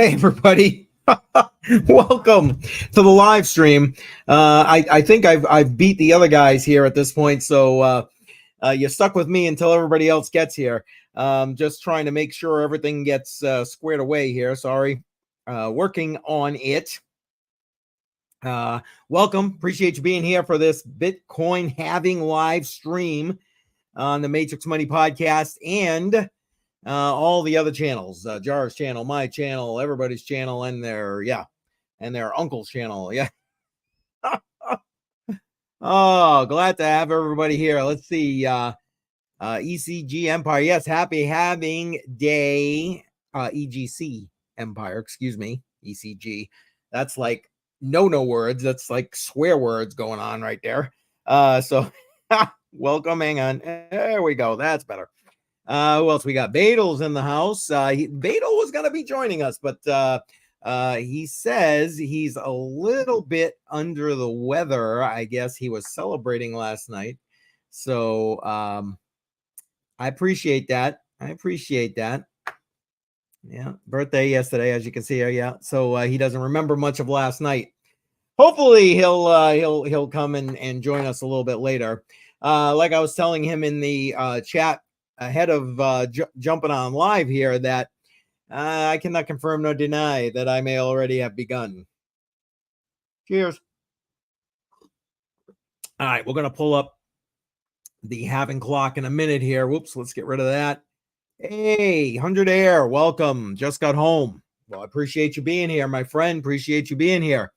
Hey, everybody. Welcome to the live stream. I think I've beat the other guys here at this point, so you're stuck with me until everybody else gets here. Just trying to make sure everything gets squared away here. Sorry. Working on it. Welcome. Appreciate you being here for this Bitcoin halving live stream on the Matrix Money podcast and all the other channels, Jar's channel, my channel, everybody's channel, and their uncle's channel. Yeah. Oh, glad to have everybody here. Let's see. ECG Empire. Yes, happy halving day. EGC Empire, excuse me. ECG. That's like no words. That's like swear words going on right there. So welcome. Hang on. There we go. That's better. Who else we got? Bedel's in the house. Bedel was going to be joining us, but he says he's a little bit under the weather. I guess he was celebrating last night. So I appreciate that. Yeah, birthday yesterday, as you can see here. Yeah, so he doesn't remember much of last night. Hopefully he'll come and join us a little bit later. Like I was telling him in the chat ahead of jumping on live here that I cannot confirm nor deny that I may already have begun. Cheers. All right, we're going to pull up the halving clock in a minute here. Whoops, let's get rid of that. Hey, 100 Air, welcome. Just got home. Well, I appreciate you being here, my friend. Appreciate you being here.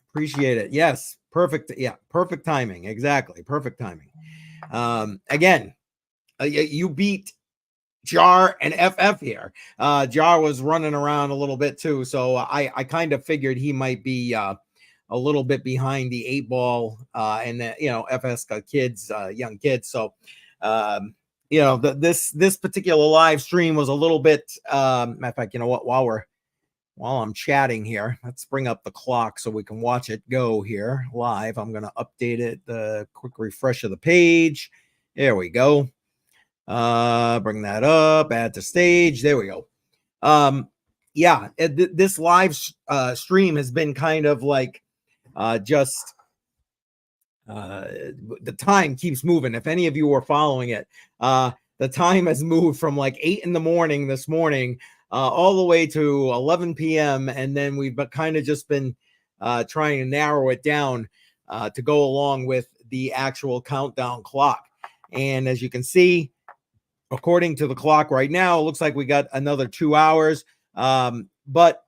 Appreciate it. Yes, perfect. Yeah, perfect timing. Exactly, perfect timing. Again, you beat Jar and FF here. Jar was running around a little bit too, so I kind of figured he might be a little bit behind the 8 ball, and FS got kids, young kids. So, this particular live stream was a little bit. Matter of fact, you know what? While I'm chatting here, let's bring up the clock so we can watch it go here live. I'm going to update it. The quick refresh of the page. There we go. Bring that up. Add to stage. There we go. This live stream has been kind of like the time keeps moving. If any of you are following it, the time has moved from like 8 in the morning this morning all the way to 11 p.m. And then we've kind of just been trying to narrow it down to go along with the actual countdown clock. And as you can see, according to the clock right now, it looks like we got another 2 hours. But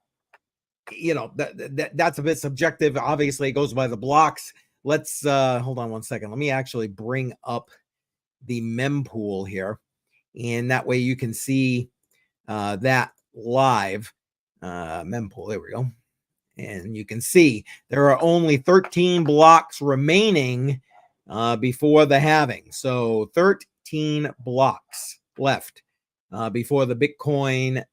that's a bit subjective. Obviously, it goes by the blocks. Let's hold on one second. Let me actually bring up the mempool here, and that way you can see that live mempool. There we go. And you can see there are only 13 blocks remaining before the halving. So 13 blocks left before the Bitcoin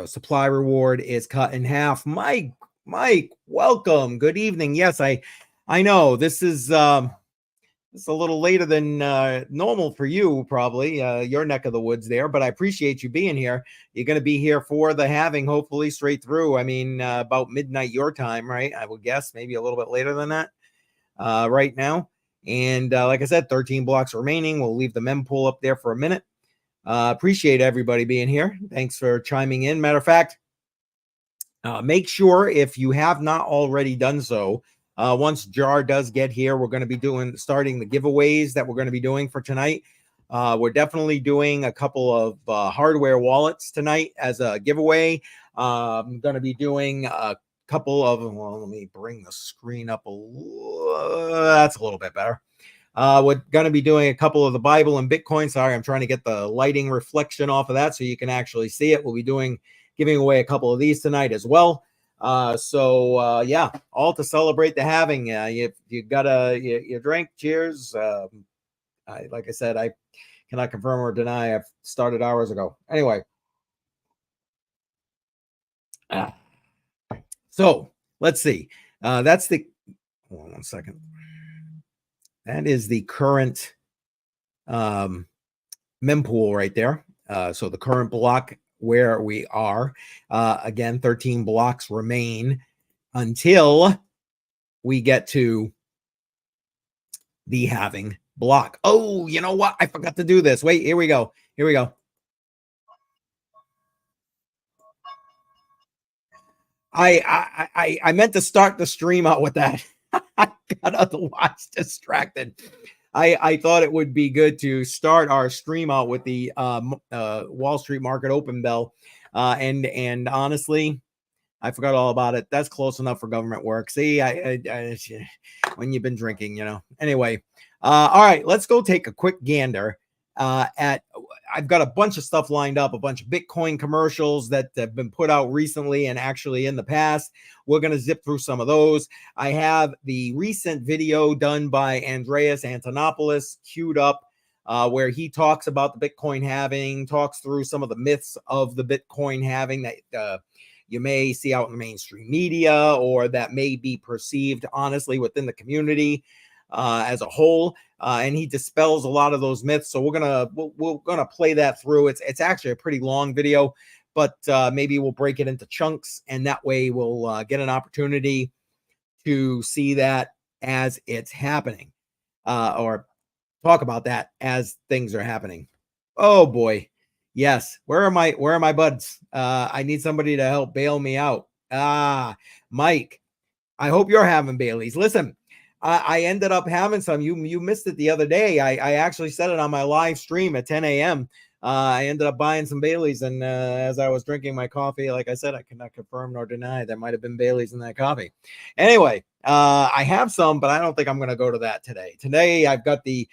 supply reward is cut in half. Mike, welcome. Good evening. Yes, I know this is it's a little later than normal for you, probably your neck of the woods there, but I appreciate you being here. You're going to be here for the halving, hopefully straight through. I mean, about midnight your time, right? I would guess maybe a little bit later than that right now. And like I said, 13 blocks remaining. We'll leave the mempool up there for a minute. Appreciate everybody being here. Thanks for chiming in. Matter of fact, make sure if you have not already done so, once Jar does get here, we're going to be starting the giveaways that we're going to be doing for tonight. We're definitely doing a couple of hardware wallets tonight as a giveaway. I'm going to be doing a couple of, let me bring the screen up that's a little bit better. We're going to be doing a couple of the Bible and Bitcoin. Sorry, I'm trying to get the lighting reflection off of that so you can actually see it. We'll be giving away a couple of these tonight as well. Yeah, all to celebrate the halving. You got your drink. Cheers. Like I said, I cannot confirm or deny. I've started hours ago. Anyway. So let's see. That's the, hold on one second. That is the current mempool right there. So the current block where we are, again, 13 blocks remain until we get to the halving block. Oh, you know what? I forgot to do this. Wait, here we go. Here we go. I meant to start the stream out with that. I got otherwise distracted. I thought it would be good to start our stream out with the Wall Street Market Open Bell, and honestly, I forgot all about it. That's close enough for government work. See, when you've been drinking, you know. Anyway, all right, let's go take a quick gander at. I've got a bunch of stuff lined up, a bunch of Bitcoin commercials that have been put out recently and actually in the past. We're going to zip through some of those. I have the recent video done by Andreas Antonopoulos queued up, where he talks about the Bitcoin halving, talks through some of the myths of the Bitcoin halving that you may see out in the mainstream media, or that may be perceived honestly within the community as a whole. And he dispels a lot of those myths. So we're gonna play that through. It's actually a pretty long video, but maybe we'll break it into chunks, and that way we'll get an opportunity to see that as it's happening, or talk about that as things are happening. Oh boy. Yes. Where are my buds? I need somebody to help bail me out. Mike, I hope you're having Bailey's. Listen, I ended up having some. You missed it the other day. I actually said it on my live stream at 10 a.m. I ended up buying some Bailey's, and as I was drinking my coffee, like I said, I cannot confirm nor deny there might have been Bailey's in that coffee. Anyway, I have some, but I don't think I'm going to go to that today. Today, I've got the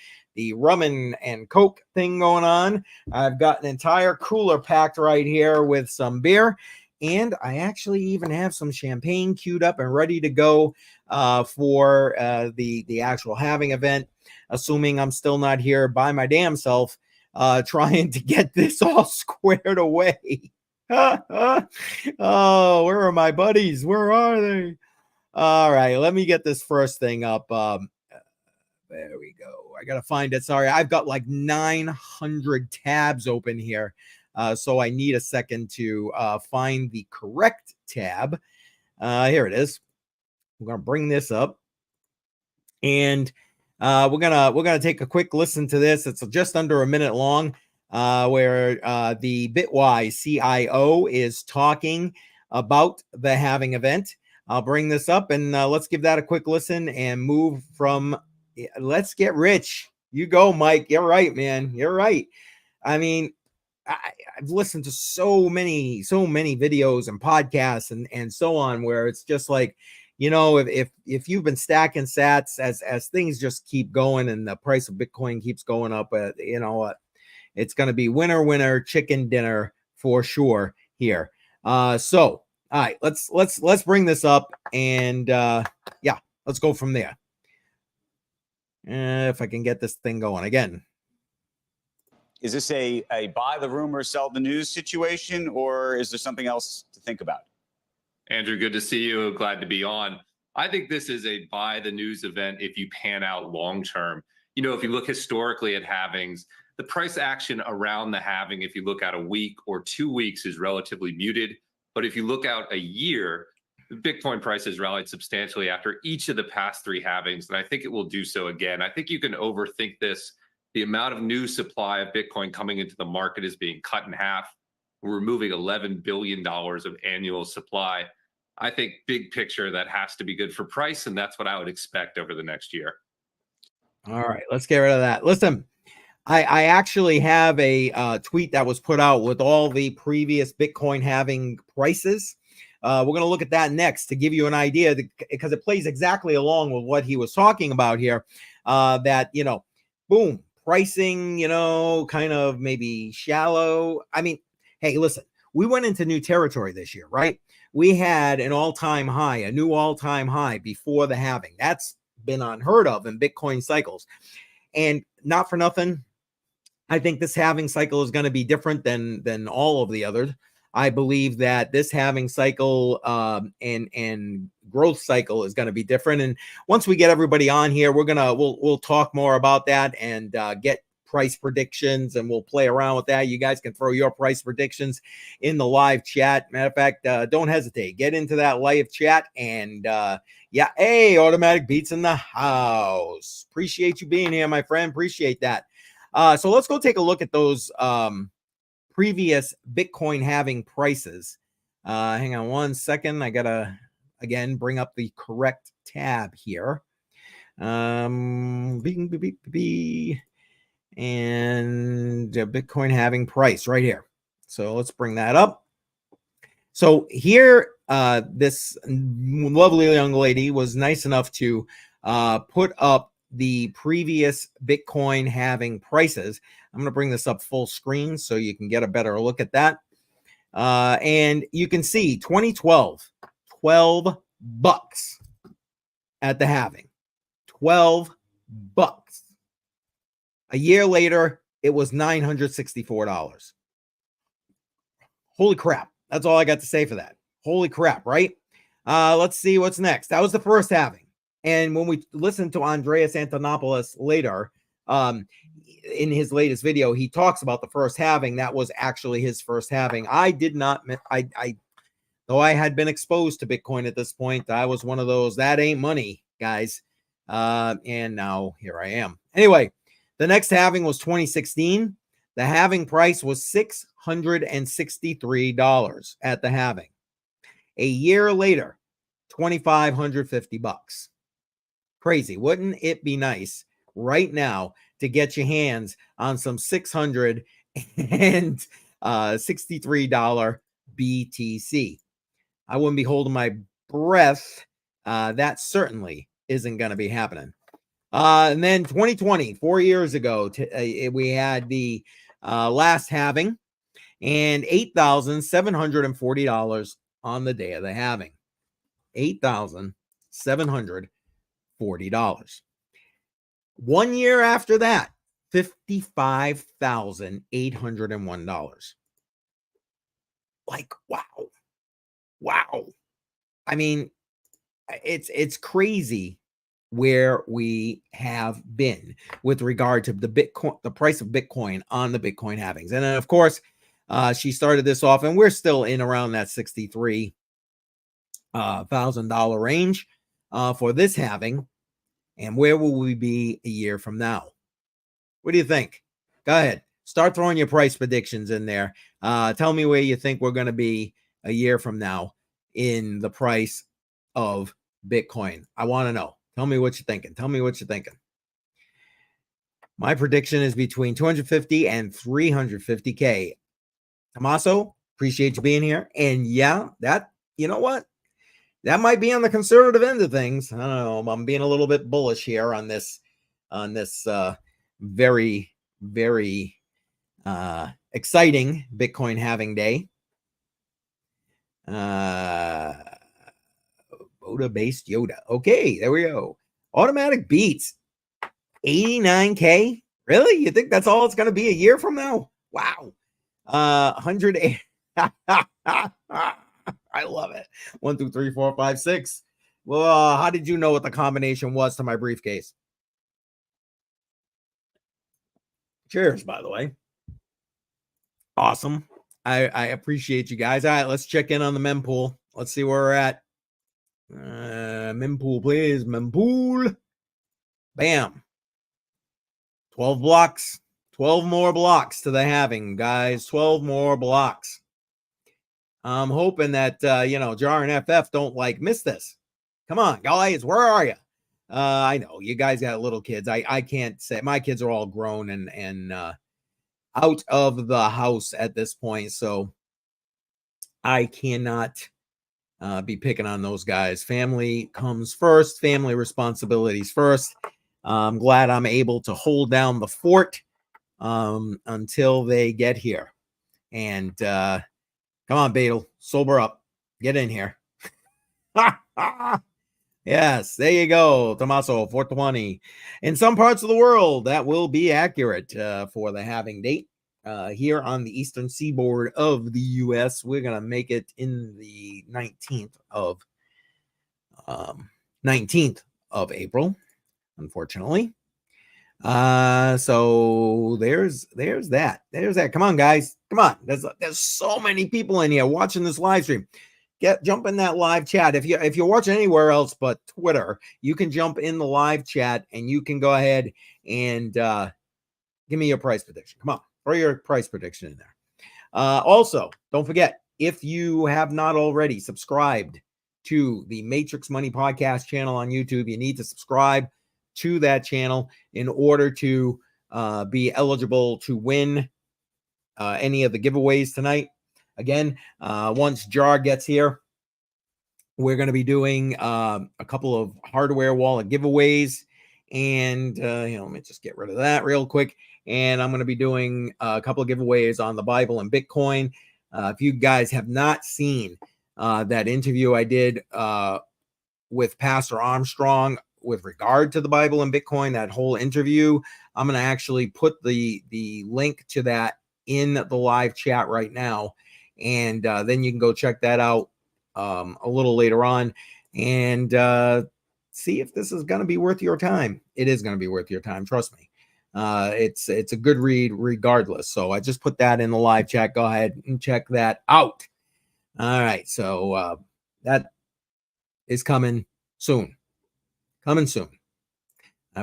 rum and Coke thing going on. I've got an entire cooler packed right here with some beer. And I actually even have some champagne queued up and ready to go for the actual halving event, assuming I'm still not here by my damn self trying to get this all squared away. Oh, where are my buddies? Where are they? All right, let me get this first thing up. There we go. I got to find it. Sorry, I've got like 900 tabs open here. So I need a second to find the correct tab. Here it is. We're going to bring this up, and we're gonna take a quick listen to this. It's just under a minute long, where the Bitwise CIO is talking about the halving event. I'll bring this up, and let's give that a quick listen and move from let's get rich. You go, Mike. You're right, man. You're right. I mean, I've listened to so many videos and podcasts and so on, where it's just like, you know, if you've been stacking sats as things just keep going and the price of Bitcoin keeps going up, you know what, it's going to be winner chicken dinner for sure here. So all right, let's bring this up, and yeah, let's go from there. If I can get this thing going again. Is this a buy the rumor, sell the news situation, or is there something else to think about? Andrew, good to see you. Glad to be on. I think this is a buy the news event if you pan out long term. You know, if you look historically at halvings, the price action around the halving, if you look out a week or 2 weeks, is relatively muted. But if you look out a year, the Bitcoin price has rallied substantially after each of the past 3 halvings, and I think it will do so again. I think you can overthink this. The amount of new supply of Bitcoin coming into the market is being cut in half. We're removing $11 billion of annual supply. I think big picture, that has to be good for price, and that's what I would expect over the next year. All right, let's get rid of that. Listen, I actually have a tweet that was put out with all the previous Bitcoin halving prices. We're going to look at that next to give you an idea, because it plays exactly along with what he was talking about here, that, you know, boom, pricing, you know, kind of maybe shallow. I mean, hey, listen, we went into new territory this year, right? We had an all-time high, a new all-time high before the halving. That's been unheard of in Bitcoin cycles. And not for nothing, I think this halving cycle is going to be different than all of the others. I believe that this halving cycle and growth cycle is going to be different. And once we get everybody on here, we'll talk more about that and get price predictions, and we'll play around with that. You guys can throw your price predictions in the live chat. Matter of fact, don't hesitate. Get into that live chat. And yeah, hey, Automatic Beats in the house. Appreciate you being here, my friend. Appreciate that. So let's go take a look at those previous Bitcoin halving prices. Hang on one second. I gotta again bring up the correct tab here. And Bitcoin halving price right here. So let's bring that up. So here, this lovely young lady was nice enough to put up the previous Bitcoin halving prices. I'm going to bring this up full screen so you can get a better look at that. And you can see 2012, $12 at the halving. $12. A year later, it was $964. Holy crap. That's all I got to say for that. Holy crap, right? Let's see what's next. That was the first halving. And when we listen to Andreas Antonopoulos later, in his latest video, he talks about the first halving. That was actually his first halving. I did not, though I had been exposed to Bitcoin at this point, I was one of those, that ain't money, guys. And now here I am. Anyway, the next halving was 2016. The halving price was $663 at the halving. A year later, $2,550. Crazy. Wouldn't it be nice right now to get your hands on some $663 BTC? I wouldn't be holding my breath. That certainly isn't going to be happening. And then 2020, 4 years ago, we had the last halving, and $8,740 on the day of the halving. $8,740. 1 year after that, $55,801. Like, wow. I mean, it's crazy where we have been with regard to the Bitcoin, the price of Bitcoin on the Bitcoin halvings. And then, of course, she started this off, and we're still in around that $63,000 range for this halving. And where will we be a year from now? What do you think? Go ahead. Start throwing your price predictions in there. Tell me where you think we're going to be a year from now in the price of Bitcoin. I want to know. Tell me what you're thinking. Tell me what you're thinking. My prediction is between 250 and 350K. Tommaso, appreciate you being here. And yeah, that, you know what? That might be on the conservative end of things. I don't know. I'm being a little bit bullish here on this very, very exciting Bitcoin halving day. Boda-based Yoda. Okay, there we go. Automatic Beats. 89K? Really? You think that's all it's going to be a year from now? Wow. 108. I love it. 1, 2, 3, 4, 5, 6. Well, how did you know what the combination was to my briefcase? Cheers, by the way. Awesome. I appreciate you guys. All right, let's check in on the mempool. Let's see where we're at. Mempool, please. Mempool. Bam. 12 blocks. 12 more blocks to the halving, guys. 12 more blocks. I'm hoping that, Jar and FF don't miss this. Come on, guys. Where are you? I know you guys got little kids. I can't say my kids are all grown and out of the house at this point. So I cannot be picking on those guys. Family comes first. Family responsibilities first. I'm glad I'm able to hold down the fort until they get here. And come on, Beetle, sober up. Get in here. Yes, there you go, Tommaso, 420. In some parts of the world, that will be accurate for the halving date. Here on the eastern seaboard of the U.S., we're going to make it in the 19th of April, unfortunately. So there's that. There's that. Come on, guys. Come on. There's so many people in here watching this live stream. Jump in that live chat. If you're watching anywhere else but Twitter, you can jump in the live chat and you can go ahead and give me your price prediction. Come on, throw your price prediction in there. Also, don't forget, if you have not already subscribed to the Matrix Money Podcast channel on YouTube, you need to subscribe to that channel in order to be eligible to win any of the giveaways tonight. Again, once Jar gets here, we're going to be doing a couple of hardware wallet giveaways. And, let me just get rid of that real quick. And I'm going to be doing a couple of giveaways on the Bible and Bitcoin. If you guys have not seen that interview I did with Pastor Armstrong with regard to the Bible and Bitcoin, that whole interview, I'm going to actually put the link to that in the live chat right now. And then you can go check that out a little later on and see if this is going to be worth your time. It is going to be worth your time. Trust me. It's a good read regardless. So I just put that in the live chat. Go ahead and check that out. All right. So that is coming soon. I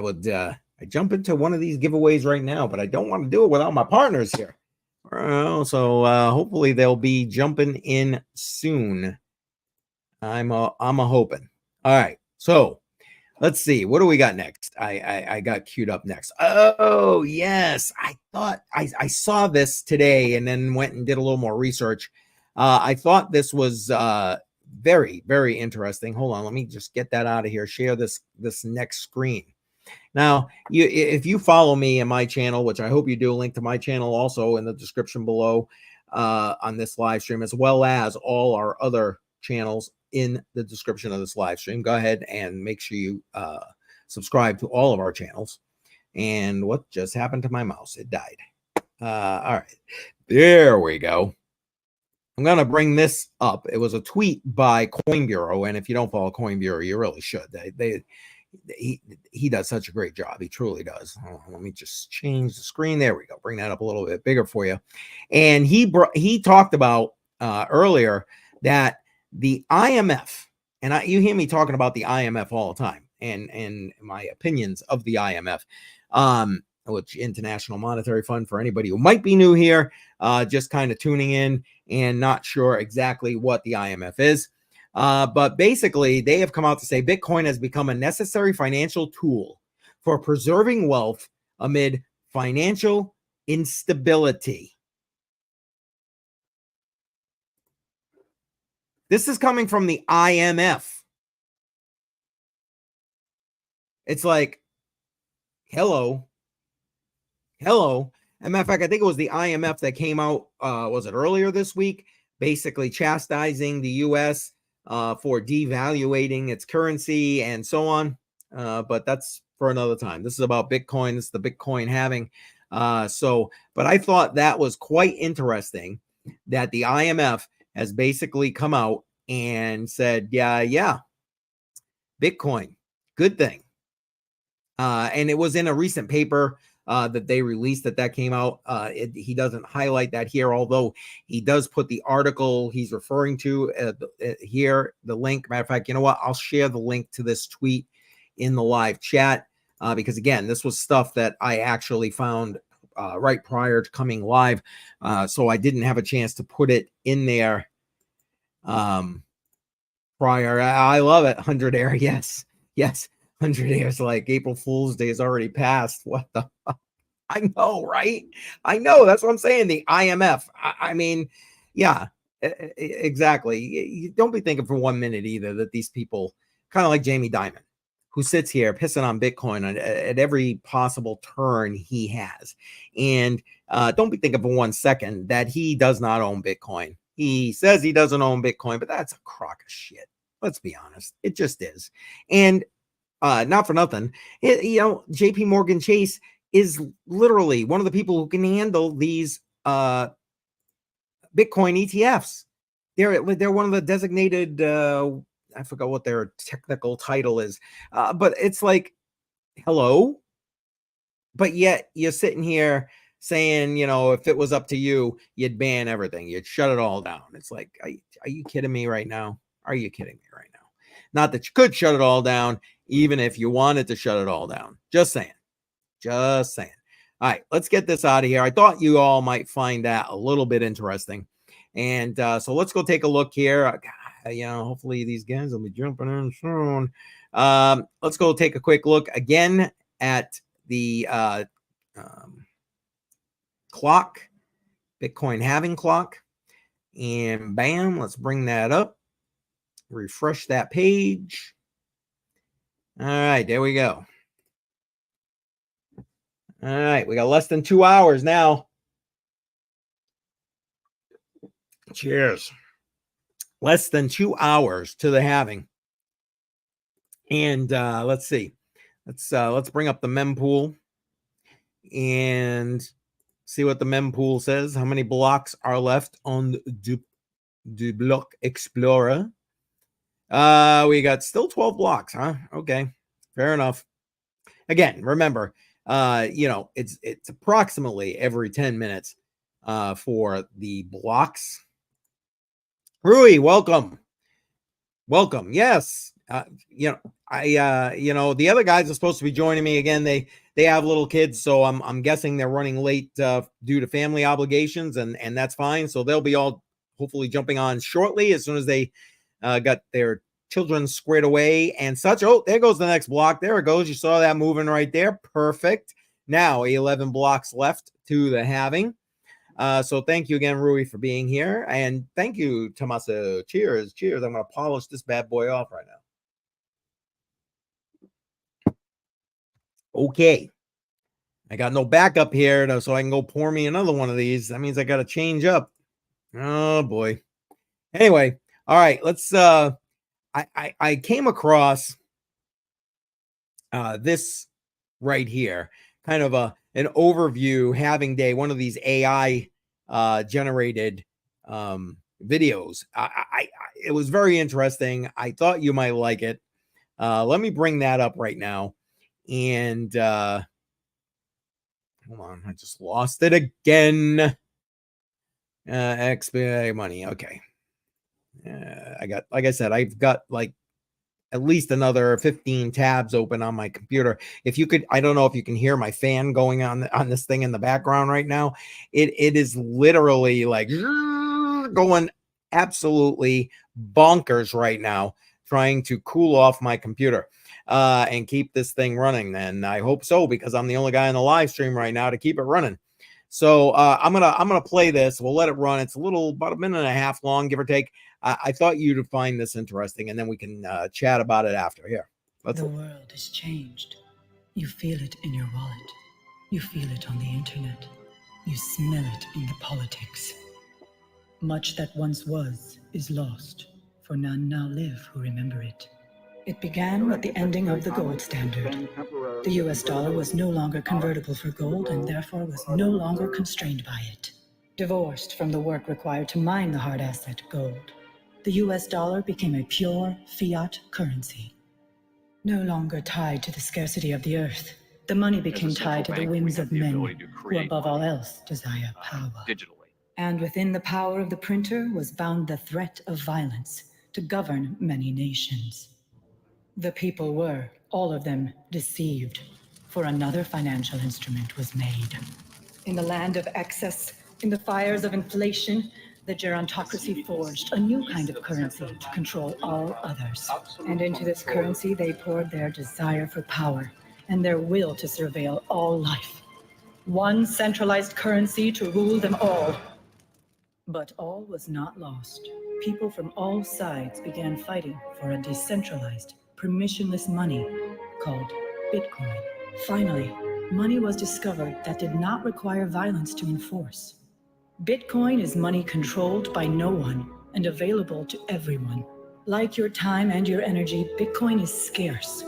would I jump into one of these giveaways right now, but I don't want to do it without my partners here. So hopefully they'll be jumping in soon. I'm a hoping. All right. So let's see. What do we got next? I got queued up next. Oh, yes. I thought I saw this today and then went and did a little more research. I thought this was very, very interesting. Hold on. Let me just get that out of here. Share this next screen. Now, if you follow me in my channel, which I hope you do, link to my channel also in the description below on this live stream, as well as all our other channels in the description of this live stream. Go ahead and make sure you subscribe to all of our channels. And what just happened to my mouse? It died. All right. There we go. I'm going to bring this up. It was a tweet by Coin Bureau. And if you don't follow Coin Bureau, you really should. He does such a great job. He truly does. Let me just change the screen. There we go. Bring that up a little bit bigger for you. And he talked about earlier that the IMF, and you hear me talking about the IMF all the time, and my opinions of the IMF, which International Monetary Fund, for anybody who might be new here, just kind of tuning in and not sure exactly what the IMF is. But basically, they have come out to say Bitcoin has become a necessary financial tool for preserving wealth amid financial instability. This is coming from the IMF. It's like, hello. As a matter of fact, I think it was the IMF that came out, was it earlier this week, basically chastising the U.S. For devaluating its currency and so on. But that's for another time. This is about Bitcoin. This is the Bitcoin halving. But I thought that was quite interesting that the IMF has basically come out and said, yeah, Bitcoin, good thing. And it was in a recent paper that they released that came out. He doesn't highlight that here, although he does put the article he's referring to here, the link. Matter of fact, you know what? I'll share the link to this tweet in the live chat because, again, this was stuff that I actually found right prior to coming live. So I didn't have a chance to put it in there prior. I love it. 100 air. Yes. 100 years, like April Fool's Day is already passed. What the fuck? I know, right? I know. That's what I'm saying. The IMF. I mean, yeah, exactly. You don't be thinking for 1 minute either that these people, kind of like Jamie Dimon, who sits here pissing on Bitcoin at every possible turn he has. And don't be thinking for 1 second that he does not own Bitcoin. He says he doesn't own Bitcoin, but that's a crock of shit. Let's be honest. It just is. And not for nothing, JP Morgan Chase is literally one of the people who can handle these Bitcoin ETFs. They're one of the designated, I forgot what their technical title is, but it's like, hello, but yet you're sitting here saying, you know, if it was up to you, you'd ban everything. You'd shut it all down. It's like, are you kidding me right now? Are you kidding me right now? Not that you could shut it all down, even if you wanted to shut it all down. Just saying. Just saying. All right, let's get this out of here. I thought you all might find that a little bit interesting. And so let's go take a look here. You know, hopefully these guys will be jumping in soon. Let's go take a quick look again at the clock, Bitcoin halving clock. And bam, let's bring that up. Refresh that page. All right, there we go. All right, we got less than 2 hours now. Cheers. Less than 2 hours to the halving. And let's see. Let's bring up the mempool and see what the mempool says. How many blocks are left on the block explorer? We got still 12 blocks, huh? Okay, fair enough. Again, remember, you know, it's approximately every 10 minutes for the blocks. Rui, welcome. Yes. You know, you know, the other guys are supposed to be joining me again. They have little kids, so I'm guessing they're running late due to family obligations, and that's fine. So they'll be all hopefully jumping on shortly as soon as they got their children squared away and such. Oh, there goes the next block. There it goes. You saw that moving right there. Perfect. Now 11 blocks left to the halving. So thank you again, Rui, for being here. And thank you, Tommaso. Cheers. Cheers. I'm going to polish this bad boy off right now. Okay. I got no backup here, so I can go pour me another one of these. That means I got to change up. Oh, boy. Anyway. All right. Let's, I came across this right here. Kind of an overview halving day, one of these AI generated videos. It was very interesting. I thought you might like it. Let me bring that up right now. And hold on, I just lost it again. XP money. Okay. I got, like I said, I've got like at least another 15 tabs open on my computer. If you could, I don't know if you can hear my fan going on this thing in the background right now. It is literally like going absolutely bonkers right now, trying to cool off my computer and keep this thing running. And I hope so, because I'm the only guy in the live stream right now to keep it running. So I'm gonna play this. We'll let it run. It's a little, about a minute and a half long, give or take. I thought you'd find this interesting, and then we can chat about it after. Here, the world has changed. You feel it in your wallet. You feel it on the internet. You smell it in the politics. Much that once was is lost, for none now live who remember it. It began with the ending of the gold standard. The US dollar was no longer convertible for gold and therefore was no longer constrained by it. Divorced from the work required to mine the hard asset gold, the US dollar became a pure fiat currency. No longer tied to the scarcity of the earth, the money became tied to the whims of men who above all else desire power. Digitally. And within the power of the printer was bound the threat of violence to govern many nations. The people were, all of them, deceived, for another financial instrument was made. In the land of excess, in the fires of inflation, the gerontocracy forged a new kind of currency to control all others. And into this currency they poured their desire for power and their will to surveil all life. One centralized currency to rule them all. But all was not lost. People from all sides began fighting for a decentralized, permissionless money called Bitcoin. Finally, money was discovered that did not require violence to enforce. Bitcoin is money controlled by no one and available to everyone. Like your time and your energy, Bitcoin is scarce.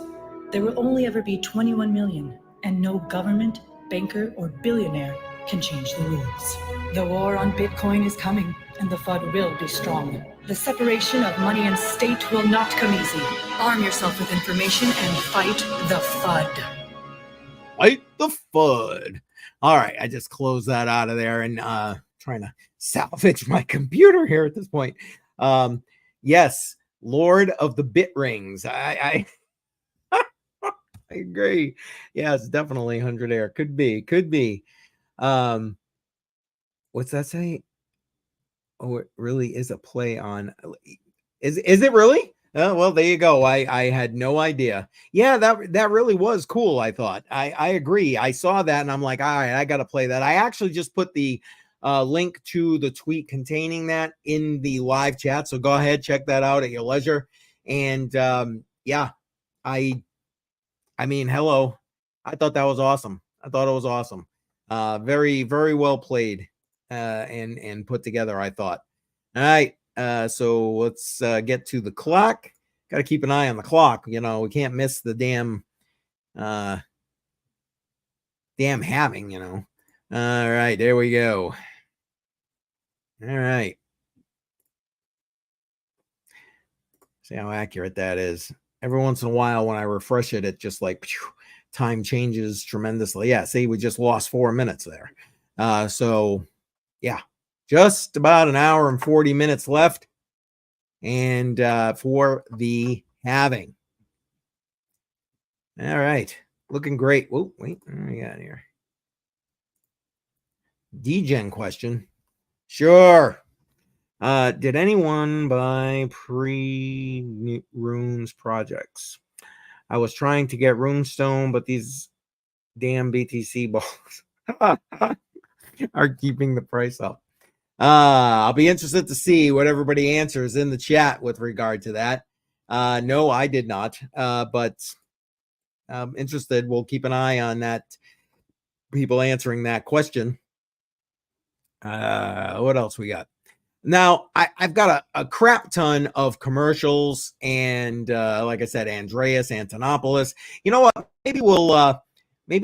There will only ever be 21 million, and no government, banker, or billionaire can change the rules. The war on Bitcoin is coming, and the FUD will be strong. The separation of money and state will not come easy. Arm yourself with information and fight the FUD. Fight the FUD. All right, I just closed that out of there and trying to salvage my computer here at this point. Yes, Lord of the Bit Rings. I agree. Yes, definitely 100 air. Could be. What's that say? Oh, it really is a play on. Is it really? Well, there you go. I had no idea. Yeah, that really was cool. I thought. I agree. I saw that and I'm like, all right, I got to play that. I actually just put the link to the tweet containing that in the live chat. So go ahead, check that out at your leisure. And yeah, I mean, hello. I thought that was awesome. I thought it was awesome. Very, very well played and put together, I thought. All right. So let's get to the clock. Got to keep an eye on the clock. You know, we can't miss the damn halving, you know. All right, there we go. All right. See how accurate that is. Every once in a while when I refresh it, it just like time changes tremendously. Yeah, see, we just lost 4 minutes there. So yeah, just about an hour and 40 minutes left. And for the halving. All right. Looking great. Oh, wait, what do we got here? DGen question. Sure. Did anyone buy pre-runes projects? I was trying to get runestone, but these damn BTC balls are keeping the price up. I'll be interested to see what everybody answers in the chat with regard to that. No, I did not. But I'm interested. We'll keep an eye on that. People answering that question. What else we got? Now, I've got a crap ton of commercials and like I said, Andreas Antonopoulos. You know what? Maybe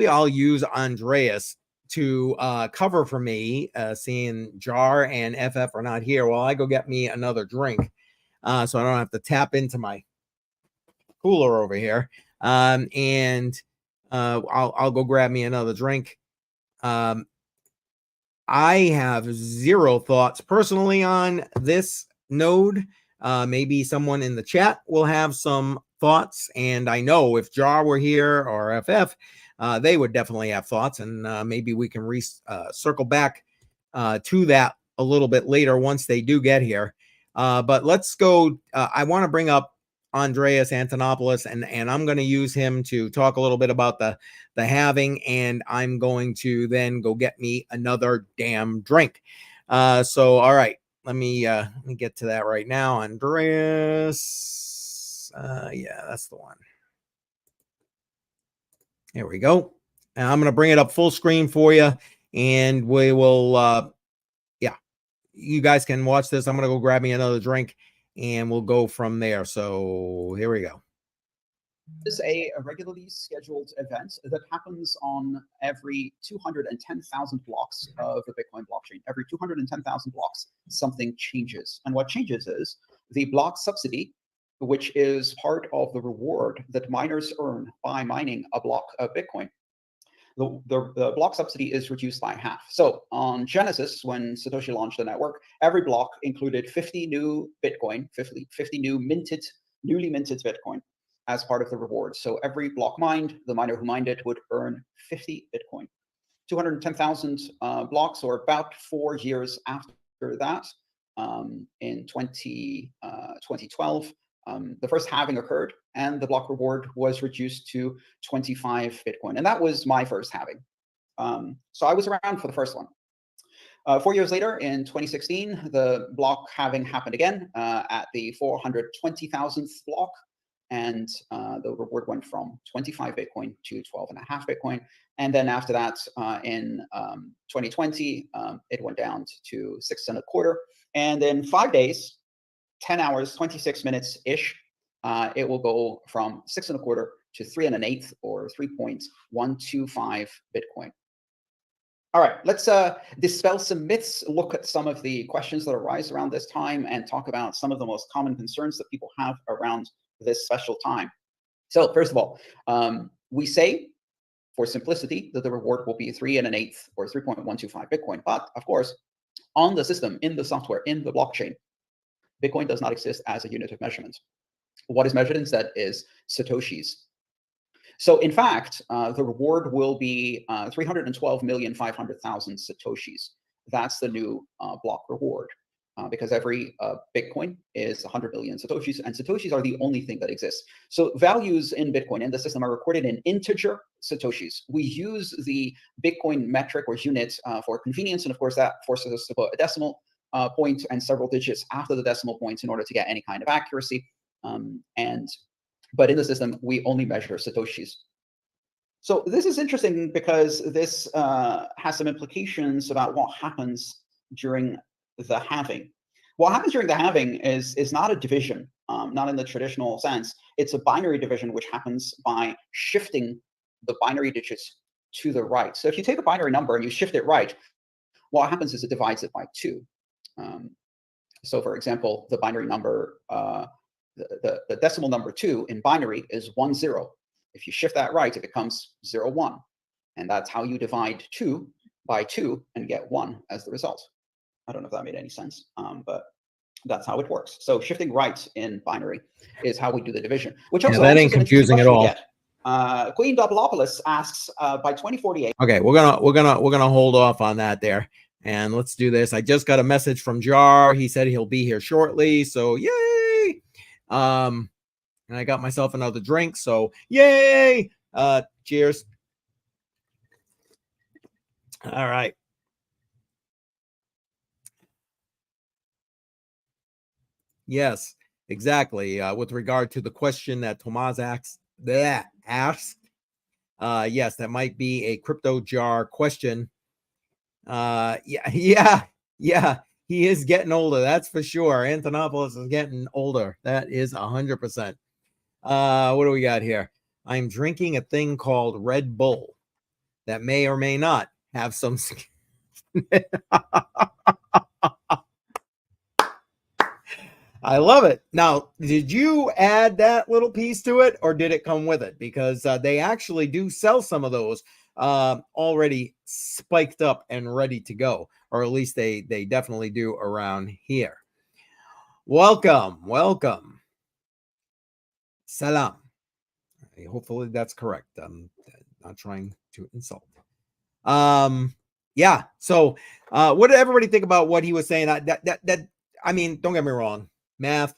I'll use Andreas to cover for me, seeing Jar and FF are not here while I go get me another drink, so I don't have to tap into my cooler over here. And I'll go grab me another drink. I have zero thoughts personally on this node. Maybe someone in the chat will have some thoughts. And I know if Jar were here or FF, they would definitely have thoughts. And maybe we can circle back to that a little bit later once they do get here. But let's go. I want to bring up Andreas Antonopoulos, and I'm going to use him to talk a little bit about the halving, and I'm going to then go get me another damn drink. So all right, let me get to that right now. Andreas, yeah, that's the one. There we go. And I'm going to bring it up full screen for you, and we will yeah, you guys can watch this. I'm going to go grab me another drink and we'll go from there. So here we go. This is a regularly scheduled event that happens on every 210,000 blocks of the Bitcoin blockchain. Every 210,000 blocks, something changes. And what changes is the block subsidy, which is part of the reward that miners earn by mining a block of Bitcoin. The block subsidy is reduced by half. So on Genesis, when Satoshi launched the network, every block included 50 new Bitcoin, 50 newly minted Bitcoin as part of the reward. So every block mined, the miner who mined it would earn 50 Bitcoin. 210,000 blocks, or about 4 years after that, in 2012, the first halving occurred and the block reward was reduced to 25 Bitcoin. And that was my first halving. So I was around for the first one. 4 years later, in 2016, the block halving happened again at the 420,000th block. And the reward went from 25 Bitcoin to 12.5 Bitcoin. And then after that, in 2020, it went down to 6.25. And in 5 days, 10 hours, 26 minutes-ish, it will go from 6.25 to 3 1/8, or 3.125 Bitcoin. All right, let's dispel some myths, look at some of the questions that arise around this time, and talk about some of the most common concerns that people have around this special time. So first of all, we say for simplicity, that the reward will be 3 1/8 or 3.125 Bitcoin. But of course, on the system, in the software, in the blockchain, Bitcoin does not exist as a unit of measurement. What is measured instead is Satoshis. So in fact, the reward will be 312,500,000 Satoshis. That's the new block reward, because every Bitcoin is 100 million Satoshis, and Satoshis are the only thing that exists. So values in Bitcoin in the system are recorded in integer Satoshis. We use the Bitcoin metric or unit for convenience, and of course that forces us to put a decimal point and several digits after the decimal points in order to get any kind of accuracy. But in the system, we only measure Satoshis. So this is interesting because this has some implications about what happens during the halving. What happens during the halving is not a division, not in the traditional sense. It's a binary division, which happens by shifting the binary digits to the right. So if you take a binary number and you shift it right, what happens is it divides it by 2. So for example, the binary number, the decimal number 2 in binary is 10. If you shift that right, it becomes 01. And that's how you divide 2 by 2 and get 1 as the result. I don't know if that made any sense, but that's how it works. So shifting right in binary is how we do the division, which also that ain't confusing at all. Queen Doubleopolis asks, by 2048. Okay, we're gonna hold off on that there, and let's do this. I just got a message from Jar. He said he'll be here shortly, so yay! And I got myself another drink, so yay! Cheers. All right. Yes, exactly. With regard to the question that Tomas asked, yes, that might be a crypto jar question. Yeah. He is getting older, that's for sure. Antonopoulos is getting older. That is 100%. What do we got here? I'm drinking a thing called Red Bull that may or may not have some. I love it. Now, did you add that little piece to it, or did it come with it? Because they actually do sell some of those already spiked up and ready to go, or at least they definitely do around here. Welcome. Salam. Hopefully that's correct. I'm not trying to insult. Yeah. So, what did everybody think about what he was saying? That I mean, don't get me wrong. Math,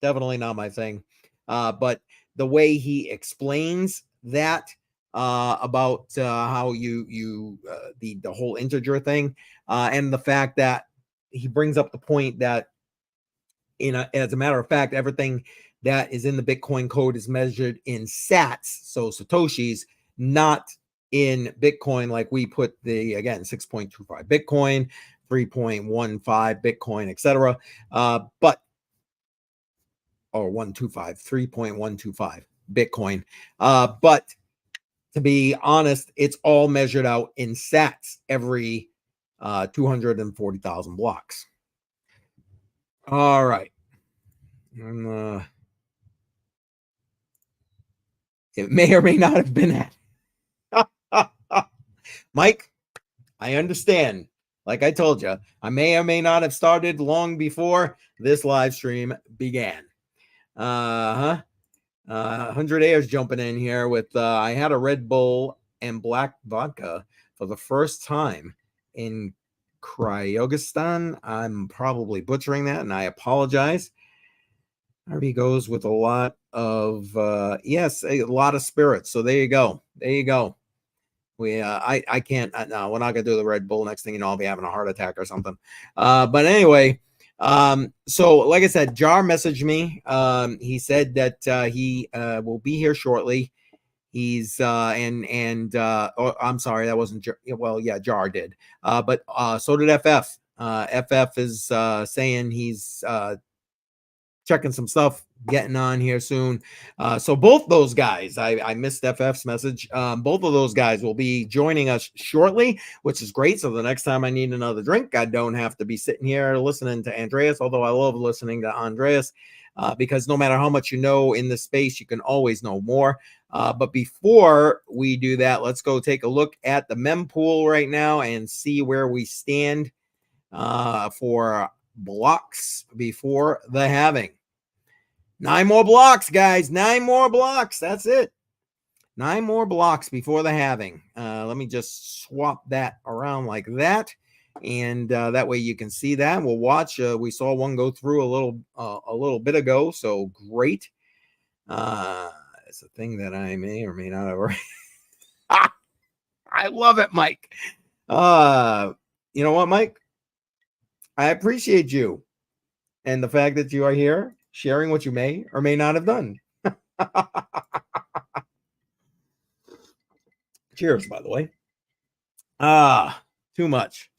definitely not my thing. But the way he explains that about how the whole integer thing, and the fact that he brings up the point that as a matter of fact, everything that is in the Bitcoin code is measured in sats, so Satoshis, not in Bitcoin, like we put the, again, 6.25 Bitcoin, 3.15 Bitcoin, etc. Or 3.125 Bitcoin. But to be honest, it's all measured out in sats every 240,000 blocks. All right. And, it may or may not have been that. Mike, I understand. Like I told you, I may or may not have started long before this live stream began. 100 Airs jumping in here with I had a Red Bull and black vodka for the first time in Kyrgyzstan. I'm probably butchering that, and I apologize. RB goes with a lot of yes, a lot of spirits. So there you go. We I can't. No, we're not gonna do the Red Bull. Next thing you know, I'll be having a heart attack or something. But anyway. So like I said, Jar messaged me. He said that he will be here shortly. He's oh, I'm sorry, that wasn't Jar. Well, yeah, Jar did. But so did FF. FF is saying he's checking some stuff, getting on here soon. So both those guys, I missed FF's message. Both of those guys will be joining us shortly, which is great. So the next time I need another drink, I don't have to be sitting here listening to Andreas, although I love listening to Andreas. because no matter how much you know in this space, you can always know more. But before we do that, let's go take a look at the mempool right now and see where we stand for blocks before the halving. 9 more blocks, guys. 9 more blocks. That's it. 9 more blocks before the halving. Let me just swap that around like that. And that way you can see that. We'll watch. We saw one go through a little bit ago. So great. It's a thing that I may or may not have already. I love it, Mike. You know what, Mike? I appreciate you and the fact that you are here sharing what you may or may not have done. Cheers, by the way. Too much.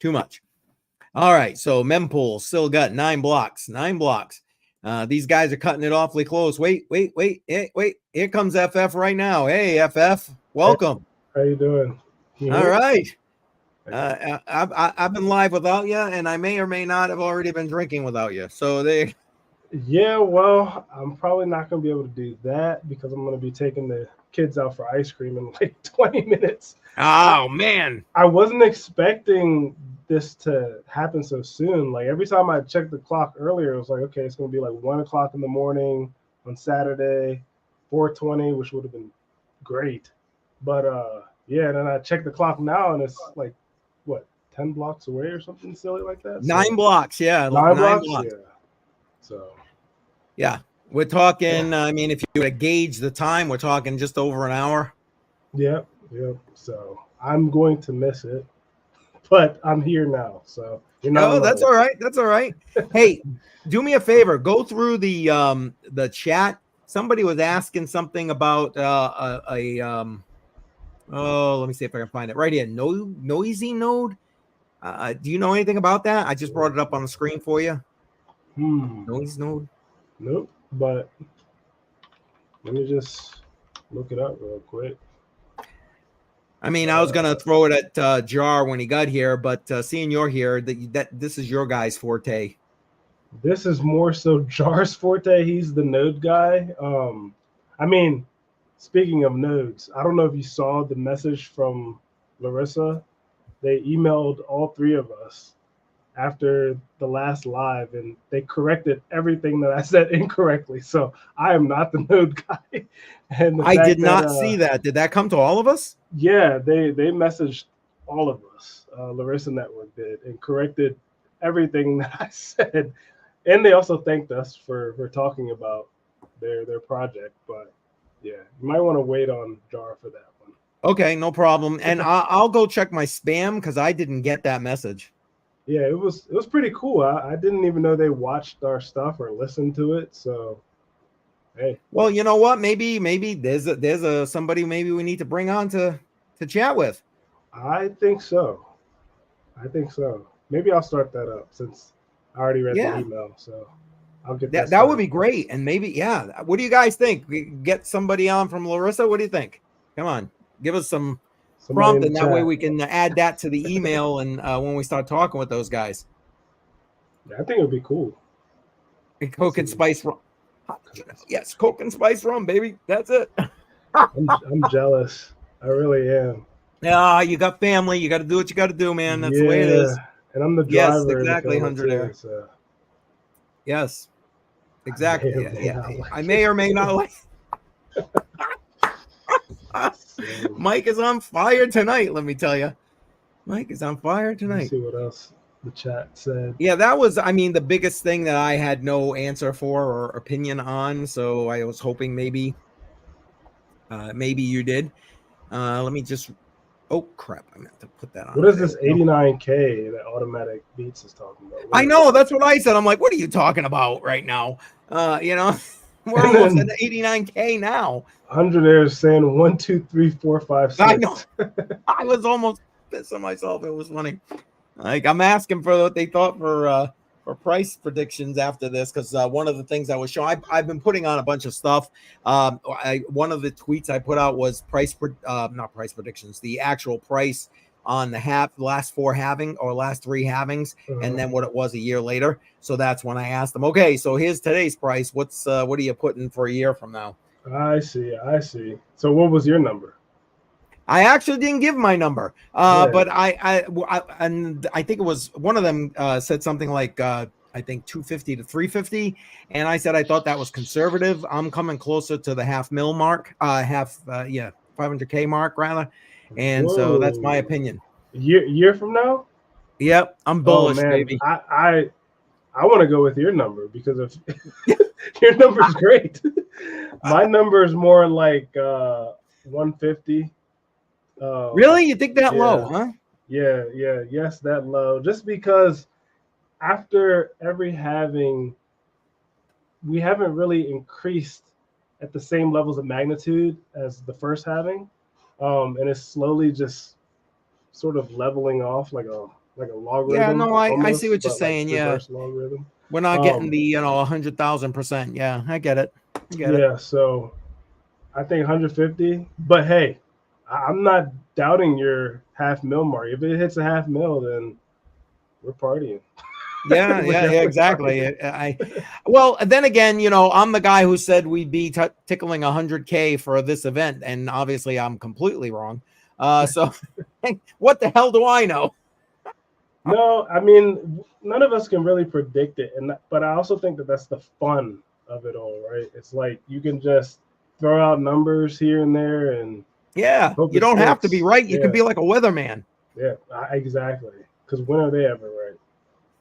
All right, so mempool still got 9 blocks. 9 blocks. These guys are cutting it awfully close. Wait. Here comes FF right now. Hey, FF, welcome. How you doing? All right. I've been live without you, and I may or may not have already been drinking without you. So they. Yeah, well, I'm probably not going to be able to do that because I'm going to be taking the kids out for ice cream in like 20 minutes. Oh, man. I wasn't expecting this to happen so soon. Like every time I checked the clock earlier, it was like, okay, it's going to be like 1 o'clock in the morning on Saturday, 4:20, which would have been great. But yeah, and then I checked the clock now and it's like, what, 10 blocks away or something silly like that? 9 blocks, yeah. 9 blocks? Yeah. So. Yeah, we're talking. I mean, if you were to gauge the time, we're talking just over an hour. Yep. So I'm going to miss it, but I'm here now. So you're not. Oh, that's all right. That's all right. Hey, do me a favor. Go through the chat. Somebody was asking something about oh, let me see if I can find it right here. Noisy node. Do you know anything about that? I just brought it up on the screen for you. Noise node. Nope, but let me just look it up real quick. I mean, I was gonna throw it at Jar when he got here, but seeing you're here, that this is your guy's forte. This is more so Jar's forte. He's the node guy. I mean, speaking of nodes, I don't know if you saw the message from Larissa. They emailed all 3 of us after the last live, and they corrected everything that I said incorrectly. So I am not the node guy. And I did not see that. Did that come to all of us? Yeah, they messaged all of us. Larissa Network did, and corrected everything that I said. And they also thanked us for talking about their project. But yeah, you might want to wait on Jar for that one. Okay, no problem. And I'll go check my spam because I didn't get that message. Yeah, it was pretty cool. I didn't even know they watched our stuff or listened to it. So, hey. Well, you know what? Maybe there's a somebody maybe we need to bring on to chat with. I think so. Maybe I'll start that up since I already read the email. So I'll get that. That would be great. And maybe, yeah. What do you guys think? We get somebody on from Larissa. What do you think? Come on, give us some prompt, and that way we can add that to the email and when we start talking with those guys. Yeah, I think it would be cool. Coke and spice rum. Yes, Coke and spice rum, baby. That's it. I'm jealous. I really am. Yeah, you got family. You got to do what you got to do, man. That's the way it is. And I'm the driver. Yes, exactly, 100 there. So. Yes, exactly. Yeah. I may or may not like. Mike is on fire tonight, let me tell you. Mike is on fire tonight. Let's see what else the chat said. Yeah, that was, I mean, the biggest thing that I had no answer for or opinion on. So I was hoping maybe you did. Let me just, oh crap, I meant to put that on. What is this 89K that Automatic Beats is talking about? I know, that's what I said. I'm like, what are you talking about right now? We're almost at 89K now. 100 there is saying 1, 2, 3, 4, 5, 6. I know. I was almost pissing myself. It was funny. Like, I'm asking for what they thought for price predictions after this, because one of the things I was showing, I've been putting on a bunch of stuff. One of the tweets I put out was not price predictions, the actual price on the last three halvings, and then what it was a year later. So that's when I asked them, okay, so here's today's price. What are you putting for a year from now? I see. So what was your number? I actually didn't give my number, Yeah. but and I think it was one of them said something like I think 250 to 350, and I said I thought that was conservative. I'm coming closer to the half mil mark, 500K mark rather, and so that's my opinion. Year from now? Yep, I'm bullish, baby. I want to go with your number because of your number's great. My number is more like 150. Really? You think that low, huh? Yeah, yes, that low. Just because after every halving, we haven't really increased at the same levels of magnitude as the first halving, and it's slowly just sort of leveling off like a logarithm. Yeah, no, I see what you're but saying. like Yeah, reverse logarithm. we're not getting the 100,000%. Yeah, I get it. Yeah, so I think 150. But hey, I'm not doubting your half mil mark. If it hits a half mil, then we're partying. Yeah, exactly. Well, then again, I'm the guy who said we'd be tickling 100K for this event, and obviously I'm completely wrong. So what the hell do I know? No, I mean, none of us can really predict it, but I also think that that's the fun of it all, right? It's like you can just throw out numbers here and there, and yeah, you don't have to be right. You can be like a weatherman. Yeah, exactly. Because when are they ever right?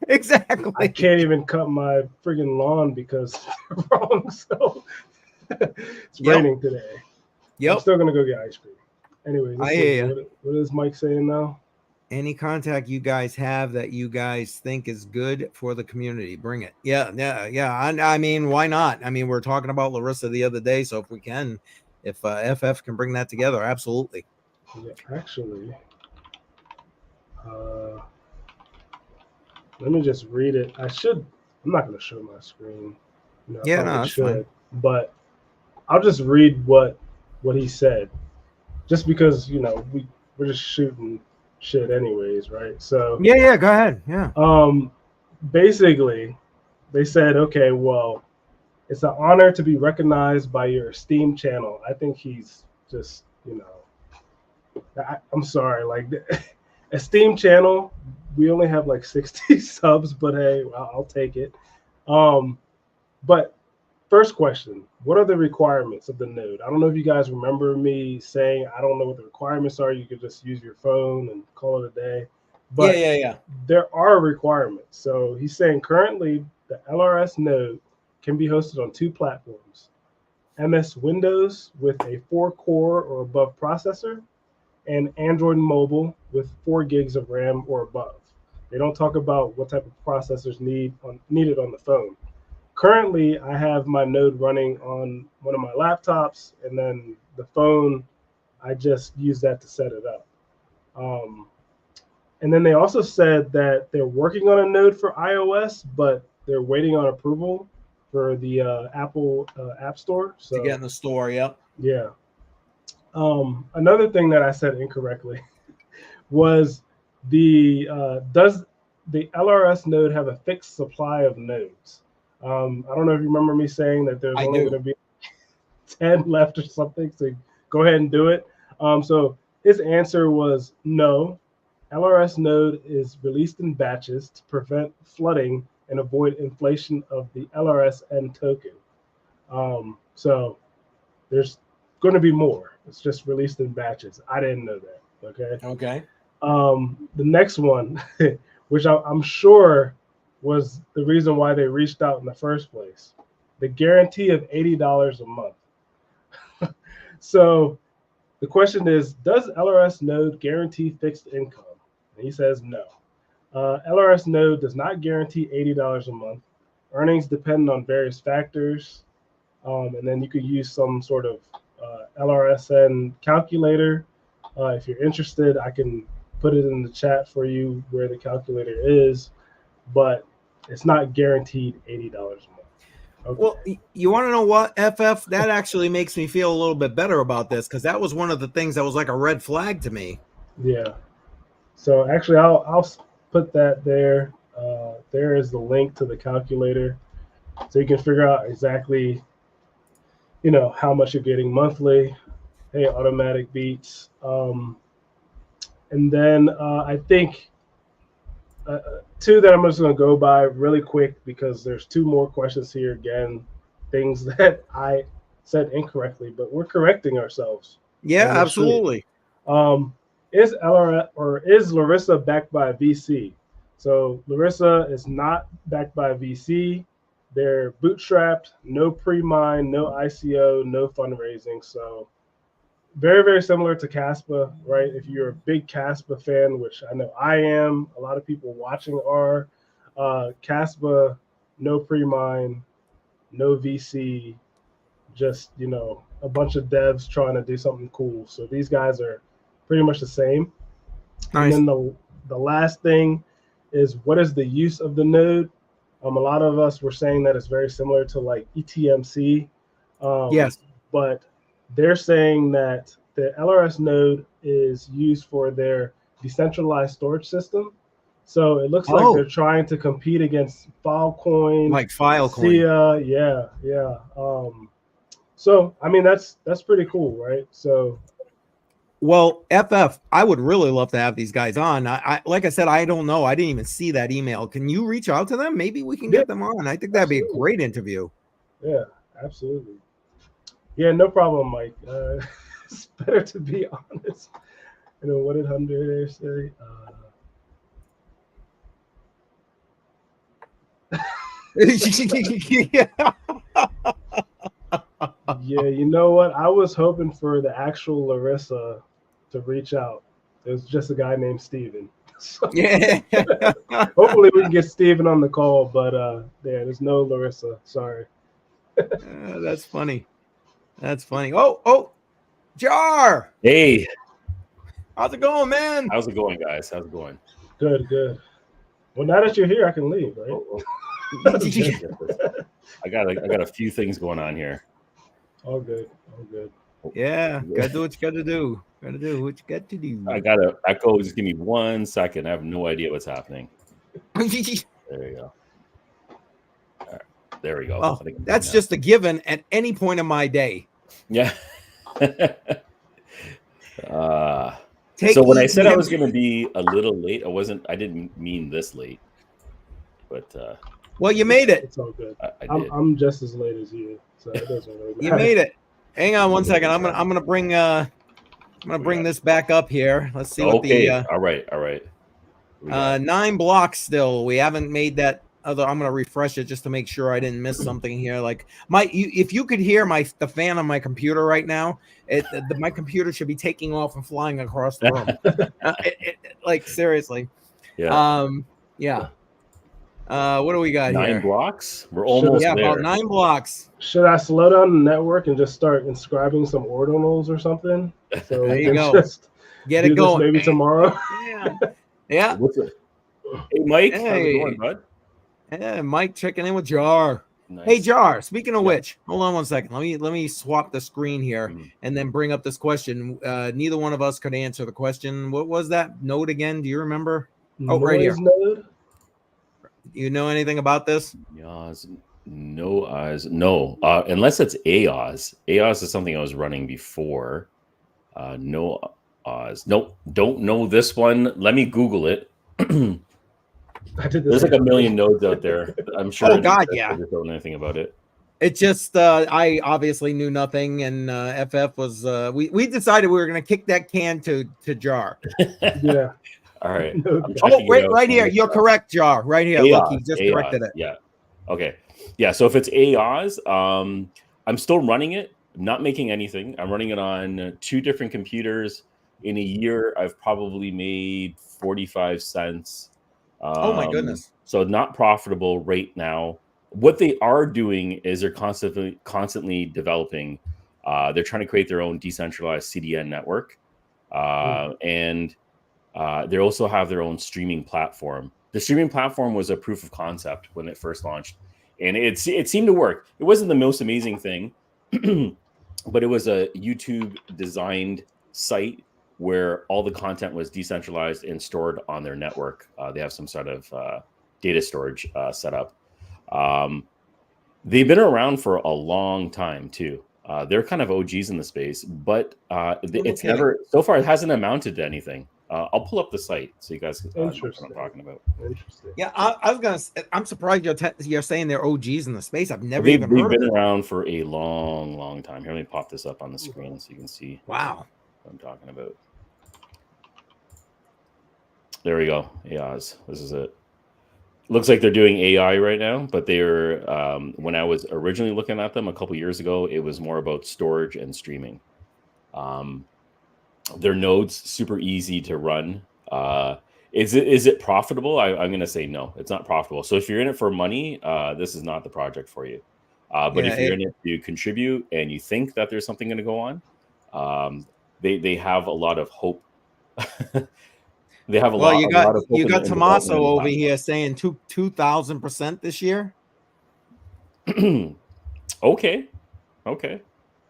Exactly. I can't even cut my friggin' lawn because they're wrong. So it's raining today. Yep. I'm still gonna go get ice cream. Anyway, I hear you. What is Mike saying now? Any contact you guys have that you guys think is good for the community, bring it. Yeah. I mean, why not? I mean, we're talking about Larissa the other day, so if we can, if FF can bring that together, absolutely. Yeah, actually, let me just read it. I'm not going to show my screen. That's fine. But I'll just read what he said, just because we're just shooting shit anyways, right? So yeah, go ahead. Yeah. Basically, they said, okay, well, it's an honor to be recognized by your esteemed channel. I think he's just, I'm sorry, like esteemed channel. We only have like 60 subs, but hey, I'll take it. But first question, what are the requirements of the node? I don't know if you guys remember me saying, I don't know what the requirements are. You could just use your phone and call it a day. But yeah. There are requirements. So he's saying currently the LRS node can be hosted on 2 platforms, MS Windows with a 4-core or above processor, and Android mobile with 4 gigs of RAM or above. They don't talk about what type of processors needed on the phone. Currently, I have my node running on one of my laptops, and then the phone, I just use that to set it up. And then they also said that they're working on a node for iOS, but they're waiting on approval for the Apple App Store. So, to get in the store, yep. Yeah. Another thing that I said incorrectly was does the LRS node have a fixed supply of nodes? I don't know if you remember me saying that there's only going to be 10 left or something, so go ahead and do it. So his answer was no. LRS node is released in batches to prevent flooding and avoid inflation of the LRSN token. So there's going to be more. It's just released in batches. I didn't know that. Okay. The next one, which I'm sure was the reason why they reached out in the first place, the guarantee of $80 a month. So the question is, does LRS node guarantee fixed income? And he says no. LRS node does not guarantee $80 a month. Earnings depend on various factors. And then you could use some sort of LRSN calculator. If you're interested, I can put it in the chat for you where the calculator is, but it's not guaranteed $80 a month. Okay. Well, you want to know what, FF? That actually makes me feel a little bit better about this, because that was one of the things that was like a red flag to me. Yeah. So actually, I'll put that there. There is the link to the calculator, so you can figure out exactly, how much you're getting monthly. Hey, automatic beats. And then I think two that I'm just going to go by really quick because there's two more questions here. Again, things that I said incorrectly, but we're correcting ourselves. Yeah, on the street. absolutely. Is LRS or is Larissa backed by a VC? So Larissa is not backed by a VC. They're bootstrapped, no pre-mine, no ICO, no fundraising. So very, very similar to Caspa, right? If you're a big Caspa fan, which I know I am, a lot of people watching are, Caspa, no pre-mine, no VC, just, a bunch of devs trying to do something cool. So these guys are pretty much the same. Nice. And then the last thing is, what is the use of the node? A lot of us were saying that it's very similar to like ETMC. Yes. But they're saying that the LRS node is used for their decentralized storage system. So it looks like they're trying to compete against Filecoin, like Filecoin. Yeah. So I mean that's pretty cool, right? So. Well, FF, I would really love to have these guys on. I like I said, I don't know. I didn't even see that email. Can you reach out to them? Maybe we can get them on. I think that'd be a great interview. Yeah, absolutely. Yeah, no problem, Mike. It's better to be honest. What did Hunter say? Yeah, you know what? I was hoping for the actual Larissa to reach out. There's just a guy named Steven. So, yeah. Hopefully we can get Steven on the call, but there's no Larissa. Sorry. That's funny. That's funny. Oh, Jar. Hey. How's it going, man? How's it going, guys? How's it going? Good. Well, now that you're here, I can leave, right? I got a few things going on here. All good. Yeah, gotta do what you gotta do. Gotta do what you got to do. I gotta echo. Just give me 1 second. I have no idea what's happening. There you go. All right, there we go. Well, that's just a given at any point in my day. Yeah. So when I said I was going to be a little late, I didn't mean this late, but well, you made it. It's all good. I did. I'm just as late as you, so it doesn't really matter. You made it. Hang on 1 second. I'm gonna bring this back up here. Let's see what the all right. 9 blocks still. We haven't made that other. I'm gonna refresh it just to make sure I didn't miss something here. Like if you could hear the fan on my computer right now, my computer should be taking off and flying across the room. Like seriously. Yeah. Yeah. What do we got 9 here? 9 blocks. We're almost there. About 9 blocks. Should I slow down the network and just start inscribing some ordinals or something? So there you go. Get it going. Maybe tomorrow. Yeah. What's it? Hey, Mike. How's it going, bud? Yeah, Mike checking in with Jar. Nice. Hey, Jar. Speaking of which, hold on 1 second. Let me swap the screen here and then bring up this question. Neither one of us could answer the question. What was that node again? Do you remember? Right here. Node? You know anything about this? Yaz, no Oz, no. Unless it's AOS. AOS is something I was running before. No Oz. Nope. Don't know this one. Let me Google it. There's like a million nodes out there. I'm sure. Oh God, yeah. I don't know anything about it. It just I obviously knew nothing, and FF was we decided we were gonna kick that can to Jar. Yeah. All right. Right here. You're correct, Jar. Right here. AOS, Look, he just AOS, corrected it. Yeah. Okay. Yeah. So if it's AOS, I'm still running it. I'm not making anything. I'm running it on 2 different computers. In a year, I've probably made 45 cents. Oh my goodness. So not profitable right now. What they are doing is they're constantly developing. They're trying to create their own decentralized CDN network. And they also have their own streaming platform. The streaming platform was a proof of concept when it first launched, and it seemed to work. It wasn't the most amazing thing, but it was a YouTube designed site where all the content was decentralized and stored on their network. They have some sort of data storage set up. They've been around for a long time too. They're kind of OGs in the space, but it's never, so far, it hasn't amounted to anything. I'll pull up the site so you guys know what I'm talking about. Interesting. Yeah, I was I'm surprised you're saying they're OGs in the space. I've never They've even heard been of them. around for a long, long time. Here, let me pop this up on the screen so you can see Wow. what I'm talking about. There we go. AIs. This is it. Looks like they're doing AI right now, but they're when I was originally looking at them a couple years ago, it was more about storage and streaming. Their nodes super easy to run. Is it profitable? I'm going to say no, it's not profitable. So if you're in it for money, this is not the project for you. But if you're in it to contribute and you think that there's something going to go on, they have a lot of hope. They have a lot. You got of hope in Tommaso over here saying 2,000% this year. Okay,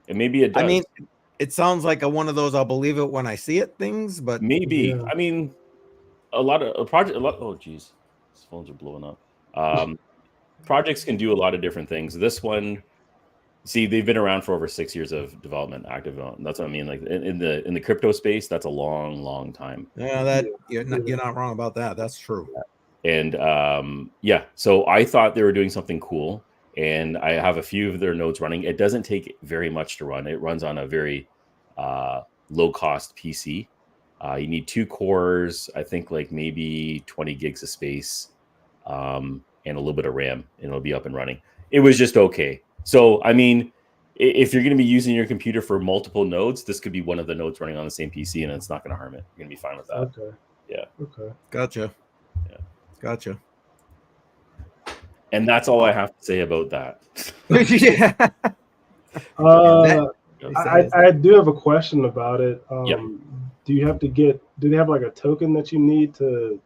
and maybe it does. I mean, it sounds like one of those "I'll believe it when I see it" things, but maybe. Yeah. I mean, a lot of project. Oh, geez, these phones are blowing up. Projects can do a lot of different things. This one, see, they've been around for over 6 years of development, active development. That's what I mean. Like in the crypto space, that's a long time. yeah, you're not wrong about that. That's true. And yeah, so I thought they were doing something cool, and I have a few of their nodes running. It doesn't take very much to run. It runs on a very low cost PC. You need 2 cores, I think, like maybe 20 gigs of space, and a little bit of RAM, and it'll be up and running. It was just okay. So, I mean, if you're going to be using your computer for multiple nodes, this could be one of the nodes running on the same PC, and it's not going to harm it. You're going to be fine with that. Okay. Yeah. Okay. Gotcha. Yeah. Gotcha. And that's all I have to say about that. Yeah. I do have a question about it. Yep. Do you have to do they have like a token that you need to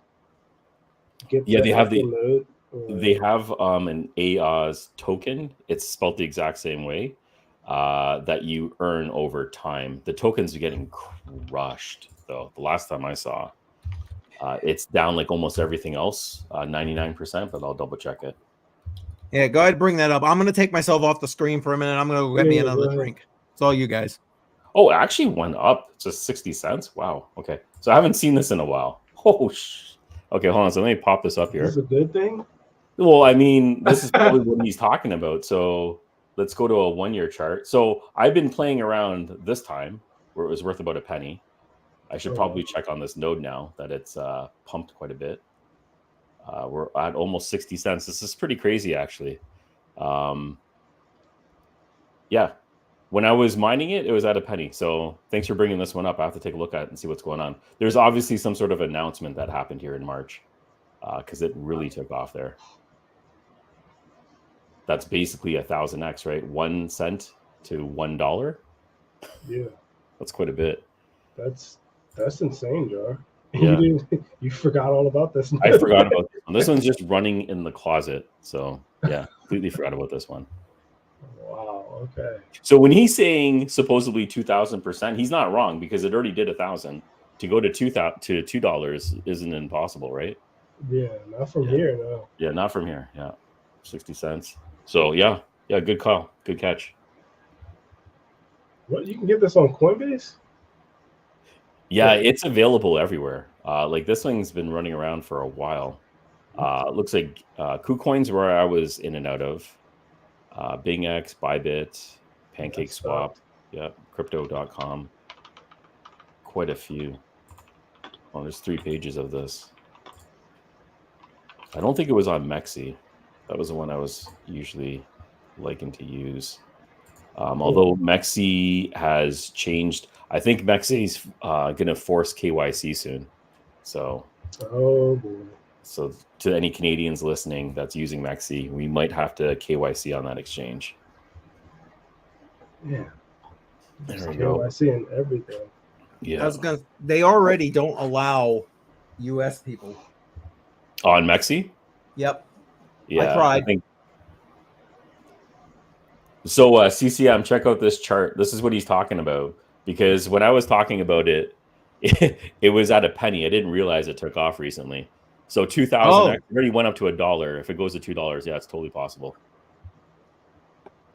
get? Yeah, they have node? They have an AOS token. It's spelled the exact same way that you earn over time. The tokens are getting crushed, though. The last time I saw, it's down like almost everything else, 99%, but I'll double check it. Yeah, go ahead and bring that up. I'm going to take myself off the screen for a minute. I'm going to go get me another drink. It's all you guys. Oh, it actually went up just 60 cents. Wow. Okay. So I haven't seen this in a while. Oh, okay. Hold on. So let me pop this up here. Is this a good thing? Well, I mean, this is probably what he's talking about. So let's go to a 1-year chart. So I've been playing around this time where it was worth about a penny. I should probably check on this node now that it's pumped quite a bit. We're at almost 60 cents. This is pretty crazy, actually. Yeah. When I was mining it, it was at a penny. So thanks for bringing this one up. I have to take a look at it and see what's going on. There's obviously some sort of announcement that happened here in March because it really took off there. That's basically 1,000x, right? 1 cent to $1. Yeah. That's quite a bit. That's insane, Jar. Yeah. You forgot all about this. I forgot about this one. This one's just running in the closet. So yeah, completely forgot about this one. Wow. Okay. So when he's saying supposedly 2,000%, he's not wrong because it already did 1,000. To go to $2 isn't impossible, right? Yeah, not from here, no. Yeah, not from here. Yeah, 60 cents. So yeah, good call, good catch. What, you can get this on Coinbase? Yeah, it's available everywhere. Like this thing's been running around for a while. Looks like KuCoin's where I was in and out of. BingX, Bybit, PancakeSwap, yeah, Crypto.com. Quite a few. Oh, there's 3 pages of this. I don't think it was on Mexi. That was the one I was usually liking to use. Although Mexi has changed. I think Mexi's going to force KYC soon. So, oh boy. So to any Canadians listening that's using Mexi, we might have to KYC on that exchange. Yeah. There we go. KYC and everything. Yeah. They already don't allow US people. On Mexi? Yep. Yeah. I tried. So CCM, check out this chart. This is what he's talking about. Because when I was talking about it, it was at a penny. I didn't realize it took off recently. So 2,000 Oh. already went up to $1. If it goes to $2, yeah, it's totally possible.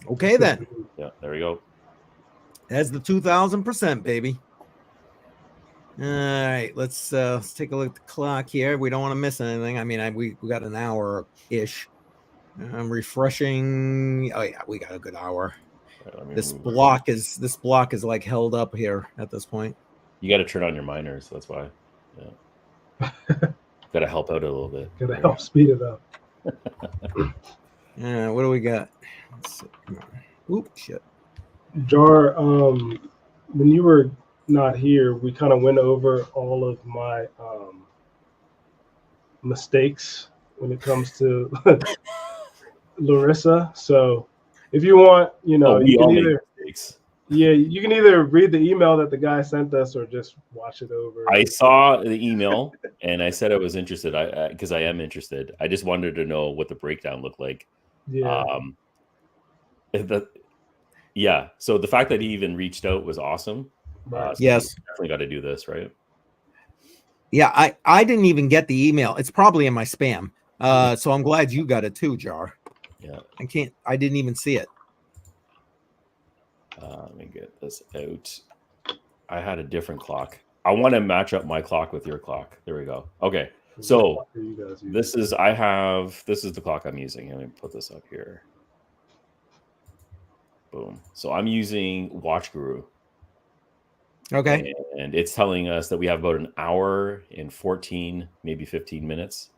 Okay, then. Yeah, there we go. That's the 2,000%, baby. All right, let's take a look at the clock here. We don't want to miss anything. I mean, we got an hour ish. I'm refreshing. Oh yeah, we got a good hour. Right, this block is like held up here at this point. You got to turn on your miners. That's why. Yeah. Got to help out a little bit. Got to help speed it up. Yeah, what do we got? Let's see. Come on. Oop, shit. Jar, when you were not here, we kind of went over all of my mistakes when it comes to Larissa. So if you want, you know, you can either you can either read the email that the guy sent us or just watch it over. I saw the email and I said I was interested. Because I am interested. I just wanted to know what the breakdown looked like. Yeah. Yeah. So the fact that he even reached out was awesome. Right. So yes. Definitely got to do this, right? Yeah, I didn't even get the email. It's probably in my spam. So I'm glad you got it too, Jar. Yeah. I didn't even see it. Let me get this out. I had a different clock. I want to match up my clock with your clock. There we go. Okay. So this is the clock I'm using. Let me put this up here. Boom. So I'm using Watch Guru. Okay. And it's telling us that we have about an hour and 14, maybe 15 minutes.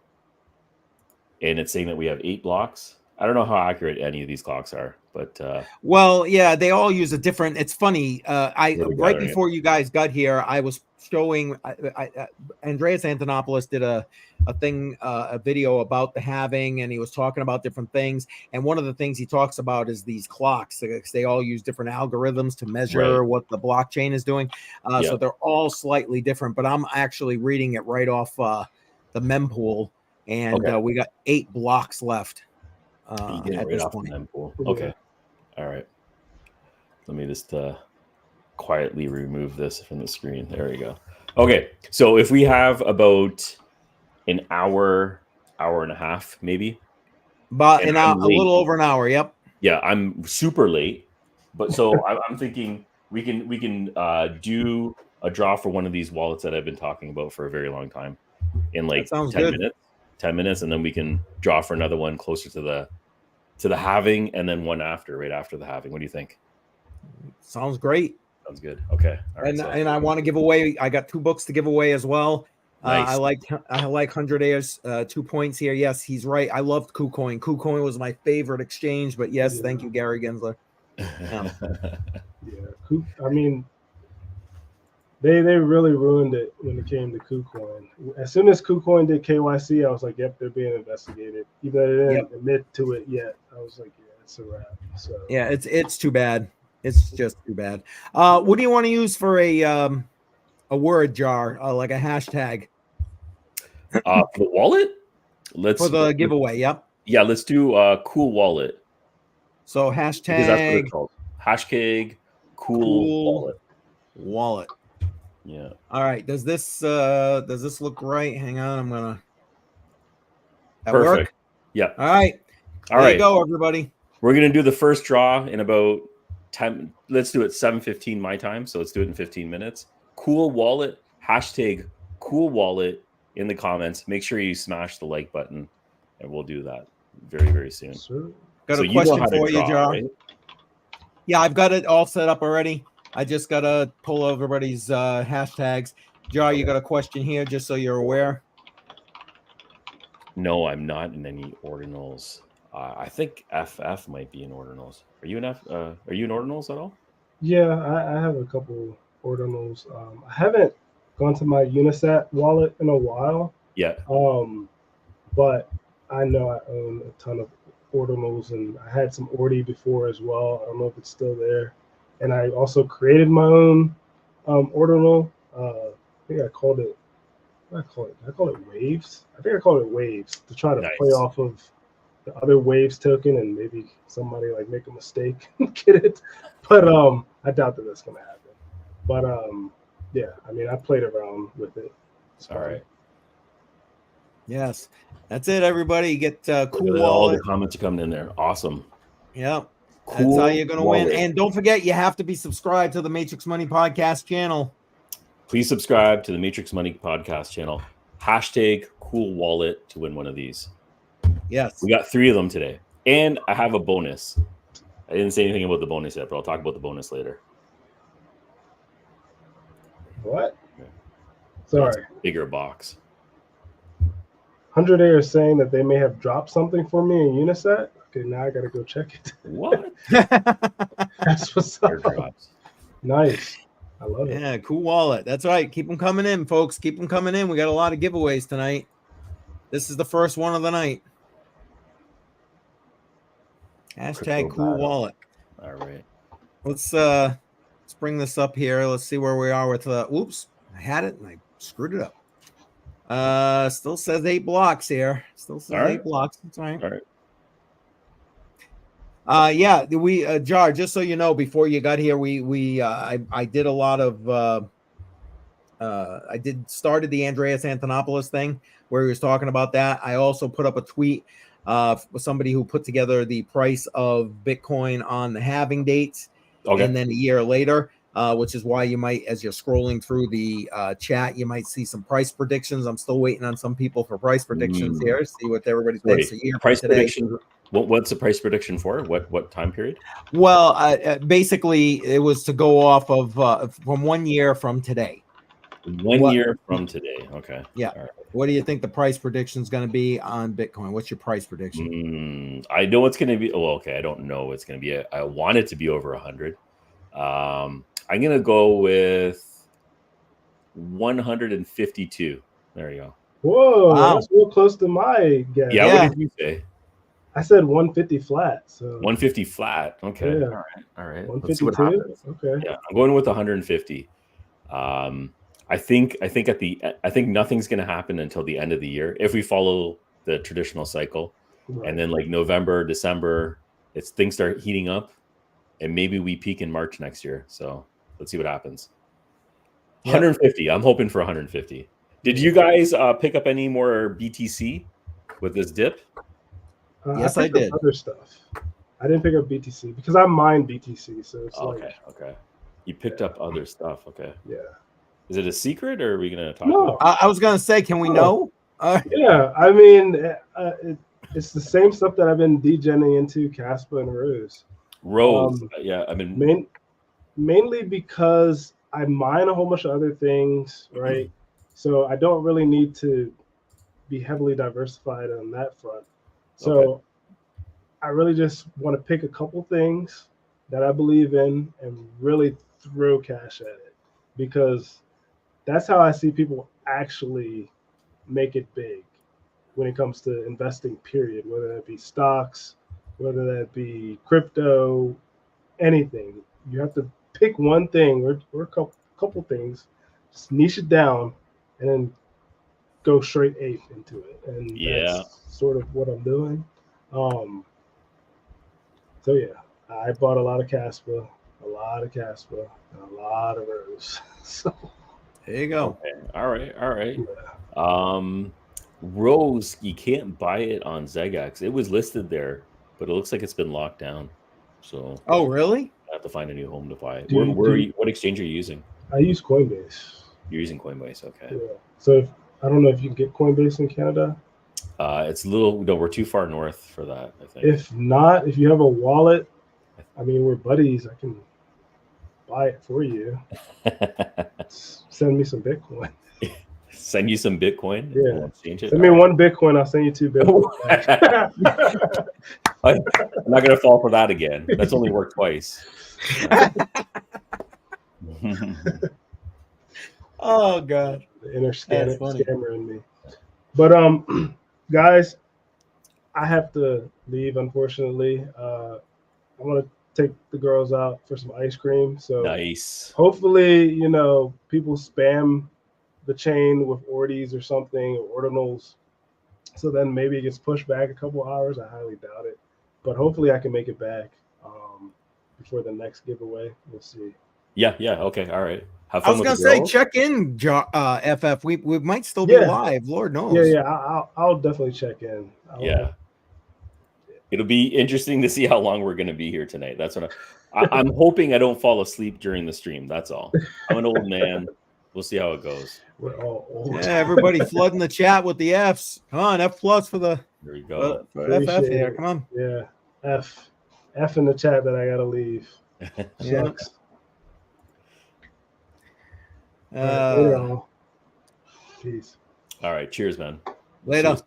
And it's saying that we have 8 blocks. I don't know how accurate any of these clocks are, but well, yeah, they all use a different. It's funny. Right before you guys got here, I was showing Andreas Antonopoulos did a video about the halving, and he was talking about different things. And one of the things he talks about is these clocks. They all use different algorithms to measure what the blockchain is doing. So they're all slightly different. But I'm actually reading it right off the mempool, and we got 8 blocks left. At this point. Okay. All right. Let me just quietly remove this from the screen. There we go. Okay. So if we have about an hour and a half, maybe. But a little over an hour. Yep. Yeah, I'm super late. But so I'm thinking we can do a draw for one of these wallets that I've been talking about for a very long time in like 10 minutes. 10 minutes, and then we can draw for another one closer to the halving, and then one right after the halving. What do you think? Sounds great. Sounds good. Okay. All right, and I want to give away. I got 2 books to give away as well. Nice. I like 100 Airs. 2 points here. Yes, he's right. I loved KuCoin. KuCoin was my favorite exchange. But yes, thank you, Gary Gensler. I mean, they really ruined it when it came to KuCoin. As soon as KuCoin did KYC, I was like, yep, they're being investigated. Even though they didn't admit to it yet, I was like, yeah, it's a wrap. So yeah, it's too bad. It's just too bad. What do you want to use for a word, Jar? Like a hashtag? For the wallet? For the giveaway, yep. Yeah, let's do cool wallet. So hashtag. Because that's what it's called. Hashtag cool wallet. Yeah. All right. Does this look right? Hang on. I'm gonna. That Perfect. Work? Yeah. All right. There you go, everybody. We're gonna do the first draw in about 10. Let's do it 7:15 my time. So let's do it in 15 minutes. Cool wallet. Hashtag cool wallet in the comments. Make sure you smash the like button, and we'll do that very, very soon. Sure. Got a question for you, Jar. Right? Yeah, I've got it all set up already. I just got to pull everybody's hashtags. Jar, you got a question here, just so you're aware? No, I'm not in any ordinals. I think FF might be in ordinals. Are you in ordinals at all? Yeah, I have a couple ordinals. I haven't gone to my Unisat wallet in a while. Yeah. But I know I own a ton of ordinals, and I had some Ordi before as well. I don't know if it's still there. And I also created my own ordinal. I think I called it. I call it Waves. I think I called it Waves to try to play off of the other Waves token, and maybe somebody like make a mistake and get it. But I doubt that that's gonna happen. But Yeah, I mean, I played around with it. It's All fun. right. Yes, that's it, everybody. You get Cool Look at all the Wallet. comments are coming in there. Awesome. Yeah, Cool. that's how you're gonna win. Wallet. And don't forget, you have to be subscribed to the Matrix Money Podcast channel. Please subscribe to the Matrix Money Podcast channel. Hashtag Cool Wallet to win one of these. Yes. We got 3 of them today. And I have a bonus. I didn't say anything about the bonus yet, but I'll talk about the bonus later. What? Yeah. Sorry. Bigger box. 100A are saying that they may have dropped something for me in Uniset. Okay, now I gotta go check it. What? That's what's up. Airdrops. Nice. I love it. Yeah, Cool Wallet. That's right. Keep them coming in, folks. Keep them coming in. We got a lot of giveaways tonight. This is the first one of the night. Hashtag Crypto Cool battle. Wallet. All right. Let's bring this up here. Let's see where we are with oops, I had it and I screwed it up. Still says 8 blocks here. Still says All right. 8 blocks. That's all right. All right. Yeah, we Jar, just so you know, before you got here, I did a lot of started the Andreas Antonopoulos thing where he was talking about that. I also put up a tweet with somebody who put together the price of Bitcoin on the halving dates, Okay. and then a year later, which is why you might, as you're scrolling through the chat, you might see some price predictions. I'm still waiting on some people for price predictions here. See what everybody thinks a year price from today. prediction. What's the price prediction for? What time period? Well, basically, it was to go off of from 1 year from today. 1 year from today. Okay. Yeah. All right. What do you think the price prediction is going to be on Bitcoin? What's your price prediction? I know it's going to be. Oh, okay. I don't know what's going to be. I want it to be over 100. I'm going to go with 152. There you go. Whoa, Wow. that's real close to my guess. Yeah. Yeah. What did you say? I said 150 flat. So 150 flat. Okay. Yeah. All right. Let's see what 152. happens. Okay. Yeah, I'm going with 150. I think nothing's going to happen until the end of the year if we follow the traditional cycle, Right. and then like November, December, things start heating up, and maybe we peak in March next year. So let's see what happens. Yep. 150. I'm hoping for 150. Did you guys pick up any more BTC with this dip? Yes, I I picked up did. other stuff. I didn't pick up BTC because I mine BTC. So it's Okay. You picked up other stuff. Okay. Yeah. Is it a secret, or are we going to talk No. about it? I was going to say, can we know? Yeah. I mean, it's the same stuff that I've been degenerating into Caspa and Rose. Rose? Yeah. I mean, mainly because I mine a whole bunch of other things, right? So I don't really need to be heavily diversified on that front. So I really just want to pick a couple things that I believe in and really throw cash at it, because that's how I see people actually make it big when it comes to investing, period, whether that be stocks, whether that be crypto, anything. You have to pick one thing or a couple things, just niche it down, and then go straight ape into it. And that's sort of what I'm doing. So yeah, I bought a lot of Caspa, and a lot of Rose. So There you go. Okay. All right. yeah. Rose, you can't buy it on Zegax. It was listed there, but it looks like it's been locked down. So Oh, really? I have to find a new home to buy it. Do What exchange are you using? I use Coinbase. You're using Coinbase. Okay. Yeah. So I don't know if you can get Coinbase in Canada. It's a little. No, we're too far north for that, I think. If not, if you have a wallet, I mean, we're buddies. I can buy it for you. Send me some Bitcoin. Send you some Bitcoin? Yeah. We'll exchange it? Send me one Bitcoin. I'll send you 2 Bitcoin. I'm not going to fall for that again. That's only worked twice. Oh, God. The inner That's funny. scammer in me. But guys, I have to leave, unfortunately. I want to take the girls out for some ice cream. So Nice. hopefully, people spam the chain with ordies or something, or ordinals. So then maybe it gets pushed back a couple hours. I highly doubt it. But hopefully I can make it back before the next giveaway. We'll see. Yeah. Okay. All right. Have I fun was with gonna the say, girls. check in, FF. We might still be Yeah. live. Lord Yeah, knows. yeah. I'll definitely check in. Yeah. It'll be interesting to see how long we're going to be here tonight. That's what I'm hoping I don't fall asleep during the stream. That's all. I'm an old man. We'll see how it goes. We're all old. Yeah, everybody flooding the chat with the Fs. Come on, F plus for the There we go. for FF Appreciate here. it. Come on. Yeah. F in the chat that I gotta leave. Yeah. Sucks. All right, later all. Peace. All right. Cheers, man. Later.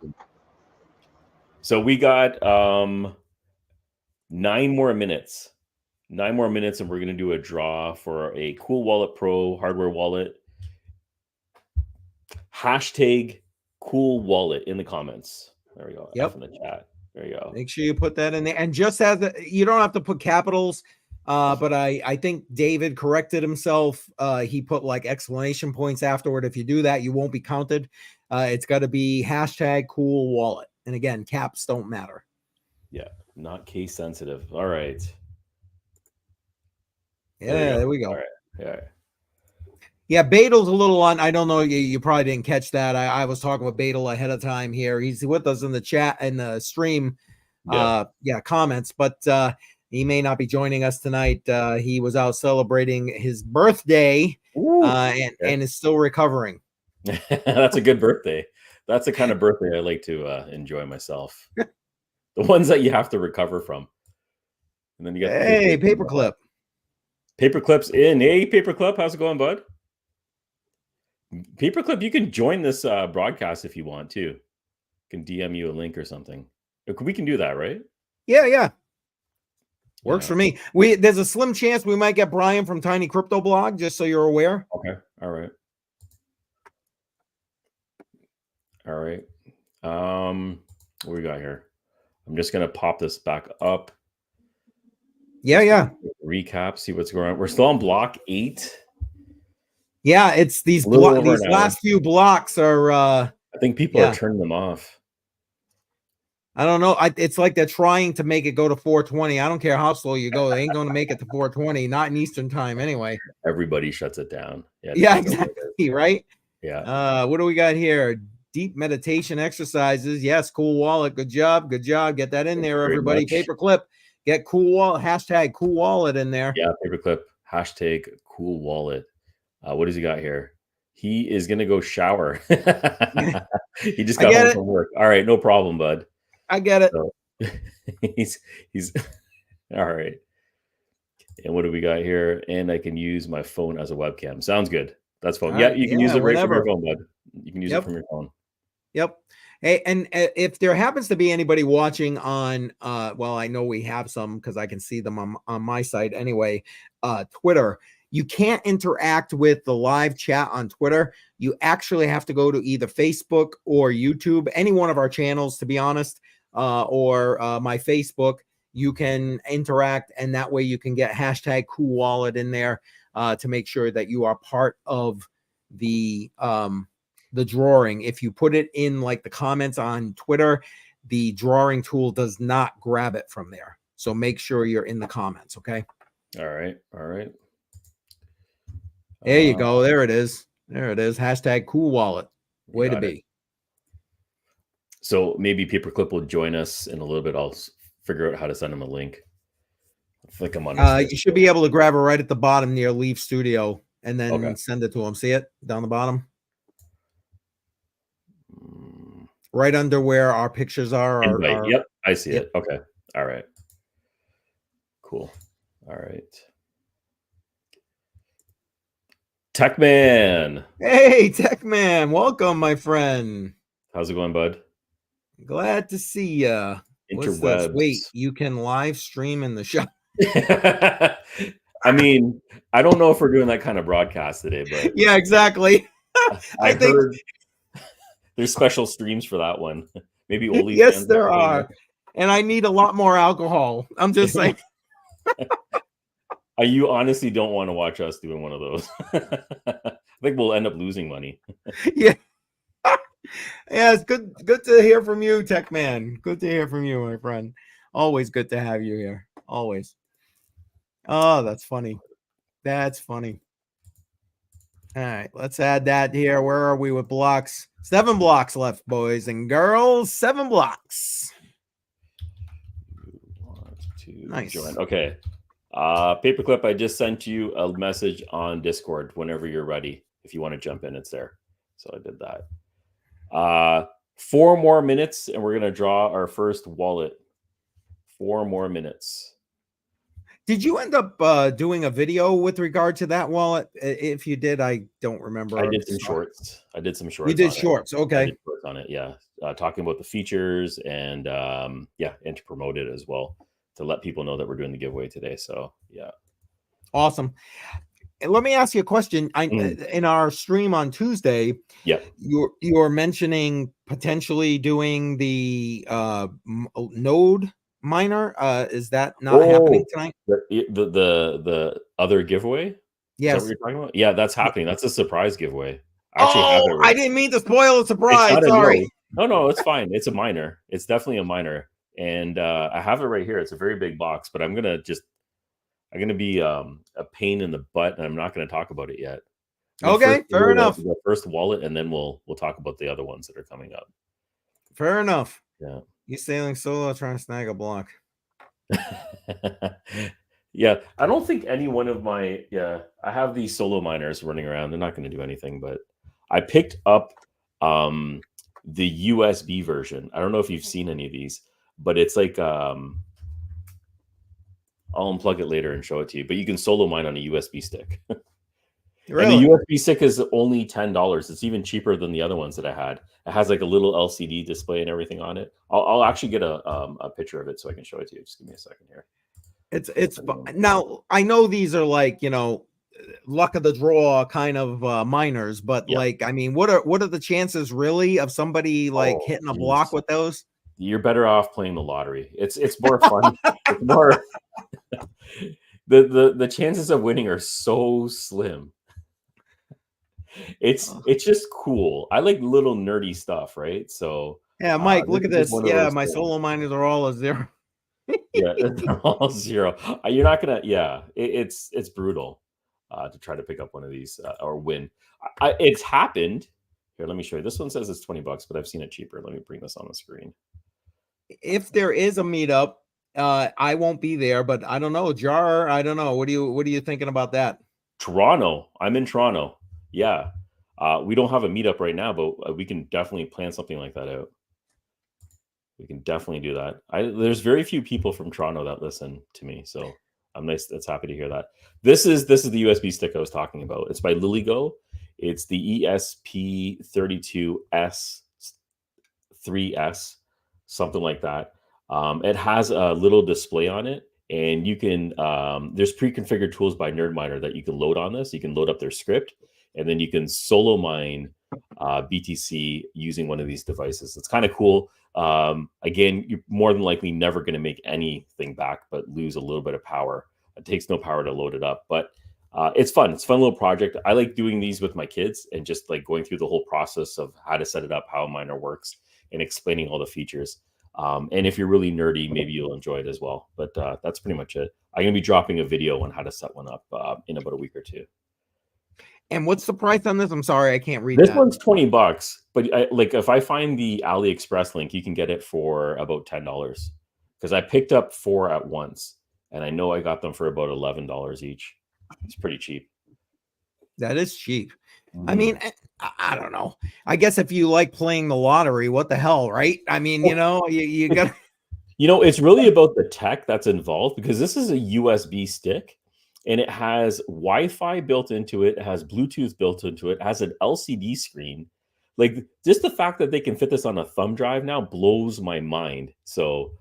So we got 9 more minutes. 9 more minutes, and we're going to do a draw for a Cool Wallet Pro hardware wallet. Hashtag Cool Wallet in the comments. There we go. Yep. F in the chat. There you go. Make sure you put that in there. And just as you don't have to put capitals, but I think David corrected himself. He put like exclamation points afterward. If you do that, you won't be counted. It's got to be hashtag Cool Wallet. And again, caps don't matter. Yeah, not case sensitive. All right. Yeah, there we go. All right. Yeah. Yeah, Betel's a little on. I don't know. You probably didn't catch that. I was talking with Betel ahead of time here. He's with us in the chat and the stream. Comments, but he may not be joining us tonight. He was out celebrating his birthday and is still recovering. That's a good birthday. That's the kind of birthday I like to enjoy myself. The ones that you have to recover from. And then you got Paperclip. Paperclip's in. Hey, Paperclip, how's it going, bud? Paperclip, you can join this broadcast if you want to. Can DM you a link or something. We can do that, right? Yeah. Works for me. There's a slim chance we might get Brian from Tiny Crypto Blog, just so you're aware. Okay. All right. What we got here? I'm just gonna pop this back up. Yeah. Recap, see what's going on. We're still on block 8. Yeah, it's these last few blocks are I think people are turning them off. I don't know. It's like they're trying to make it go to 420. I don't care how slow you go. They ain't going to make it to 420, not in Eastern time anyway. Everybody shuts it down. Yeah, exactly. Right. Yeah. What do we got here? Deep meditation exercises. Yes. Cool Wallet. Good job. Get that in there, everybody. Paperclip. Get Cool Wallet. Hashtag Cool Wallet in there. Yeah. Paperclip. Hashtag Cool Wallet. What does he got here? He is going to go shower. He just got home from work. All right. No problem, bud. I get it. So, he's all right. And what do we got here? And I can use my phone as a webcam. Sounds good. That's fine. Yeah, you can use it right from your phone, bud. You can use it from your phone. Yep. Hey, and if there happens to be anybody watching on, well, I know we have some because I can see them on my site anyway, Twitter. You can't interact with the live chat on Twitter. You actually have to go to either Facebook or YouTube, any one of our channels, to be honest, or my Facebook. You can interact, and that way you can get hashtag Cool Wallet in there to make sure that you are part of the drawing. If you put it in like the comments on Twitter, the drawing tool does not grab it from there. So make sure you're in the comments. Okay. All right. There you go. There it is. Hashtag Cool Wallet. Way to be. So maybe Paperclip will join us in a little bit. I'll figure out how to send him a link. Flick him on. You should be able to grab it right at the bottom near Leave Studio and then send it to him. See it down the bottom? Right under where our pictures are. Yep, I see it. Okay. All right. Cool. All right. Techman. Hey, Techman. Welcome, my friend. How's it going, bud? Glad to see you. Interwebs. Wait, you can live stream in the show. I mean, I don't know if we're doing that kind of broadcast today, but yeah, exactly. I think heard there's special streams for that one. Maybe Oli. Yes, there are. And I need a lot more alcohol. I'm just saying. You honestly don't want to watch us doing one of those. I think we'll end up losing money. Yeah. Yeah, it's good to hear from you, Techman. Good to hear from you, my friend. Always good to have you here. Always. Oh, that's funny. That's funny. All right, let's add that here. Where are we with blocks? 7 blocks left, boys and girls. 7 blocks. Nice. Join. Okay. Paperclip, I just sent you a message on Discord whenever you're ready. If you want to jump in, it's there. So I did that. 4 more minutes and we're going to draw our first wallet. 4 more minutes. Did you end up doing a video with regard to that wallet? If you did, I don't remember. I did some shorts. You did shorts. Okay. I did shorts on it. Yeah. Talking about the features and and to promote it as well, to let people know that we're doing the giveaway today. So yeah. Awesome. And let me ask you a question. In our stream on Tuesday, you're mentioning potentially doing the node miner. Is that not happening tonight? The other giveaway? Yes. Is that what you're talking about? Yeah, that's happening. That's a surprise giveaway. I didn't mean to spoil the surprise. Sorry. No, it's fine. It's a miner. It's definitely a miner. And I have it right here. It's a very big box, but I'm gonna be a pain in the butt, and I'm not gonna talk about it yet. Okay, fair enough. The first wallet, and then we'll talk about the other ones that are coming up. Fair enough. Yeah. You sailing solo trying to snag a block. Yeah, I don't think any one of my I have these solo miners running around. They're not going to do anything, but I picked up the USB version. I don't know if you've seen any of these, but it's like I'll unplug it later and show it to you. But you can solo mine on a USB stick. Really? And the USB stick is only $10. It's even cheaper than the other ones that I had. It has like a little LCD display and everything on it. I'll actually get a picture of it so I can show it to you. Just give me a second here. It's now I know these are like, luck of the draw kind of miners, but like, I mean, what are the chances really of somebody like hitting a block with those? You're better off playing the lottery. It's more fun. It's more the chances of winning are so slim. It's just cool. I like little nerdy stuff, right? So yeah, Mike, look at this. Yeah, my solo miners are all a 0. Yeah, they're all 0. You're not gonna. Yeah, it's brutal to try to pick up one of these or win. It's happened. Here, let me show you. This one says it's $20, but I've seen it cheaper. Let me bring this on the screen. If there is a meetup, I won't be there, but I don't know. Jar, I don't know. What are you thinking about that? Toronto. I'm in Toronto. Yeah. We don't have a meetup right now, but we can definitely plan something like that out. We can definitely do that. There's very few people from Toronto that listen to me, so I'm that's happy to hear that. This is the USB stick I was talking about. It's by LilyGo. It's the ESP32S 3S, something like that. It has a little display on it, and you can there's pre-configured tools by NerdMiner that you can load on this. You can load up their script, and then you can solo mine BTC using one of these devices. It's kind of cool. Again, you're more than likely never going to make anything back, but lose a little bit of power. It takes no power to load it up, but it's fun. It's a fun little project. I like doing these with my kids and just like going through the whole process of how to set it up, how a miner works, and explaining all the features. And if you're really nerdy, maybe you'll enjoy it as well. But that's pretty much it. I'm going to be dropping a video on how to set one up in about a week or two. And what's the price on this? I'm sorry, I can't read this that. One's $20, but if I find the AliExpress link, you can get it for about $10 because I picked up 4 at once, and I know I got them for about $11 each. It's pretty cheap. That is cheap. I mean, I don't know. I guess if you like playing the lottery, what the hell, right? I mean, you got. It's really about the tech that's involved because this is a USB stick. And it has Wi-Fi built into it. It has Bluetooth built into it. It has an LCD screen. Like just the fact that they can fit this on a thumb drive now blows my mind. So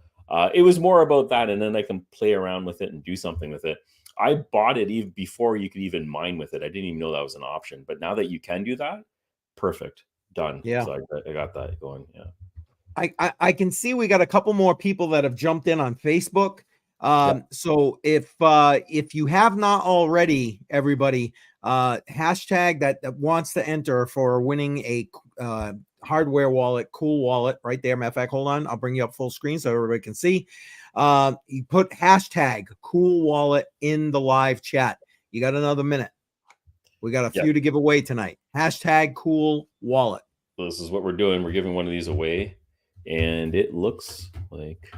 it was more about that. And then I can play around with it and do something with it. I bought it even before you could even mine with it. I didn't even know that was an option. But now that you can do that, perfect. Done. Yeah. So I got that going. Yeah. I can see we got a couple more people that have jumped in on Facebook. So if you have not already, everybody, hashtag that wants to enter for winning a hardware wallet, cool wallet right there. Matter of fact, hold on, I'll bring you up full screen so everybody can see. You put hashtag cool wallet in the live chat. You got another minute. We got a Yeah. few to give away tonight. Hashtag cool wallet. This is what we're doing. We're giving one of these away, and it looks like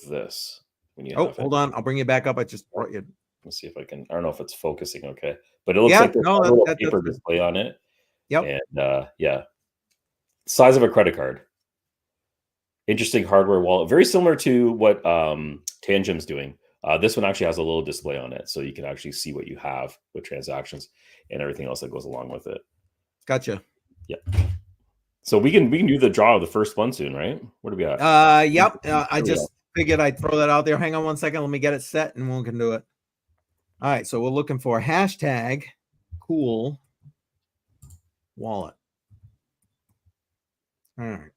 this. When you have Hold it. on. I'll bring you back up. I just brought you. Let's see if I can. I don't know if it's focusing okay, but it looks Yeah, like there's no, a little that's paper good. display on it. Yep. And yeah, size of a credit card. Interesting hardware wallet, very similar to what Tangent's doing. This one actually has a little display on it, so you can actually see what you have with transactions and everything else that goes along with it. Gotcha. Yeah. So we can do the draw of the first one soon, right? What do we got? Yep. I just figured I'd throw that out there. Hang on one second. Let me get it set, and we can do it. All right. So we're looking for hashtag cool wallet. All right.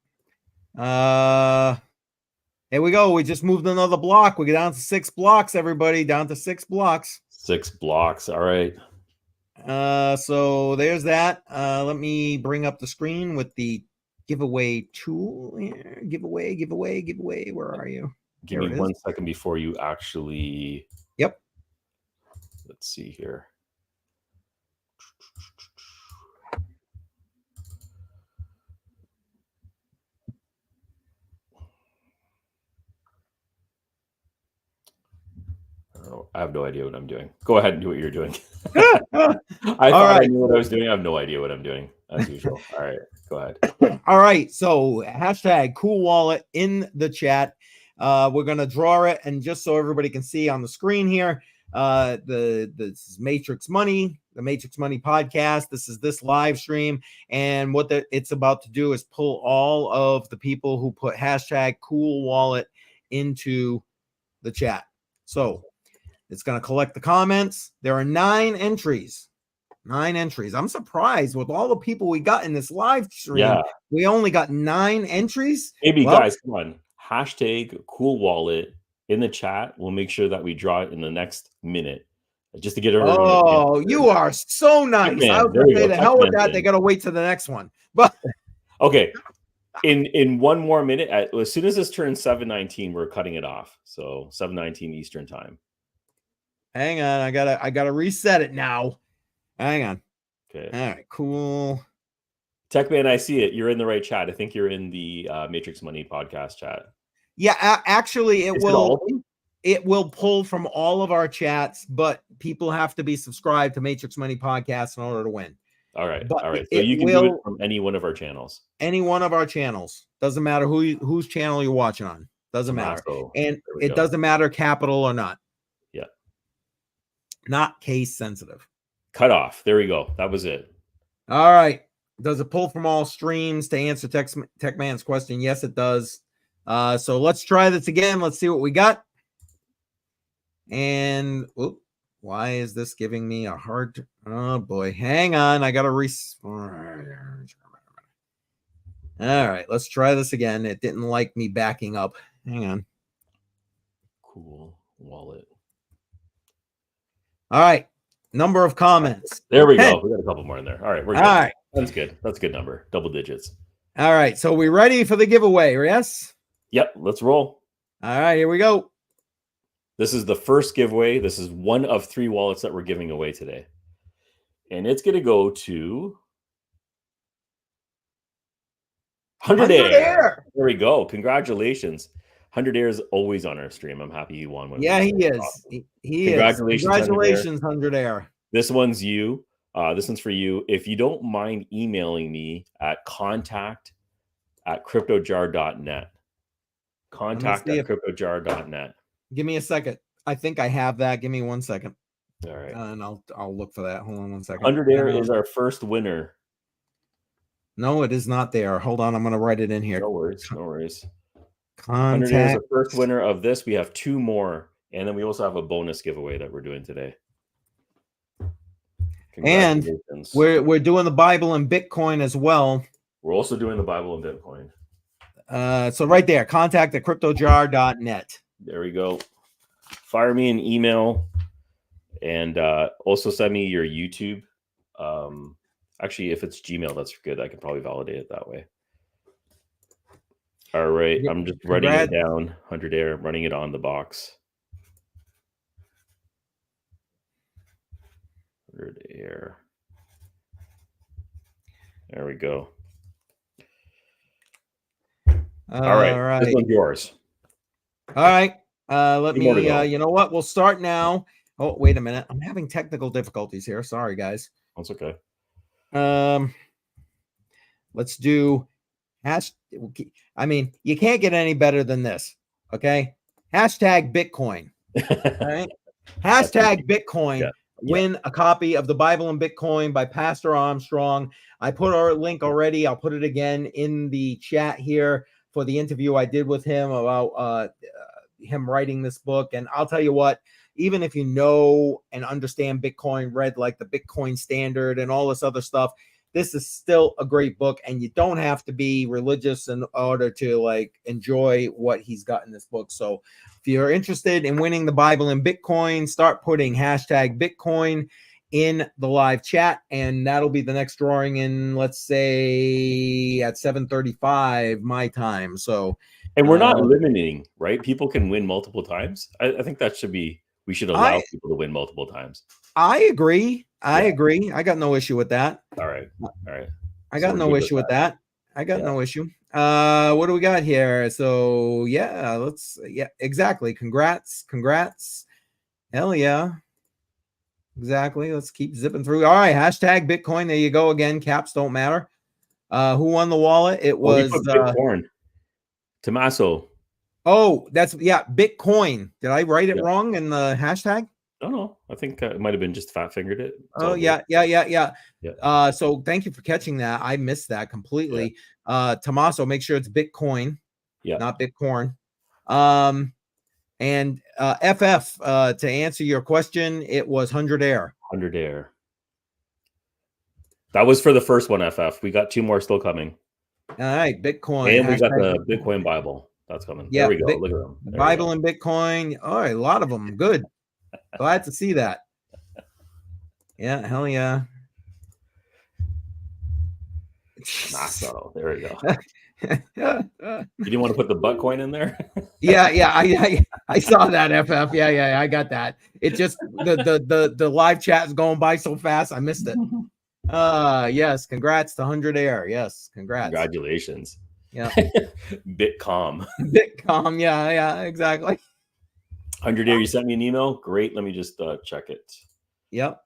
Here we go. We just moved another block. We get down to 6 blocks, everybody. Down to 6 blocks. 6 blocks. All right. So there's that. Let me bring up the screen with the giveaway tool here. Giveaway. Where are you? Give me 1 second before you actually. Yep. Let's see here. I have no idea what I'm doing. Go ahead and do what you're doing. I thought I knew what I was doing. I have no idea what I'm doing, as usual. All right, go ahead. All right, so hashtag cool wallet in the chat. We're gonna draw it, and just so everybody can see on the screen here, this is Matrix Money, the Matrix Money podcast. This is this live stream, and what it's about to do is pull all of the people who put hashtag cool wallet into the chat. So it's going to collect the comments. There are 9 entries. 9 entries. I'm surprised with all the people we got in this live stream. Yeah. We only got 9 entries. Maybe guys, come on. Hashtag cool wallet in the chat. We'll make sure that we draw it in the next minute. Just to get everyone. Oh, you are so nice. I was going to say the hell with that. They got to wait to the next one. But okay. In 1 more minute, as soon as this turns 7:19, we're cutting it off. So 7:19 Eastern time. Hang on, I gotta reset it now. Hang on. Okay. All right, cool. Techman, I see it. You're in the right chat. I think you're in the Matrix Money podcast chat. Yeah, actually, it will pull from all of our chats, but people have to be subscribed to Matrix Money podcast in order to win. All right. All right. So you can do it from any one of our channels. Any one of our channels. Doesn't matter whose channel you're watching on. Doesn't matter. And it doesn't matter capital or not. Yeah. Not case sensitive. Cut off. There we go. That was it. All right. Does it pull from all streams to answer Techman's question? Yes, it does. So let's try this again. Let's see what we got. And why is this giving me a hard? Oh boy, hang on. I gotta All right, let's try this again. It didn't like me backing up. Hang on. Cool wallet. All right, number of comments. There we go. We got a couple more in there. All right, we're good. All right, that's good. That's a good number. Double digits. All right, so we ready for the giveaway? Yes. Yep. Let's roll. All right, here we go. This is the first giveaway. This is one of 3 wallets that we're giving away today. And it's going to go to 100 Air. There we go. Congratulations. 100 Air is always on our stream. I'm happy he won one. Yeah, he is. Awesome. He is. Congratulations, 100 Air. This one's you. This one's for you. If you don't mind emailing me at contact@cryptojar.net. Contact@cryptojar.net. Give me a second. I think I have that. Give me 1 second. All right. And I'll look for that. Hold on 1 second. 100 Air is our first winner. No, it is not there. Hold on. I'm going to write it in here. No worries. No worries. 100 Air is the first winner of this. We have 2 more. And then we also have a bonus giveaway that we're doing today. And we're doing the Bible and Bitcoin as well. We're also doing the Bible and Bitcoin. So right there, contact@cryptojar.net. There we go. Fire me an email and also send me your YouTube. Actually, if it's Gmail, that's good. I can probably validate it that way. All right. I'm just writing it down. 100 Air, running it on the box. 100 air. There we go. All right. This one's yours. All right. Let Two more to me, go. you know what? We'll start now. Oh, wait a minute. I'm having technical difficulties here. Sorry, guys. That's okay. Let's do hash. I mean, you can't get any better than this. Okay. Hashtag Bitcoin. All right. Hashtag Bitcoin. Yeah. Win a copy of the Bible and Bitcoin by Pastor Armstrong. I put our link already. I'll put it again in the chat here for the interview I did with him about him writing this book. And I'll tell you what, even if you know and understand Bitcoin, read like the Bitcoin Standard and all this other stuff, this is still a great book, and you don't have to be religious in order to like enjoy what he's got in this book. So if you're interested in winning the Bible and Bitcoin, start putting hashtag Bitcoin in the live chat, and that'll be the next drawing in, let's say, at 7:35 my time. So, and we're not limiting, right? People can win multiple times. I think that should be, we should allow people to win multiple times. I agree. I agree. I got no issue with that. All right. I got no issue with that. I got no issue. What do we got here? So exactly. Congrats. Hell yeah. Exactly. Let's keep zipping through. All right. Hashtag Bitcoin. There you go again. Caps don't matter. Who won the wallet? It was Bitcoin. Tommaso. Oh, that's Bitcoin. Did I write it wrong in the hashtag? No. I think it might have been just fat fingered it. Yeah. So thank you for catching that. I missed that completely. Tommaso, make sure it's Bitcoin, not Bitcoin. And FF, to answer your question, it was 100 air. 100 air. That was for the first one, FF. We got 2 more still coming. All right, Bitcoin. And we got the Bitcoin Bible. That's coming. Yeah, there we go. Look at them. Bible and Bitcoin. All right, a lot of them. Good. Glad to see that. Yeah, hell yeah. So there we go. You didn't want to put the butt coin in there? I saw that, FF. Yeah, I got that. It just the live chat is going by so fast, I missed it. Yes, congrats to 100 air. Yes, congrats. Congratulations. Yeah. Bitcom, yeah, exactly. 100 air, you sent me an email. Great. Let me just check it. Yep.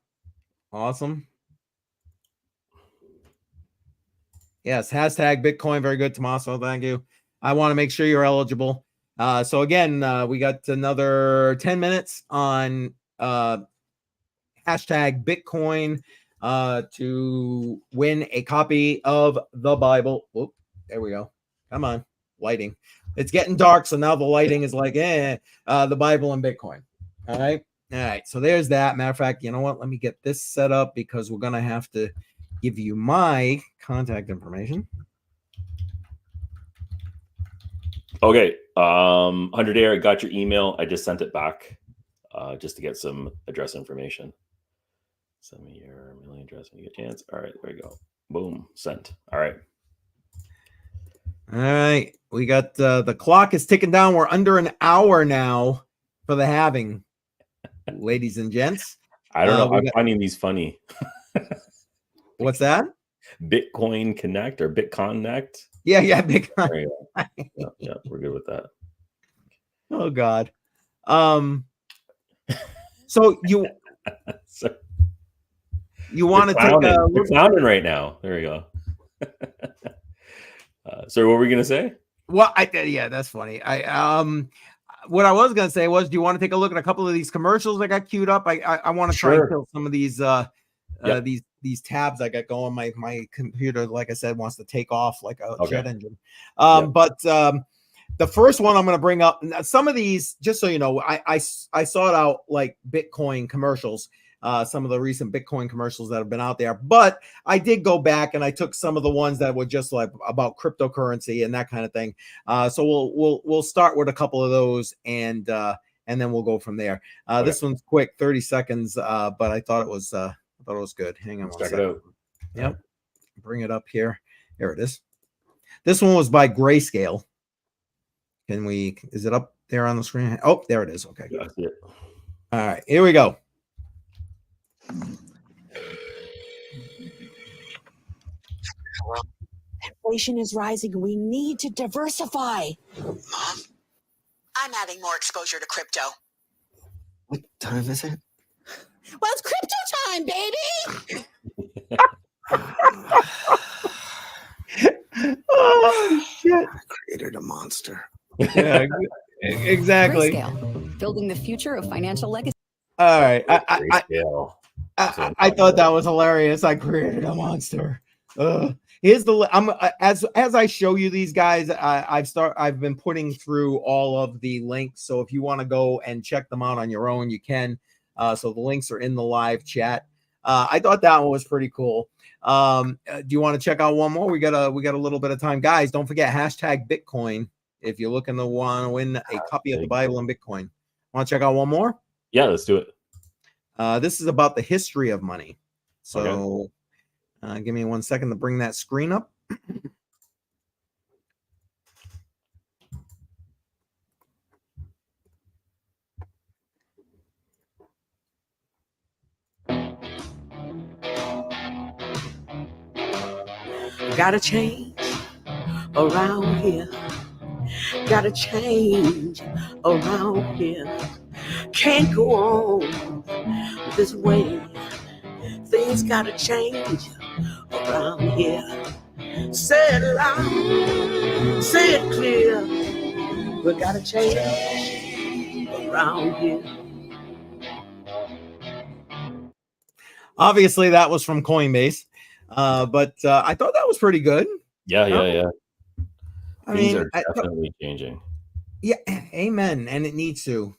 Awesome. Yes, hashtag Bitcoin. Very good, Tommaso. Thank you. I want to make sure you're eligible. So again, we got another 10 minutes on hashtag Bitcoin to win a copy of the Bible. Whoop, there we go. Come on, lighting. It's getting dark, so now the lighting is like, the Bible and Bitcoin. All right. So there's that. Matter of fact, you know what? Let me get this set up because we're gonna have to give you my contact information. Okay. 100 air, I got your email. I just sent it back just to get some address information. Send me your mailing address when you get a chance. All right, there you go. Boom, sent. All right. All right. We got the clock is ticking down. We're under an hour now for the halving, ladies and gents. I don't know. I'm finding these funny. What's that? Bitcoin Connect or BitConnect? Yeah, Bitcoin. Yeah, we're good with that. Oh God. So you want to take a look? Clowning right now. There we go. So what were we gonna say? Well, that's funny. What I was gonna say was, do you want to take a look at a couple of these commercials that got queued up? I want to try and kill some of these these tabs I got going. My computer, like I said, wants to take off like a jet engine. But the first one I'm going to bring up, some of these, just so you know, I sought out like Bitcoin commercials, some of the recent Bitcoin commercials that have been out there. But I did go back and I took some of the ones that were just like about cryptocurrency and that kind of thing. So we'll start with a couple of those and then we'll go from there. This one's quick, 30 seconds, but I thought it was good. Hang on. Let's check it out. Yep. Bring it up here. Here it is. This one was by Grayscale. Is it up there on the screen? Oh, there it is. Okay. That's it. All right, here we go. Inflation is rising. We need to diversify. Mom, I'm adding more exposure to crypto. What time is it? Well, it's crypto time, baby. Oh shit! I created a monster. Yeah, exactly. Grayscale, building the future of financial legacy. All right, Grayscale. I thought that was hilarious. I created a monster. Here's the as I show you these guys, I've been putting through all of the links. So if you want to go and check them out on your own, you can. So the links are in the live chat. I thought that one was pretty cool. Do you want to check out one more? We got a little bit of time, guys. Don't forget #Bitcoin if you're looking to want to win a copy of the Bible and Bitcoin. Want to check out one more? Yeah, let's do it. This is about the history of money. So give me 1 second to bring that screen up. Gotta change around here. Gotta change around here. Can't go on this way. Things gotta change around here. Say it loud, say it clear. We gotta change around here. Obviously, that was from Coinbase, but I thought that was pretty good. Yeah. I Things mean, are definitely changing. Yeah, amen. And it needs to.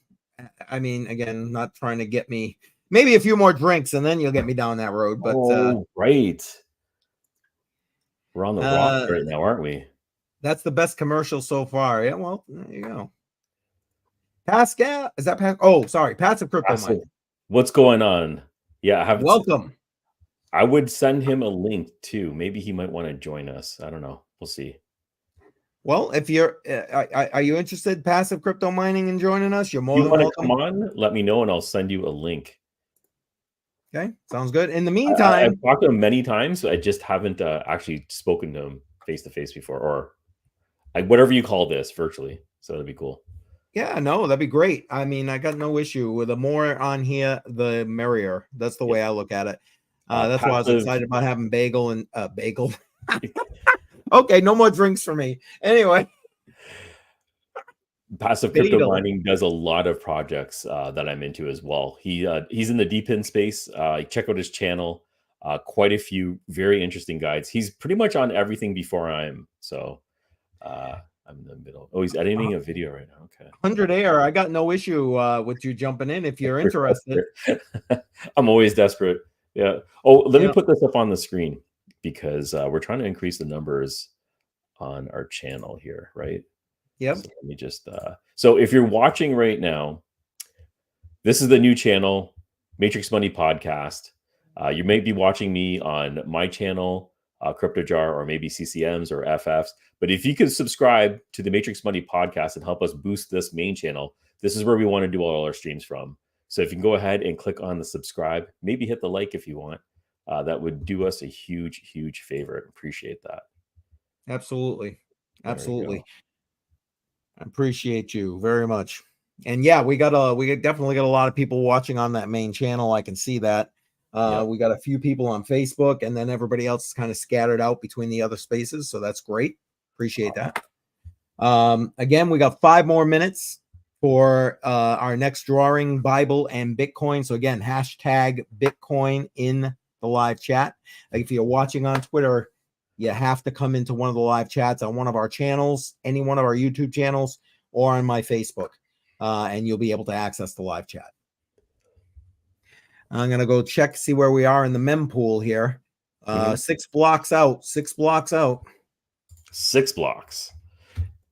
I mean, again, not trying to get me maybe a few more drinks and then you'll get me down that road. But right. We're on the rock right now, aren't we? That's the best commercial so far. Yeah, well, there you go. Pascal, is that Pascal? Oh, sorry, Passive Crypto Mining. What's going on? Yeah, I have welcome. I would send him a link too. Maybe he might want to join us. I don't know. We'll see. Well, if you're, are you interested, Passive Crypto Mining, in joining us? You're more than welcome. Come on, let me know, and I'll send you a link. Okay, sounds good. In the meantime, I've talked to him many times. I just haven't actually spoken to him face to face before, or whatever you call this, virtually. So that'd be cool. Yeah, no, that'd be great. I mean, I got no issue with the more on here, the merrier. That's the way I look at it. That's why I was excited about having bagel and bagel. Okay, no more drinks for me. Anyway, Passive Crypto Mining does a lot of projects that I'm into as well. He's in the deep in space. Check out his channel. Quite a few very interesting guides. He's pretty much on everything before I am. So I'm in the middle. Oh, he's editing a video right now. Okay. 100 Air. I got no issue with you jumping in if you're interested. I'm always desperate. Yeah. Oh, let me put this up on the screen because we're trying to increase the numbers on our channel here, right? Yep. So let me just so if you're watching right now, this is the new channel, Matrix Money Podcast. You may be watching me on my channel, Crypto Jar, or maybe CCMs or FFs. But if you could subscribe to the Matrix Money Podcast and help us boost this main channel, this is where we want to do all our streams from. So if you can go ahead and click on the subscribe, maybe hit the like if you want. That would do us a huge, huge favor. Appreciate that. Absolutely. Absolutely. I appreciate you very much. And yeah, we definitely got a lot of people watching on that main channel. I can see that. We got a few people on Facebook, and then everybody else is kind of scattered out between the other spaces. So that's great. Appreciate that. Again, we got 5 more minutes for our next drawing, Bible and Bitcoin. So again, #Bitcoin in the live chat. If you're watching on Twitter, you have to come into one of the live chats on one of our channels, any one of our YouTube channels, or on my Facebook, and you'll be able to access the live chat. I'm going to go check, see where we are in the mempool here. 6 blocks out, 6 blocks out. 6 blocks.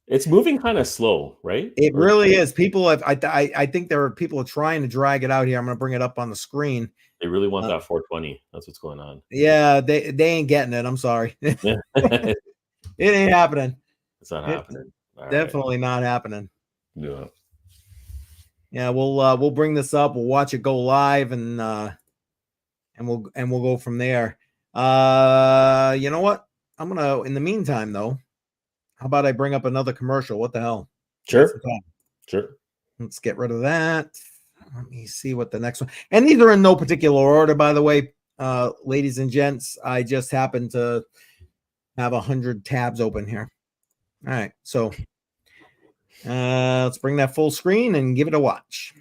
It's moving kind of slow, right? It really is. People have, I think there are people trying to drag it out here. I'm going to bring it up on the screen. They really want that 420. That's what's going on. Yeah, they ain't getting it. I'm sorry. It ain't happening. It's not happening. Definitely not happening. Yeah. Yeah, we'll bring this up. We'll watch it go live, and and we'll go from there. You know what? I'm gonna. In the meantime, though, how about I bring up another commercial? What the hell? Sure. Sure. Let's get rid of that. Let me see what the next one. And these are in no particular order, by the way, ladies and gents. I just happen to have 100 tabs open here. All right, so let's bring that full screen and give it a watch.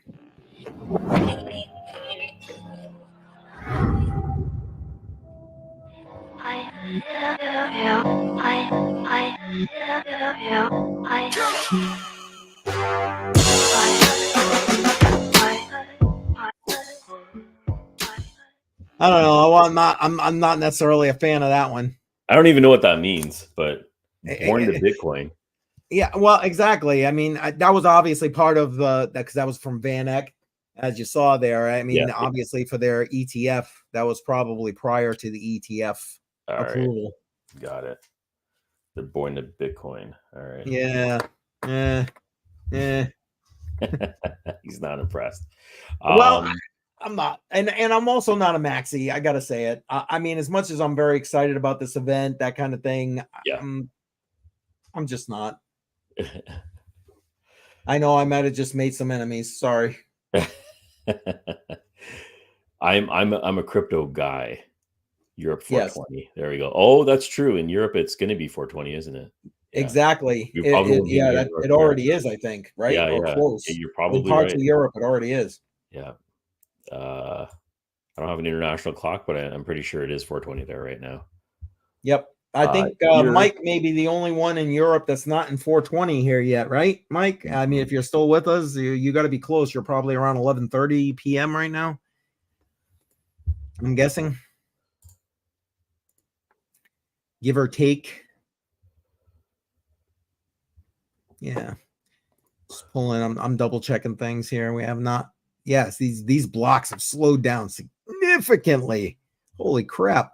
I don't know. I'm not necessarily a fan of that one. I don't even know what that means, but born to Bitcoin. Yeah, well, exactly. I mean, that was obviously part of because that was from Van Eck, as you saw there. I mean, obviously for their ETF, that was probably prior to the ETF approval. Right. Got it. They're born to Bitcoin. All right. Yeah. Yeah. He's not impressed. Well, I'm not, and I'm also not a maxi. I gotta say it. I mean, as much as I'm very excited about this event, that kind of thing, I'm just not. I know I might have just made some enemies. Sorry. I'm a crypto guy. Europe 420. Yes. There we go. Oh, that's true. In Europe, it's going to be 420, isn't it? Yeah. Exactly. It already is, I think, right? Yeah, or close. Yeah, you're probably in parts right. of Europe, it already is. Yeah. I don't have an international clock, but I'm pretty sure it is 420 there right now. Yep. I think Mike may be the only one in Europe that's not in 420 here yet, right, Mike? I mean, if you're still with us, you got to be close. You're probably around 11:30 p.m. right now, I'm guessing. Give or take. Yeah. Just pulling. I'm double checking things here. We have not. Yes, these blocks have slowed down significantly. Holy crap.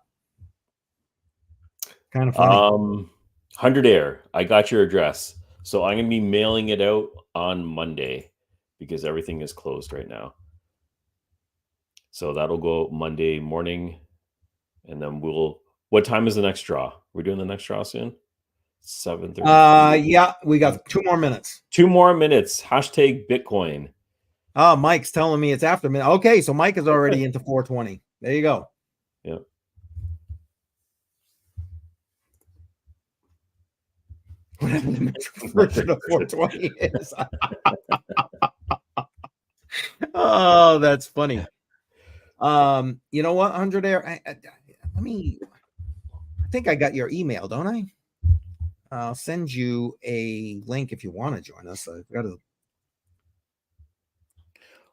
Kind of funny. 100 Air. I got your address. So I'm going to be mailing it out on Monday because everything is closed right now. So that'll go Monday morning. And then what time is the next draw? We're doing the next draw soon? 7:30. Yeah, we got 2 more minutes. 2 more minutes. Hashtag Bitcoin. Oh, Mike's telling me it's after minute. Okay, so Mike is already into 420. There you go. Yeah. Whatever the version of 420 is. Oh, that's funny. You know what, 100 Air? I think I got your email, don't I? I'll send you a link if you want to join us. I've got to.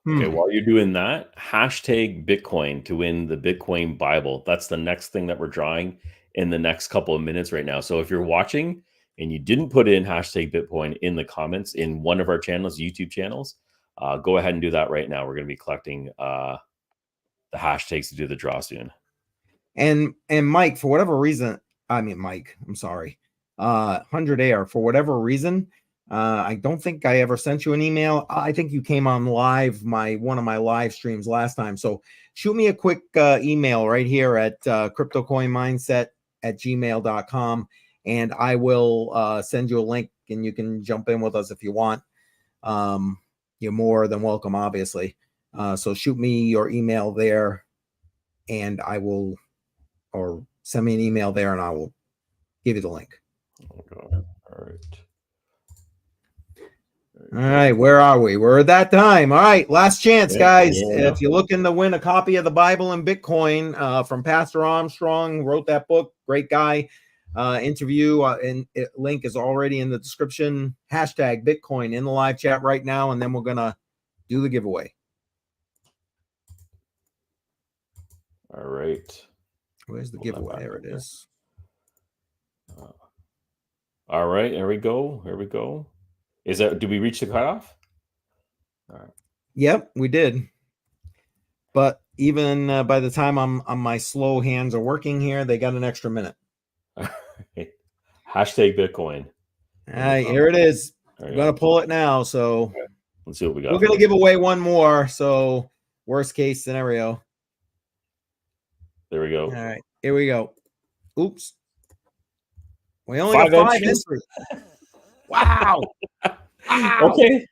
Okay, while you're doing that, hashtag Bitcoin to win the Bitcoin Bible. That's the next thing that we're drawing in the next couple of minutes right now. So if you're watching and you didn't put in hashtag Bitcoin in the comments in one of our channels, YouTube channels, go ahead and do that right now. We're going to be collecting the hashtags to do the draw soon. And Mike, for whatever reason, Mike, I'm sorry. 100 Air, for whatever reason, I don't think I ever sent you an email. I think you came on live one of my live streams last time. So shoot me a quick email right here at cryptocoinmindset@gmail.com, and I will send you a link, and you can jump in with us if you want. You're more than welcome, obviously. So shoot me your email there, and I will, or send me an email there, and I will give you the link. Okay. All right. All right, where are we? We're at that time. All right, last chance, guys. If you're looking to win a copy of the Bible and Bitcoin from Pastor Armstrong, who wrote that book, great guy. Interview and link is already in the description. Hashtag Bitcoin in the live chat right now, and then we're gonna do the giveaway. All right. Where's the giveaway? There it is. All right, there we go. Here we go. Did we reach the cutoff? All right. Yep, we did. But even by the time my slow hands are working here, they got an extra minute. Hashtag Bitcoin. All right, here it is. I'm going to pull it now. So okay. Let's see what we got. We're going to give away one more. So worst case scenario. There we go. All right, here we go. Oops. We only 5 got 5 entries. entries. Wow. Wow. Okay.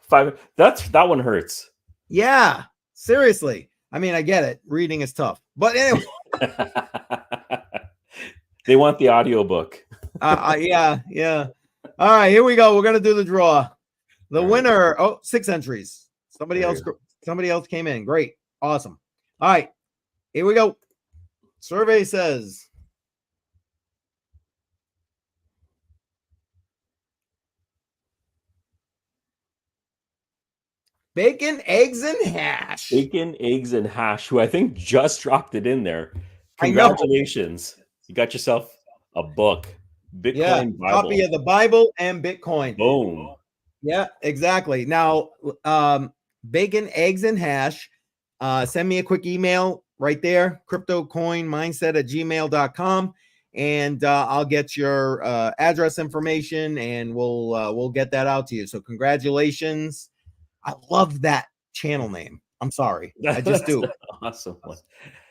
5. That one hurts. Yeah. Seriously. I mean, I get it. Reading is tough. But anyway. They want the audiobook. Yeah. All right, here we go. We're gonna do the draw. The winner. Oh, 6 entries. Somebody else came in. Great. Awesome. All right. Here we go. Survey says bacon, eggs, and hash. Bacon, eggs, and hash, who I think just dropped it in there. I know. Congratulations. You got yourself a book. Bitcoin Bible. Copy of the Bible and Bitcoin. Boom. Yeah, exactly. Now, bacon, eggs, and hash. Send me a quick email right there, cryptocoinmindset@gmail.com, and I'll get your address information, and we'll get that out to you. So congratulations. I love that channel name. I'm sorry. I just do. Awesome one.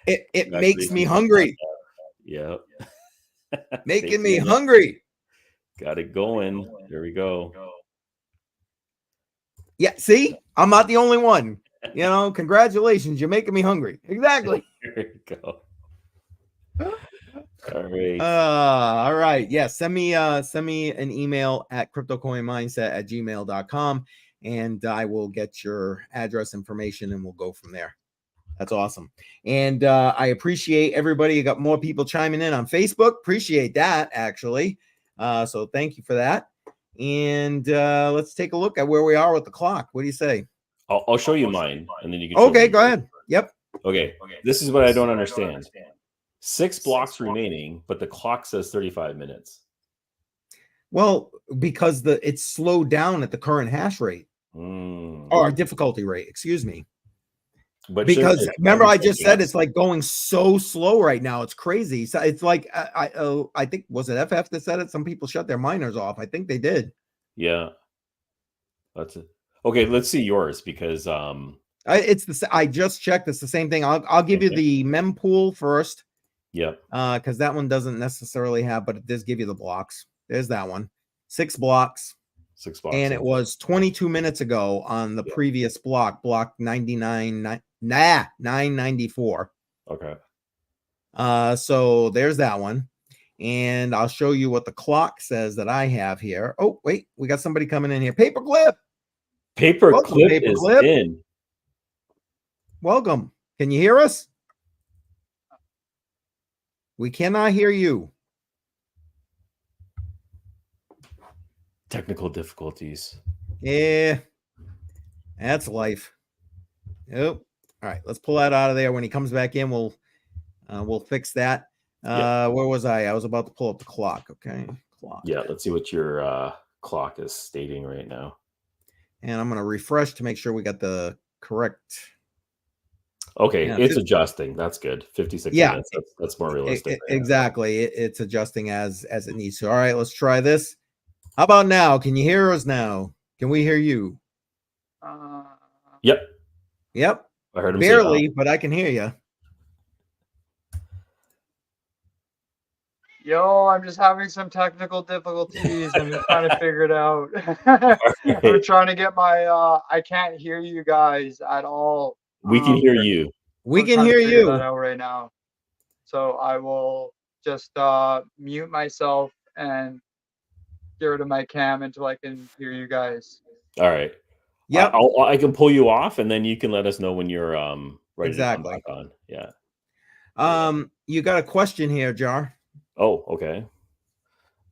It makes me hungry. Yeah. Making me hungry. Got it going. There we go. Yeah, see? I'm not the only one. You know, congratulations. You're making me hungry. Exactly. There you go. All right. All right. Yeah. Send me an email at cryptocoinmindset@gmail.com, and I will get your address information and we'll go from there. That's awesome. And I appreciate everybody. You got more people chiming in on Facebook. Appreciate that, actually. So thank you for that. And let's take a look at where we are with the clock. What do you say? I'll show you mine, and then you can. Okay, go ahead. Yep. Okay. This is what I don't understand. 6 blocks remaining, but the clock says 35 minutes. Well, because it's slowed down at the current hash rate or difficulty rate. Excuse me. But because remember, I just said it's like going so slow right now. It's crazy. So it's like I think, was it FF that said it? Some people shut their miners off. I think they did. Yeah. That's it. Okay, let's see yours because it's the I just checked. It's the same thing. I'll give you the mempool first. Yep. Because that one doesn't necessarily have, but it does give you the blocks. There's that one. 6 blocks. 6 blocks. And it was 22 minutes ago on the previous block 994. Okay. So there's that one. And I'll show you what the clock says that I have here. Oh, wait, we got somebody coming in here. Paperclip. Paperclip is in. Welcome. Can you hear us? We cannot hear you. Technical difficulties. Yeah, that's life. Yep. All right, let's pull that out of there. When he comes back in, we'll fix that. Where was I? I was about to pull up the clock. Okay, clock. Yeah, let's see what your clock is stating right now. And I'm going to refresh to make sure we got the correct. Okay, it's adjusting. That's good. 56 minutes. That's more realistic. Exactly. It's adjusting as it needs to. All right, let's try this. How about now? Can you hear us now? Can we hear you? Yep. Yep. I heard him barely, but I can hear you. Yo, I'm just having some technical difficulties. I'm just trying to figure it out. I'm trying to get my I can't hear you guys at all. We can hear you. We can hear you that out right now. So I will just mute myself and get rid of my cam until I can hear you guys. All right. Yeah. I can pull you off, and then you can let us know when you're ready to come back on. Yeah. You got a question here, Jar. Oh, okay.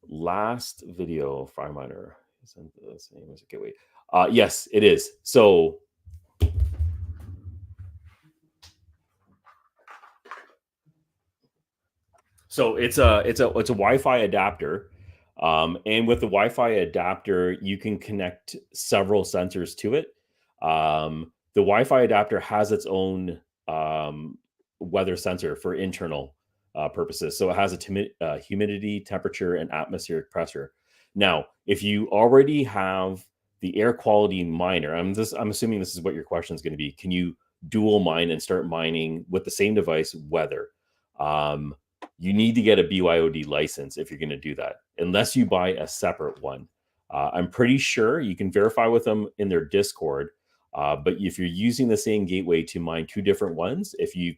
Last video, FireMiner isn't the same as a gateway. Yes, it is. So it's a Wi-Fi adapter. And with the Wi-Fi adapter, you can connect several sensors to it. The Wi-Fi adapter has its own weather sensor for internal purposes. So it has a humidity, temperature, and atmospheric pressure. Now, if you already have the air quality miner, I'm assuming this is what your question is going to be. Can you dual mine and start mining with the same device weather? you need to get a BYOD license if you're going to do that, unless you buy a separate one. I'm pretty sure you can verify with them in their Discord, but if you're using the same gateway to mine two different ones, if you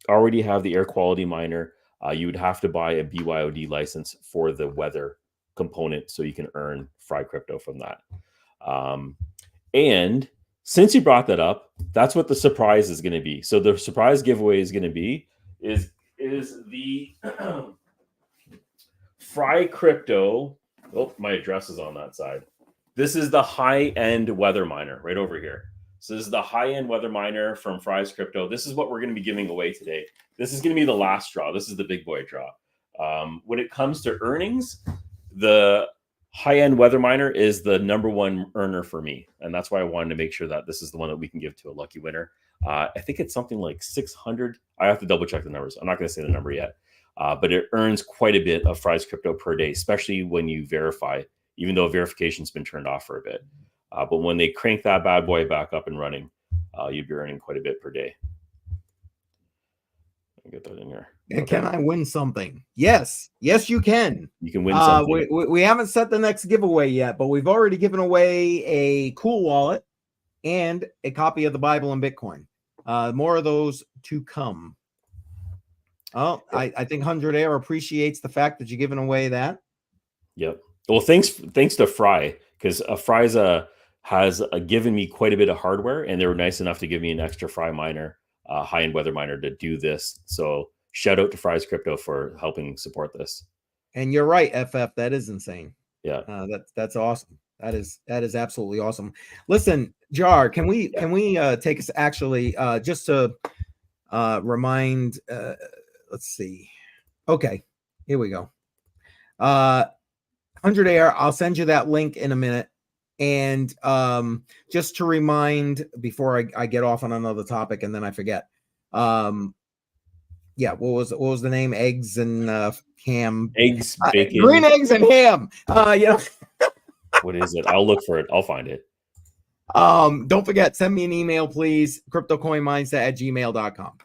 already have the air quality miner, you would have to buy a BYOD license for the weather component so you can earn Fry crypto from that. And since you brought that up, that's what the surprise is going to be. So the surprise giveaway is going to be is the Fry crypto. Oh, my address is on that side. This is the high-end weather miner right over here. So this is the high-end weather miner from Fry's Crypto. This is what we're going to be giving away today. This is going to be the last draw. This is the big boy draw. When it comes to earnings, the high-end weather miner is the number one earner for me. And that's why I wanted to make sure that this is the one that we can give to a lucky winner. I think it's something like 600. I have to double check the numbers. I'm not going to say the number yet. But it earns quite a bit of Fry's Crypto per day, especially when you verify, even though verification's been turned off for a bit. But when they crank that bad boy back up and running, you'd be earning quite a bit per day. Get that in here. Okay. Can I win something? Yes. Yes, you can. You can win something. We haven't set the next giveaway yet, but we've already given away a cool wallet and a copy of the Bible and Bitcoin. More of those to come. Oh, I think 100 Air appreciates the fact that you're giving away that. Yep. Well, thanks to Fry, because Fry's has given me quite a bit of hardware, and they were nice enough to give me an extra Fry miner, high-end weather miner, to do this. So shout out to Fry's Crypto for helping support this. And you're right, FF. That is insane. Yeah. That's awesome. That is absolutely awesome. Listen, Jar, can we take us actually just to remind? Let's see. Okay, here we go. 100 Air. I'll send you that link in a minute. And just to remind before I get off on another topic and then I forget. Yeah, what was the name? Eggs and ham. Eggs, bacon. Green eggs and ham. What is it? I'll look for it. I'll find it. Don't forget, send me an email, please. CryptoCoinMindset@gmail.com.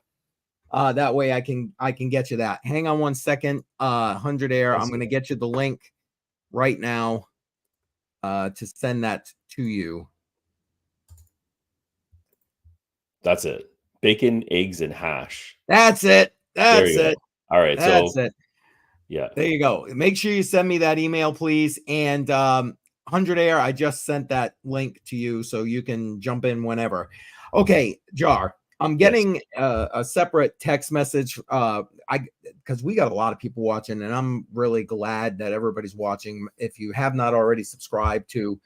That way I can get you that. Hang on one second. 100 Air. I'm going to get you the link right now to send that to you. That's it. Bacon, eggs, and hash. That's it. That's it. All right. That's it. Yeah. There you go. Make sure you send me that email, please. And 100 Air, I just sent that link to you so you can jump in whenever. Okay, Jar. I'm getting a separate text message because we got a lot of people watching, and I'm really glad that everybody's watching. If you have not already subscribed to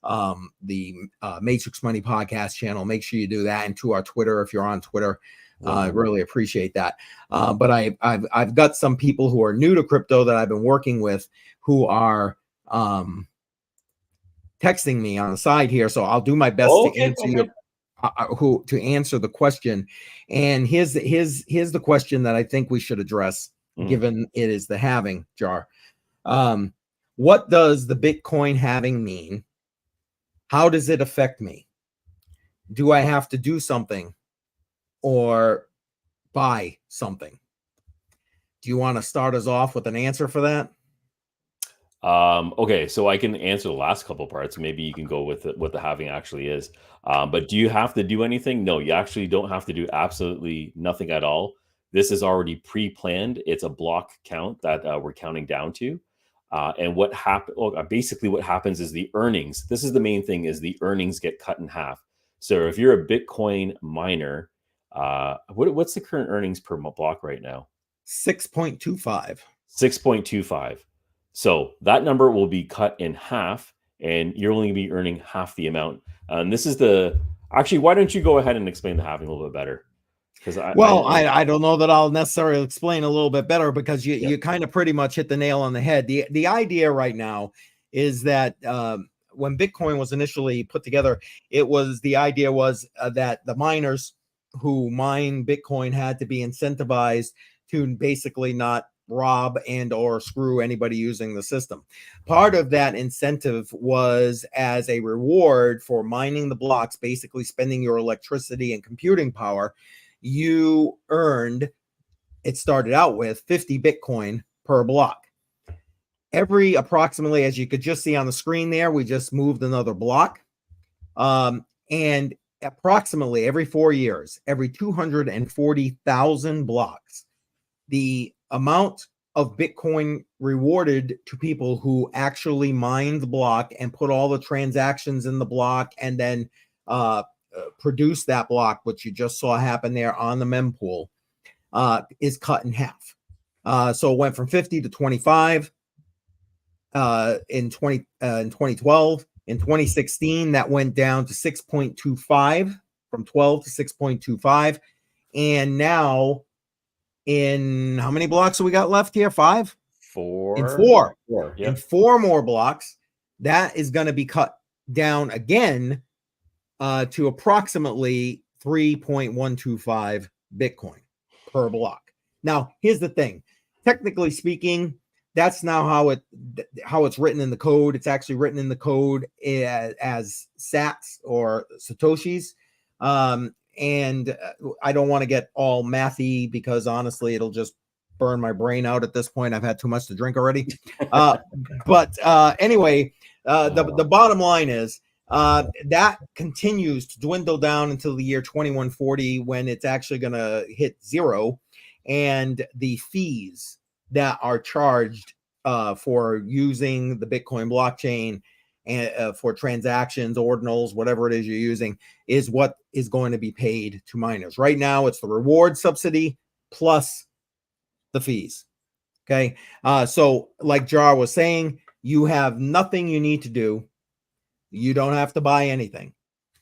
the Matrix Money podcast channel, make sure you do that, and to our Twitter if you're on Twitter. I really appreciate that. But I've got some people who are new to crypto that I've been working with who are texting me on the side here, so I'll do my best to answer you. To answer the question, and here's the question that I think we should address, given it is the halving, Jar. What does the Bitcoin halving mean? How does it affect me? Do I have to do something or buy something? Do you want to start us off with an answer for that? Okay, so I can answer the last couple parts. Maybe you can go with what the halving actually is. But do you have to do anything? No, you actually don't have to do absolutely nothing at all. This is already pre-planned. It's a block count that we're counting down to. And what happens? Well, basically, what happens is the earnings. This is the main thing: is the earnings get cut in half. So if you're a Bitcoin miner, what's the current earnings per block right now? 6.25. 6.25. So that number will be cut in half, and you're only going to be earning half the amount. And this is actually, why don't you go ahead and explain the halving a little bit better? Because I don't know that I'll necessarily explain a little bit better, because you kind of pretty much hit the nail on the head. The idea right now is that when Bitcoin was initially put together, the idea was that the miners who mine Bitcoin had to be incentivized to basically not rob and or screw anybody using the system. Part of that incentive was as a reward for mining the blocks, basically spending your electricity and computing power, you earned it started out with 50 Bitcoin per block. Every approximately, as you could just see on the screen there, we just moved another block. And approximately every 4 years, every 240,000 blocks, the amount of Bitcoin rewarded to people who actually mine the block and put all the transactions in the block and then produce that block, which you just saw happen there on the mempool, is cut in half. So it went from 50 to 25 in 2012. In 2016, that went down to 6.25, from 12 to 6.25. And now, in how many blocks have we got left here? 5? 4. In 4. Yep. In 4 more blocks, that is going to be cut down again to approximately 3.125 Bitcoin per block. Now, here's the thing. Technically speaking, that's now how it's written in the code. It's actually written in the code as sats or satoshis. And I don't want to get all mathy because honestly, it'll just burn my brain out at this point. I've had too much to drink already. But anyway, the bottom line is that continues to dwindle down until the year 2140 when it's actually going to hit 0. And the fees that are charged for using the Bitcoin blockchain and for transactions, ordinals, whatever it is you're using, is what is going to be paid to miners. Right now, it's the reward subsidy plus the fees. Okay. So like Jar was saying, you have nothing you need to do. You don't have to buy anything.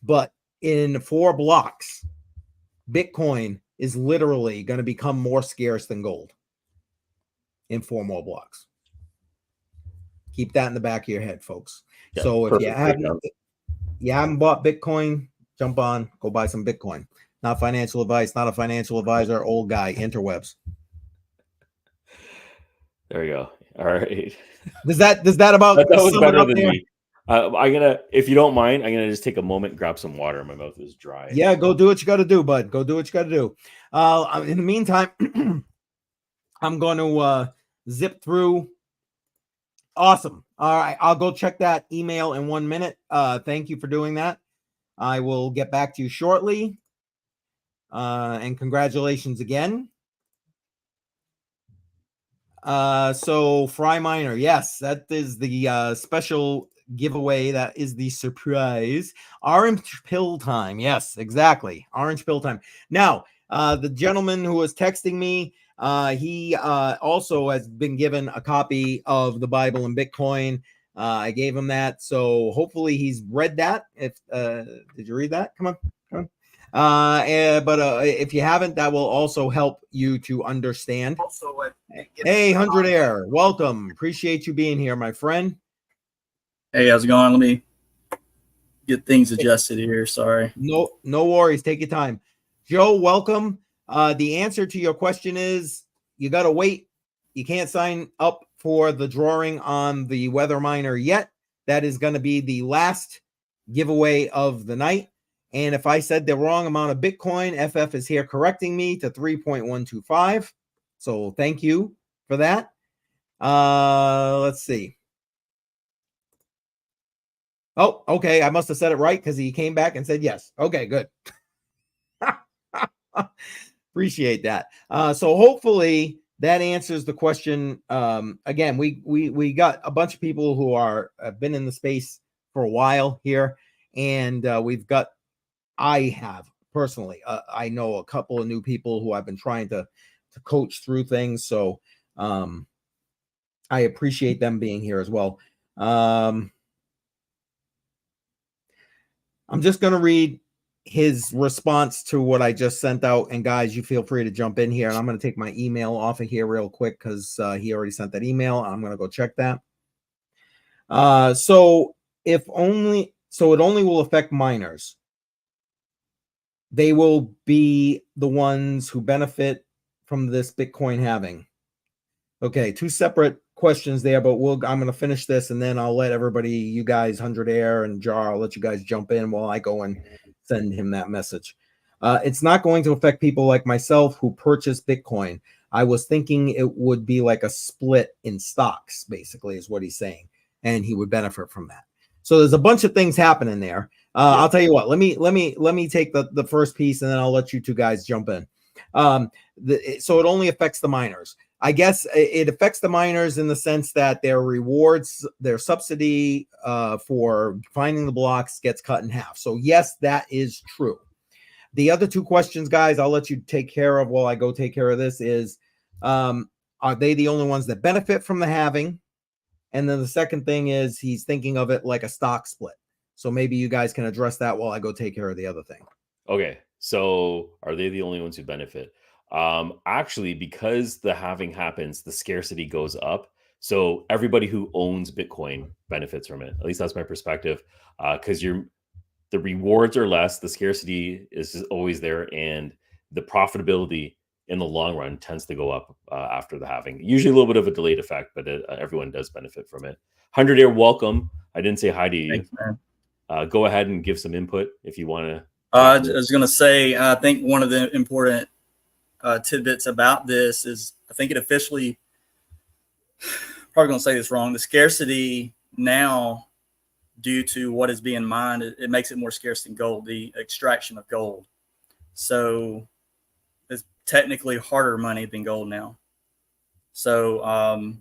But in 4 blocks, Bitcoin is literally going to become more scarce than gold in 4 more blocks. Keep that in the back of your head, folks. Yeah, so if you haven't bought Bitcoin, jump on, go buy some Bitcoin. Not financial advice, not a financial advisor, old guy, interwebs. There we go. All right. Does that about that was better than there? me. I'm gonna, if you don't mind, I'm gonna just take a moment, grab some water. My mouth is dry. Yeah, go do what you got to do, bud. Go do what you got to do. In the meantime, I'm going to zip through. Awesome. All right, I'll go check that email in 1 minute. Thank you for doing that. I will get back to you shortly. And congratulations again. So Fry Miner, yes, that is the special giveaway. That is the surprise. Orange pill time. Yes, exactly. Orange pill time. Now, the gentleman who was texting me, he also has been given a copy of the Bible and Bitcoin. I gave him that, so hopefully he's read that. If did you read that? Come on. But if you haven't, that will also help you to understand. Hey, 100 Air, welcome. Appreciate you being here, my friend. Hey, how's it going? Let me get things adjusted here. Sorry. No worries. Take your time. Joe, welcome. The answer to your question is you got to wait. You can't sign up for the drawing on the Weather Miner yet. That is going to be the last giveaway of the night. And if I said the wrong amount of Bitcoin, FF is here correcting me to 3.125. So thank you for that. Let's see. Oh, okay. I must have said it right because he came back and said yes. Okay, good. Appreciate that. So hopefully that answers the question. Again, we got a bunch of people who have been in the space for a while here, and I have personally, I know a couple of new people who I've been trying to coach through things. So I appreciate them being here as well. I'm just going to read his response to what I just sent out. And guys, you feel free to jump in here. And I'm going to take my email off of here real quick because he already sent that email. I'm going to go check that. So it only will affect miners. They will be the ones who benefit from this Bitcoin halving. Okay, 2 separate questions there, but I'm going to finish this and then I'll let everybody, you guys, 100 Air and Jar, I'll let you guys jump in while I go and send him that message. It's not going to affect people like myself who purchase Bitcoin. I was thinking it would be like a split in stocks, basically, is what he's saying, and he would benefit from that. So there's a bunch of things happening there. I'll tell you what. Let me take the first piece, and then I'll let you two guys jump in. So it only affects the miners. I guess it affects the miners in the sense that their rewards, their subsidy for finding the blocks gets cut in half. So yes, that is true. The other two questions, guys, I'll let you take care of while I go take care of this is, are they the only ones that benefit from the halving? And then the second thing is he's thinking of it like a stock split. So maybe you guys can address that while I go take care of the other thing. Okay. So are they the only ones who benefit? Actually, because the halving happens, the scarcity goes up. So everybody who owns Bitcoin benefits from it. At least that's my perspective. Because the rewards are less, the scarcity is always there, and the profitability in the long run tends to go up after the halving. Usually a little bit of a delayed effect, but everyone does benefit from it. 100 Air, welcome. I didn't say hi to you. Thanks, man. Go ahead and give some input if you want to. I was going to say, I think one of the important tidbits about this is, I think it officially, probably going to say this wrong, the scarcity now, due to what is being mined, it makes it more scarce than gold, the extraction of gold. So it's technically harder money than gold now. So,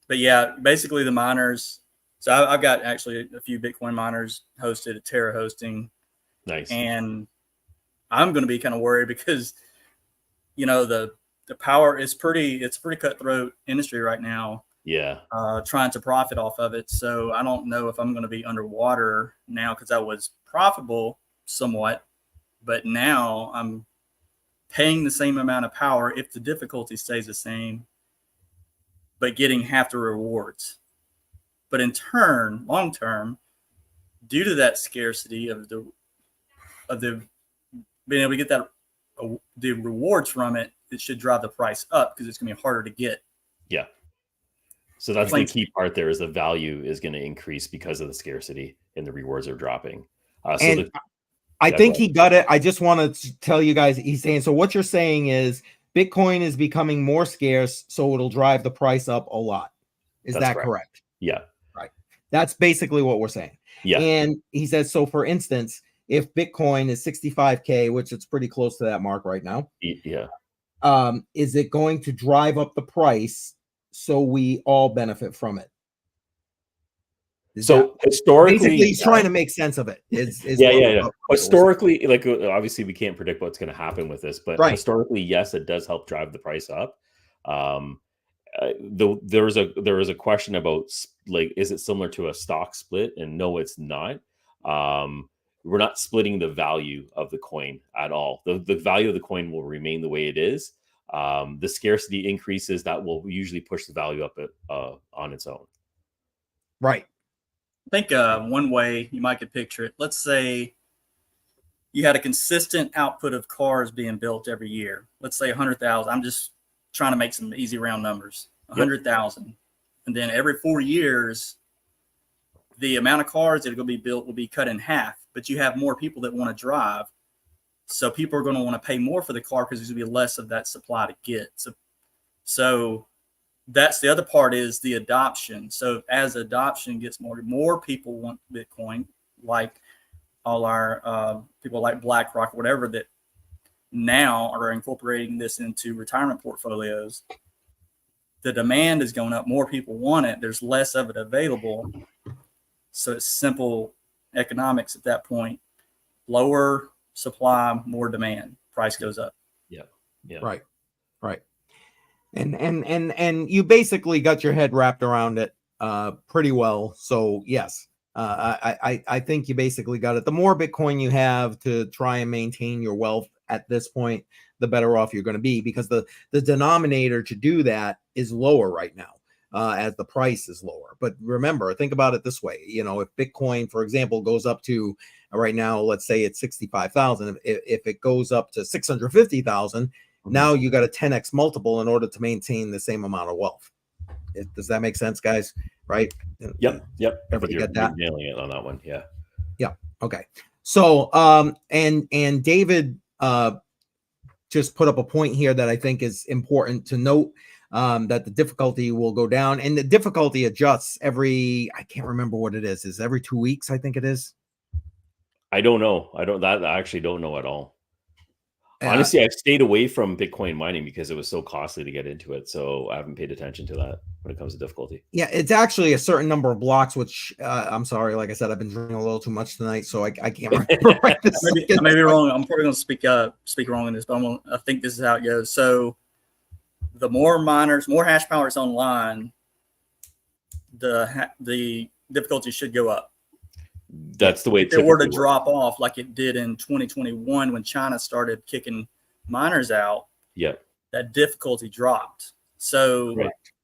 but yeah, basically the miners. So I've got actually a few Bitcoin miners hosted at Terra Hosting. Nice. And I'm going to be kind of worried because, you know, the power is it's a pretty cutthroat industry right now. Yeah. Trying to profit off of it. So I don't know if I'm going to be underwater now, because I was profitable somewhat, but now I'm paying the same amount of power if the difficulty stays the same, but getting half the rewards. But in turn, long term, due to that scarcity of the being able to get that the rewards from it, it should drive the price up because it's going to be harder to get. Yeah. So that's the key part there, is the value is going to increase because of the scarcity and the rewards are dropping. I think he got it. I just want to tell you guys, he's saying, so what you're saying is Bitcoin is becoming more scarce, so it'll drive the price up a lot. Is that correct? Yeah. Right. That's basically what we're saying. Yeah. And he says, so for instance, if Bitcoin is 65K, which it's pretty close to that mark right now. Yeah. Is it going to drive up the price so we all benefit from it? So historically, basically, he's trying to make sense of it. Yeah. Historically, like obviously, we can't predict what's going to happen with this, but historically, yes, it does help drive the price up. There was a question about, like, is it similar to a stock split? And no, it's not. We're not splitting the value of the coin at all. The value of the coin will remain the way it is. The scarcity increases, that will usually push the value up on its own. Right. I think one way you might could picture it, let's say you had a consistent output of cars being built every year. Let's say 100,000. I'm just trying to make some easy round numbers. 100,000. Yep. And then every 4 years, the amount of cars that are going to be built will be cut in half. But you have more people that want to drive. So people are going to want to pay more for the car because there's going to be less of that supply to get. So that's the other part, is the adoption. So as adoption gets more people want Bitcoin, like all our people like BlackRock, whatever, that now are incorporating this into retirement portfolios. The demand is going up. More people want it. There's less of it available. So it's simple economics at that point. Lower supply, more demand. Price goes up. Yeah. Right. And you basically got your head wrapped around it pretty well. So yes, I think you basically got it. The more Bitcoin you have to try and maintain your wealth at this point, the better off you're going to be, because the denominator to do that is lower right now, as the price is lower. But remember, think about it this way. You know, if Bitcoin, for example, goes up to right now, let's say it's 65,000. If it goes up to 650,000, now you got a 10x multiple in order to maintain the same amount of wealth. Does that make sense, guys? Right? Yep. Everybody get that? You're nailing it on that one. Yeah. Yeah. Okay. So, and David just put up a point here that I think is important to note, that the difficulty will go down, and the difficulty adjusts I can't remember what it is. Is every 2 weeks? I think it is. I don't know. I actually don't know at all. Honestly, I've stayed away from Bitcoin mining because it was so costly to get into it. So I haven't paid attention to that when it comes to difficulty. Yeah, it's actually a certain number of blocks, which I'm sorry, like I said, I've been drinking a little too much tonight, so I can't remember. Right I may be wrong. I'm probably going to speak wrong in this, but I think this is how it goes. So the more hash power is online, the difficulty should go up. That's the way if it were to drop off like it did in 2021 when China started kicking miners out. Yeah, that difficulty dropped. So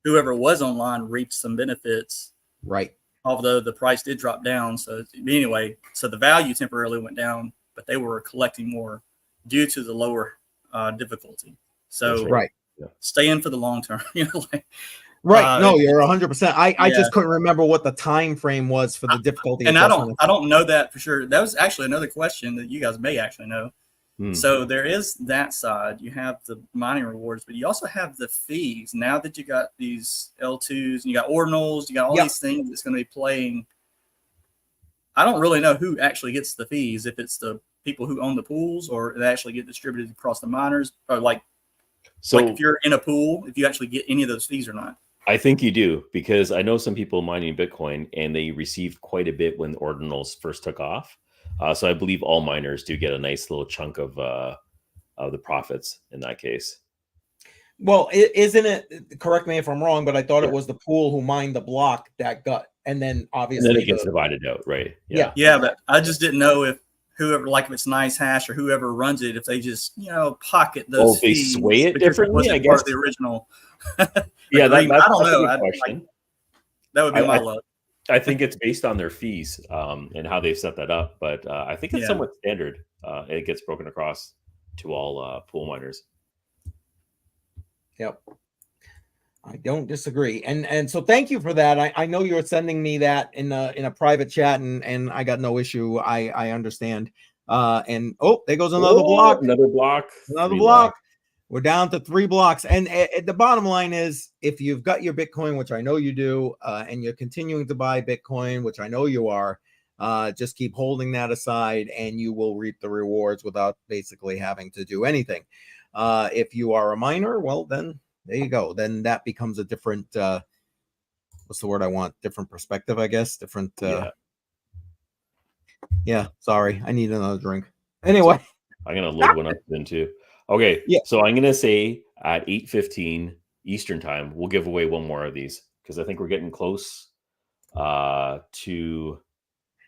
whoever was online reaped some benefits. Right. Although the price did drop down. So anyway, so the value temporarily went down, but they were collecting more due to the lower difficulty. So stay in for the long term. Right. No, you're 100%. I just couldn't remember what the time frame was for the difficulty. And I don't know that for sure. That was actually another question that you guys may actually know. So there is that side. You have the mining rewards, but you also have the fees. Now that you got these L2s and you got ordinals, you got all these things that's going to be playing. I don't really know who actually gets the fees, if it's the people who own the pools or they actually get distributed across the miners, or like if you're in a pool, if you actually get any of those fees or not. I think you do, because I know some people mining Bitcoin and they received quite a bit when ordinals first took off. So I believe all miners do get a nice little chunk of the profits in that case. Well, isn't it? Correct me if I'm wrong, but I thought it was the pool who mined the block that got, and then obviously and then it gets divided out, right? Yeah, but I just didn't know if whoever, like if it's Nice Hash or whoever runs it, if they just pocket those fees. They sway it differently, I guess. The original. Yeah, I don't know. That would be my luck. I think it's based on their fees and how they've set that up, but I think it's somewhat standard. It gets broken across to all pool miners. Yep, I don't disagree, and so thank you for that. I know you're sending me that in a private chat, and I got no issue. I understand. And there goes another block. Another block. We're down to 3 blocks. And the bottom line is, if you've got your Bitcoin, which I know you do, and you're continuing to buy Bitcoin, which I know you are, just keep holding that aside and you will reap the rewards without basically having to do anything. If you are a miner, well, then there you go. Then that becomes a different, what's the word I want? Different perspective, I guess. Different. Yeah, sorry. I need another drink. Anyway. I'm going to load one up then too. Okay, so I'm going to say at 8:15 Eastern time, we'll give away one more of these because I think we're getting close to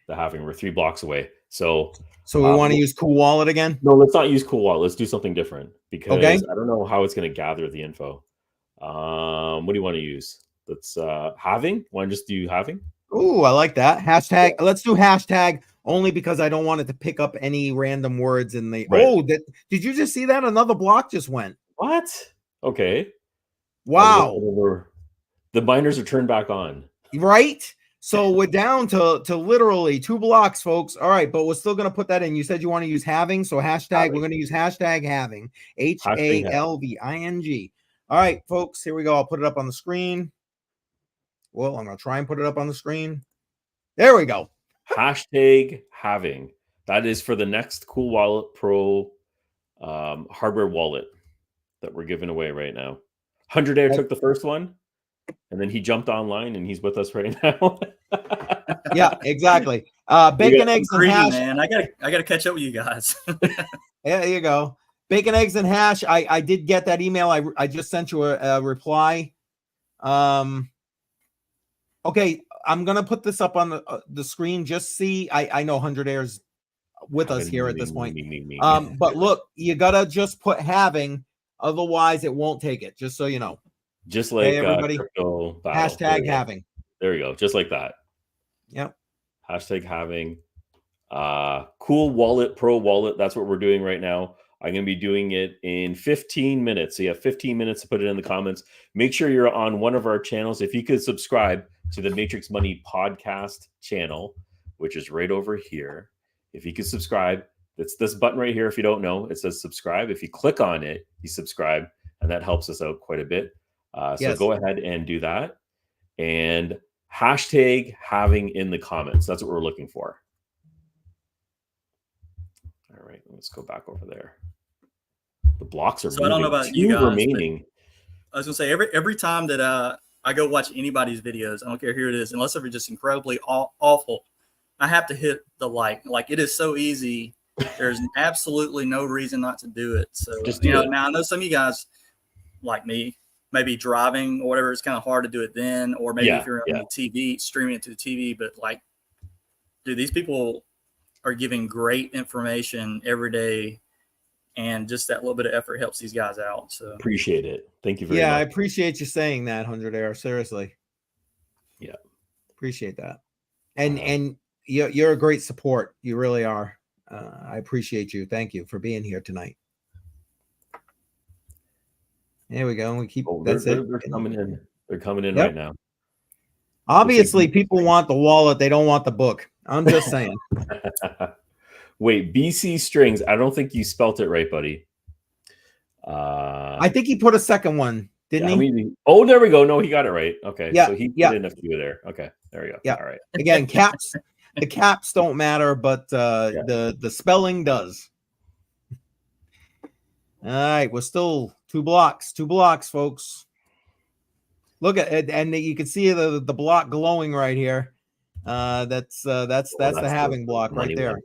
the halving. We're 3 blocks away. So we want to use Cool Wallet again? No, let's not use Cool Wallet. Let's do something different because I don't know how it's going to gather the info. What do you want to use? Let's halving. Want to just do halving? Ooh, I like that. Hashtag. Let's do hashtag. Only because I don't want it to pick up any random words in the. Right. Did you just see that? Another block just went. What? Okay. Wow. The miners are turned back on. Right. So we're down to literally 2 blocks, folks. All right, but we're still going to put that in. You said you want to use halving, so hashtag. We're going to use hashtag halving. HALVING. All right, folks. Here we go. I'll put it up on the screen. Well, I'm going to try and put it up on the screen. There we go. Hashtag halving. That is for the next Cool Wallet Pro hardware wallet that we're giving away right now. 100 Air took the first one, and then he jumped online, and he's with us right now. Yeah, exactly. Bacon, eggs, and hash. Man, I gotta catch up with you guys. Yeah, there you go. Bacon, eggs, and hash. I did get that email. I just sent you a reply. Okay, I'm gonna put this up on the screen. Just see. I know 100 Air's with us here at this point. But look, you gotta just put halving, otherwise it won't take it. Just so you know. Just like everybody. Hashtag halving. There we go. Just like that. Yep. Hashtag halving. Cool Wallet Pro Wallet. That's what we're doing right now. I'm going to be doing it in 15 minutes. So you have 15 minutes to put it in the comments. Make sure you're on one of our channels. If you could subscribe to the Matrix Money podcast channel, which is right over here. If you could subscribe, It's this button right here. If you don't know, it says subscribe. If you click on it, you subscribe, and that helps us out quite a bit. So Yes. go ahead and do that. And hashtag Halving in the comments. That's what we're looking for. All right, let's go back over there. The blocks are So I don't know about two you guys, remaining. I was gonna say every time that I go watch anybody's videos, I don't care who it is, unless they're just incredibly awful, I have to hit the like. Like, it is so easy. There's absolutely no reason not to do it. So Just do it. now I know some of you guys, like me, maybe driving or whatever, it's kind of hard to do it then, or maybe if you're on the TV, streaming it to the TV. But like, dude, these people are giving great information every day, and just that little bit of effort helps these guys out. So Appreciate it. Thank you very Yeah, I much. appreciate you saying that, 100 Air. Seriously. Yeah. Appreciate that. And you're a great support. You really are. I appreciate you. Thank you for being here tonight. There we go. We keep They're coming in. They're coming in Yep. right now. Obviously, people want the wallet. They don't want the book. I'm just saying. Wait, BC Strings. I don't think you spelt it right, buddy. I think he put a second one, didn't he? Oh, there we go. No, he got it right. Okay. Yeah, So he yeah. put in a few there. Okay. There we go. Yeah. All right. Again, caps. The caps don't matter, but the spelling does. All right, we're still 2 blocks. 2 blocks, folks. Look at it, and you can see the block glowing right here. That's the halving block right there. One.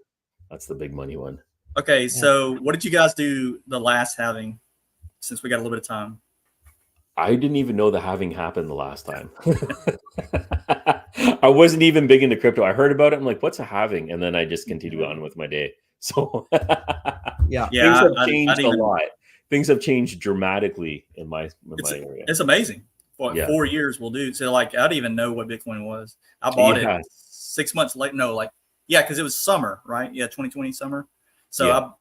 That's the big money one. okay, so what did you guys do the last halving? Since we got a little bit of time. I didn't even know the halving happened the last time. I wasn't even big into crypto. I heard about it. I'm like, what's a halving? And then I just continued on with my day. So yeah, things have changed a lot. Things have changed dramatically in my area. It's amazing. What 4 years will do. So like, I didn't even know what Bitcoin was. I bought it 6 months late. No, like, because it was summer, right? Yeah, 2020 summer. So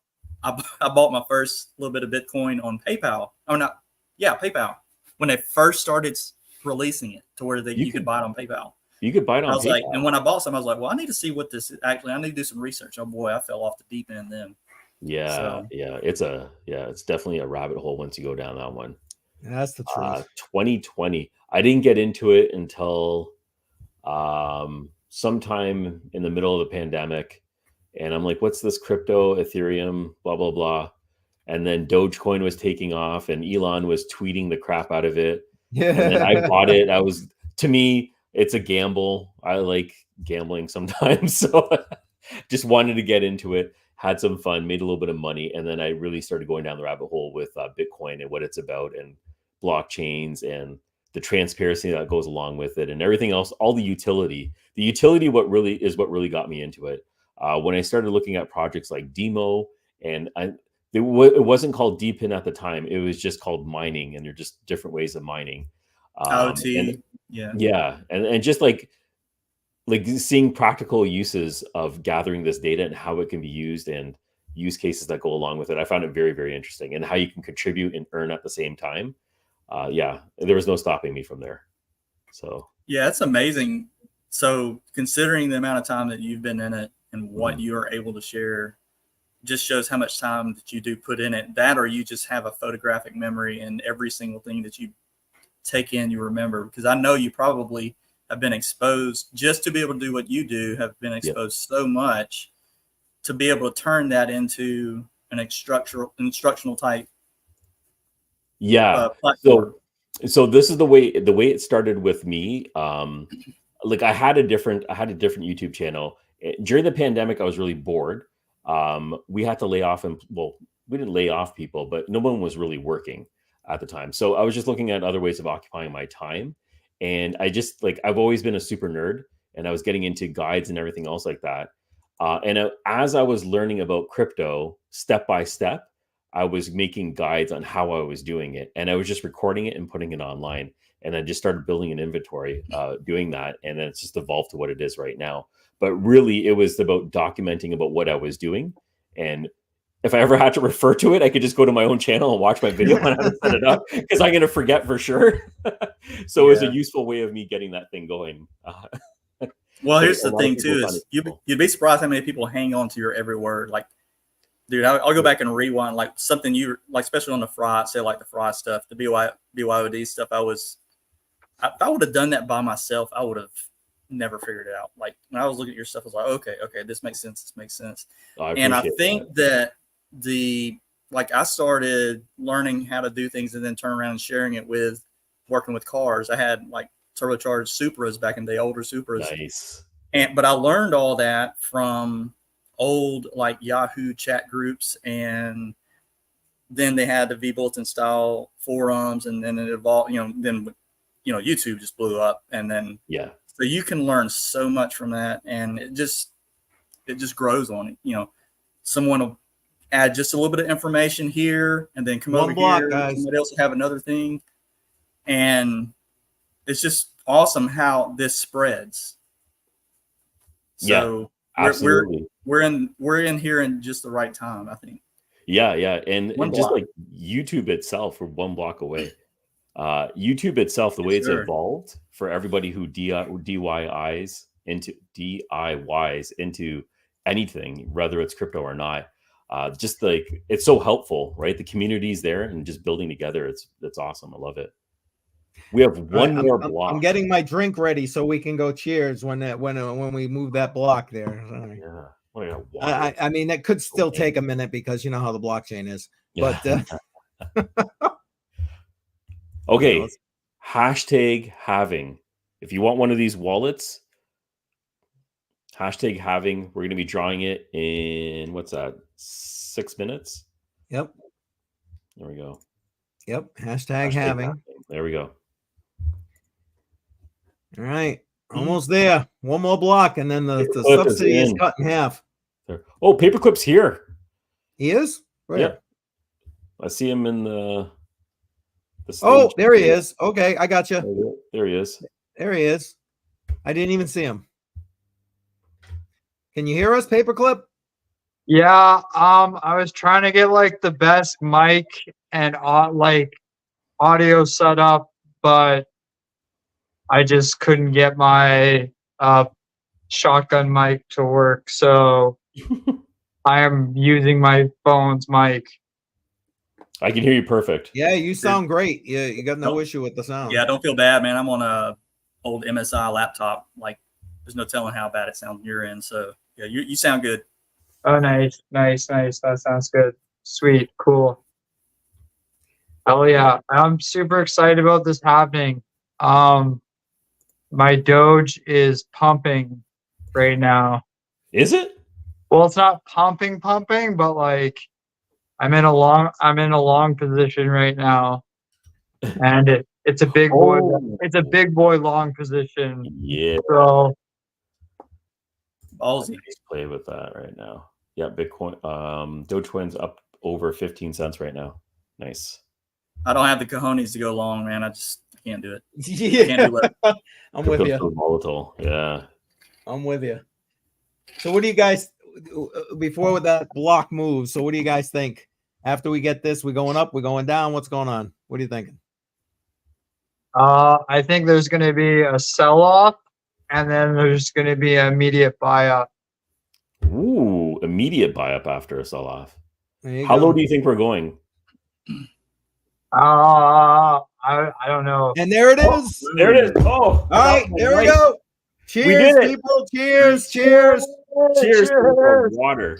I bought my first little bit of Bitcoin on PayPal. Oh, not PayPal. When they first started releasing it to where you could buy it on PayPal. You could buy it on I was PayPal. like, and when I bought some, I was like, well, I need to see what this is. Actually, I need to do some research. Oh boy, I fell off the deep end then. Yeah, it's definitely a rabbit hole once you go down that one. That's the truth. 2020. I didn't get into it until sometime in the middle of the pandemic. And I'm like, what's this crypto, Ethereum, blah, blah, blah. And then Dogecoin was taking off and Elon was tweeting the crap out of it. Yeah. And then I bought it. To me, it's a gamble. I like gambling sometimes. So just wanted to get into it, had some fun, made a little bit of money. And then I really started going down the rabbit hole with Bitcoin and what it's about and blockchains and the transparency that goes along with it and everything else, all the utility. The utility what really got me into it. When I started looking at projects like Demo, and it wasn't called DPIN at the time. It was just called mining, and they're just different ways of mining. OT, and just like seeing practical uses of gathering this data and how it can be used and use cases that go along with it. I found it very, very interesting, and how you can contribute and earn at the same time. There was no stopping me from there. So it's amazing. So considering the amount of time that you've been in it and what you are able to share, just shows how much time that you do put in it. That, or you just have a photographic memory and every single thing that you take in, you remember. Because I know you probably have been exposed just to be able to do what you do, have been exposed so much to be able to turn that into an instructional type. So this is the way it started with me. Like I had a different YouTube channel. During the pandemic, I was really bored. We had to lay off, we didn't lay off people, but no one was really working at the time. So I was just looking at other ways of occupying my time. And I've always been a super nerd, and I was getting into guides and everything else like that. As I was learning about crypto step by step, I was making guides on how I was doing it, and I was just recording it and putting it online. And I just started building an inventory, doing that. And then it's just evolved to what it is right now. But really, it was about documenting about what I was doing. And if I ever had to refer to it, I could just go to my own channel and watch my video on how to set it up, because I'm going to forget for sure. So it was a useful way of me getting that thing going. Well, here's the thing too, is you'd be surprised how many people hang on to your every word. Like dude, I'll go back and rewind like something you like, especially on the fry, say like the fry stuff, the BYOD stuff. If I would have done that by myself, I would have never figured it out. Like when I was looking at your stuff, I was like, okay, this makes sense. This makes sense. And I think that I started learning how to do things and then turn around and sharing it with working with cars. I had like turbocharged Supras back in the older Supras. Nice. But I learned all that from old like Yahoo chat groups, and then they had the V-Bulletin style forums, and then it evolved, then YouTube just blew up, and then so you can learn so much from that, and it just grows on it. Someone will add just a little bit of information here, and then come over here, somebody else will have another thing, and it's just awesome how this spreads. So absolutely. We're in here in just the right time, I think. Yeah, and just like YouTube itself, we're one block away. YouTube itself, the way it's evolved for everybody who DIYs into anything, whether it's crypto or not, just like it's so helpful, right? The community's there and just building together. It's awesome. I love it. We have one more block. I'm getting my drink ready so we can go cheers when we move that block there. Sorry. Yeah. I mean, that could still take a minute because you know how the blockchain is. But okay, #Halving. If you want one of these wallets, #Halving. We're going to be drawing it in, what's that, 6 minutes? Yep. There we go. Yep. #Halving. There we go. All right. Almost there. One more block, and then the subsidy is cut in half. Oh, Paperclip's here. He is? Right. Yeah. I see him in the oh, there he is. Okay, I got you. There he is. There he is. I didn't even see him. Can you hear us, Paperclip? Yeah, I was trying to get like the best mic and audio set up, but I just couldn't get my shotgun mic to work, so I am using my phone's mic. I can hear you perfect. Yeah, you sound great. Yeah, you got no issue with the sound. Yeah, don't feel bad, man. I'm on a old MSI laptop. Like, there's no telling how bad it sounds on your end. So yeah, you sound good. Oh, nice. That sounds good. Sweet, cool. Oh yeah, I'm super excited about this happening. My Doge is pumping right now. Is it? Well, it's not pumping, but like I'm in a long position right now, and it's a big boy. It's a big boy long position. Yeah. So ballsy. Play with that right now. Yeah, Bitcoin. Dogecoin's up over 15 cents right now. Nice. I don't have the cojones to go long, man. I can't do it. Yeah. Can't do it. I'm with you. So volatile. Yeah. I'm with you. So what do you guys, before that block moves, so what do you guys think? After we get this, we're going up, we're going down. What's going on? What are you thinking? I think there's going to be a sell-off, and then there's going to be an immediate buy-up. Ooh, immediate buy-up after a sell-off. How low do you think we're going? I don't know. And there it is. There it is. Oh, all right, there we go. Cheers, we did it. People. Cheers. Water.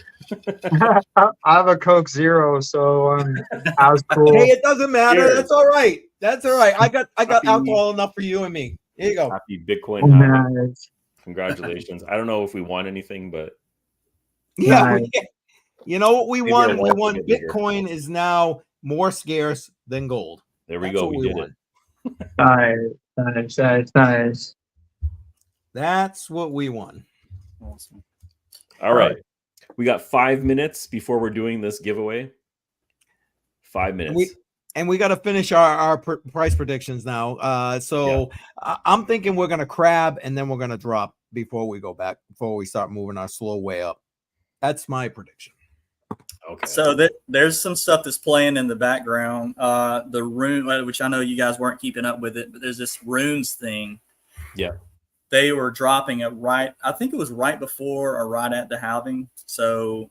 I have a Coke Zero, so that was cool. Hey, it doesn't matter. Cheers. That's all right. That's all right. I got alcohol enough for you and me. Here you go. Happy Bitcoin. Nice. Congratulations. I don't know if we won anything, but yeah, you know what we won? We won. Bitcoin is now more scarce than gold. There we go. We did it. Nice. That's what we won. Awesome. All right. We got 5 minutes before we're doing this giveaway. 5 minutes. And we got to finish our price predictions now. So I'm thinking we're going to crab and then we're going to drop before we go back, before we start moving our slow way up. That's my prediction. Okay. So there's some stuff that's playing in the background. The rune, which I know you guys weren't keeping up with it, but there's this runes thing. Yeah. They were dropping it I think it was right before or right at the halving. So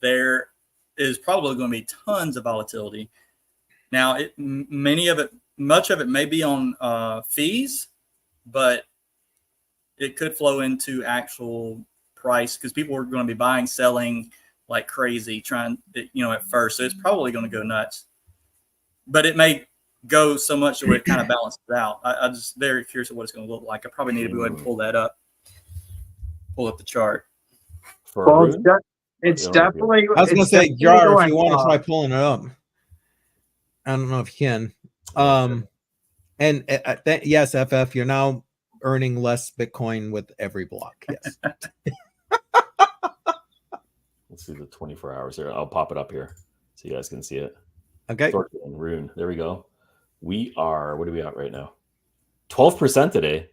there is probably going to be tons of volatility. Now, much of it may be on fees, but it could flow into actual price because people are going to be buying, selling like crazy, trying, at first. So it's probably going to go nuts, but it may go so much that it kind of balances out. I'm just very curious of what it's going to look like. I probably need to go ahead and pull up the chart. Well, it's definitely. I was going to say, Jar, if you want to try pulling it up. I don't know if you can. Yes, FF, you're now earning less Bitcoin with every block. Yes. Let's see the 24 hours here. I'll pop it up here so you guys can see it. Okay. Thornton, Rune. There we go. We are, what are we at right now? 12% today.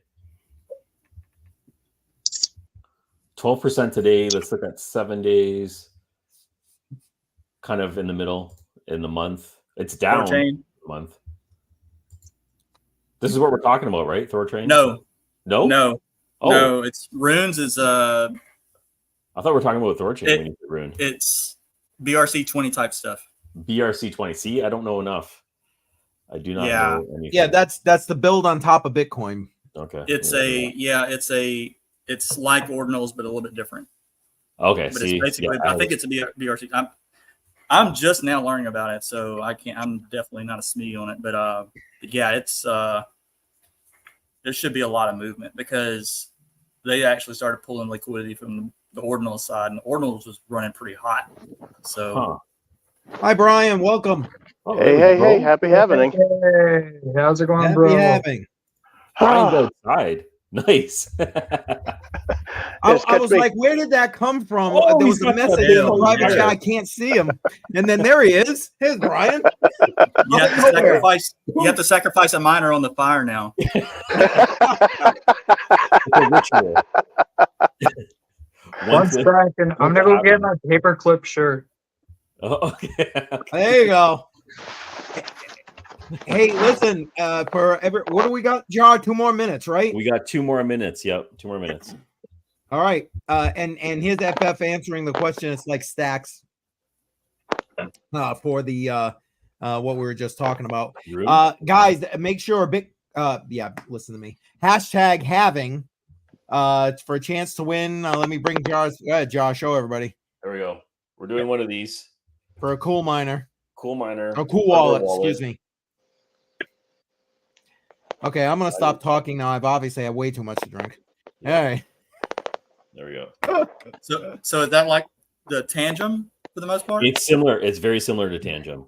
12% today. Let's look at 7 days. Kind of in the middle in the month. It's down a month. This is what we're talking about, right? Thortrain? No. Oh. No, it's Runes is I thought we were talking about Thorchain when you said Rune. It's BRC20 type stuff. BRC20. See, I don't know enough. I do not know anything. Yeah, that's the build on top of Bitcoin. Okay. It's like ordinals, but a little bit different. Okay. But it's basically, I think it's a BRC. I'm just now learning about it, so I'm definitely not a SME on it, but yeah, it's there should be a lot of movement because they actually started pulling liquidity from the ordinal side, and ordinals was running pretty hot. So, Hi Brian, welcome. Oh, hey, happy Halving. Hey, how's it going, bro? Happy Brian's outside. Nice. I was like, where did that come from? There was a message in the private chat. I can't see him. And then there he is. Here's Brian. You have to sacrifice a miner on the fire now. One second. I'm going to go get my paperclip shirt. Oh, okay. There you go. Hey, listen, what do we got, Jar? 2 more minutes, right? We got 2 more minutes. Yep, 2 more minutes. All right. And here's FF answering the question. It's like stacks for the what we were just talking about. Guys, make sure listen to me. Hashtag Halving for a chance to win. Let me bring Jar, show everybody. There we go. We're doing one of these. For a cool miner. Cool miner. A cool wallet, excuse me. Okay, I'm gonna stop talking now. I've obviously had way too much to drink. All right. There we go. So is that like the Tangem for the most part? It's similar. It's very similar to Tangem.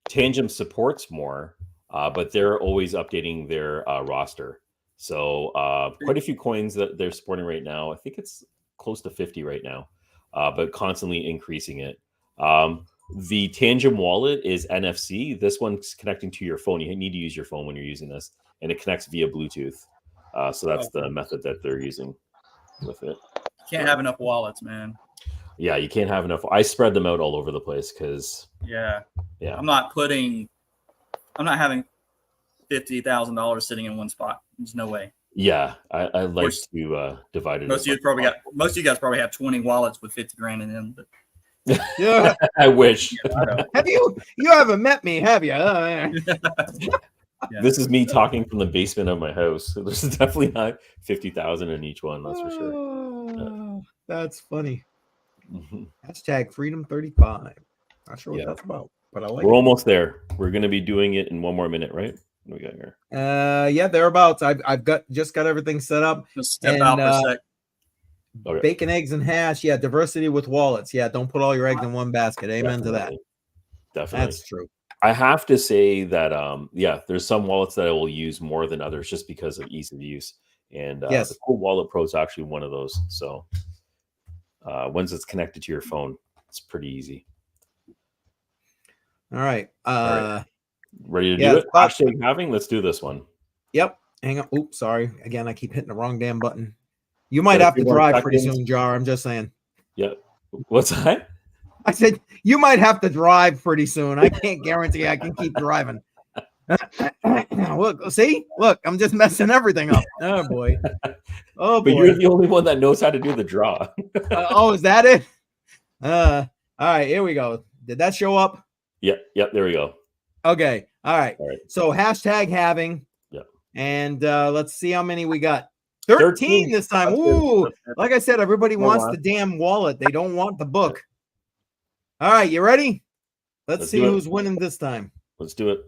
Tangem supports more, but they're always updating their roster. So quite a few coins that they're supporting right now. I think it's close to 50 right now, but constantly increasing it. The Tangem wallet is NFC. This one's connecting to your phone. You need to use your phone when you're using this, and it connects via Bluetooth. So that's the method that they're using with it. Can't have enough wallets, man. Yeah, you can't have enough. I spread them out all over the place because I'm not having $50,000 sitting in one spot. There's no way. Yeah, I like to divide it. Most of you guys probably have 20 wallets with 50 grand in them. But yeah, I wish. Have you haven't met me, have you? This is me talking from the basement of my house. There's definitely not 50,000 in each one. That's for sure. That's funny. Hashtag Freedom35. Not sure what that's about, but I like it. We're almost there. We're going to be doing it in 1 more minute, right? What do we got here? Yeah, thereabouts. I've just got everything set up. Just step out for a sec. Okay. Bacon, eggs, and hash. Yeah, diversity with wallets. Yeah, don't put all your eggs in one basket. Amen to that. Definitely. That's true. I have to say that, there's some wallets that I will use more than others just because of ease of use. And the Cool Wallet Pro is actually one of those. So once it's connected to your phone, it's pretty easy. All right. Ready to do it? Hashtag Halving. Let's do this one. Yep. Hang on. Oops, sorry. Again, I keep hitting the wrong damn button. You might have to drive pretty soon, Jar. I'm just saying. Yep. What's that? I said you might have to drive pretty soon. I can't guarantee I can keep driving. Look, I'm just messing everything up. Oh boy. Oh boy. But you're the only one that knows how to do the draw. Oh, is that it? All right, here we go. Did that show up? Yep. There we go. Okay. All right. All right. So hashtag halving. Yeah. And let's see how many we got. 13 this time. That's Ooh. good. Like I said, everybody Oh, wants wow. the damn wallet. They don't want the book. All right, you ready? Let's see do it. who's winning this time. Let's do it.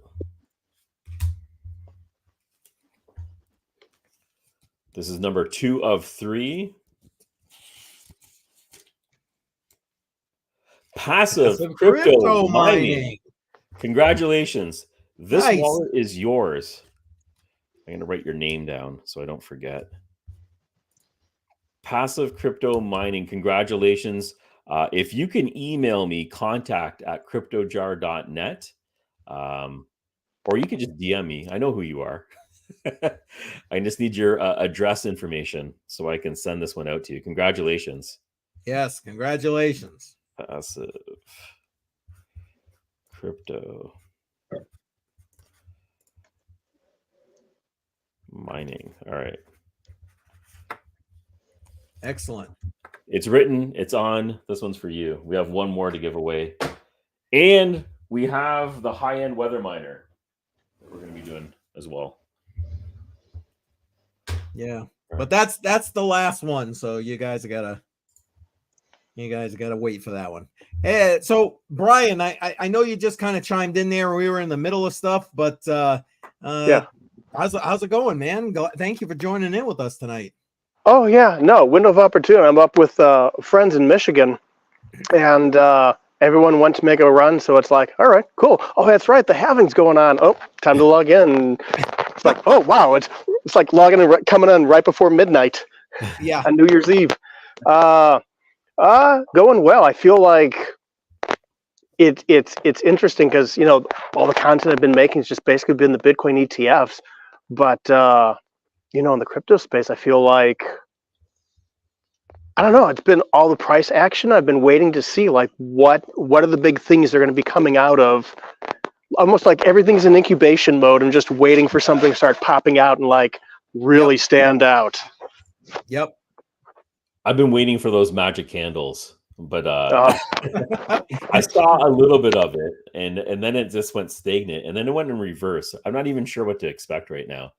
This is number 2 of 3. Passive crypto mining. Congratulations. This Nice. wallet is yours. I'm going to write your name down so I don't forget. Passive crypto mining. Congratulations. If you can email me, contact@cryptojar.net, or you can just DM me. I know who you are. I just need your address information so I can send this one out to you. Congratulations. Yes, congratulations. Passive crypto mining. All right. Excellent. It's written. It's on. This one's for you. We have one more to give away. And we have the high-end weather miner that we're going to be doing as well. Yeah. But that's the last one. So you guys gotta wait for that one. So Brian, I know you just kind of chimed in there. We were in the middle of stuff, but Yeah. How's it going, man? Thank you for joining in with us tonight. Oh yeah, no, window of opportunity. I'm up with friends in Michigan, and everyone went to make a run, so it's like, all right, cool. Oh, that's right, the halving's going on. Oh, time to log in. It's like, oh wow, it's like logging in, coming on right before midnight. Yeah. On New Year's Eve. Going well. I feel like it's interesting because all the content I've been making has just basically been the Bitcoin ETFs, but in the crypto space, I feel like, I don't know, it's been all the price action. I've been waiting to see like what are the big things that are going to be coming out of. Almost like everything's in incubation mode and just waiting for something to start popping out and like really stand out. Yep. I've been waiting for those magic candles, but I saw a little bit of it, and then it just went stagnant, and then it went in reverse. I'm not even sure what to expect right now.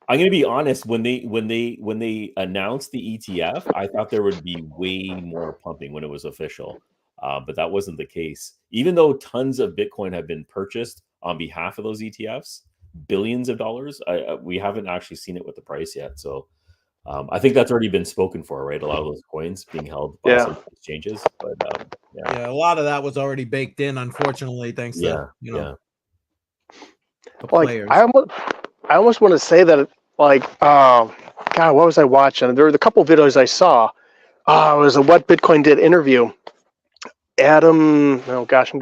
I'm going to be honest. When they announced the ETF, I thought there would be way more pumping when it was official, but that wasn't the case. Even though tons of Bitcoin have been purchased on behalf of those ETFs, billions of dollars, we haven't actually seen it with the price yet. So I think that's already been spoken for, right? A lot of those coins being held by some exchanges, but yeah, a lot of that was already baked in, unfortunately, thanks to the players. I almost want to say that, like, God, what was I watching? There were a couple of videos I saw. It was a What Bitcoin Did interview. Adam, oh gosh, I'm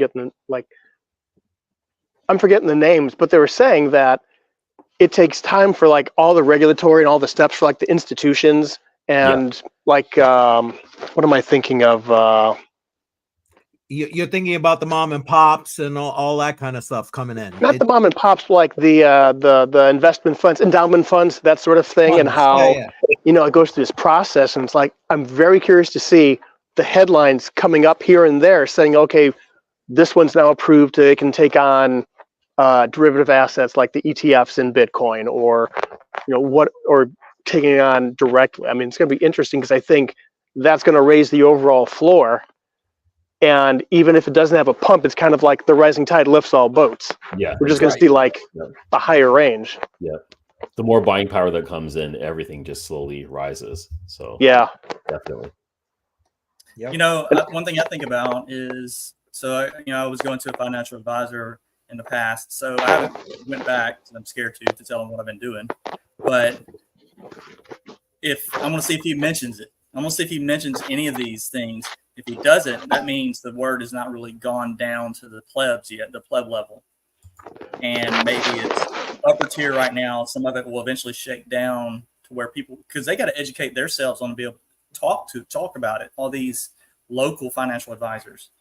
forgetting the names, but they were saying that it takes time for like all the regulatory and all the steps for like the institutions and like, what am I thinking of? You're thinking about the mom and pops and all that kind of stuff coming in. Not the mom and pops, like the investment funds, endowment funds, that sort of thing, and how it goes through this process. And it's like, I'm very curious to see the headlines coming up here and there saying, okay, this one's now approved. It can take on derivative assets like the ETFs in Bitcoin, or or taking on directly. I mean, it's going to be interesting because I think that's going to raise the overall floor. And even if it doesn't have a pump, it's kind of like the rising tide lifts all boats. Yeah, we're just going to see like a higher range. Yeah, the more buying power that comes in, everything just slowly rises. So yeah, definitely. One thing I think about is, so I was going to a financial advisor in the past, so I haven't went back because I'm scared to tell him what I've been doing. But if I'm going to see if he mentions it, I'm going to see if he mentions any of these things. If he doesn't, that means the word has not really gone down to the plebs yet, the pleb level. And maybe it's upper tier right now. Some of it will eventually shake down to where people, because they got to educate themselves on to be able to talk about it. All these local financial advisors.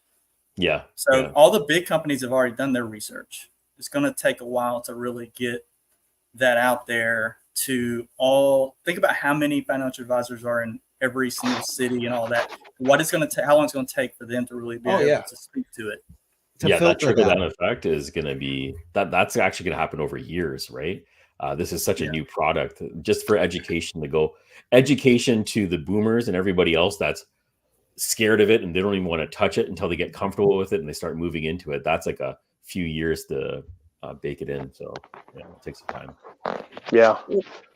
Yeah. So all the big companies have already done their research. It's going to take a while to really get that out there to all. Think about how many financial advisors are in every single city and all that. What it's going to take, how long it's going to take for them to really be able to speak to it. That trickle down effect is going to be that's actually going to happen over years, right? This is such a new product, just for education education to the boomers and everybody else that's scared of it and they don't even want to touch it until they get comfortable with it and they start moving into it. That's like a few years to bake it in. So it takes some time. Yeah.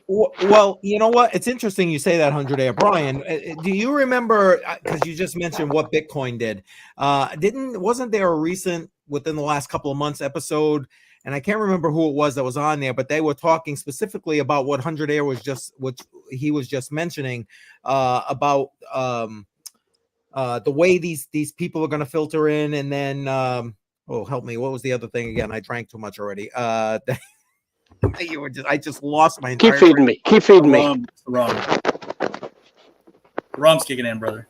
Well, you know what? It's interesting you say that, 100 Air. Brian, do you remember, because you just mentioned what Bitcoin did, wasn't there a recent, within the last couple of months, episode, and I can't remember who it was that was on there, but they were talking specifically about what 100 Air was which he was just mentioning, about the way these people are going to filter in, and then help me, what was the other thing again? I drank too much already. I just lost my entire. Keep feeding me. Rum's kicking in, brother.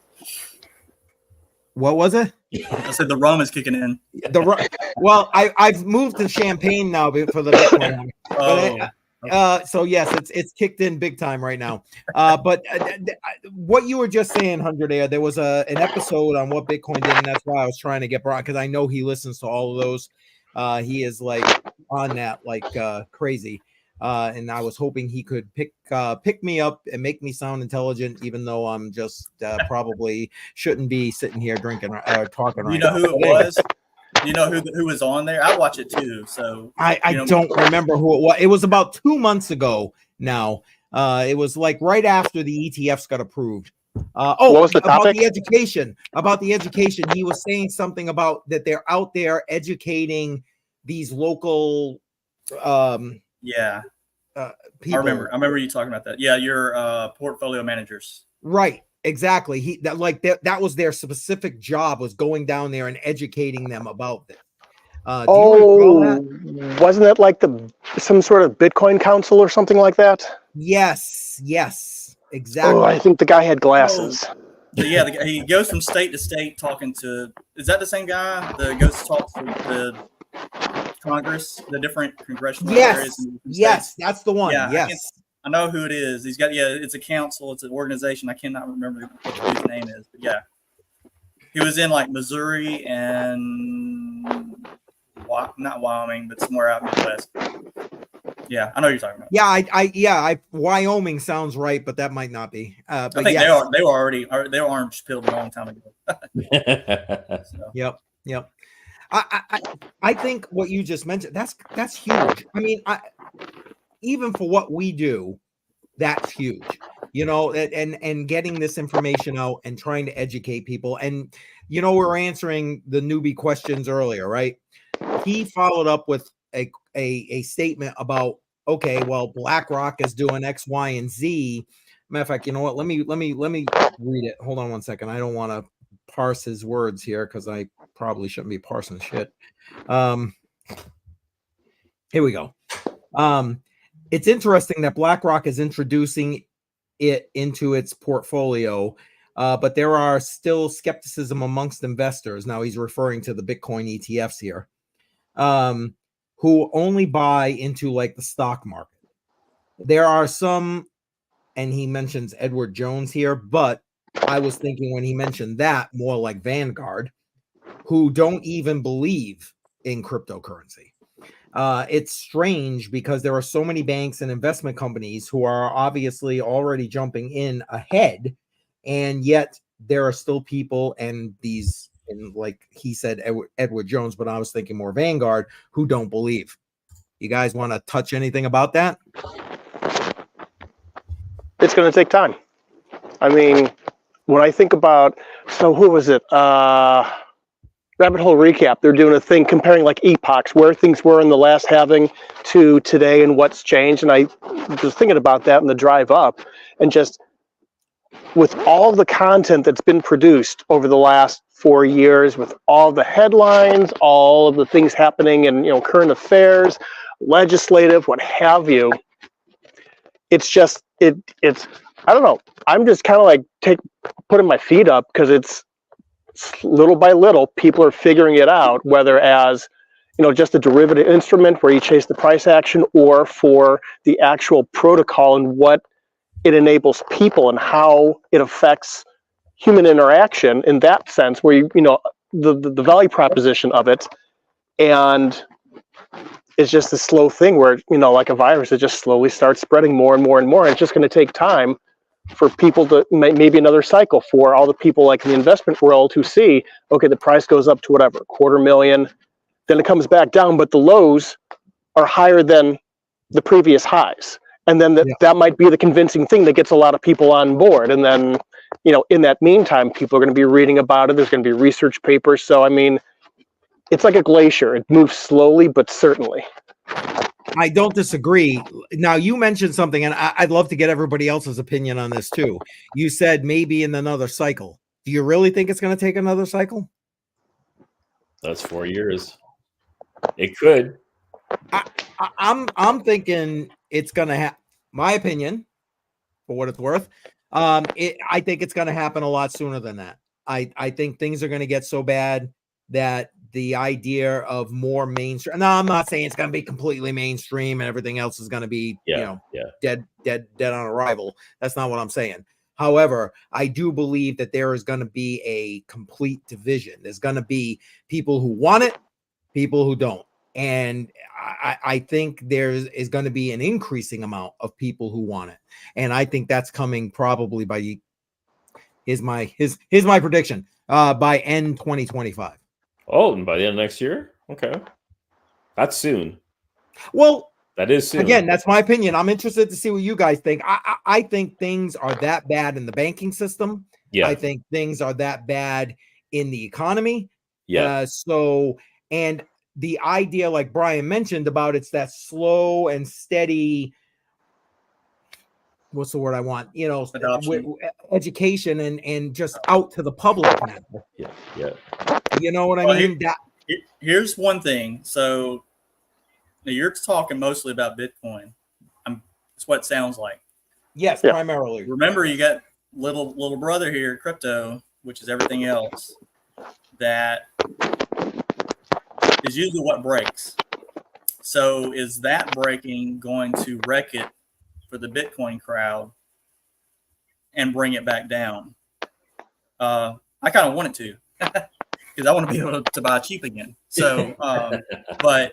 What was it? I said the rum is kicking in. Well, I've moved to champagne now for the Bitcoin. So yes, it's kicked in big time right now. But what you were just saying, 100 Air, there was an episode on what Bitcoin did, and that's why I was trying to get Brian, because I know he listens to all of those. He is like on that like crazy, and I was hoping he could pick me up and make me sound intelligent, even though I'm just probably shouldn't be sitting here drinking or talking right now. You know who it was? You know who was on there? I watch it too. So I don't remember who it was. It was about 2 months ago now. It was like right after the ETFs got approved. What was the topic? About the education. He was saying something about that they're out there educating these local people. I remember you talking about that. Yeah, your portfolio managers. Right. Exactly. That was their specific job, was going down there and educating them about this. Wasn't it like some sort of Bitcoin council or something like that? Yes, exactly. Oh, I think the guy had glasses. He goes from state to state talking to. Is that the same guy that goes to talk to the Congress, the different congressional areas? Yes, that's the one. Yeah, yes. I know who it is. He's got, it's a council, it's an organization. I cannot remember what the dude's name is, but yeah. He was in like Missouri and not Wyoming, but somewhere out in the West. Yeah, I know what you're talking about. Yeah, Wyoming sounds right, but that might not be. But I think they were orange pilled a long time ago. Yep. I think what you just mentioned, that's huge. I mean, even for what we do, that's huge, and getting this information out and trying to educate people. And, we're answering the newbie questions earlier, right? He followed up with a statement about, okay, well, BlackRock is doing X, Y, and Z. Matter of fact, you know what? Let me read it. Hold on one second. I don't want to parse his words here because I probably shouldn't be parsing shit. Here we go. It's interesting that BlackRock is introducing it into its portfolio, but there are still skepticism amongst investors. Now he's referring to the Bitcoin ETFs here, who only buy into like the stock market. There are some, and he mentions Edward Jones here, but I was thinking when he mentioned that more like Vanguard, who don't even believe in cryptocurrency. It's strange because there are so many banks and investment companies who are obviously already jumping in ahead, and yet there are still people and these, and like he said, Edward Jones, but I was thinking more Vanguard, who don't believe. You guys want to touch anything about that? It's going to take time. I mean, when I think about, so who was it? Rabbit Hole Recap, they're doing a thing comparing like epochs, where things were in the last halving to today and what's changed. And I was thinking about that in the drive up, and just with all the content that's been produced over the last 4 years, with all the headlines, all of the things happening in current affairs, legislative, what have you, it's just it's I don't know. I'm just kind of like putting my feet up because it's little by little, people are figuring it out, whether as, just a derivative instrument where you chase the price action, or for the actual protocol and what it enables people and how it affects human interaction in that sense, where you know the value proposition of it, and it's just a slow thing where, you know, like a virus, it just slowly starts spreading more and more and more. And it's just going to take time for people to maybe another cycle for all the people like in the investment world who see, okay, the price goes up to whatever, 250,000, then it comes back down, but the lows are higher than the previous highs. And then that might be the convincing thing that gets a lot of people on board. And then, you know, in that meantime, people are going to be reading about it. There's going to be research papers. So, I mean, it's like a glacier. It moves slowly, but certainly. I don't disagree. Now, you mentioned something, and I'd love to get everybody else's opinion on this too. You said maybe in another cycle. Do you really think it's going to take another cycle? That's 4 years. It could. I'm thinking it's going to happen. My opinion, for what it's worth, I think it's going to happen a lot sooner than that. I think things are going to get so bad that the idea of more mainstream. No, I'm not saying it's going to be completely mainstream and everything else is going to be, dead on arrival. That's not what I'm saying. However, I do believe that there is going to be a complete division. There's going to be people who want it, people who don't. And I think there is going to be an increasing amount of people who want it. And I think that's coming probably by, here's my prediction, by end 2025. Oh, and by the end of next year? Okay. That's soon. Well, that is soon. Again, that's my opinion. I'm interested to see what you guys think. I think things are that bad in the banking system. Yeah. I think things are that bad in the economy. Yeah. And the idea, like Brian mentioned, about it's that slow and steady, what's the word I want? You know, education and just out to the public now. Yeah. Yeah. You know what I mean? Here's one thing. So now you're talking mostly about Bitcoin. That's what it sounds like. Yes, primarily. Remember, you got little brother here, crypto, which is everything else. That is usually what breaks. So is that breaking going to wreck it for the Bitcoin crowd and bring it back down? I kind of want it to. Because I want to be able to buy cheap again. So, but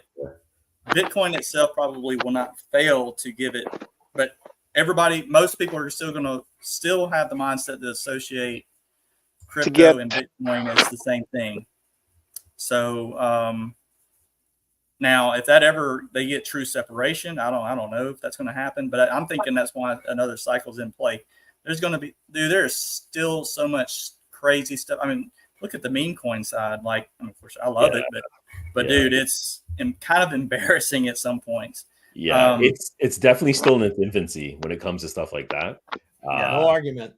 Bitcoin itself probably will not fail to give it. But most people are still going to have the mindset to associate crypto and Bitcoin as the same thing. So now, if they get true separation, I don't know if that's going to happen. But I'm thinking that's why another cycle's in play. There's still so much crazy stuff. I mean, look at the meme coin side. Like, of course, I love it, but dude, it's kind of embarrassing at some points. Yeah, it's definitely still in its infancy when it comes to stuff like that. No argument.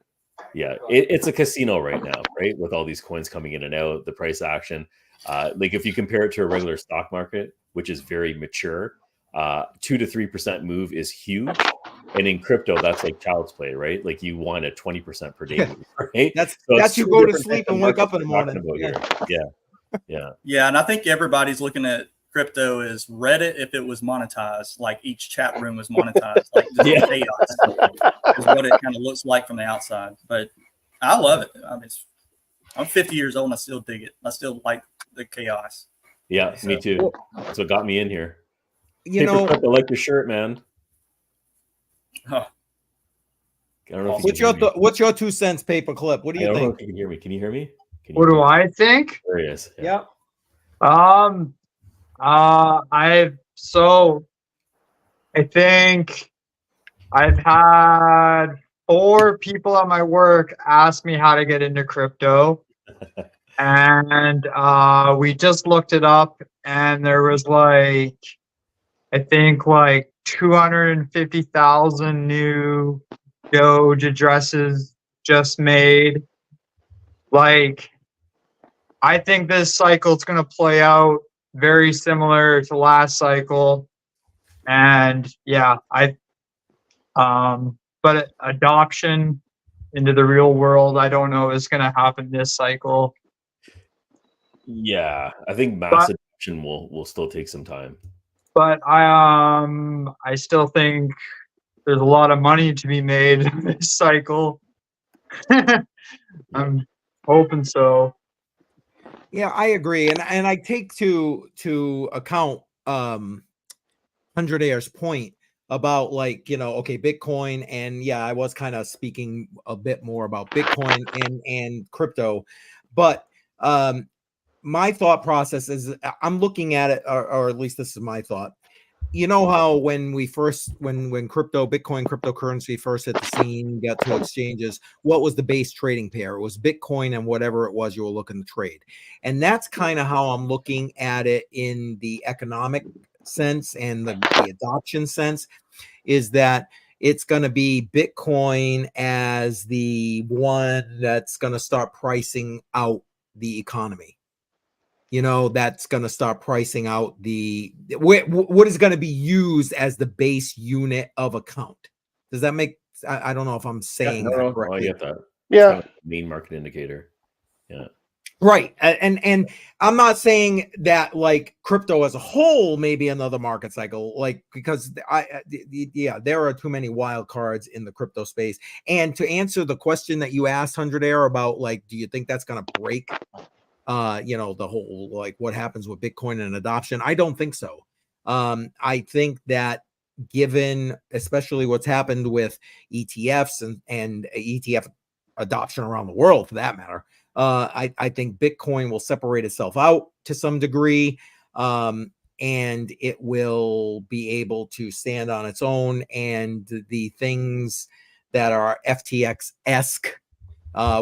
Yeah, it's a casino right now, right? With all these coins coming in and out, the price action. Like if you compare it to a regular stock market, which is very mature, 2 to 3% move is huge. And in crypto, that's like child's play, right? Like you want a 20% per day move, right? That's you go to sleep and wake up in the morning. Yeah, and I think everybody's looking at crypto as Reddit if it was monetized, like each chat room was monetized, like just chaos is what it kind of looks like from the outside. But I love it. I mean, I'm 50 years old and I still dig it. I still like the chaos. Yeah, me too. That's what got me in here. You know, I like your shirt, man. Huh. I don't know what's your 2 cents paperclip? What do you think? I don't know if you can hear me. Can you hear me? What do I think? There he is. Yeah. I think I've had 4 people at my work ask me how to get into crypto. And we just looked it up and there was I think 250,000 new Doge addresses just made. I think this cycle is going to play out very similar to last cycle. And but adoption into the real world, I don't know is going to happen this cycle. Yeah, I think mass adoption will still take some time. But I still think there's a lot of money to be made this cycle. I'm hoping so. Yeah, I agree, and I take to account 100 Air's point about, like, okay, Bitcoin, and yeah, I was kind of speaking a bit more about Bitcoin and crypto, but my thought process is I'm looking at it, or at least this is my thought. You know how when Bitcoin, cryptocurrency first hit the scene, got to exchanges, what was the base trading pair? It was Bitcoin and whatever it was you were looking to trade. And that's kind of how I'm looking at it in the economic sense and the adoption sense, is that it's going to be Bitcoin as the one that's going to start pricing out the economy. That's going to start pricing out what is going to be used as the base unit of account. Does that make? I don't know if I'm saying that correctly. I get that. Yeah, kind of main market indicator. Yeah, right. And I'm not saying that like crypto as a whole may be another market cycle, like, because there are too many wild cards in the crypto space. And to answer the question that you asked, 100 Air, about, like, do you think that's going to break the whole, like, what happens with Bitcoin and adoption? I don't think so. I think that given especially what's happened with ETFs and ETF adoption around the world, for that matter, I think Bitcoin will separate itself out to some degree, and it will be able to stand on its own, and the things that are FTX-esque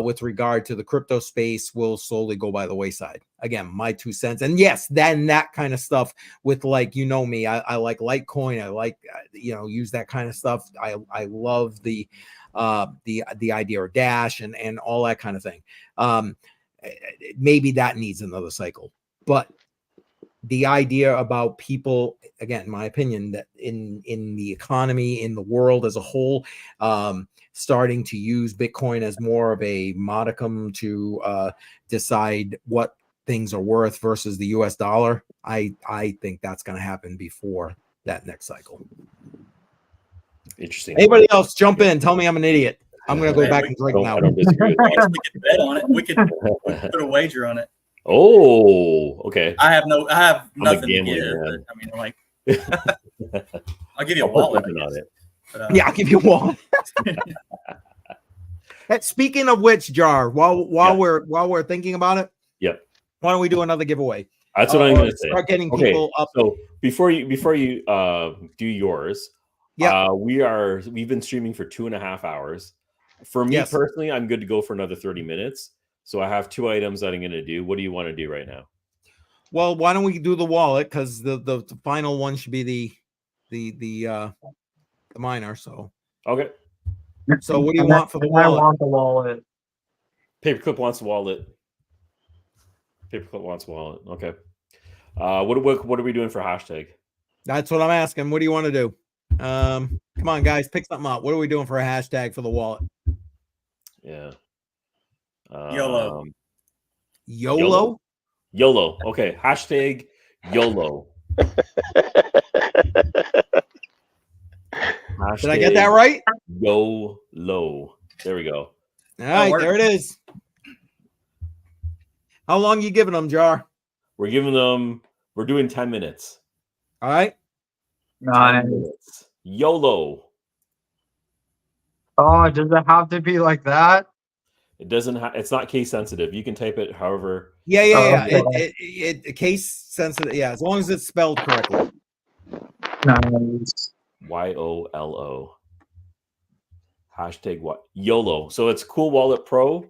with regard to the crypto space will slowly go by the wayside. Again, my 2 cents. And yes, then that kind of stuff with, like, me, I like Litecoin. I like, use that kind of stuff. I love the idea of Dash and all that kind of thing. Maybe that needs another cycle, but the idea about people, again, in my opinion, that in the economy, in the world as a whole, starting to use Bitcoin as more of a modicum to decide what things are worth versus the US dollar, I think that's going to happen before that next cycle. Interesting. Anybody else jump in? Tell me I'm an idiot. I'm going to go back and drink now. I don't disagree with that. We could bet on it. We could put a wager on it. Oh, okay. I have nothing to gambling give. man. But, I mean, like, I'll give you a wallet on it. But, yeah, I'll give you a wallet. Speaking of which, Jar, while we're thinking about it, why don't we do another giveaway? That's what I'm going to say. Start getting people up. So before you do yours, we've been streaming for 2.5 hours. For me personally, I'm good to go for another 30 minutes. So I have 2 items that I'm going to do. What do you want to do right now? Well, why don't we do the wallet, because the final one should be the miner. So okay. So what do you want for the wallet? I want the wallet. Paperclip wants the wallet. Paperclip wants wallet. Okay. What are we doing for hashtag? That's what I'm asking. What do you want to do? Come on, guys, pick something up. What are we doing for a hashtag for the wallet? Yeah. YOLO. YOLO? YOLO. Okay. Hashtag YOLO. Did I get that right? YOLO. There we go. All right, there it is. How long you giving them, Jar? We're doing 10 minutes. All right. 9 minutes. YOLO. Oh, does it have to be like that? It doesn't it's not case sensitive. You can type it however. Yeah. It case sensitive. Yeah, as long as it's spelled correctly. Nice. YOLO. Hashtag what? YOLO. So it's Cool Wallet Pro.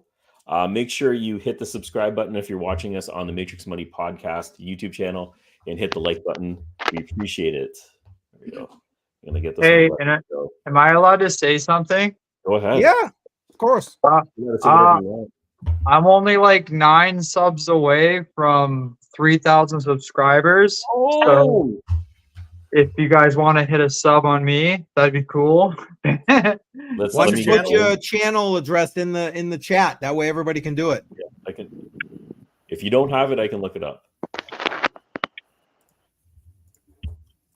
Make sure you hit the subscribe button if you're watching us on the Matrix Money Podcast YouTube channel, and hit the like button. We appreciate it. There we go. I'm gonna get this. Hey, am I allowed to say something? Go ahead. Yeah, of course. I'm only like 9 subs away from 3,000 subscribers. Oh. So if you guys want to hit a sub on me, that'd be cool. Why don't you put your channel address in the chat? That way everybody can do it. Yeah, I can. If you don't have it, I can look it up.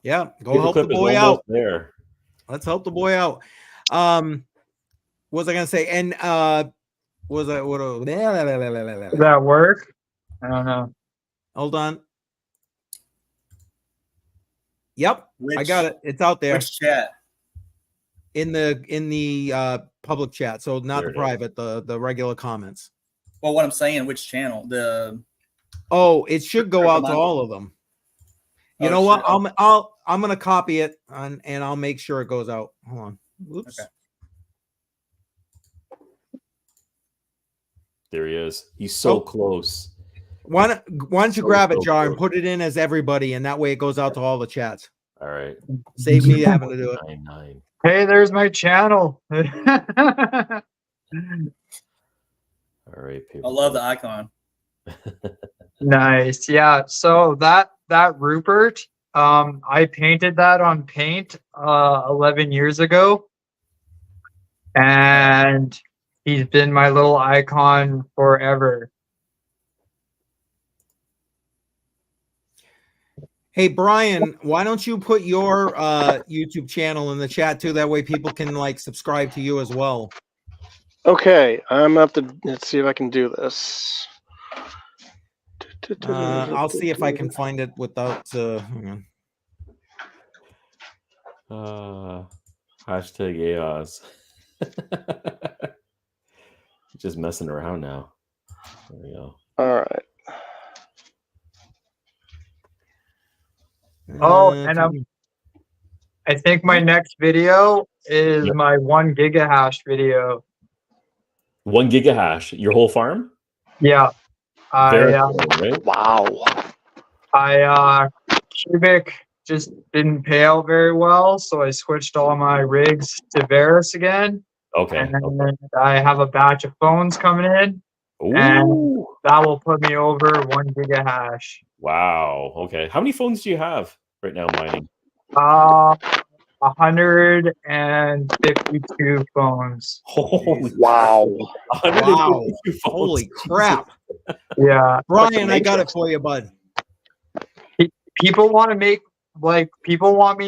Yeah, go help the boy out. There. Let's help the boy out. What was I gonna say? And was I what? Does that work? I don't know. Hold on. Yep, I got it. It's out there. Which chat? In the public chat, so not There the it is. private, the regular comments. Well, what I'm saying, which channel? The Oh, it should go out to all of them. You know what? I'm gonna copy it and I'll make sure it goes out. Hold on. Oops. Okay. There he is. He's so close. Why don't you grab it, so Jar, and close. put it in as everybody, and that way it goes out to all the chats. All right. Save me having to do it. 9. Hey, there's my channel. All right. I love the icon. Nice. Yeah. So that Rupert, I painted that on Paint 11 years ago, and he's been my little icon forever. Hey, Brian, why don't you put your YouTube channel in the chat too? That way people can like subscribe to you as well. Okay, I'm up to. Let's see if I can do this. I'll see if I can find it without. Hang on. Hashtag AOS. Just messing around now. There we go. All right. Oh, and I think my next video is my 1 gigahash video. 1 gigahash, your whole farm? Yeah. Very cool, right? Wow. Cubic just didn't pay out very well, so I switched all my rigs to Varus again. Okay. And I have a batch of phones coming in. Ooh. And that will put me over 1 gigahash. Wow. Okay. How many phones do you have right now mining? 152 phones. Holy wow. 152 phones. Holy crap. Yeah. Brian, I got it for you, bud. People want me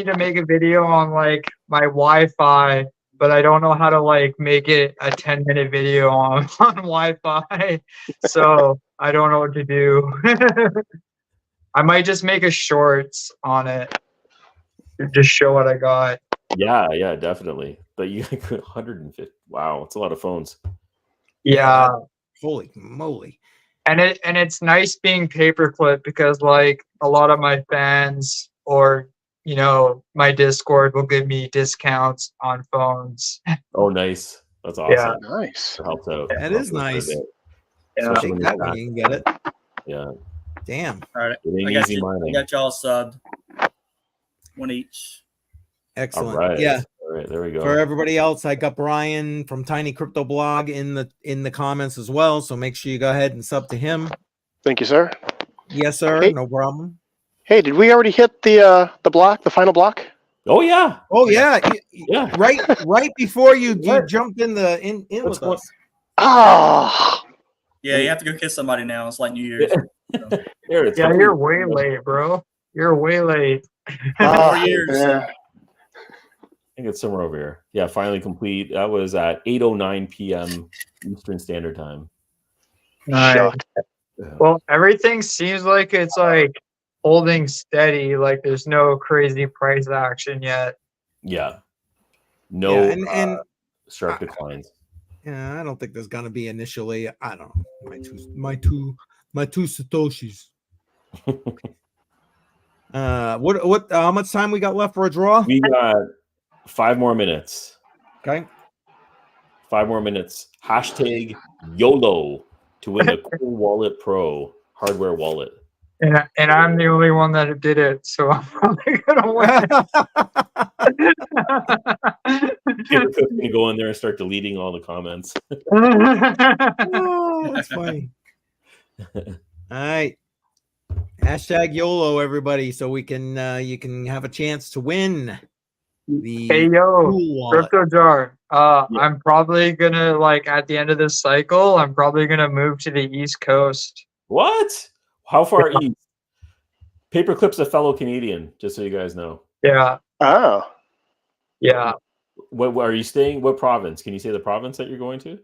to make a video on like my Wi-Fi, but I don't know how to like make it a 10-minute video on Wi-Fi. So I don't know what to do. I might just make a shorts on it to just show what I got. Yeah, definitely. But you 150. Wow, it's a lot of phones. Yeah. Holy moly. And it's nice being paperclip because like a lot of my fans or my Discord will give me discounts on phones. Oh, nice. That's awesome. Yeah. Nice. It helps out. That is nice. Yeah. Take that when you can get it. Yeah. Damn. All right. It ain't I got easy mining. I got y'all subbed. 1 each. Excellent. All right. Yeah. All right. There we go. For everybody else, I got Brian from Tiny Crypto Blog in the comments as well. So make sure you go ahead and sub to him. Thank you, sir. Yes, sir. Hey. No problem. Hey, did we already hit the block, the final block? Oh yeah. Oh yeah. Yeah. Right before you jumped in with us. Ah. Yeah, you have to go kiss somebody now. It's like New Year's. There it's Yeah, you're way late, bro. You're way late. 4 years. Yeah. I think it's somewhere over here. Yeah, finally complete. That was at 8:09 p.m. Eastern Standard Time. Nice. Shocked. Well, everything seems like it's like holding steady. Like there's no crazy price action yet. Yeah. No and sharp declines. Yeah, I don't think there's gonna be initially. I don't know. My two satoshis. What how much time we got left for a draw? We got 5 more minutes. Okay. 5 more minutes. Hashtag YOLO to win the Cool Wallet Pro hardware wallet. And I'm the only one that did it, so I'm probably gonna win. Paperclip's gonna go in there and start deleting all the comments. Oh, that's funny. All right. Hashtag YOLO, everybody, so we can you can have a chance to win the Hey yo, Cool Wallet. Crypto Jar. I'm probably gonna like at the end of this cycle, I'm probably gonna move to the East Coast. What? How far east? Paperclip's a fellow Canadian, just so you guys know. Yeah. Oh. Yeah. What are you staying? What province? Can you say the province that you're going to?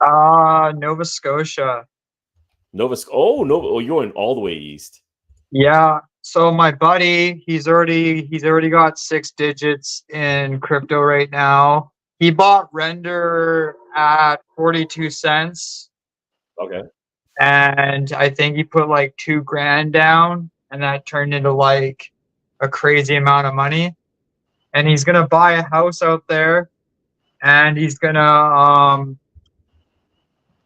Nova Scotia. Oh, you're going all the way east. Yeah. So my buddy, he's already got 6 digits in crypto right now. He bought Render at 42 cents. Okay. And I think he put like $2,000 down, and that turned into like a crazy amount of money. And he's gonna buy a house out there, and he's gonna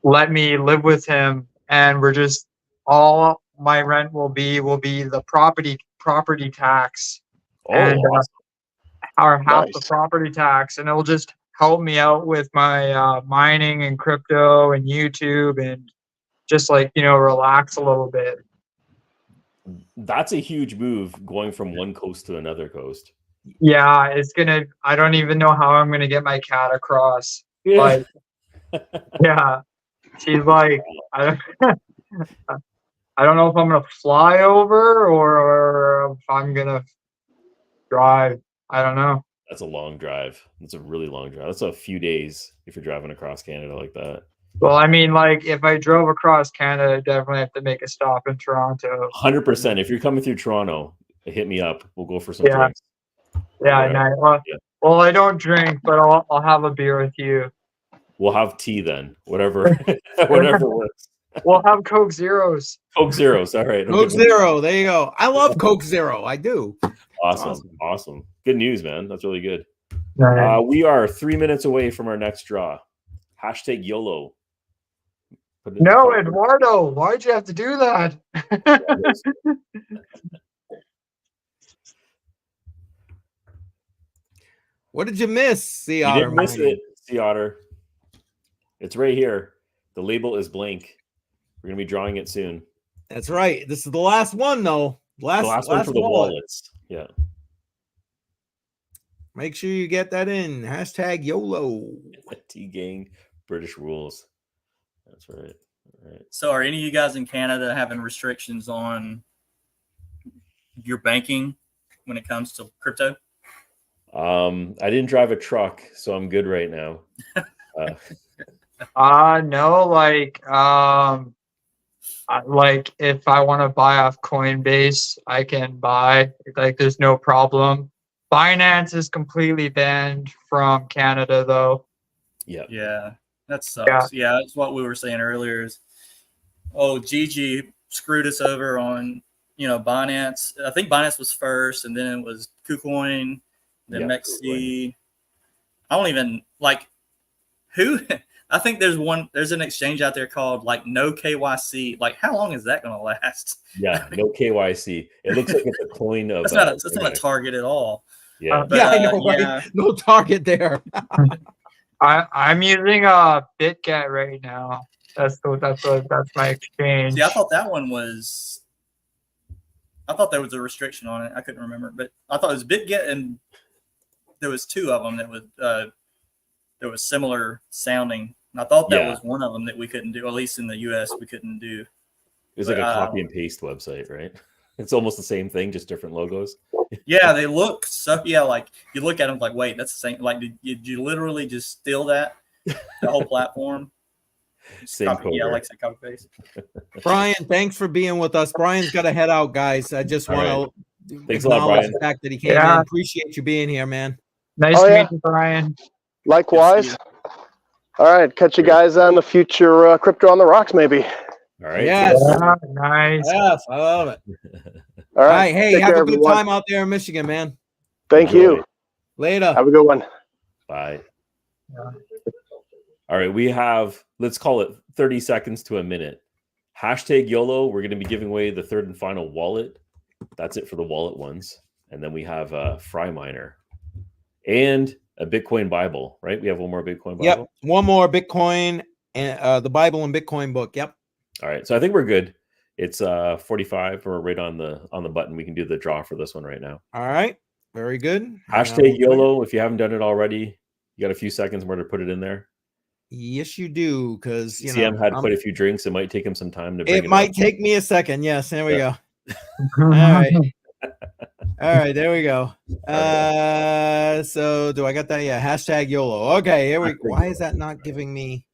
let me live with him, and we're just all my rent will be the property tax, and awesome. our half the property tax, and it'll just help me out with my mining and crypto and YouTube and just like relax a little bit. That's a huge move going from one coast to another coast. Yeah, I don't even know how I'm gonna get my cat across. Yeah. But yeah, she's like, I don't know if I'm gonna fly over or if I'm gonna drive. I don't know. That's a long drive. That's a really long drive. That's a few days if you're driving across Canada like that. Well, I mean, like if I drove across Canada, I definitely have to make a stop in Toronto. 100%. If you're coming through Toronto, hit me up. We'll go for some Yeah. drinks. Yeah, nice. Well, I don't drink, but I'll have a beer with you. We'll have tea then. Whatever works. We'll have Coke Zeros. Coke Zeros. All right. Coke Zero. There you go. I love Coke Zero. I do. Awesome. Good news, man. That's really good. Nice. We are 3 minutes away from our next draw. Hashtag YOLO. No, Eduardo, why'd you have to do that? What did you miss, Sea You Otter? didn't miss it, Sea Otter. It's right here. The label is blank. We're going to be drawing it soon. That's right. This is the last one, though. Last one for the wallets. Yeah. Make sure you get that in. Hashtag YOLO. T-Gang, British rules. That's right. All right. So are any of you guys in Canada having restrictions on your banking when it comes to crypto? I didn't drive a truck, so I'm good right now. No, like if I want to buy off Coinbase, I can buy. Like, there's no problem. Binance is completely banned from Canada, though. Yeah, that sucks. Yeah, that's what we were saying earlier. Is Gigi screwed us over on Binance. I think Binance was first, and then it was KuCoin, then MEXC. I don't even like who. I think there's an exchange out there called like no KYC. Like, how long is that going to last? Yeah, no KYC. It looks like it's a coin of. That's not a target at all. Yeah, I know, right? No target there. I'm using BitGet right now. That's my exchange. See, I thought there was a restriction on it. I couldn't remember, but I thought it was BitGet, and there was 2 of them that was there was similar sounding. And I thought that was one of them that we couldn't do. At least in the US, we couldn't do. It was like a copy and paste website, right? It's almost the same thing, just different logos. Yeah, they look so. Yeah, like you look at them like, wait, that's the same. Like, did you literally just steal that? The whole platform. Same code. Yeah, like copy paste. Brian, thanks for being with us. Brian's got to head out, guys. I just want to acknowledge the fact that he came in. Appreciate you being here, man. Nice to meet you, Brian. Likewise. All right, catch you guys on the future Crypto on the Rocks, maybe. All right. Yes. Yeah, nice. Yes, I love it. All right. Hey, have a good time out there in Michigan, man. Thank you. Later. Have a good one. Bye. All right, we have, let's call it 30 seconds to a minute. Hashtag YOLO. We're going to be giving away the 3rd and final wallet. That's it for the wallet ones. And then we have a Fry Miner and a Bitcoin Bible, right? We have one more Bitcoin Bible. Yep, one more Bitcoin and the Bible and Bitcoin book. Yep. All right, so I think we're good. It's 45. We're right on the button. We can do the draw for this one right now. All right, very good. Hashtag YOLO. If you haven't done it already, you got a few seconds more to put it in there. Yes, you do, because CM had quite a few drinks. It might take him some time to. It might take me a second. Yes, there we go. All right. All right, there we go. So do I got that? Yeah, hashtag YOLO. Okay, here we. Why is that not giving me?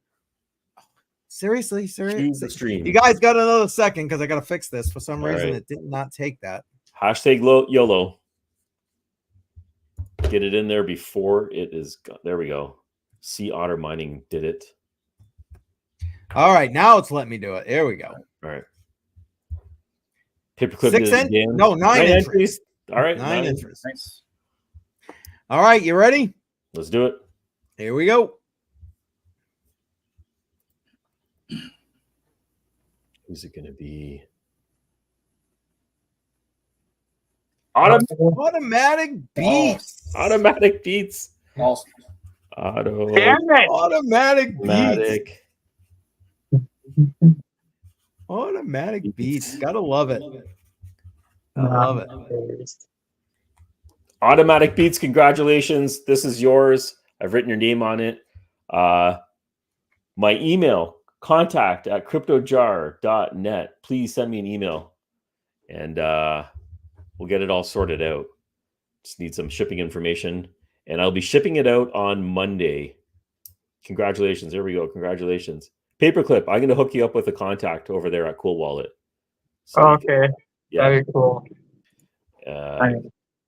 Seriously, Choose the stream. You guys got another second because I got to fix this. For some reason, right. it did not take that. Hashtag YOLO. Get it in there before it is. There we go. Sea Otter Mining did it. All right, now it's letting me do it. Here we go. All right. Paperclip 6 did it again. No, 9 entries. All right, 9 entries. Nice. All right, you ready? Let's do it. Here we go. Who's it going to be? Automatic beats. Automatic beats. Awesome. Automatic beats. Automatic beats. Gotta love it. I love it. Automatic beats. Congratulations. This is yours. I've written your name on it. My email, contact@cryptojar.net. Please send me an email and we'll get it all sorted out. Just need some shipping information and I'll be shipping it out on Monday. Congratulations. There we go. Congratulations. Paperclip, I'm going to hook you up with a contact over there at Cool Wallet. So okay. Yeah. That'd be cool.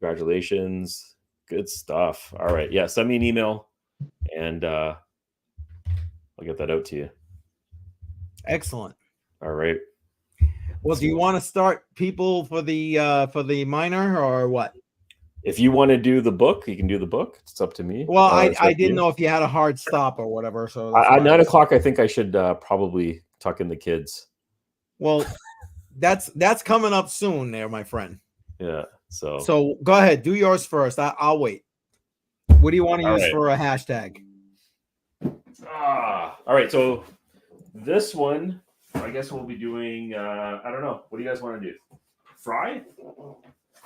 Congratulations. Good stuff. All right. Yeah. Send me an email and I'll get that out to you. Excellent. All right. Well, do you want to start people for the miner or what? If you want to do the book, you can do the book. It's up to me. Well, I didn't know if you had a hard stop or whatever. So at 9 o'clock, I think I should probably tuck in the kids. Well, that's coming up soon, there, my friend. Yeah. So go ahead, do yours first. I'll wait. What do you want to use for a hashtag? All right. So this one, I guess we'll be doing. I don't know. What do you guys want to do? Fry?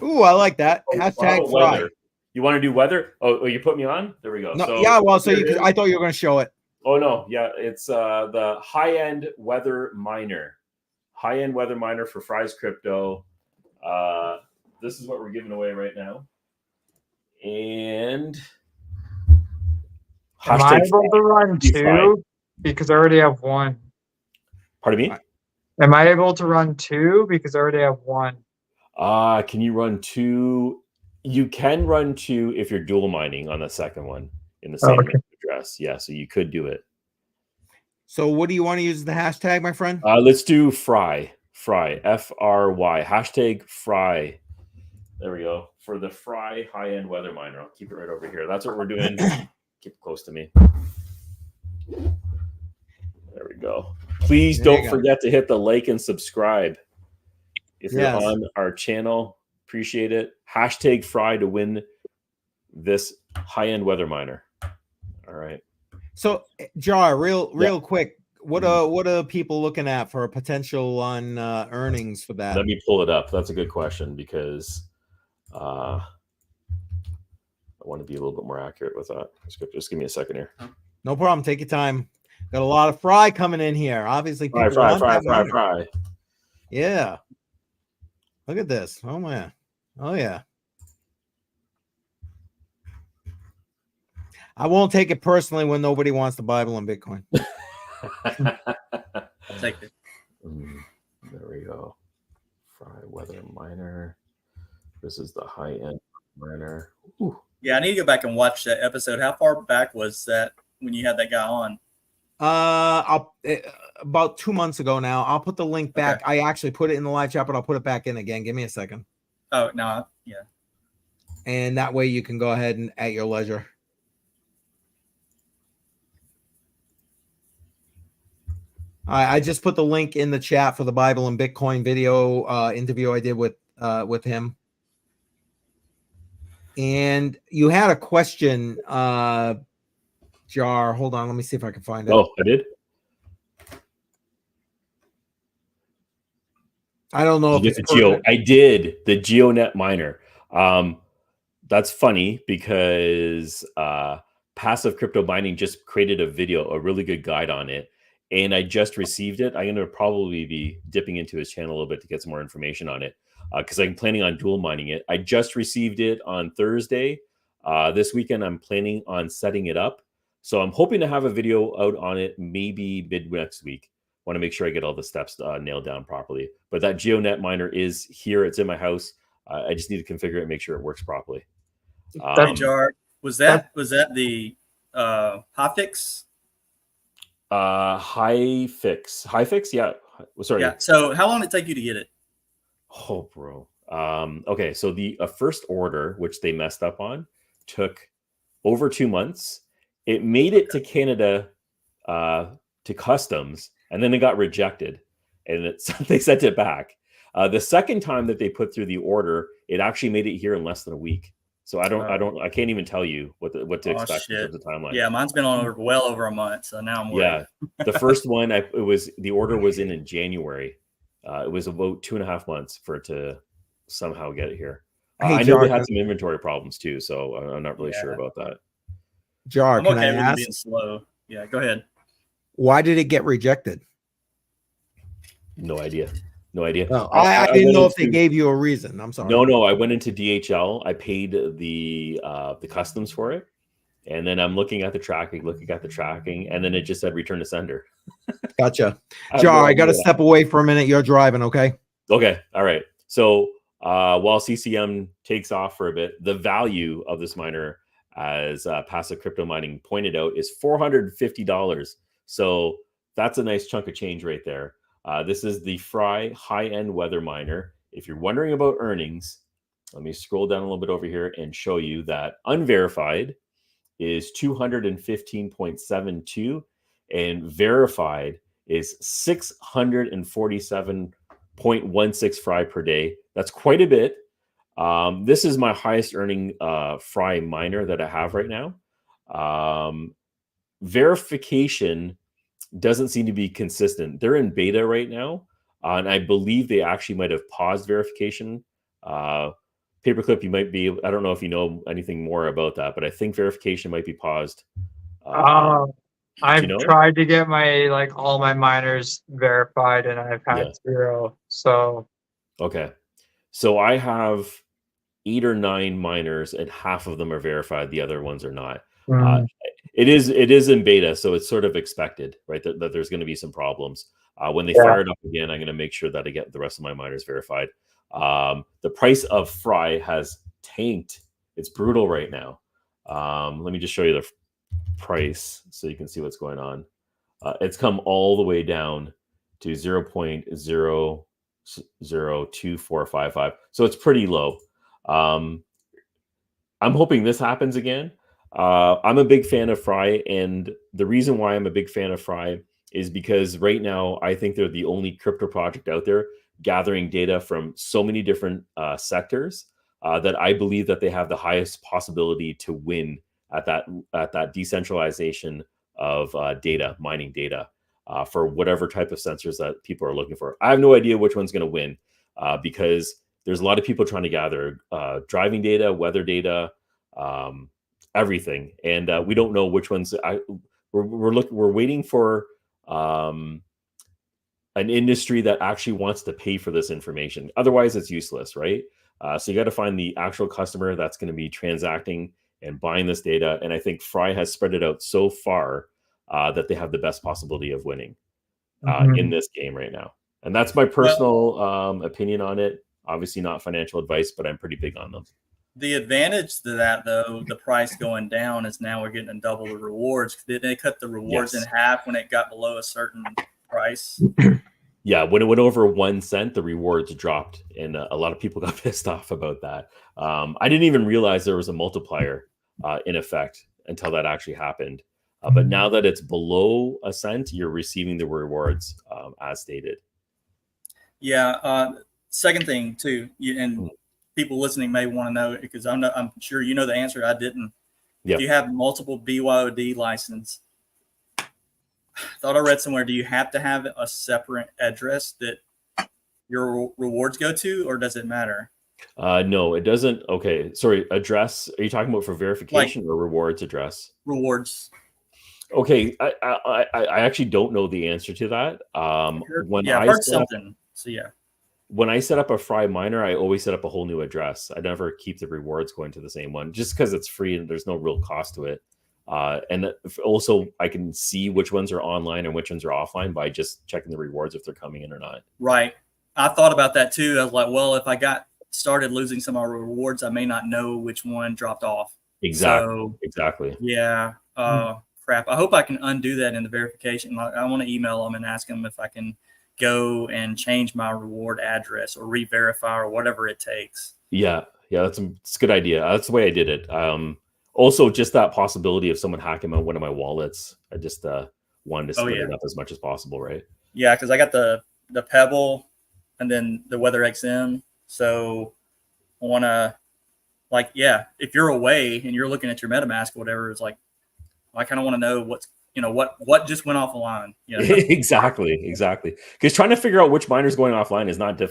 Ooh, I like that. Hashtag fry. Weather. You want to do weather? Oh, you put me on? There we go. No, yeah, well, so I thought you were going to show it. Oh, no. Yeah, it's the high-end weather miner. High-end weather miner for Fry's Crypto. This is what we're giving away right now. And am I able to run 2? Because I already have 1. Pardon me? Am I able to run 2? Because I already have 1. Can you run 2? You can run 2 if you're dual mining on the second one in the same address. Yeah, so you could do it. So what do you want to use as the hashtag, my friend? Let's do Fry. Fry. F-R-Y. Hashtag Fry. There we go. For the Fry high-end weather miner. I'll keep it right over here. That's what we're doing. Keep it close to me. There we go. Please don't forget to hit the like and subscribe. If you're on our channel, appreciate it. Hashtag Fry to win this high-end weather miner. All right. So, Jar, real quick, what are people looking at for a potential on earnings for that? Let me pull it up. That's a good question because I want to be a little bit more accurate with that. Just give me a second here. No problem. Take your time. Got a lot of Fry coming in here. Obviously, people Fry. Yeah. Look at this. Oh, man. Oh, yeah. I won't take it personally when nobody wants the Bible and Bitcoin. I'll take it. There we go. Fry weather miner. This is the high-end miner. Ooh. Yeah, I need to go back and watch that episode. How far back was that when you had that guy on? About 2 months ago now. I'll put the link back. I actually put it in the live chat, but I'll put it back in again. Give me a second. Oh, no. Yeah. And that way you can go ahead and at your leisure. I just put the link in the chat for the Bible and Bitcoin video interview I did with him. And you had a question, Jar. Hold on, let me see if I can find it. Oh, I did. I don't know if it's I did the GeoNet miner. That's funny because Passive Crypto Mining just created a video, a really good guide on it. And I just received it. I'm going to probably be dipping into his channel a little bit to get some more information on it. because I'm planning on dual mining it. I just received it on Thursday. This weekend, I'm planning on setting it up. So I'm hoping to have a video out on it maybe mid next week. Want to make sure I get all the steps nailed down properly. But that GeoNet miner is here. It's in my house. I just need to configure it and make sure it works properly. Hey, Jar, was that the Hotfix? High fix, yeah. Sorry. Yeah. So how long did it take you to get it? Oh, bro. Okay, so the first order, which they messed up on, took over 2 months. It made it to Canada to customs, and then it got rejected, and they sent it back. The second time that they put through the order, it actually made it here in less than a week. So I can't even tell you what to expect in terms of timeline. Yeah, mine's been on well over a month, so now I'm worried. Yeah, the first one, the order was in January. It was about 2.5 months for it to somehow get it here. Hey, I know Jar, they had some inventory problems too, so I'm not really sure about that. Jar, I'm can okay I with it ask? being slow. Yeah, go ahead. Why did it get rejected? No idea. No idea. Oh, I didn't know if they gave you a reason. I'm sorry. No. I went into DHL. I paid the customs for it, and then I'm looking at the tracking, and then it just said return to sender. Gotcha. Jar, I got to step away for a minute. You're driving, okay? Okay. All right. So while CCM takes off for a bit, the value of this miner, as Passive Crypto Mining pointed out, is $450. So that's a nice chunk of change right there. This is the Fry high-end weather miner. If you're wondering about earnings, let me scroll down a little bit over here and show you that unverified is 215.72 and verified is 647.16 Fry per day. That's quite a bit. This is my highest earning Fry miner that I have right now. Verification doesn't seem to be consistent. They're in beta right now, and I believe they actually might have paused verification. Paperclip, you might be, I don't know if you know anything more about that, but I think verification might be paused. I've tried to get my all my miners verified, and I've had 0. So okay, so I have 8 or 9 miners, and half of them are verified. The other ones are not. It is in beta, so it's sort of expected, right? That there's going to be some problems. When they fire it up again, I'm going to make sure that I get the rest of my miners verified. The price of Fry has tanked. It's brutal right now. Let me just show you the price so you can see what's going on. It's come all the way down to 0.002455. So it's pretty low. I'm hoping this happens again. I'm a big fan of Fry, and the reason why I'm a big fan of Fry is because right now I think they're the only crypto project out there gathering data from so many different sectors that I believe that they have the highest possibility to win at that decentralization of mining data for whatever type of sensors that people are looking for. I have no idea which one's going to win because there's a lot of people trying to gather driving data, weather data, everything, and we don't know which ones. We're waiting for an industry that actually wants to pay for this information. Otherwise, it's useless, right? So you got to find the actual customer that's going to be transacting and buying this data. And I think Fry has spread it out so far that they have the best possibility of winning in this game right now. And that's my personal opinion on it. Obviously, not financial advice, but I'm pretty big on them. The advantage to that, though, the price going down, is now we're getting double the rewards. Did they cut the rewards in half when it got below a certain price? Yeah, when it went over 1 cent, the rewards dropped, and a lot of people got pissed off about that. I didn't even realize there was a multiplier in effect until that actually happened. But now that it's below a cent, you're receiving the rewards as stated. Yeah. Second thing too, and people listening may want to know, because I'm sure you know the answer. I didn't. If you have multiple BYOD license, I thought I read somewhere, do you have to have a separate address that your rewards go to, or does it matter? No, it doesn't. Okay, sorry. Address? Are you talking about for verification or rewards address? Rewards. Okay, I actually don't know the answer to that. I've heard something. So yeah. when I set up a Fry miner, I always set up a whole new address. I never keep the rewards going to the same one, just because it's free and there's no real cost to it. And also, I can see which ones are online and which ones are offline by just checking the rewards if they're coming in or not. Right. I thought about that too. I was like, well, if I got started losing some of our rewards, I may not know which one dropped off. Exactly. Yeah. Crap. I hope I can undo that in the verification. I want to email them and ask them if I can go and change my reward address or re-verify or whatever it takes. Yeah, it's a good idea. That's the way I did it. Also, just that possibility of someone hacking one of my wallets. I just wanted to split it up as much as possible, right? Yeah, because I got the Pebble and then the Weather XM. So I want to, if you're away and you're looking at your MetaMask or whatever, it's like, I kind of want to know what just went off the line. Exactly. Because trying to figure out which miner's going offline is not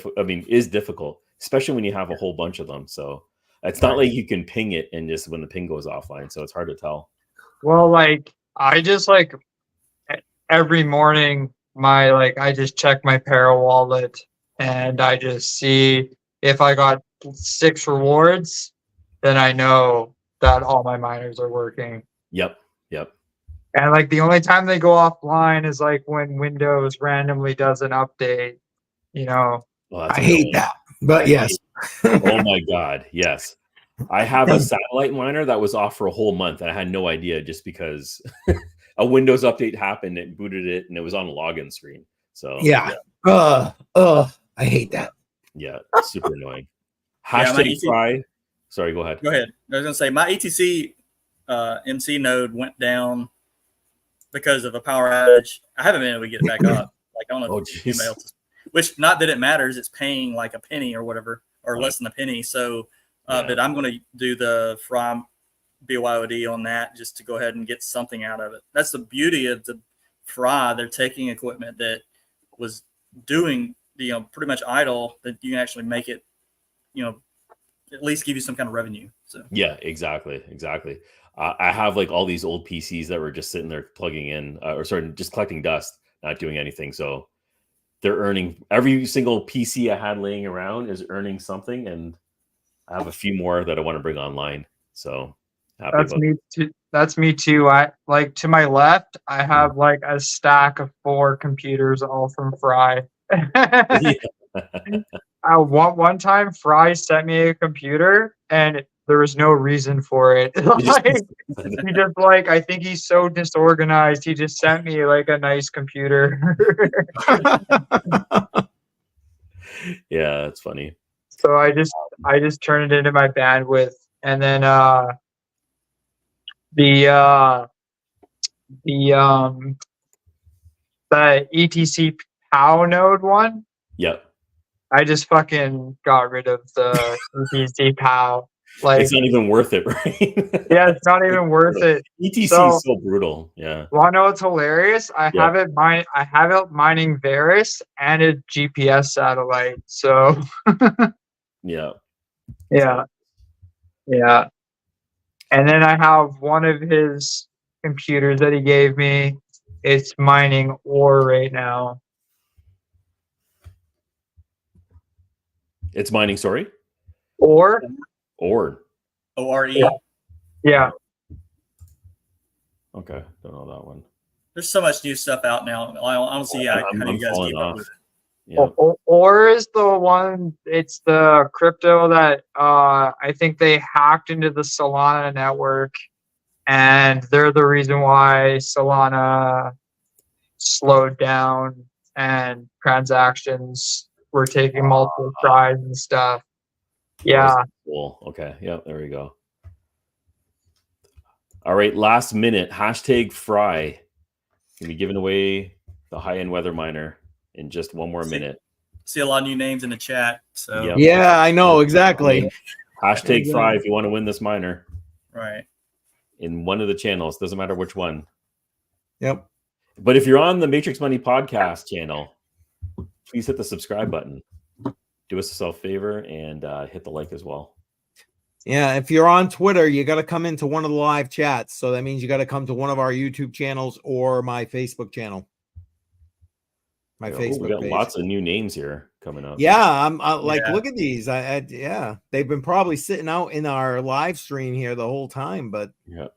is difficult, especially when you have a whole bunch of them. So it's not like you can ping it and just when the ping goes offline. So it's hard to tell. Well, I just every morning I just check my Para wallet and I just see if I got 6 rewards, then I know that all my miners are working. Yep. And the only time they go offline is when Windows randomly does an update, Well, I hate that, but yes. Oh my God, yes. I have a satellite miner that was off for a whole month, and I had no idea just because a Windows update happened, it booted it, and it was on the login screen. So I hate that. Yeah, super annoying. Hashtag Fry. Sorry, go ahead. Go ahead. I was gonna say my ETC MC node went down because of a power outage. I haven't been able to get it back up. I don't know if anybody else. Which, not that it matters, it's paying a penny or whatever, or less than a penny. So, but I'm going to do the Fry BYOD on that just to go ahead and get something out of it. That's the beauty of the Fry. They're taking equipment that was doing, pretty much idle, that you can actually make it, at least give you some kind of revenue. So yeah, exactly. I have all these old PCs that were just sitting there plugging in, just collecting dust, not doing anything. So they're earning. Every single PC I had laying around is earning something, and I have a few more that I want to bring online. So happy that's about me too. That's me too. I to my left, I have a stack of 4 computers, all from Fry. One time, Fry sent me a computer, and there was no reason for it. He just I think he's so disorganized. He just sent me a nice computer. Yeah, that's funny. So I just turn it into my bandwidth, and then the ETC POW node one. Yep. I just fucking got rid of the ETC POW. It's not even worth it, right? Yeah, it's not even worth it. ETC is so brutal. Yeah. Well, I know it's hilarious. I have it mining Varus and a GPS satellite. So yeah. And then I have one of his computers that he gave me. It's mining ore right now. It's mining, sorry? Ore. O-R-E. Yeah. Okay, don't know that one. There's so much new stuff out now. I don't see how you guys keep up with it. Yeah. Or is the one, it's the crypto that I think they hacked into the Solana network, and they're the reason why Solana slowed down and transactions were taking multiple tries and stuff. Yeah. Cool. Okay. Yeah, there we go. All right, last minute. Hashtag Fry. Gonna be giving away the high-end weather miner in just one more minute. See a lot of new names in the chat. So yep. Yeah, I know exactly. Hashtag Fry if you want to win this miner. Right. In one of the channels, doesn't matter which one. Yep. But if you're on the Matrix Money podcast channel, please hit the subscribe button. Do us a self favor and hit the like as well. Yeah, if you're on Twitter, you got to come into one of the live chats. So that means you got to come to one of our YouTube channels or my Facebook channel. my we Facebook got page. lots of new names here coming up. Yeah, I'm like, Yeah. look at these. Yeah, they've been probably sitting out in our live stream here the whole time, but Yeah.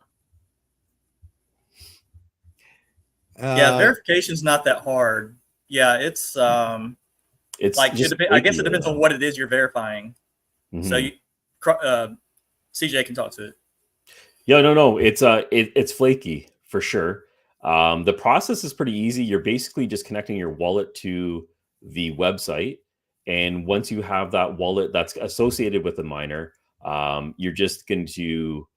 Yeah, verification's not that hard. Yeah, it's like just I guess it flaky, depends on what it is you're verifying. So you, CJ can talk to it. Yeah, no, it's flaky for sure. The process is pretty easy. You're basically just connecting your wallet to the website, and once you have that wallet that's associated with the miner, you're just going to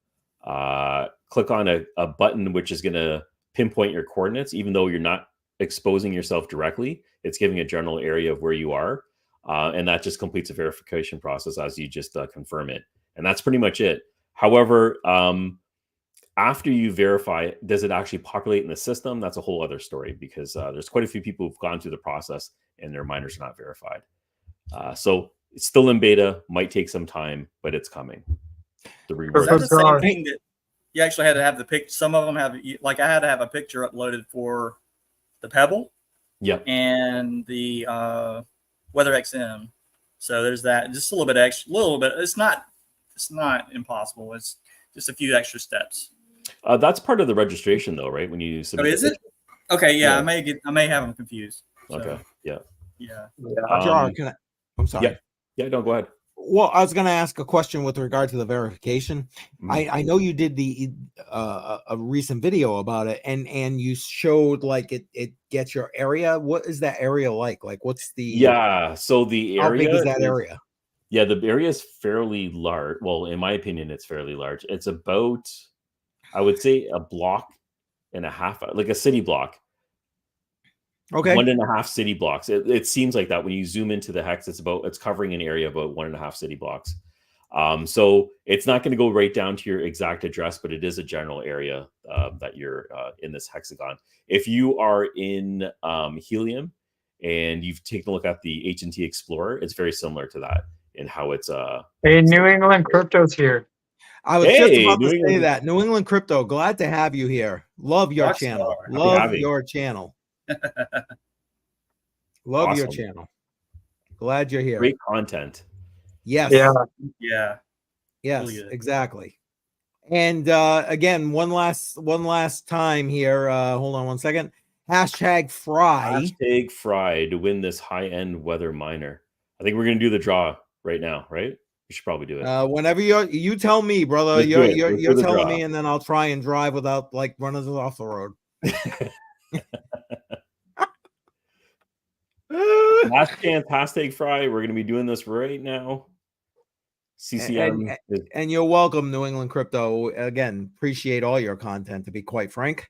click on a button which is going to pinpoint your coordinates, even though you're not exposing yourself directly. It's giving a general area of where you are, and that just completes a verification process as you just confirm it, and that's pretty much it. However, after you verify, does it actually populate in the system? That's a whole other story, because there's quite a few people who've gone through the process and their miners are not verified. So it's still in beta, might take some time, but it's coming. The Is that the same thing that you actually had to have the pic? Some of them have, like I had to have a picture uploaded for the Pebble, and the Weather XM. So there's that, just a little bit extra, It's not impossible. It's just a few extra steps. That's part of the registration, though, right? When you submit. Oh, is it? Okay, yeah, I may have them confused. So. Okay, yeah. Jar, I'm sorry. Yeah, no, go ahead. Well, I was going to ask a question with regard to the verification. I know you did a recent video about it, and you showed like it gets your area. What is that area like? Like, what's the So the area, how big is that area? Yeah, the area is fairly large. Well, in my opinion, it's fairly large. It's about, I would say, a block and a half, like a city block. Okay. 1.5 city blocks. It seems like that when you zoom into the hex. It's covering an area of about 1.5 city blocks. So it's not going to go right down to your exact address, but it is a general area that you're in this hexagon. If you are in Helium and you've taken a look at the H&T Explorer, it's very similar to that in how it's Hey, New England Crypto's here. I was just about to say that. New England Crypto, glad to have you here. Love your channel. Love your channel. Love your channel. Glad you're here. Great content. Yes. Yeah. Yes, Really good. exactly. And again, one last time here. Hold on one second. Hashtag Fry. Hashtag Fry to win this high-end weather miner. I think we're gonna do the draw right now, right? We should probably do it. Whenever you tell me, brother. Let's You're do telling draw. me, and then I'll try and drive without like running us off the road. Last chance, hashtag Fry. We're gonna be doing this right now. CCM and you're welcome, New England Crypto. Again, appreciate all your content, to be quite frank.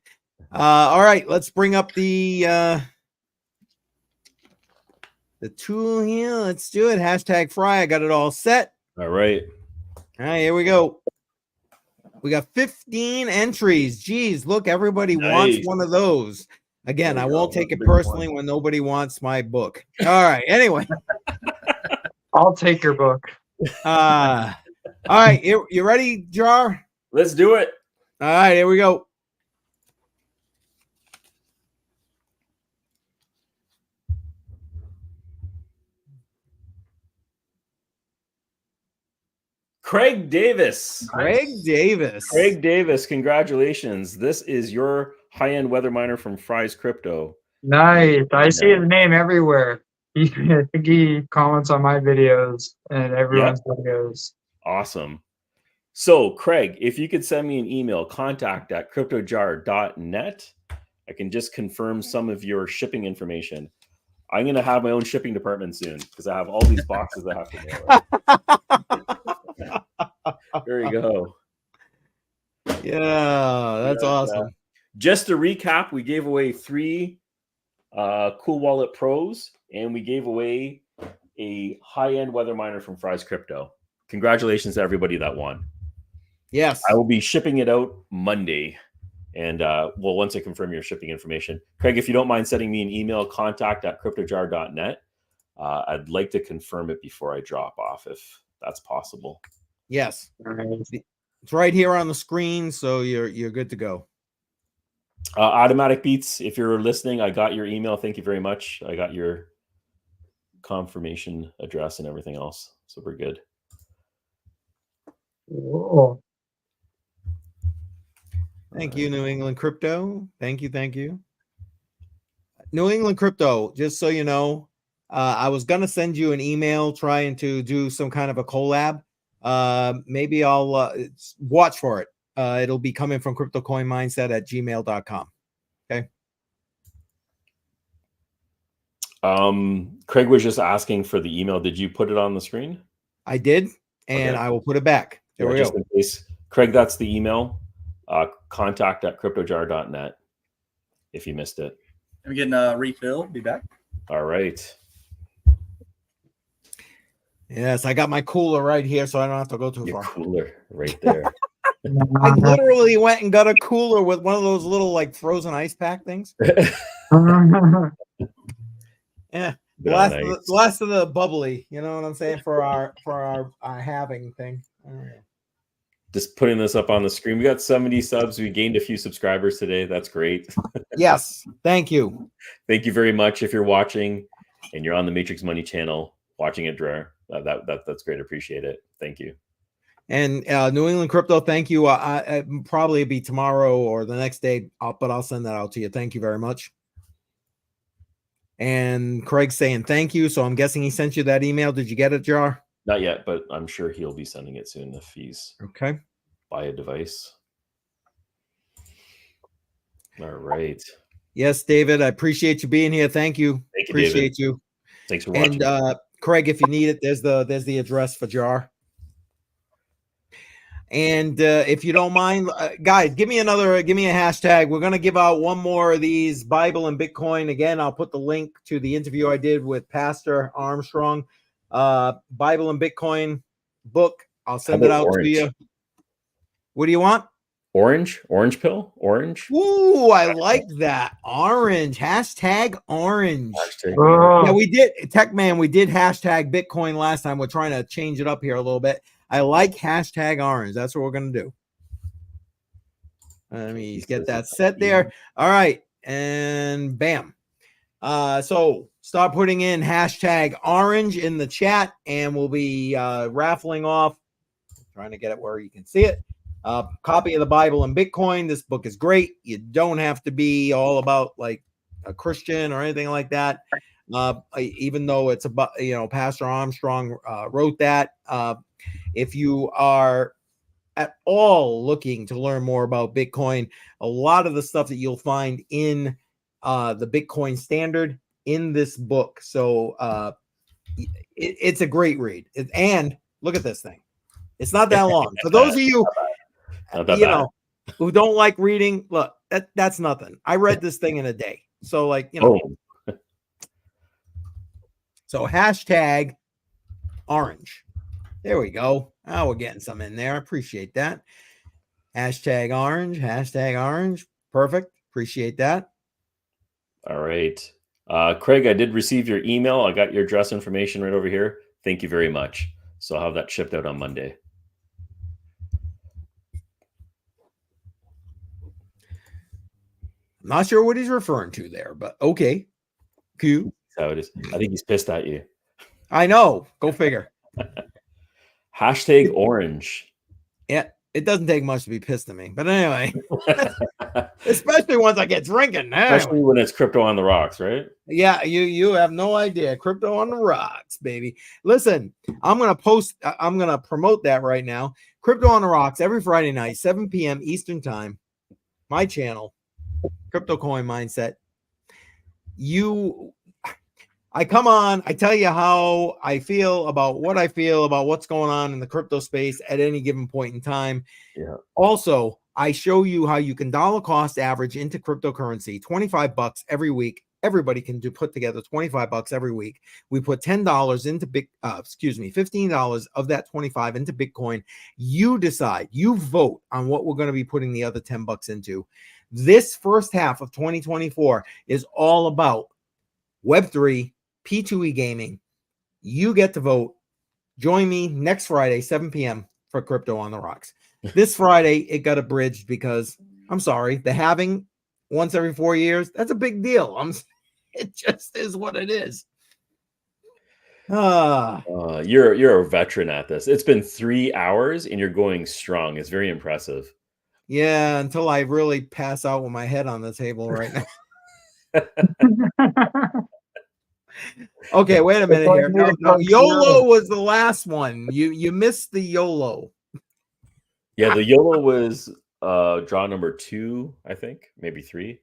All right, let's bring up the tool here. Let's do it. Hashtag Fry. I got it all set. All right. All right, here we go. We got 15 entries. Geez, look, everybody wants one of those. Again, I won't take it personally when nobody wants my book. All right. Anyway, I'll take your book. all right. You ready, Jar? Let's do it. All right. Here we go. Craig Davis. Craig Davis, congratulations. This is your high-end weather miner from Fry's Crypto. Nice. I see his name everywhere. I think he comments on my videos and everyone's videos. Awesome. So, Craig, if you could send me an email, contact@cryptojar.net, I can just confirm some of your shipping information. I'm going to have my own shipping department soon because I have all these boxes I have to mail. There you go. Yeah, that's awesome. Just to recap, we gave away 3 Cool Wallet Pros, and we gave away a high-end weather miner from Fry's Crypto. Congratulations to everybody that won. Yes. I will be shipping it out Monday. And once I confirm your shipping information, Craig, if you don't mind sending me an email, contact@cryptojar.net. I'd like to confirm it before I drop off, if that's possible. Yes. It's right here on the screen, so you're good to go. Automatic Beats, if you're listening, I got your email. Thank you very much. I got your confirmation address and everything else. So we're good. Whoa. Thank you, New England Crypto. Thank you. Thank you. New England Crypto, just so you know, I was going to send you an email trying to do some kind of a collab. Maybe I'll watch for it. It'll be coming from cryptocoinmindset@gmail.com. Okay. Craig was just asking for the email. Did you put it on the screen? I did, and Okay. I will put it back. There we just go. In case. Craig, that's the email. Contact@cryptojar.net if you missed it. I'm getting a refill. Be back. All right. Yes, I got my cooler right here, so I don't have to go too Your far. cooler right there. I literally went and got a cooler with one of those little like frozen ice pack things. Yeah, last of the bubbly. You know what I'm saying for our halving thing. Just putting this up on the screen. We got 70 subs. We gained a few subscribers today. That's great. Yes, thank you. Thank you very much. If you're watching and you're on the Matrix Money channel watching it, that's great. Appreciate it. Thank you. And New England Crypto, thank you. I probably be tomorrow or the next day, but I'll send that out to you. Thank you very much. And Craig saying thank you. So I'm guessing he sent you that email. Did you get it, Jar? Not yet, but I'm sure he'll be sending it soon if he's okay. By a device. All right. Yes, David, I appreciate you being here. Thank you. Thank you, appreciate David. you. Thanks for watching. And Craig, if you need it, there's the address for Jar. And if you don't mind, guys, give me a hashtag. We're going to give out one more of these Bible and Bitcoin. Again, I'll put the link to the interview I did with Pastor Armstrong. Bible and Bitcoin book. I'll send it out to you. What do you want? Orange pill. Orange. Ooh, I like that. Orange. Hashtag orange. Oh. Yeah, we did. Tech Man, we did hashtag Bitcoin last time. We're trying to change it up here a little bit. I like hashtag orange. That's what we're going to do. Let me get that set there. All right. And bam. So start putting in hashtag orange in the chat, and we'll be raffling off. Trying to get it where you can see it. Copy of the Bible and Bitcoin. This book is great. You don't have to be all about like a Christian or anything like that. Even though it's about, Pastor Armstrong wrote that. If you are at all looking to learn more about Bitcoin, a lot of the stuff that you'll find in the Bitcoin Standard in this book. So it's a great read. And look at this thing. It's not that long. For those of you, who don't like reading, look, that's nothing. I read this thing in a day. So So hashtag orange. There we go. Oh, we're getting some in there. I appreciate that. Hashtag orange. Perfect. Appreciate that. All right. Craig, I did receive your email. I got your address information right over here. Thank you very much. So I'll have that shipped out on Monday. I'm not sure what he's referring to there, but okay. Cool. That's how it is. I think he's pissed at you. I know. Go figure. Hashtag orange. Yeah, it doesn't take much to be pissed at me. But anyway, especially once I get drinking now. Especially when it's crypto on the rocks, right? Yeah, you have no idea. Crypto on the rocks, baby. Listen, I'm going to promote that right now. Crypto on the Rocks every Friday night, 7 p.m. Eastern time. My channel, Crypto Coin Mindset. I come on, I tell you how I feel about what I feel about what's going on in the crypto space at any given point in time. Yeah. Also, I show you how you can dollar cost average into cryptocurrency, $25 every week. Everybody can put together $25 every week. We put $10 into $15 of that 25 into Bitcoin. You decide, you vote on what we're going to be putting the other $10 into. This first half of 2024 is all about Web3, P2E gaming. You get to vote. Join me next Friday, 7 p.m. for Crypto on the Rocks. This Friday, it got abridged because, I'm sorry, the halving once every 4 years. That's a big deal. It just is what it is. You're a veteran at this. It's been 3 hours and you're going strong. It's very impressive. Yeah, until I really pass out with my head on the table right now. Okay, wait a minute here. No, YOLO was the last one. You missed the YOLO. Yeah, the YOLO was draw number 2, I think, maybe 3.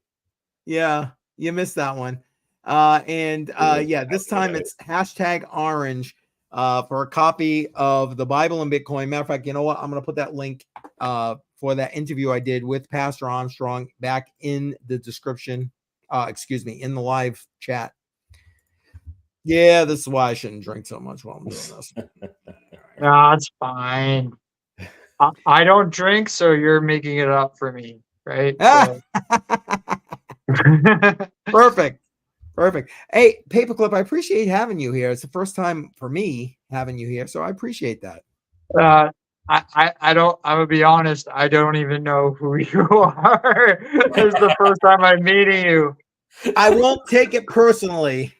Yeah, you missed that one. Yeah, this time it's #orange for a copy of the Bible and Bitcoin. Matter of fact, you know what? I'm going to put that link for that interview I did with Pastor Armstrong back in the description. In the live chat. Yeah, this is why I shouldn't drink so much while I'm doing this. No, it's fine. I don't drink, so you're making it up for me, right? So. Perfect. Hey, Paperclip, I appreciate having you here. It's the first time for me having you here, so I appreciate that. I don't. I'm gonna be honest. I don't even know who you are. This is the first time I'm meeting you. I won't take it personally.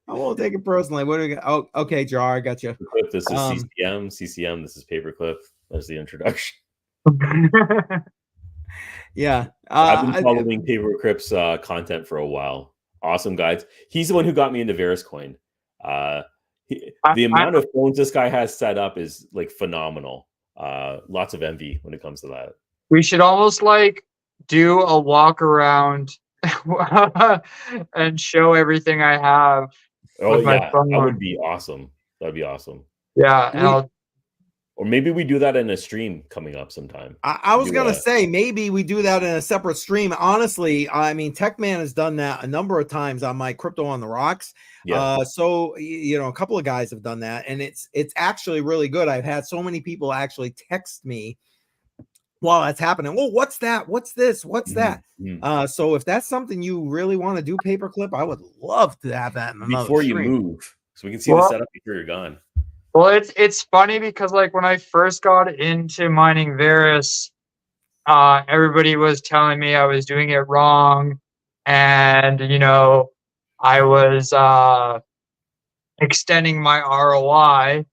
I won't take it personally. What are we? Oh, okay, Jar, I got you. This is CCM. This is Paperclip. There's the introduction. Yeah, I've been following Paperclip's content for a while. Awesome guys. He's the one who got me into Veriscoin. The amount of phones this guy has set up is like phenomenal. Lots of envy when it comes to that. We should almost like do a walk around and show everything I have. Oh yeah, that would be awesome. That'd be awesome. Yeah, or maybe we do that in a stream coming up sometime. I was gonna say maybe we do that in a separate stream. Honestly, I mean, TechMan has done that a number of times on my Crypto on the Rocks. Yeah. So a couple of guys have done that, and it's actually really good. I've had so many people actually text me while that's happening. Well, what's that? What's this? What's that? So if that's something you really want to do, Paperclip, I would love to have that in another before stream. You move, so we can see the setup before you're gone. Well, it's funny because like when I first got into mining Varus, everybody was telling me I was doing it wrong, and I was extending my ROI,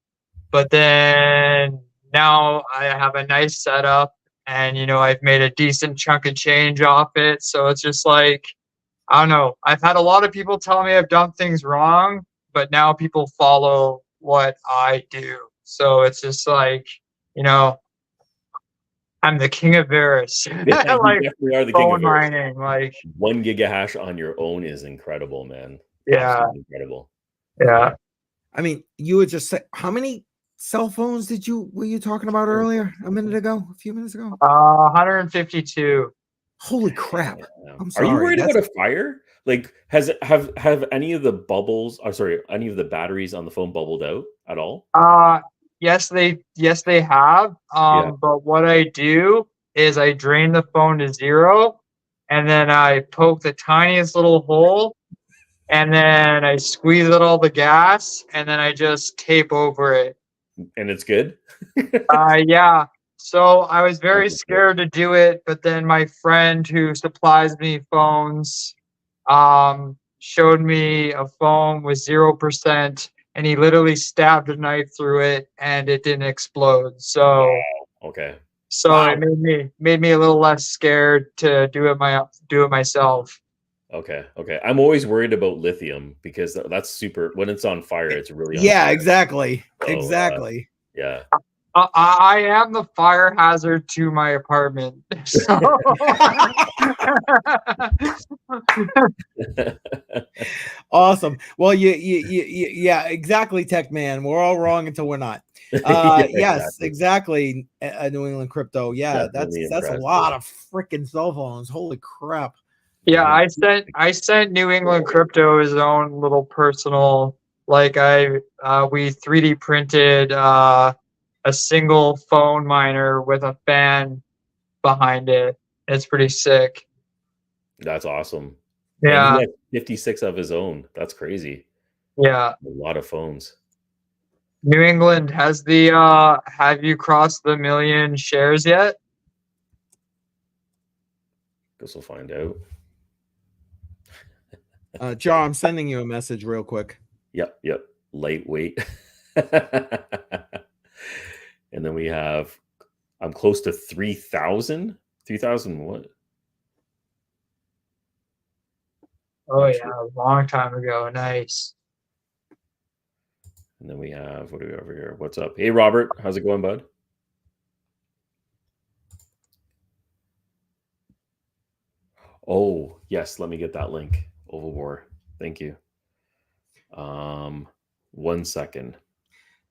but then now I have a nice setup, and I've made a decent chunk of change off it. So it's just like, I don't know. I've had a lot of people tell me I've done things wrong, but now people follow what I do. So it's just like, I'm the king of Varus. Yeah, like, you definitely are the king of Varus. Mining, like 1 gigahash on your own is incredible, man. Yeah. Absolutely incredible. Yeah. I mean, you would just say, how many cell phones were you talking about earlier? A few minutes ago? 152. Holy crap. I'm sorry. Are you worried about a fire? Like, have any of the bubbles, any of the batteries on the phone bubbled out at all? Yes, they have. But what I do is I drain the phone to 0, and then I poke the tiniest little hole, and then I squeeze out all the gas, and then I just tape over it. And it's good? Yeah. So I was very scared to do it, but then my friend who supplies me phones showed me a phone with 0%, and he literally stabbed a knife through it, and it didn't explode. So okay. So it made me a little less scared to do it myself. Okay. I'm always worried about lithium because that's super. When it's on fire, it's really exactly. So, exactly. Yeah. I am the fire hazard to my apartment. So. Awesome. Well, yeah, exactly, Tech Man. We're all wrong until we're not. Yes, exactly. New England Crypto. Yeah, Definitely that's a lot of freaking cell phones. Holy crap. Yeah, I sent New England Crypto his own little personal, like we 3D printed a single phone miner with a fan behind it. It's pretty sick. That's awesome. Yeah. And he has 56 of his own. That's crazy. Yeah. A lot of phones. New England has have you crossed the 1 million shares yet? Guess we'll find out. Jar, I'm sending you a message real quick. Yep. Lightweight. And then we have, I'm close to 3,000. 3,000 what? Oh yeah, a long time ago. Nice. And then we have, what do we have over here? What's up? Hey, Robert. How's it going, bud? Oh, yes. Let me get that link. Oval War. Thank you. 1 second.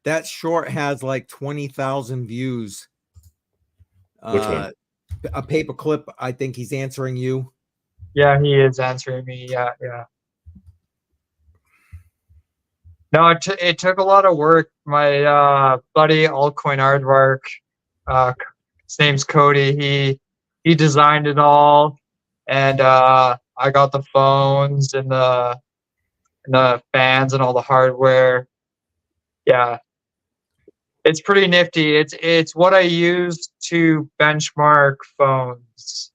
That short has like 20,000 views. Which one? A paperclip. I think he's answering you. Yeah, he is answering me. Yeah. No, it took a lot of work. My buddy Altcoin Aardvark, his name's Cody. He designed it all, and I got the phones and the fans and all the hardware. Yeah, it's pretty nifty. It's what I use to benchmark phones,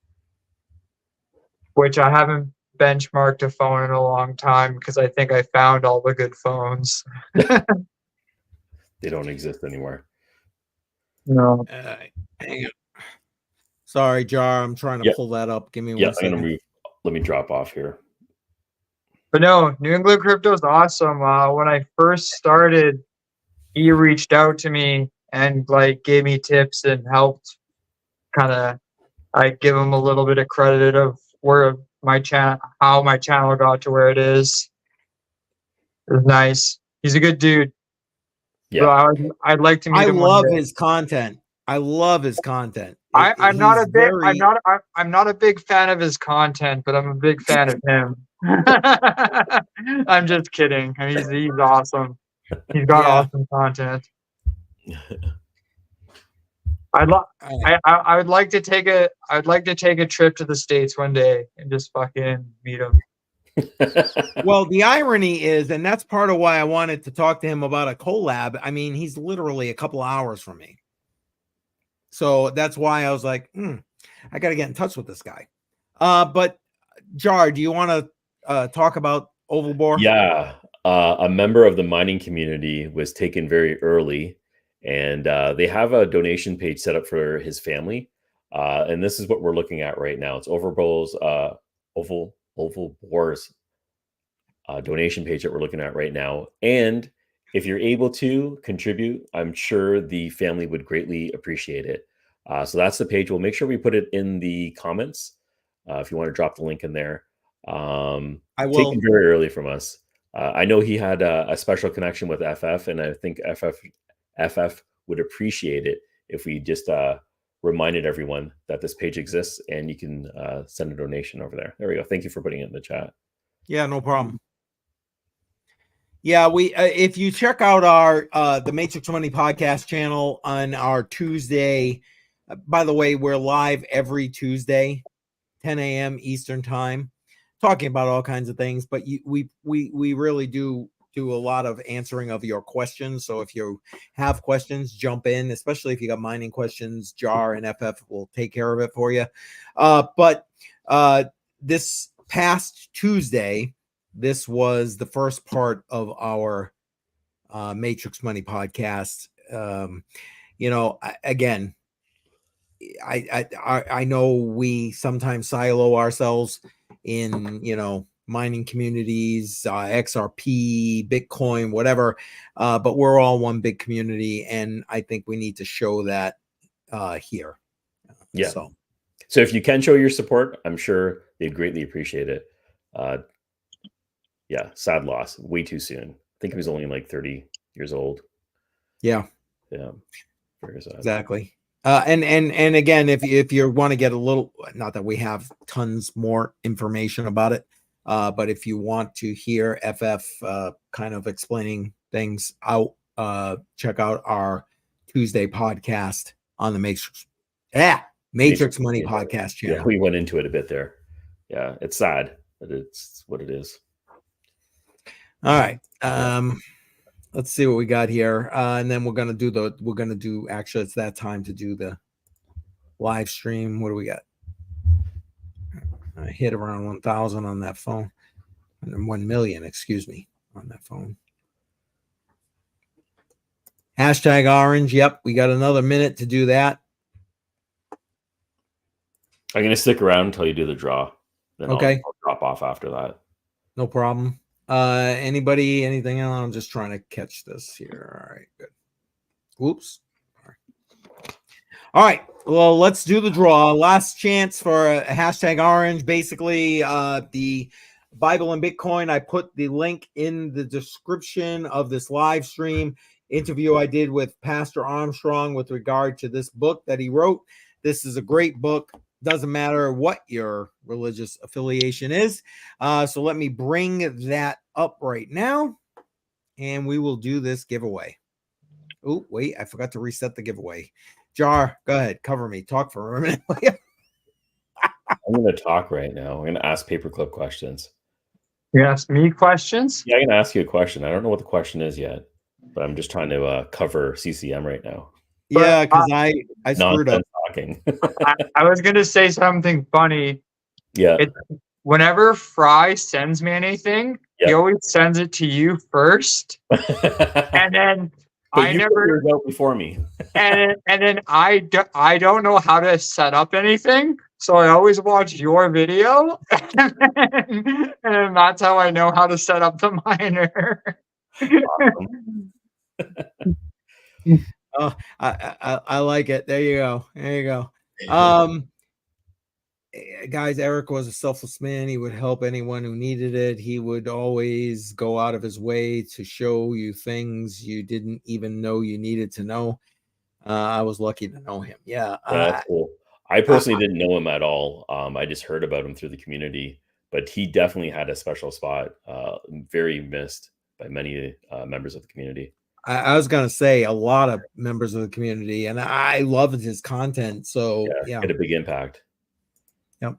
which I haven't benchmarked a phone in a long time because I think I found all the good phones. They don't exist anymore. No. Hang on. Sorry, Jar. I'm trying to pull that up. Give me 1 second. I'm gonna move. Let me drop off here. But no, New England Crypto is awesome. When I first started, he reached out to me and like gave me tips and helped kind of I give him a little bit of credit of where my how my channel got to where it is. It was nice. He's a good dude. Yeah, so I'd like to meet I him. love his content. I'm not a big fan of his content, but I'm a big fan of him. I'm just kidding. He's awesome. He's got awesome content. I would like to take a trip to the States one day and just fucking meet him. Well, the irony is, and that's part of why I wanted to talk to him about a collab. I mean, he's literally a couple hours from me. So that's why I was like, I got to get in touch with this guy. But Jar, do you want to talk about Oval Bore? Yeah. A member of the mining community was taken very early, and they have a donation page set up for his family. And this is what we're looking at right now. It's Oval Bore's donation page that we're looking at right now. And if you're able to contribute, I'm sure the family would greatly appreciate it. So that's the page. We'll make sure we put it in the comments if you want to drop the link in there. I will. Taken very early from us. I know he had a special connection with FF, and I think FF would appreciate it if we just reminded everyone that this page exists and you can send a donation over there. There we go. Thank you for putting it in the chat. Yeah, no problem. Yeah, we if you check out our the Matrix Money podcast channel on our Tuesday, by the way, we're live every Tuesday, 10 a.m. Eastern time, talking about all kinds of things. But we really do a lot of answering of your questions. So if you have questions, jump in, especially if you got mining questions. Jar and FF will take care of it for you. But this past Tuesday, this was the first part of our Matrix Money podcast. Again, I know we sometimes silo ourselves in mining communities, XRP, Bitcoin, whatever, but we're all one big community, and I think we need to show that here. Yeah. So if you can show your support, I'm sure they'd greatly appreciate it. Yeah, sad loss. Way too soon. I think he was only like 30 years old. Yeah. Yeah. Very sad. Exactly. And again, if you want to get a little, not that we have tons more information about it, but if you want to hear FF kind of explaining things out, check out our Tuesday podcast on the Matrix Money podcast channel. Yeah, we went into it a bit there. Yeah, it's sad, but it's what it is. All right. Let's see what we got here. And then we're going to do, actually, it's that time to do the live stream. What do we got? I hit around 1,000 on that phone. 1 million, excuse me, on that phone. Hashtag orange. Yep, we got another minute to do that. I'm going to stick around until you do the draw. Then Okay. I'll drop off after that. No problem. Anybody, anything else? I'm just trying to catch this here. All right, good. Whoops. All right. Well, let's do the draw. Last chance for a hashtag orange. Basically, the Bible and Bitcoin. I put the link in the description of this live stream interview I did with Pastor Armstrong with regard to this book that he wrote. This is a great book. Doesn't matter what your religious affiliation is. So let me bring that up right now, and we will do this giveaway. Oh, wait, I forgot to reset the giveaway. Jar, go ahead, cover me. Talk for a minute. I'm going to talk right now. I'm going to ask paperclip questions. You ask me questions? Yeah, I'm going to ask you a question. I don't know what the question is yet, but I'm just trying to cover CCM right now. Yeah, because I screwed up. Talking. I was going to say something funny. Yeah. Whenever Fry sends me anything, he always sends it to you first. And then but I you never figured it out before me. and then I don't know how to set up anything. So I always watch your video. And that's how I know how to set up the miner. Oh, I like it. There you go. There you go. Guys, Eric was a selfless man. He would help anyone who needed it. He would always go out of his way to show you things you didn't even know you needed to know. I was lucky to know him. Yeah, that's cool. I personally didn't know him at all. I just heard about him through the community, but he definitely had a special spot. Very missed by many members of the community. I was going to say a lot of members of the community, and I loved his content. So yeah. Had a big impact. Yep.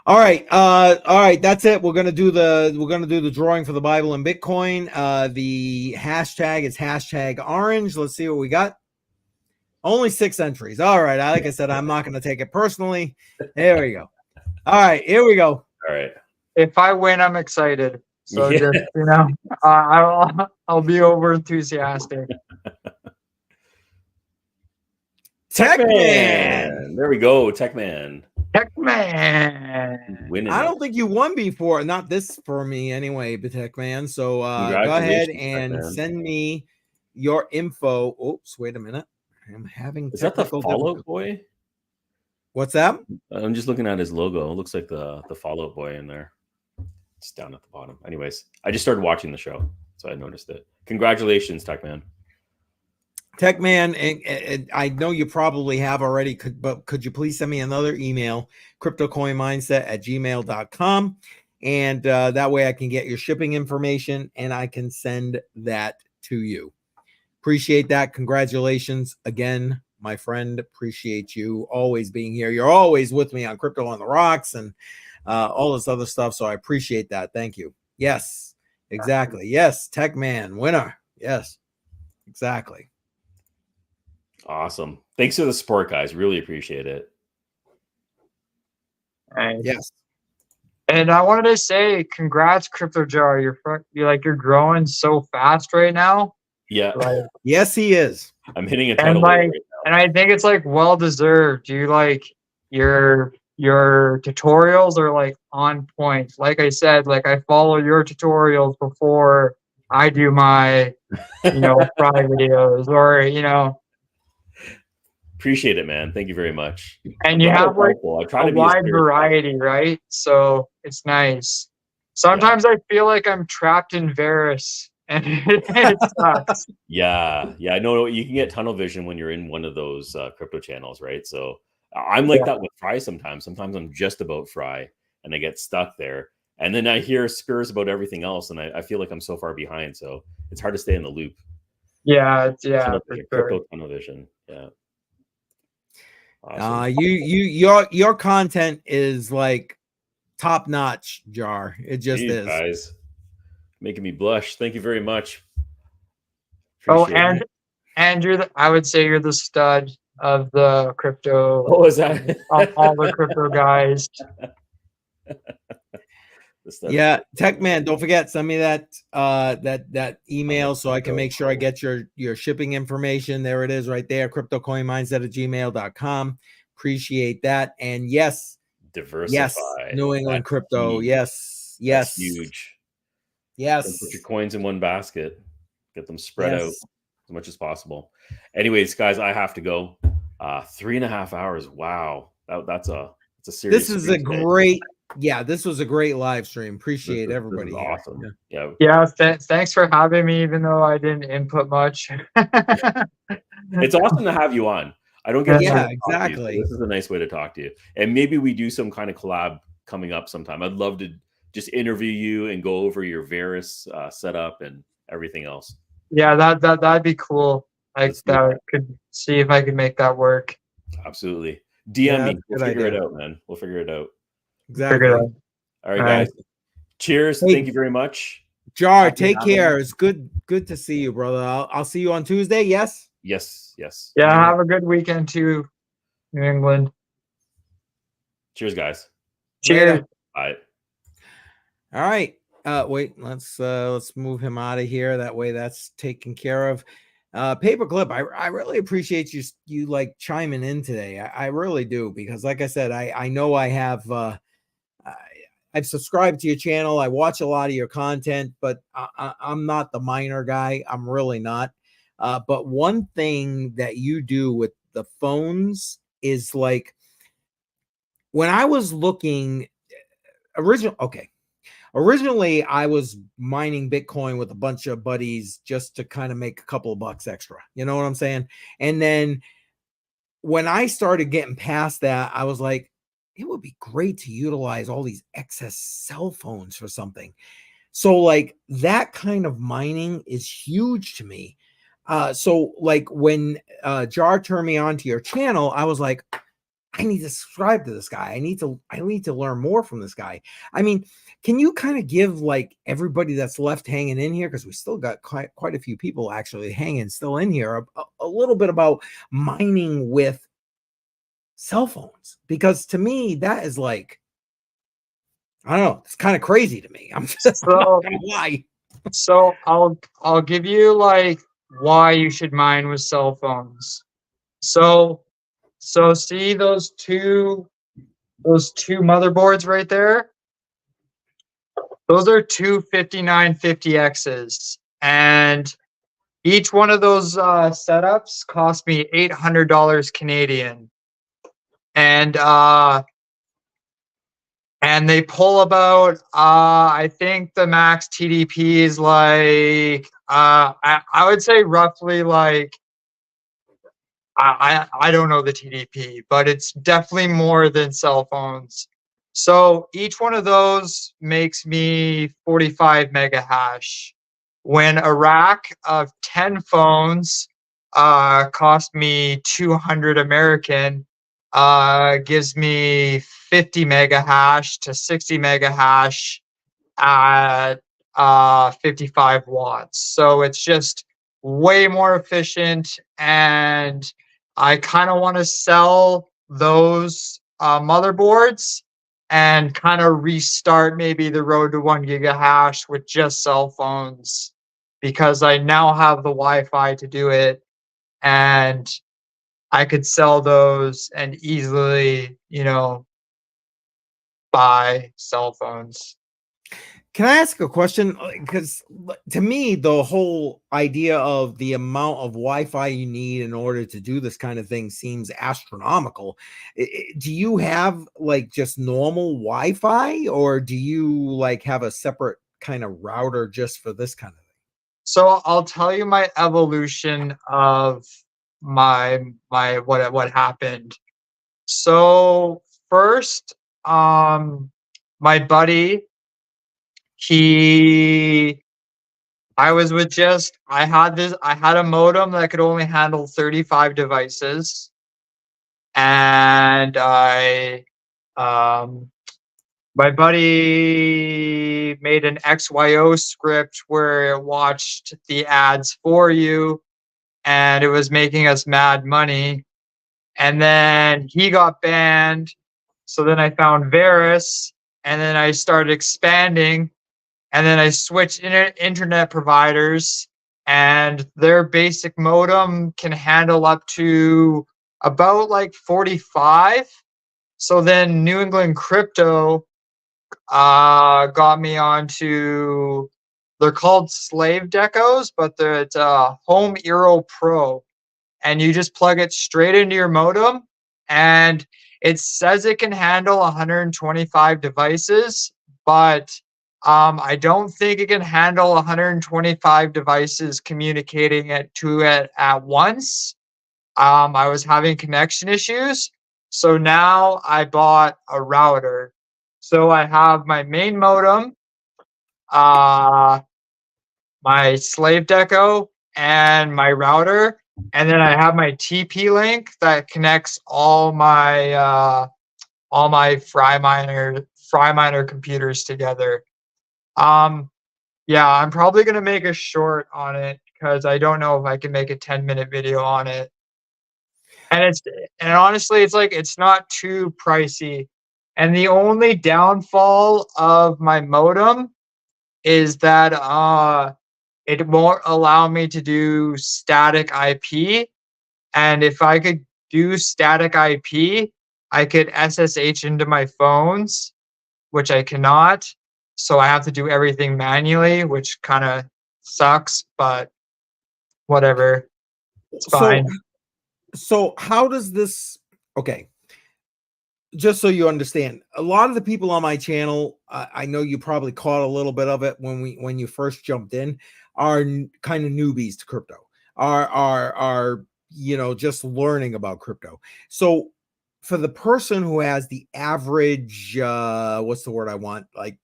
All right. All right. That's it. We're gonna do the drawing for the Bible and Bitcoin. The hashtag is hashtag orange. Let's see what we got. Only 6 entries. All right. Like I said, I'm not gonna take it personally. There we go. All right, here we go. All right. If I win, I'm excited. So just, I'll be over enthusiastic. Techman. There we go. Techman. Winning. I don't think you won before. Not this for me anyway, but Techman. So go ahead and send me your info. Oops, wait a minute. I'm having Is that the Fallout Boy? What's that? I'm just looking at his logo. It looks like the Fallout Boy in there. It's down at the bottom. Anyways, I just started watching the show, so I noticed it. Congratulations, Techman. Techman, and I know you probably have already, but could you please send me another email, cryptocoinmindset@gmail.com, and that way I can get your shipping information and I can send that to you. Appreciate that. Congratulations again, my friend. Appreciate you always being here. You're always with me on Crypto on the Rocks and all this other stuff, so I appreciate that. Thank you. Yes, exactly. Yes, Techman, winner. Yes, exactly. Awesome. Thanks for the support, guys. Really appreciate it. Yes. And I wanted to say, congrats, Crypto Jar. You're growing so fast right now. Yeah. Yes, he is. I'm hitting a tidal wave right now. And I think it's well deserved. Your tutorials are on point. Like I said, I follow your tutorials before I do my fry videos or Appreciate it, man. Thank you very much. And you have a wide variety, right? So it's nice. Sometimes I feel like I'm trapped in Varus, and it sucks. Yeah. I know you can get tunnel vision when you're in one of those crypto channels, right? So I'm like that with Fry sometimes. Sometimes I'm just about Fry, and I get stuck there. And then I hear spurs about everything else, and I feel like I'm so far behind. So it's hard to stay in the loop. Yeah. Crypto tunnel vision. Yeah. Awesome. Your content is top notch, Jar. It just is. Guys, making me blush. Thank you very much. Appreciate and I would say you're the stud. of the crypto. What was that? All the crypto guys. Yeah, Tech Man, don't forget, send me that that email so I can make sure I get your shipping information. There it is right there, cryptocoinmindset@gmail.com. Appreciate that. And yes, Diversify. New England That's crypto. key. Yes, That's huge. yes. Don't put your coins in one basket. Get them spread out Yes. as much as possible. Anyways, guys, I have to go. 3.5 hours. Wow, that's a serious. This is stream a today. great, this was a great live stream. Appreciate This everybody is here. awesome. Yeah. Yeah, thanks for having me, even though I didn't input much. It's awesome to have you on. I don't get a chance to talk to you, so exactly. this is a nice way to talk to you. And maybe we do some kind of collab coming up sometime. I'd love to just interview you and go over your Varus setup and everything else. Yeah, that'd be cool. I could see if I could make that work. Absolutely. Yeah, DM me. that's a We'll good figure idea. it out, man. We'll figure it out. Exactly. Figure it out. All right, All guys. right. Cheers. Hey. Thank you very much. Jar, Happy take Halloween. care. It's good to see you, brother. I'll see you on Tuesday. Yes. Yes. Yeah, have a good weekend too, New England. Cheers, guys. Cheers. Bye. All right. Wait, let's move him out of here. That way that's taken care of. Paperclip, I really appreciate you like chiming in today. I really do, because like I said, I know I have I've subscribed to your channel. I watch a lot of your content, but I'm not the miner guy. I'm really not. But one thing that you do with the phones is like, when I was looking originally I was mining Bitcoin with a bunch of buddies just to kind of make a couple of bucks extra. You know what I'm saying? And then when I started getting past that, I was like, it would be great to utilize all these excess cell phones for something. So like that kind of mining is huge to me. So like when Jar turned me on to your channel, I was like, I need to subscribe to this guy. I need to learn more from this guy. I mean, can you kind of give like everybody that's left hanging in here, because we still got quite a few people actually hanging still in here, a little bit about mining with cell phones? Because to me, that is like, I don't know, it's kind of crazy to me. I'm just not gonna lie. So I'll give you like why you should mine with cell phones. So see those two motherboards right there? Those are two 5950Xs, and each one of those setups cost me $800 Canadian, and they pull about I think the max TDP is like I would say roughly like I don't know the TDP, but it's definitely more than cell phones. So each one of those makes me 45 mega hash. When a rack of 10 phones cost me 200 American, gives me 50 mega hash to 60 mega hash at 55 watts. So it's just way more efficient, and I kind of want to sell those motherboards and kind of restart maybe the road to 1 giga hash with just cell phones, because I now have the Wi-Fi to do it, and I could sell those and easily, buy cell phones. Can I ask a question? Because to me, the whole idea of the amount of Wi-Fi you need in order to do this kind of thing seems astronomical. Do you have like just normal Wi-Fi, or do you like have a separate kind of router just for this kind of thing? So I'll tell you my evolution of my what happened. So first, my buddy, I had a modem that could only handle 35 devices, and my buddy made an XYO script where it watched the ads for you, and it was making us mad money. and then he got banned. So then I found Varus, and then I started expanding, and then I switched internet providers, and their basic modem can handle up to about like 45. So then New England Crypto got me onto, they're called slave decos, but it's Home Eero Pro, and you just plug it straight into your modem, and it says it can handle 125 devices, but I don't think it can handle 125 devices communicating to it at once. I was having connection issues, so now I bought a router. So I have my main modem, my slave deco, and my router, and then I have my TP link that connects all my Fryminer computers together. Yeah, I'm probably gonna make a short on it because I don't know if I can make a 10-minute video on it. And honestly, it's like it's not too pricey. And the only downfall of my modem is that it won't allow me to do static IP. And if I could do static IP, I could SSH into my phones, which I cannot. So I have to do everything manually, which kind of sucks, but whatever. It's fine. So how does this, okay, just so you understand, a lot of the people on my channel, I know you probably caught a little bit of it when you first jumped in, are kind of newbies to crypto, are just learning about crypto. So for the person who has the average what's the word I want, like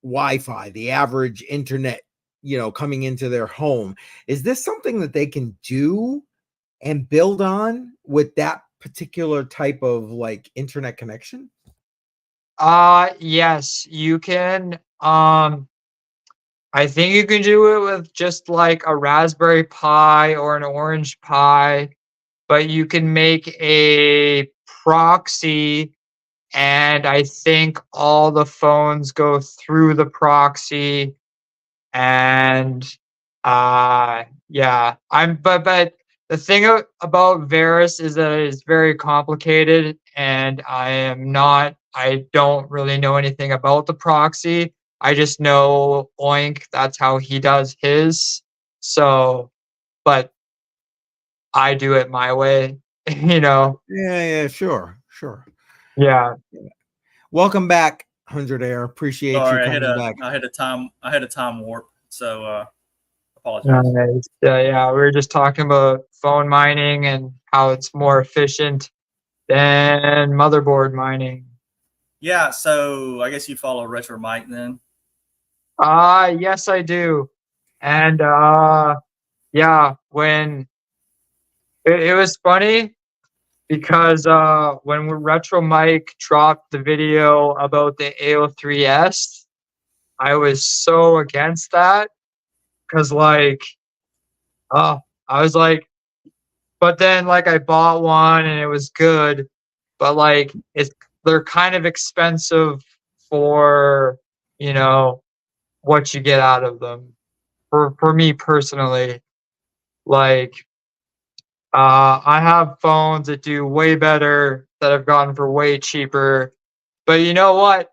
Wi-Fi, the average internet, coming into their home, is this something that they can do and build on with that particular type of like internet connection? Yes, you can. I think you can do it with just like a Raspberry Pi or an Orange Pi, but you can make a proxy, and I think all the phones go through the proxy. And yeah, but the thing about Varus is that it is very complicated, and I don't really know anything about the proxy. I just know Oink, that's how he does his. So, but I do it my way, Yeah, sure. Yeah. Welcome back, 100 Air. Appreciate you coming back. I had a time warp, so apologize. Nice. Yeah, we were just talking about phone mining and how it's more efficient than motherboard mining. Yeah, so I guess you follow Retro Mike then. Yes, I do. And yeah, when it was funny because when Retro Mike dropped the video about the AO3S, I was so against that because I was like, but then like I bought one and it was good, but like they're kind of expensive for what you get out of them. For me personally, like I have phones that do way better that I've gotten for way cheaper. But you know what?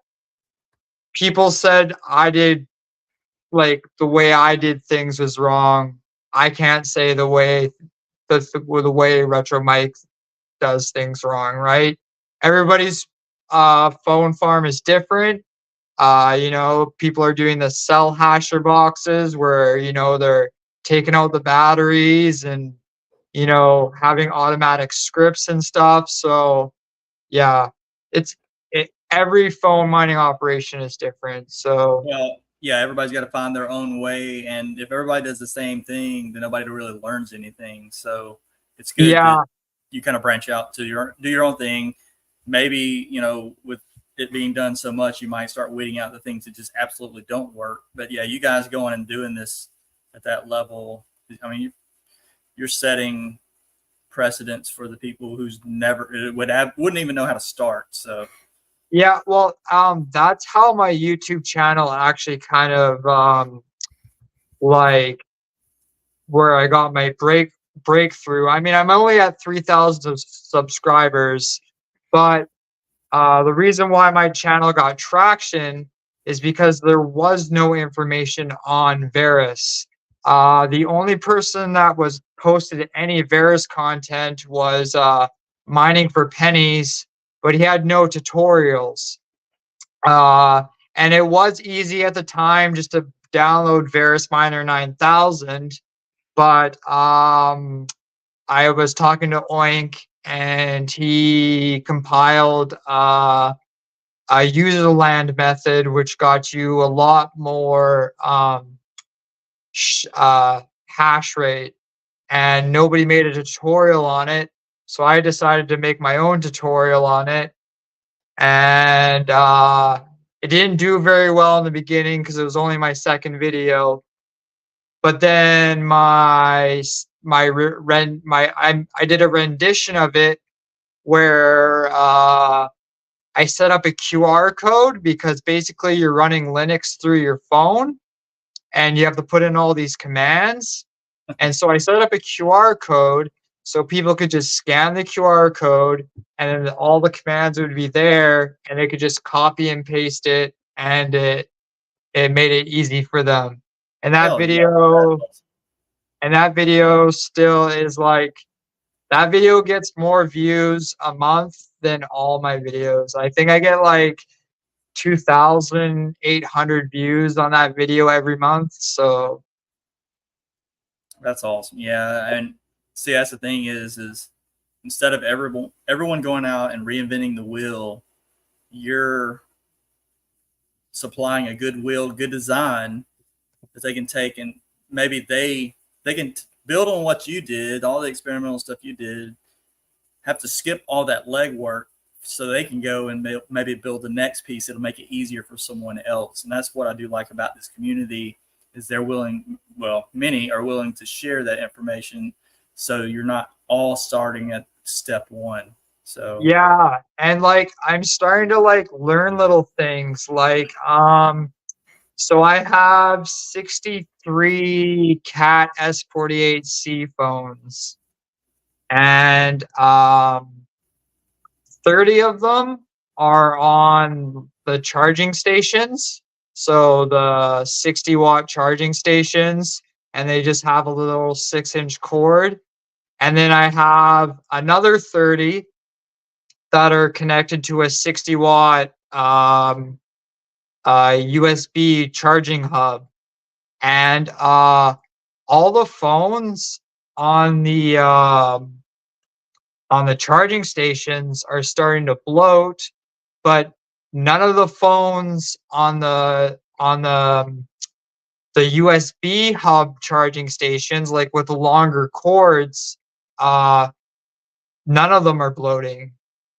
People said I did like the way I did things was wrong. I can't say the way Retro Mike does things wrong, right? Everybody's phone farm is different. People are doing the cell hasher boxes where they're taking out the batteries and having automatic scripts and stuff. So yeah, every phone mining operation is different. So well, yeah, everybody's got to find their own way, and if everybody does the same thing, then nobody really learns anything. So it's good that you kind of branch out to do your own thing. Maybe with it being done so much, you might start weeding out the things that just absolutely don't work. But yeah, you guys going and doing this at that level, I mean, you're setting precedence for the people who's never wouldn't even know how to start. So yeah, well, that's how my YouTube channel actually kind of like where I got my breakthrough. I mean, I'm only at 3,000 subscribers, but the reason why my channel got traction is because there was no information on Varus. The only person that was posted any Varus content was Mining for Pennies, but he had no tutorials. And it was easy at the time just to download Varus Miner 9000, but I was talking to Oink and he compiled a user land method, which got you a lot more hash rate, and nobody made a tutorial on it. So I decided to make my own tutorial on it. And it didn't do very well in the beginning because it was only my second video. But then I did a rendition of it where I set up a QR code, because basically you're running Linux through your phone and you have to put in all these commands. And so I set up a QR code so people could just scan the QR code and then all the commands would be there and they could just copy and paste it, and it made it easy for them. And that video still is like, that video gets more views a month than all my videos. I think I get like 2,800 views on that video every month. So that's awesome. Yeah, and see, that's the thing is instead of everyone going out and reinventing the wheel, you're supplying a good design that they can take, and maybe they can build on what you did, all the experimental stuff you did, have to skip all that legwork so they can go and maybe build the next piece. It'll make it easier for someone else. And that's what I do like about this community, is they're willing, well, many are willing to share that information, so you're not all starting at step one. So yeah, and like I'm starting to like learn little things like so I have 63 Cat S48C phones, and 30 of them are on the charging stations. So the 60-watt charging stations, and they just have a little 6-inch cord. And then I have another 30 that are connected to a 60-watt USB charging hub. And all the phones on the charging stations are starting to bloat, but none of the phones on the USB hub charging stations, like with the longer cords, none of them are bloating.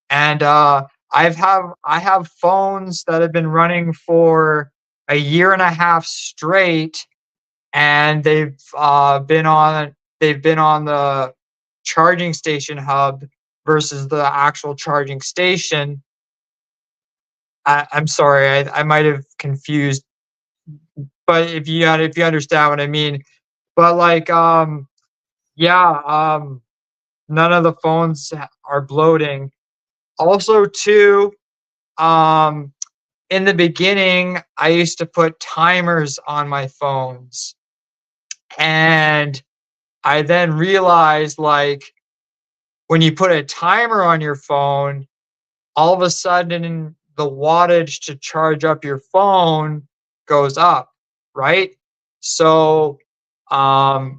And I have phones that have been running for a year and a half straight, and they've been on the charging station hub versus the actual charging station. I'm sorry, I might have confused, but if you understand what I mean. But like none of the phones are bloating. Also too, in the beginning I used to put timers on my phones, and I then realized, like, when you put a timer on your phone, all of a sudden the wattage to charge up your phone goes up, right? So I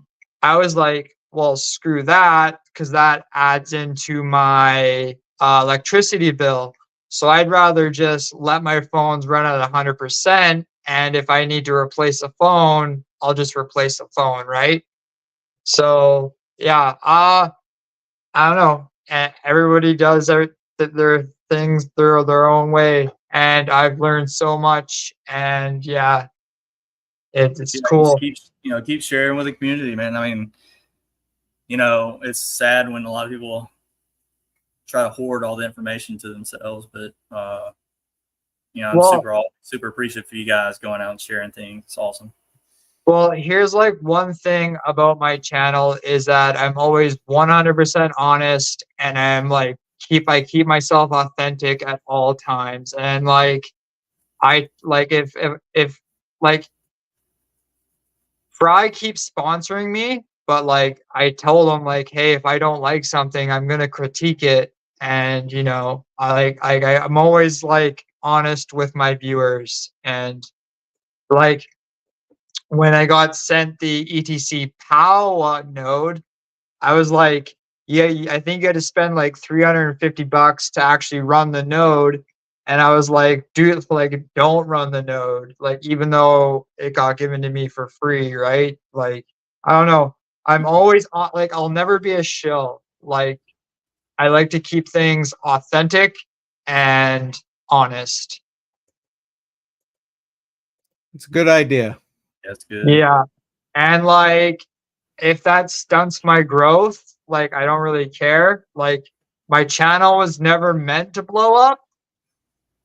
was like, well, screw that, because that adds into my electricity bill. So I'd rather just let my phones run at 100%, and if I need to replace a phone, I'll just replace the phone, right? So yeah, I don't know. Everybody does their things their own way, and I've learned so much. And yeah, it's cool. Keep sharing with the community, man. I mean, you know, it's sad when a lot of people try to hoard all the information to themselves, but you know, I'm super appreciative for you guys going out and sharing things. It's awesome. Well, here's like one thing about my channel is that I'm always 100% honest, and I'm like I keep myself authentic at all times. And like I like if like Fry keeps sponsoring me, but like I told him like, hey, if I don't like something, I'm gonna critique it. And you know, I'm always like honest with my viewers. And like when I got sent the ETC POW node, I was like, yeah, I think you had to spend like $350 to actually run the node. And I was like, dude, like, don't run the node. Like, even though it got given to me for free, right? Like, I don't know. I'm always like, I'll never be a shill. Like, I like to keep things authentic and honest. It's a good idea. That's good. Yeah. And like, if that stunts my growth, like I don't really care. Like my channel was never meant to blow up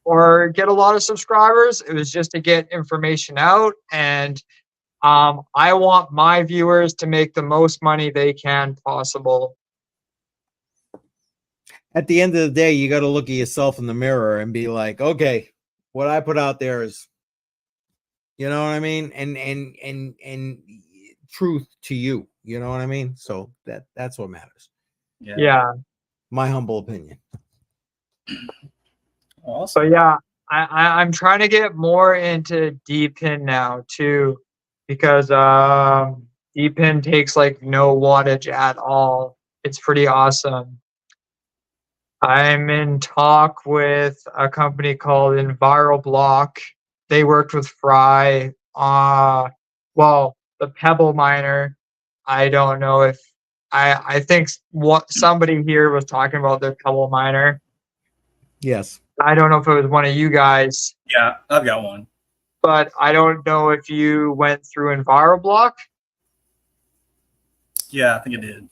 or get a lot of subscribers. It was just to get information out, and I want my viewers to make the most money they can possible. At the end of the day, you got to look at yourself in the mirror and be like, okay, what I put out there is, you know what I mean? And truth to you, you know what I mean? So that's what matters. Yeah. My humble opinion. Awesome. So yeah, I'm trying to get more into D-pin now too, because D-pin takes like no wattage at all. It's pretty awesome. I'm in talk with a company called EnviroBlock. They worked with Fry. Well, the Pebble miner. I don't know if I think what somebody here was talking about their Pebble miner. Yes. I don't know if it was one of you guys. Yeah, I've got one. But I don't know if you went through EnviroBlock. Yeah, I think it did.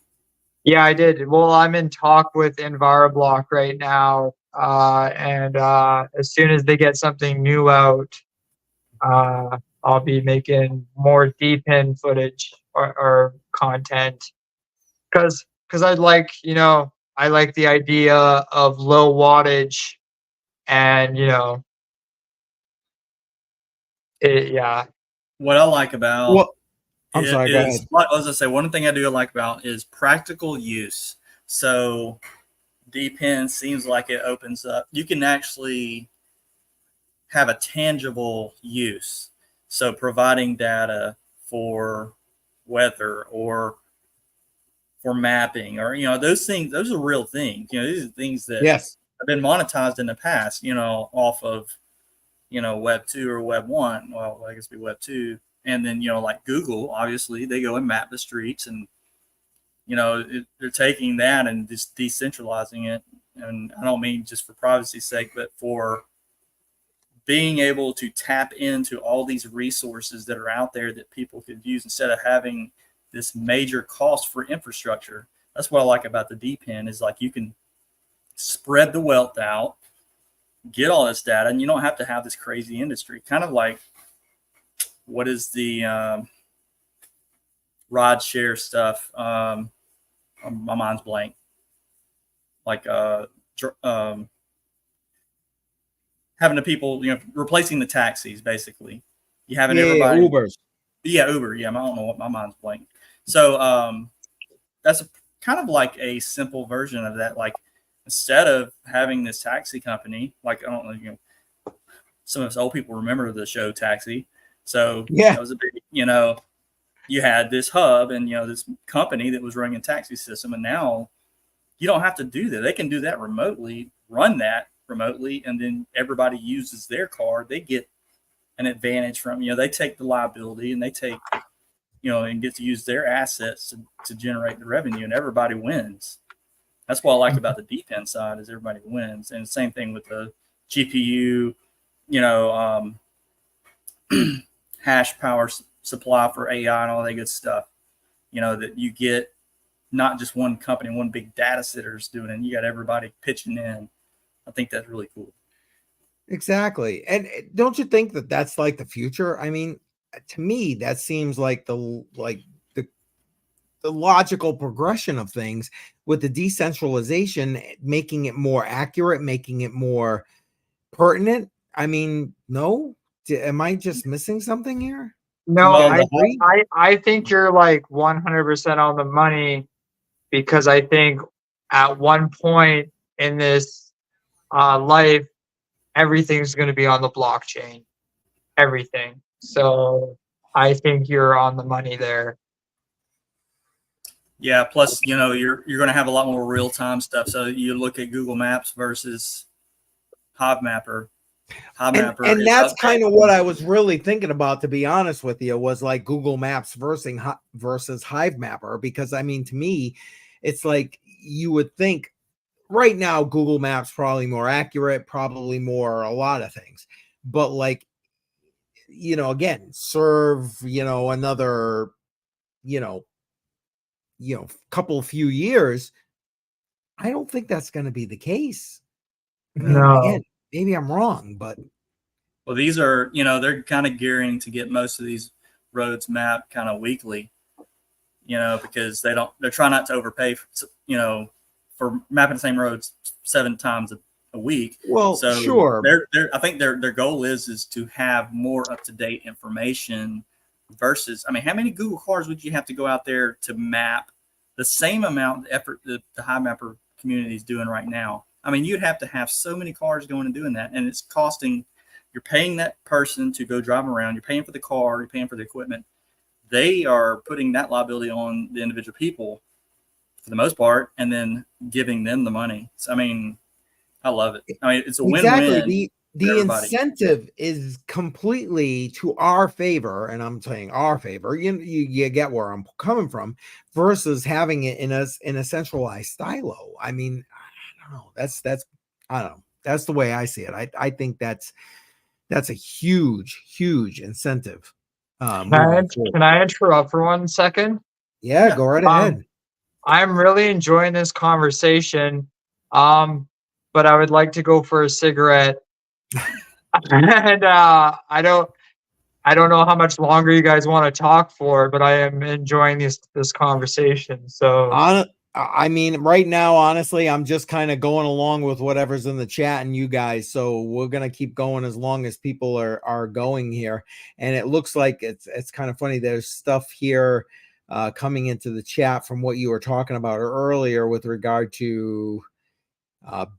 Yeah, I did. Well, I'm in talk with EnviroBlock right now, and as soon as they get something new out, I'll be making more D-pin footage or content, because I like, you know, I like the idea of low wattage, and you know, yeah. What I like about Well, I'm sorry, go is, ahead. as I say, one thing I do like about is practical use. So D-pin seems like it opens up. You can actually have a tangible use. So providing data for weather or for mapping, or you know, those things, those are real things. You know, these are things that Yes. have been monetized in the past, you know, off of, you know, Web 2 or Web 1. Well, I guess it'd be Web 2. And then, you know, like Google, obviously, they go and map the streets, and, you know, they're taking that and just decentralizing it. And I don't mean just for privacy's sake, but for being able to tap into all these resources that are out there that people could use instead of having this major cost for infrastructure. That's what I like about the D-pin is like you can spread the wealth out, get all this data, and you don't have to have this crazy industry. Kind of like, what is the rod share stuff? My mind's blank. Like having the people, you know, replacing the taxis, basically. You having everybody. Ubers. Yeah, Uber. Yeah, I don't know what, my mind's blank. So that's kind of like a simple version of that. Like, instead of having this taxi company, like, I don't know, you know, some of us old people remember the show Taxi. So yeah, that was a big, you know, you had this hub and, you know, this company that was running a taxi system. And now you don't have to do that. They can do that remotely, run that remotely, and then everybody uses their car. They get an advantage from, you know, they take the liability and they take, you know, and get to use their assets to generate the revenue, and everybody wins. That's what I like about the D-pin side is everybody wins. And the same thing with the GPU, you know, hash power supply for AI and all that good stuff, you know, that you get not just one company, one big data sitters doing it. You got everybody pitching in. I think that's really cool. Exactly. And don't you think that that's like the future? I mean, to me, that seems like the logical progression of things, with the decentralization, making it more accurate, making it more pertinent. I mean, no, am I just missing something here? No, Well, I think you're like 100% on the money, because I think at one point in this life, everything's going to be on the blockchain. Everything. So I think you're on the money there. Yeah. Plus, you know, you're going to have a lot more real time stuff. So you look at Google Maps versus HiveMapper. And that's kind of what I was really thinking about, to be honest with you, was like Google Maps versus HiveMapper, because I mean, to me, it's like you would think right now Google Maps probably more accurate, probably more a lot of things, but like, you know, again, serve, you know, another, you know, couple few years, I don't think that's going to be the case. I mean, No. again, maybe I'm wrong, but well, these are, you know, they're kind of gearing to get most of these roads mapped kind of weekly, you know, because they're trying not to overpay, you know, for mapping the same roads 7 times a week. Well, so sure. I think their goal is to have more up-to-date information versus, I mean, how many Google cars would you have to go out there to map the same amount of effort that the HiveMapper community is doing right now? I mean, you'd have to have so many cars going and doing that, and it's costing. You're paying that person to go drive around. You're paying for the car. You're paying for the equipment. They are putting that liability on the individual people for the most part, and then giving them the money. So, I mean, I love it. I mean, it's a win-win. Exactly. The incentive is completely to our favor, and I'm saying our favor. You get where I'm coming from, versus having it in a centralized silo. I mean, I don't know. That's I don't know. That's the way I see it. I think that's a huge incentive. Can I interrupt for 1 second? Yeah, go right ahead. I'm really enjoying this conversation, but I would like to go for a cigarette. And I don't know how much longer you guys want to talk for, but I am enjoying this conversation. So I mean, right now, honestly, I'm just kind of going along with whatever's in the chat and you guys. So we're gonna keep going as long as people are going here. And it looks like it's kind of funny. There's stuff here coming into the chat from what you were talking about earlier with regard to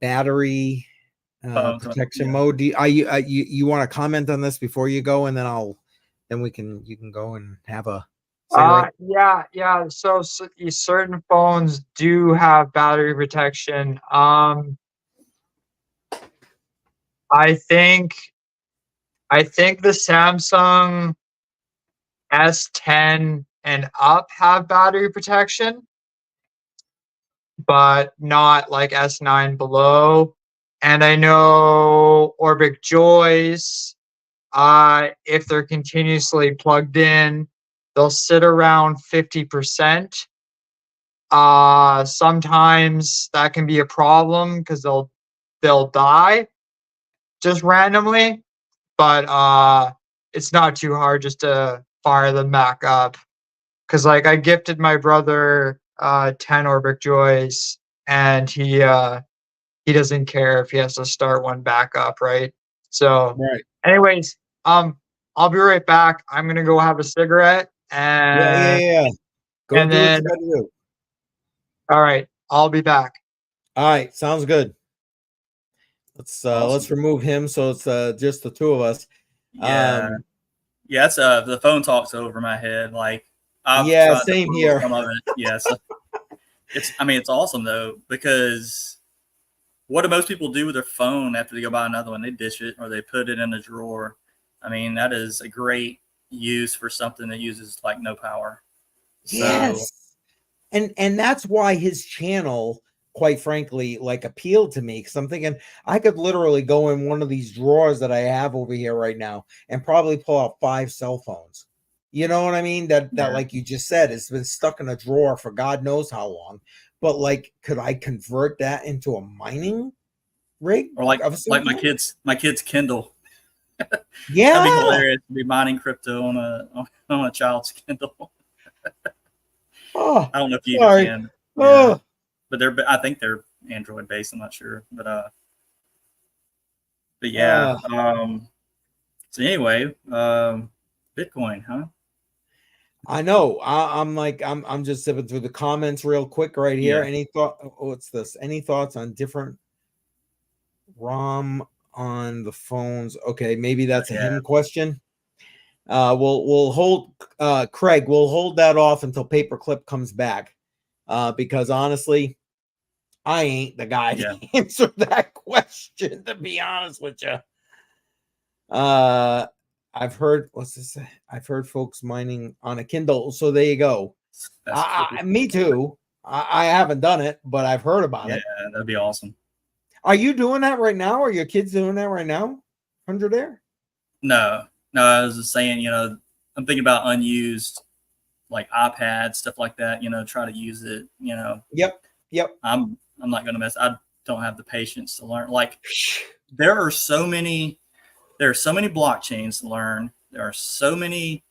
battery protection mode. You want to comment on this before you go, and then you can go and have a yeah. So certain phones do have battery protection. I think the Samsung S10 and up have battery protection, but not like S9 below. And I know Orbic Joys, if they're continuously plugged in, they'll sit around 50%. Sometimes that can be a problem because they'll die just randomly, but it's not too hard just to fire them back up. Because like I gifted my brother 10 Orbic Joys, and he doesn't care if he has to start one back up, right? So anyways, I'll be right back. I'm gonna go have a cigarette, and yeah. Go and do then, what you gotta do. All right, I'll be back. All right, sounds good. Let's remove him, so it's just the two of us. Yeah, it's the phone talks over my head. Like same here. Some of it. Yeah, so it's awesome though, because what do most people do with their phone after they go buy another one? They ditch it or they put it in a drawer. I mean, that is a great use for something that uses like no power. Yes. And that's why his channel, quite frankly, like appealed to me, because I'm thinking I could literally go in one of these drawers that I have over here right now and probably pull out 5 cell phones. You know what I mean? That Yeah. like you just said, it's been stuck in a drawer for God knows how long. But like, could I convert that into a mining rig? Or like of some my kind? kids Kindle. That'd be Yeah. hilarious to be mining crypto on a child's Kindle. Oh, I don't know if you sorry. even can. Yeah. Oh, But I think they're Android based. I'm not sure. But yeah. So anyway, Bitcoin, huh? I know. I'm just zipping through the comments real quick right here. Yeah. Any thought? Oh, what's this? Any thoughts on different ROM on the phones? Okay, maybe that's a Yeah. him question. We'll hold Craig. We'll hold that off until Paperclip comes back, because honestly, I ain't the guy Yeah. to answer that question. To be honest with you, I've heard I've heard folks mining on a Kindle. So there you go. That's cool. Me too. I haven't done it, but I've heard about Yeah, it. that'd be awesome. Are you doing that right now? Are your kids doing that right now? 100 Air? No, I was just saying, I'm thinking about unused like iPads, stuff like that, try to use it, Yep. I'm not going to mess. I don't have the patience to learn. Like there are so many blockchains to learn. There are so many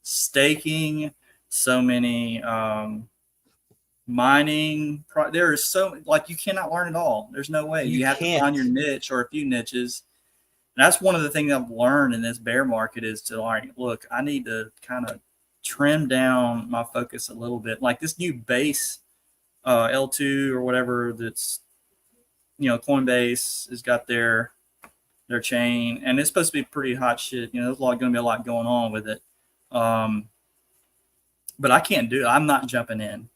staking, so many mining. There is so like you cannot learn it all. There's no way. You have to find your niche or a few niches. And that's one of the things I've learned in this bear market is to like, look, I need to kind of trim down my focus a little bit. Like this new base L2 or whatever that's, Coinbase has got their chain, and it's supposed to be pretty hot shit. There's going to be a lot going on with it. But I can't do it. I'm not jumping in.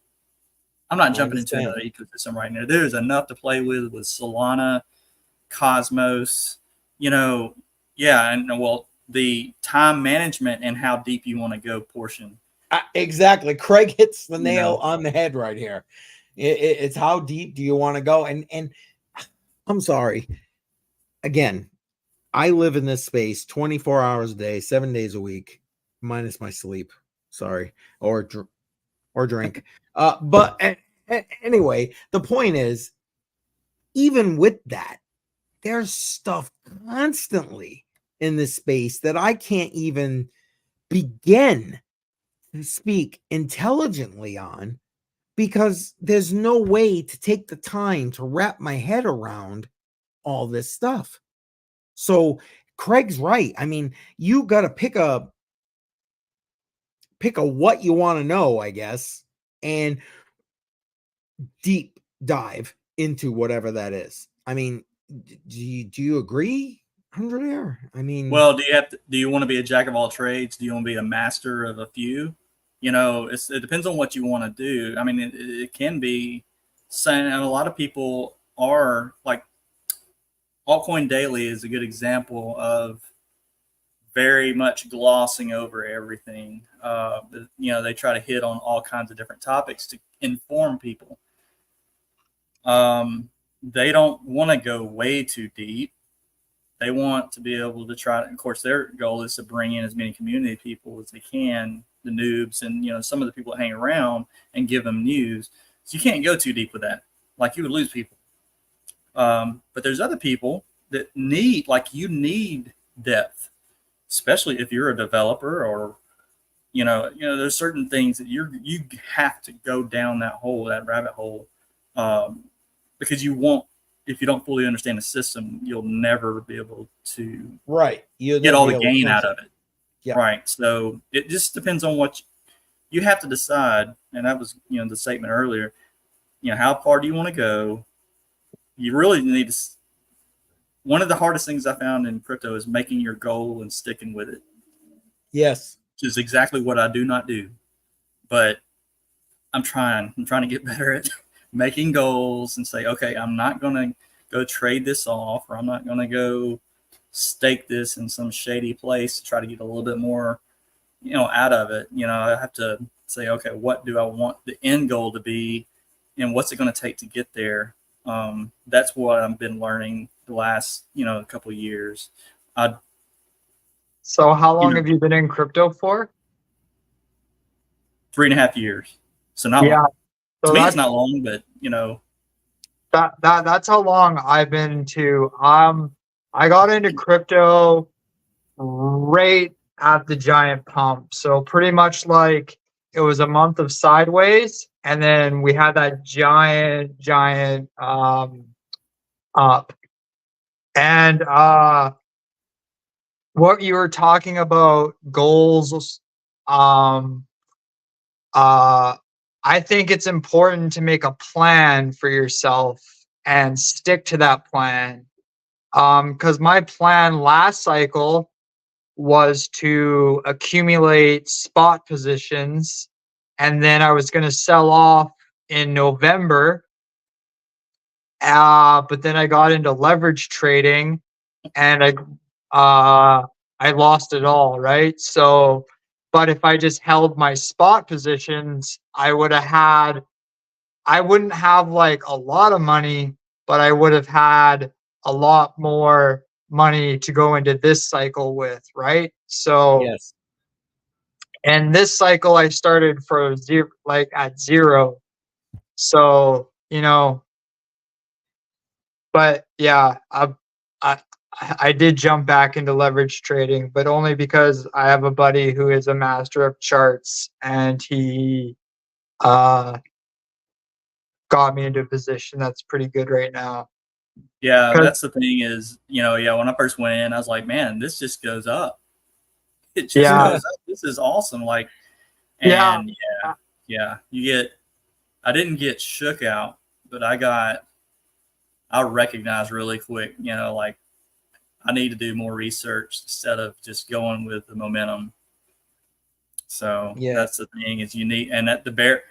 I'm not jumping into another ecosystem right now. There's enough to play with Solana, Cosmos, yeah. And well, the time management and how deep you want to go portion. Exactly. Craig hits the nail on the head right here. It's how deep do you want to go? And I'm sorry. Again, I live in this space 24 hours a day, 7 days a week, minus my sleep. Sorry. Or drink. But anyway, the point is, even with that, there's stuff constantly in this space that I can't even begin to speak intelligently on, because there's no way to take the time to wrap my head around all this stuff. So Craig's right. I mean, you got to pick a what you want to know, I guess, and deep dive into whatever that is. I mean, do you agree, 100 Air? I mean, well, do you want to be a jack of all trades? Do you want to be a master of a few? It depends on what you want to do. I mean, it can be saying, and a lot of people are like, Altcoin Daily is a good example of very much glossing over everything. They try to hit on all kinds of different topics to inform people. They don't want to go way too deep. They want to be able to try to, of course, their goal is to bring in as many community people as they can, the noobs and, some of the people that hang around, and give them news. So you can't go too deep with that. Like you would lose people. But there's other people that need depth, especially if you're a developer or, there's certain things that you have to go down that rabbit hole, because if you don't fully understand the system, you'll never be able to get all the gain out of it. Yeah. Right. So it just depends on what you have to decide. And that was, the statement earlier, how far do you want to go? You really need to. One of the hardest things I found in crypto is making your goal and sticking with it. Yes. Which is exactly what I do not do. But I'm trying to get better at making goals and say, okay, I'm not going to go trade this off, or I'm not going to go stake this in some shady place to try to get a little bit more, out of it. I have to say, okay, what do I want the end goal to be, and what's it going to take to get there? That's what I've been learning the last, couple of years. So how long know, have you been in crypto for? 3.5 years. So not Yeah. long. So To me, that's it's not long, but you know, that's how long I've been to. I got into crypto right at the giant pump. So pretty much like it was a month of sideways, and then we had that giant up. And what you were talking about goals, I think it's important to make a plan for yourself and stick to that plan. Because my plan last cycle was to accumulate spot positions, and then I was going to sell off in November. But then I got into leverage trading, and I lost it all, right? So, but if I just held my spot positions, I wouldn't have like a lot of money, but I would have had a lot more money to go into this cycle with, right? So, Yes. and this cycle I started for zero, like at zero. So, but yeah, I I did jump back into leverage trading, but only because I have a buddy who is a master of charts, and he got me into a position that's pretty good right now. yeah, that's the thing is, yeah, when I first went in, I was like, man, this just goes up. It just goes up. This is awesome. Like, and yeah, I didn't get shook out, but I recognized really quick, like I need to do more research instead of just going with the momentum. So that's the thing is you need, and at the bear,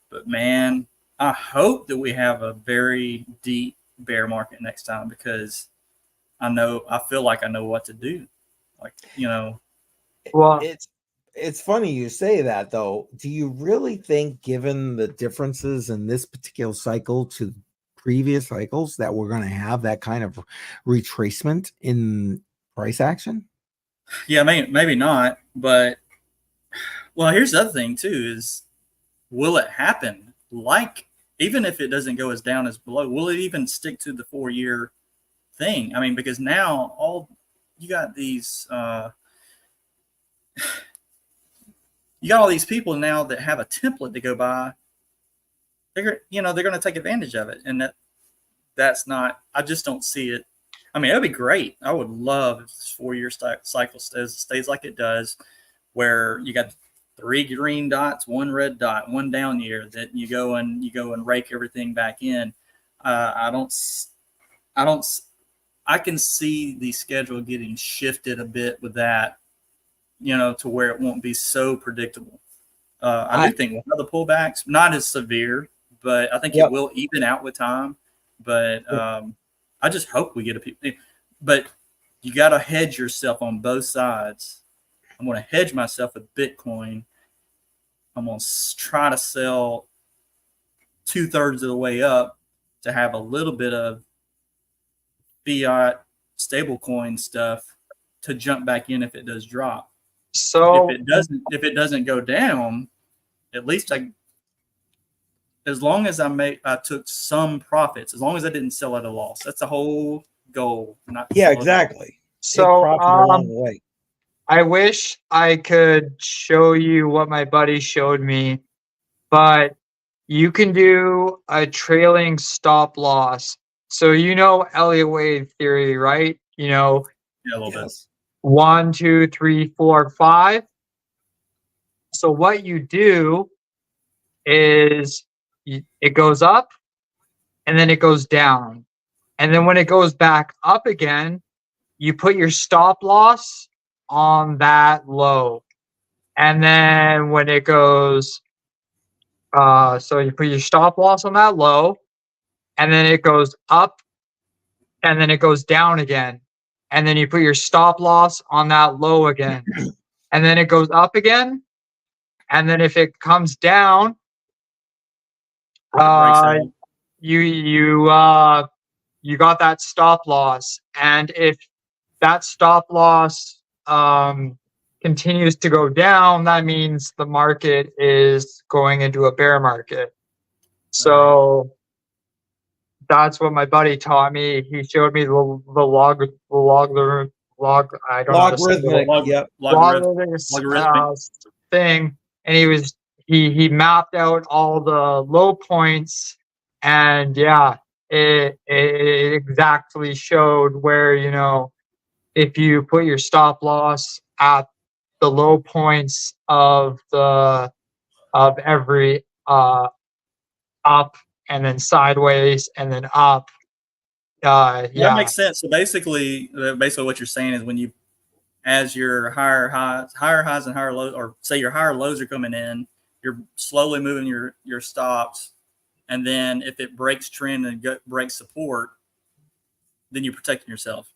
but man, I hope that we have a very deep bear market next time, because I feel like I know what to do. Like, well, it's funny you say that, though. Do you really think, given the differences in this particular cycle to previous cycles, that we're going to have that kind of retracement in price action? Yeah, maybe not, but well, here's the other thing too is, will it happen? Like, even if it doesn't go as down as below, will it even stick to the 4-year thing? I mean, because now you got these people now that have a template to go by. They're going to take advantage of it, and that's not. I just don't see it. I mean, it would be great. I would love if this 4-year cycle stays like it does, where you got 3 green dots, 1 red dot, 1 down year that you go and rake everything back in. I can see the schedule getting shifted a bit with that, to where it won't be so predictable. I do think we'll have the pullbacks, not as severe, but I think it will even out with time. But I just hope we get but you got to hedge yourself on both sides. I'm going to hedge myself with Bitcoin. I'm going to try to sell 2/3 of the way up to have a little bit of fiat stablecoin stuff to jump back in if it does drop. So if it doesn't go down, at least as long as I took some profits, as long as I didn't sell at a loss. That's the whole goal. Exactly. So along the way. I wish I could show you what my buddy showed me, but you can do a trailing stop loss. So Elliott wave theory, right? Yeah, a little bit. 1, 2, 3, 4, 5. So what you do is it goes up, and then it goes down. And then when it goes back up again, you put your stop loss on that low. And then when it goes, so you put your stop loss on that low, and then it goes up, and then it goes down again. And then you put your stop loss on that low again. And then it goes up again. And then if it comes down, you got that stop loss. And if that stop loss continues to go down, that means the market is going into a bear market. So that's what my buddy taught me. He showed me the logarithmic, I don't know how to say Logarithmic, it. yep. Logarithmic thing, and he mapped out all the low points, and yeah, it exactly showed where, you know, if you put your stop loss at the low points of every up and then sideways and then up. That Yeah. makes sense. So basically what you're saying is when you, as your higher highs and higher lows, or say your higher lows are coming in, you're slowly moving your stops, and then if it breaks trend and breaks support, then you're protecting yourself.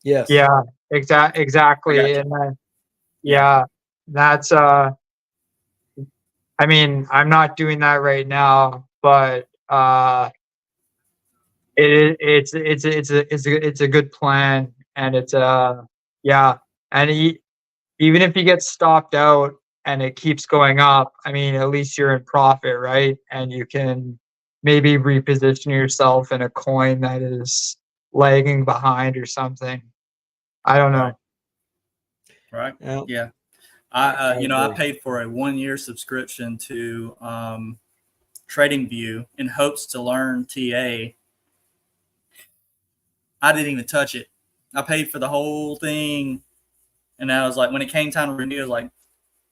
Yes. Yeah. Exactly. And then, yeah, that's I mean, I'm not doing that right now, but it's a good plan, and it's yeah, and even if you get stopped out and it keeps going up, I mean, at least you're in profit, right? And you can maybe reposition yourself in a coin that is lagging behind or something. I don't know. Right. Well, yeah. I paid for a 1-year subscription to TradingView in hopes to learn TA. I didn't even touch it. I paid for the whole thing, and I was like, when it came time to renew, I was like,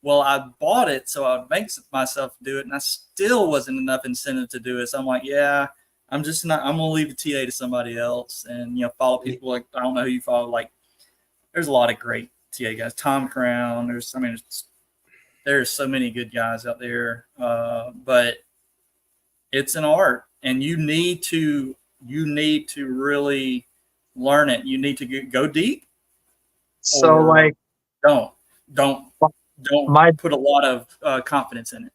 well, I bought it so I would make myself do it, and I still wasn't enough incentive to do it. So I'm like, yeah, I'm just not. I'm gonna leave the TA to somebody else, and follow people like, I don't know who you follow. Like, there's a lot of great TA guys. Tom Crown. There's so many good guys out there, but it's an art, and you need to really learn it. You need to go deep. So like, don't put a lot of confidence in it.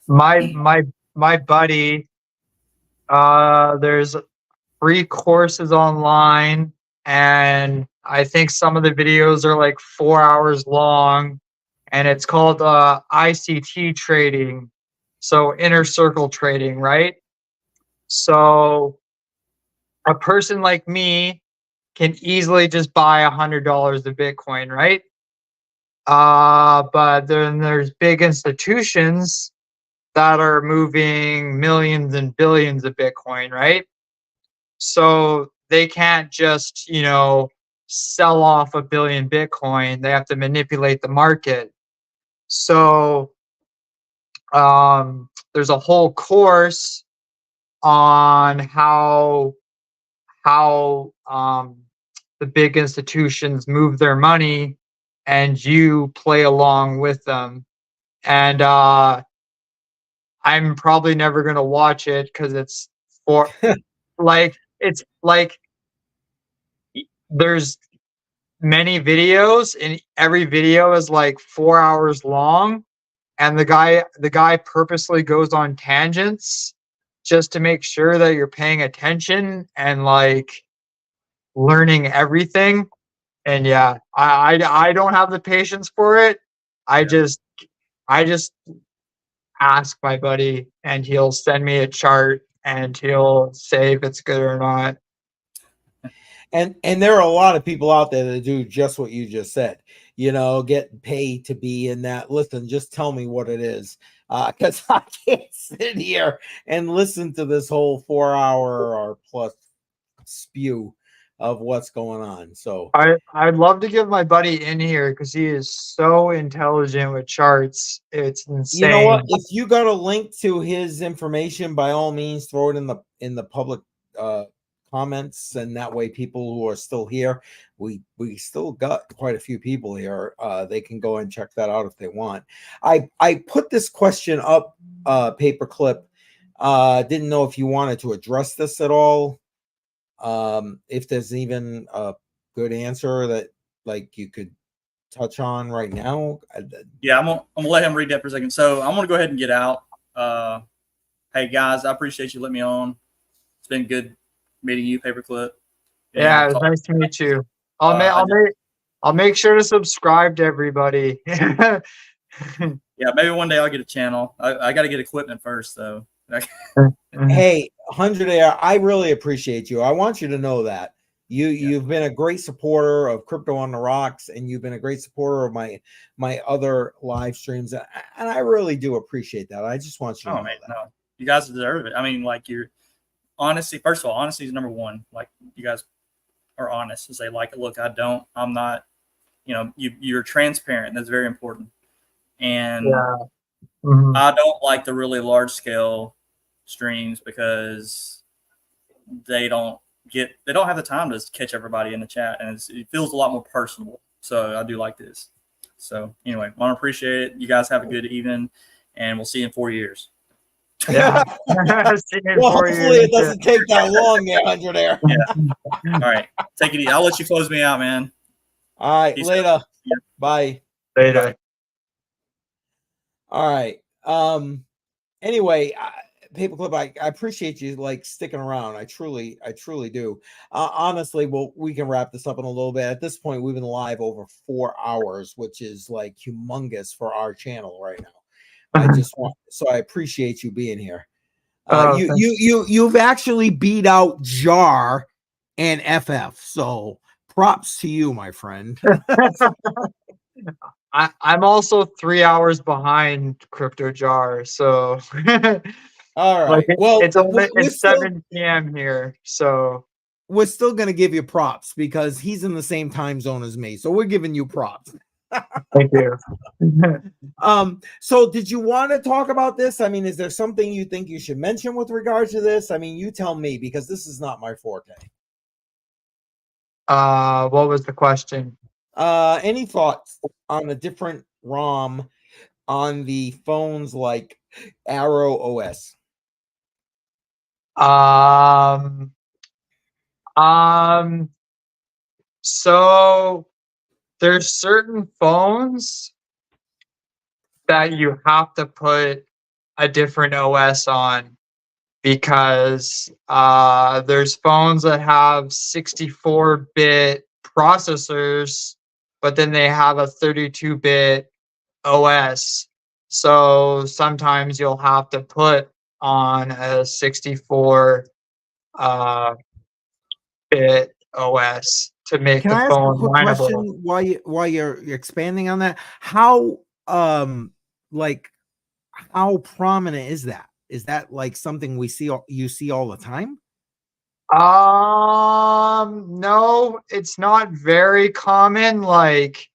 My buddy, there's free courses online, and I think some of the videos are like 4 hours long, and it's called ICT trading, so inner circle trading, right? So a person like me can easily just buy $100 of Bitcoin, right? But then there's big institutions that are moving millions and billions of Bitcoin, right? So they can't just, sell off 1 billion Bitcoin. They have to manipulate the market. So there's a whole course on how the big institutions move their money, and you play along with them. And I'm probably never going to watch it because it's there's many videos, and every video is like 4 hours long, and the guy purposely goes on tangents just to make sure that you're paying attention and like learning everything. And yeah, I don't have the patience for it. I just ask my buddy, and he'll send me a chart, and he'll say if it's good or not. And there are a lot of people out there that do just what you just said, get paid to be in that. Listen, just tell me what it is. Because I can't sit here and listen to this whole 4 hour or plus spew of what's going on. So I'd love to give my buddy in here because he is so intelligent with charts. It's insane. You know what? If you got a link to his information, by all means, throw it in the public comments, and that way people who are still here, we still got quite a few people here, they can go and check that out if they want. I put this question up, Paperclip. Didn't know if you wanted to address this at all, if there's even a good answer that like you could touch on right now. Yeah, I'm gonna let him read that for a second. So I'm gonna go ahead and get out. Hey guys, I appreciate you letting me on. It's been good meeting you, Paperclip. Yeah, it was nice to meet you. I'll I'll make sure to subscribe to everybody. Yeah, maybe one day I'll get a channel. I got to get equipment first, though. Hey, 100 Air, I really appreciate you. I want you to know that. You've been a great supporter of Crypto on the Rocks, and you've been a great supporter of my other live streams, and I really do appreciate that. I just want you to know that. No, you guys deserve it. I mean, like, you're honesty. First of all, honesty is number one. Like, you guys are honest and say, like, look, I'm not, you're transparent. That's very important. And I don't like the really large scale streams because they don't have the time to catch everybody in the chat, and it feels a lot more personal. So I do like this. So anyway, I want to appreciate it. You guys have a good evening, and we'll see you in 4 years. Yeah. Well, hopefully it doesn't take that long, 100 Air. Yeah. All right, take it easy. I'll let you close me out, man. All right, Peace later. out. Bye. Later. All right. Anyway, Paperclip, I appreciate you like sticking around. I truly do. Honestly, well, we can wrap this up in a little bit. At this point, we've been live over 4 hours, which is like humongous for our channel right now. So I appreciate you being here. You've actually beat out Jar and FF. So props to you, my friend. I'm also 3 hours behind Crypto Jar, so all right. Well, it's 7 p.m. here, so we're still gonna give you props because he's in the same time zone as me. So we're giving you props. Thank you. So did you want to talk about this? I mean, is there something you think you should mention with regard to this? I mean, you tell me, because this is not my forte. What was the question? Any thoughts on a different ROM on the phones like Arrow OS? So there's certain phones that you have to put a different OS on, because there's phones that have 64-bit processors, but then they have a 32-bit OS. So sometimes you'll have to put on a 64 bit OS to make Can the I ask phone a quick mineable. question while you're expanding on that? How like how prominent is that? Is that like something you see all the time? No, it's not very common. Like,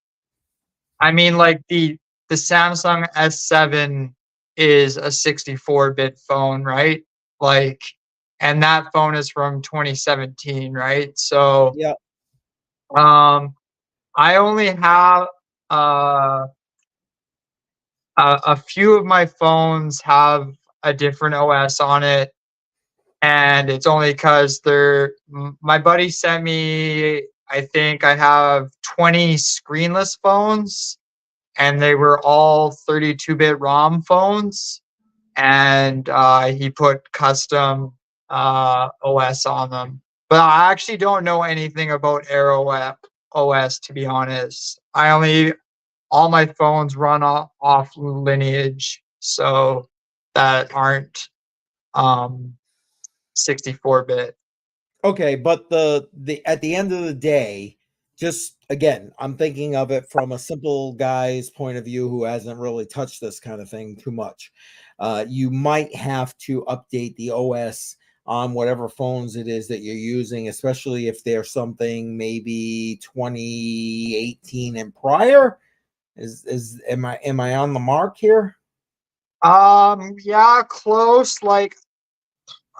I mean, like the Samsung S7 is a 64-bit phone, right? Like, and that phone is from 2017, right? So, yeah. I only have a few of my phones have a different OS on it, and it's only because my buddy sent me, I think I have 20 screenless phones, and they were all 32-bit ROM phones, and he put custom OS on them. But I actually don't know anything about Arrow OS, to be honest. All my phones run off Lineage, so that aren't 64-bit. Okay, but the at the end of the day, just again, I'm thinking of it from a simple guy's point of view who hasn't really touched this kind of thing too much. You might have to update the OS on whatever phones it is that you're using, especially if there's something maybe 2018 and prior. Am I on the mark here? Yeah, close. Like,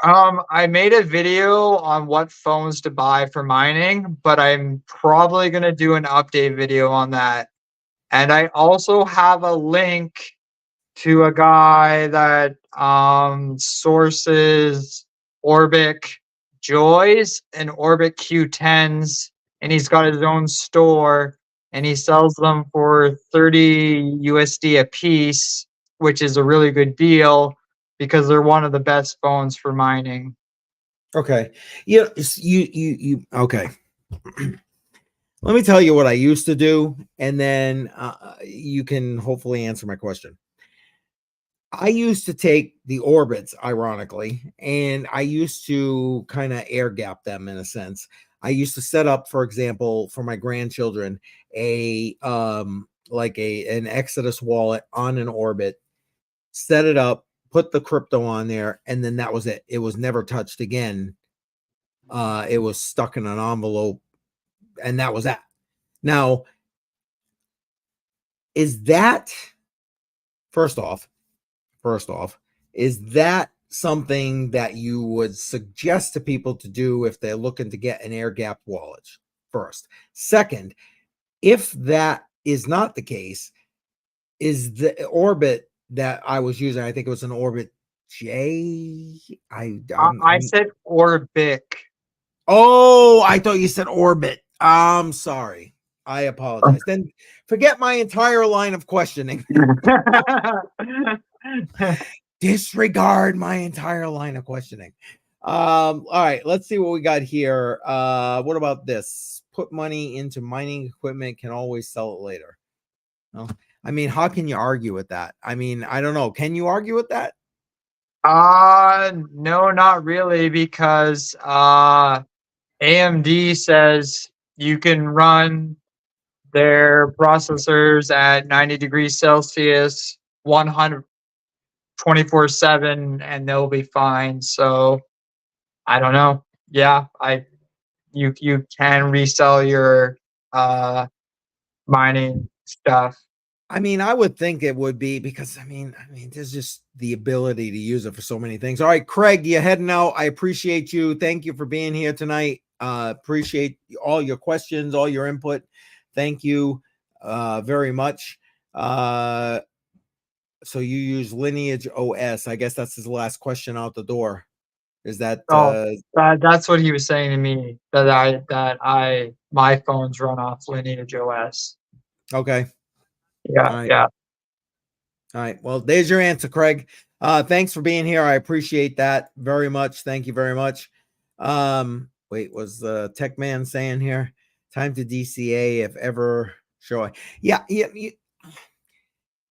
I made a video on what phones to buy for mining, but I'm probably gonna do an update video on that. And I also have a link to a guy that sources Orbic Joys and Orbic Q10s, and he's got his own store, and he sells them for 30 USD a piece, which is a really good deal because they're one of the best phones for mining. Okay. Yeah, you okay. Let me tell you what I used to do, and then you can hopefully answer my question. I used to take the orbits, ironically, and I used to kind of air gap them in a sense. I used to set up, for example, for my grandchildren, a an Exodus wallet on an orbit, set it up, put the crypto on there, and then that was it. It was never touched again. It was stuck in an envelope, and that was that. Now, is that first off, is that something that you would suggest to people to do if they're looking to get an air gap wallet? First. Second, if that is not the case, is the orbit that I was using, I think it was an Orbit J. I said Orbic. Oh, I thought you said Orbit. I'm sorry. I apologize. Then forget my entire line of questioning. Disregard my entire line of questioning. All right, let's see what we got here. What about this? Put money into mining equipment, can always sell it later. Well, I mean, how can you argue with that? I mean, I don't know. Can you argue with that? No, not really, because AMD says you can run their processors at 90 degrees Celsius, 24/7, and they'll be fine. So I don't know. Yeah, you can resell your mining stuff. I mean, I would think it would be, because I mean, there's just the ability to use it for so many things. All right, Craig, you're heading out. I appreciate you. Thank you for being here tonight. Appreciate all your questions, all your input. Thank you very much. So you use Lineage OS. I guess that's his last question out the door. Is that that's what he was saying to me, that my phones run off Lineage OS. okay? Yeah, all right. yeah. All right. Well, there's your answer, Craig. Thanks for being here. I appreciate that very much. Thank you very much. Wait, was the Tech Man saying here? Time to DCA if ever. Sure. Yeah.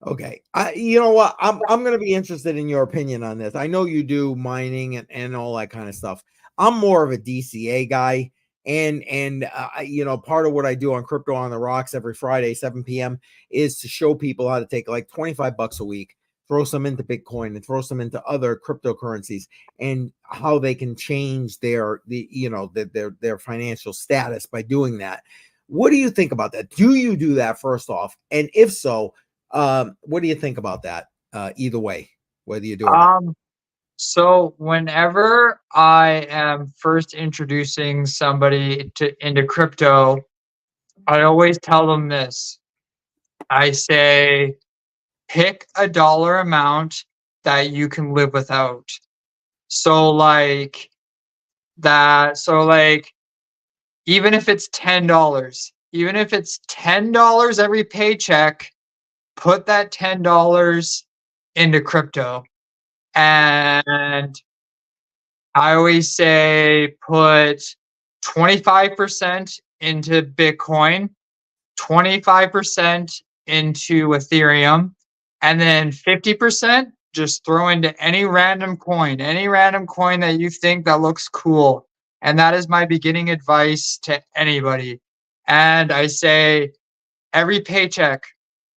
Okay. You know what? I'm going to be interested in your opinion on this. I know you do mining and all that kind of stuff. I'm more of a DCA guy. And you know, part of what I do on Crypto on the Rocks every Friday, 7 p.m. is to show people how to take like $25 a week, throw some into Bitcoin and throw some into other cryptocurrencies, and how they can change their financial status by doing that. What do you think about that? Do you do that, first off? And if so, what do you think about that? Either way, whether you do it or not. So whenever I am first introducing somebody into crypto, I always tell them this. I say, pick a dollar amount that you can live without. So like even if it's $10 every paycheck, put that $10 into crypto. And I always say put 25% into Bitcoin, 25% into Ethereum, and then 50% just throw into any random coin that you think that looks cool. And that is my beginning advice to anybody. And I say every paycheck,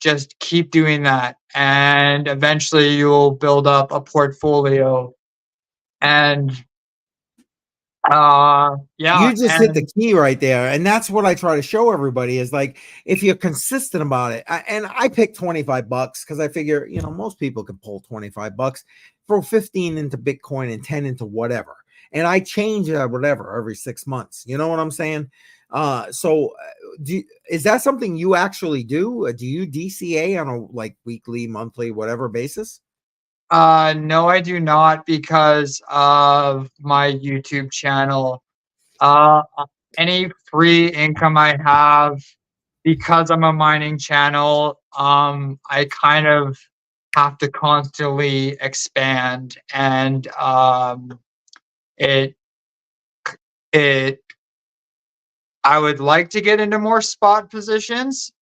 just keep doing that. And eventually you'll build up a portfolio. And yeah, you just hit the key right there, and that's what I try to show everybody is like, if you're consistent about it. And I pick $25 because I figure, you know, most people can pull $25, throw 15 into Bitcoin and 10 into whatever, and I change whatever every 6 months. You know what I'm saying? Is that something you actually do? Do you DCA on a like weekly, monthly, whatever basis? No, I do not, because of my YouTube channel. Any free income I have, because I'm a mining channel, I kind of have to constantly expand, and it I would like to get into more spot positions,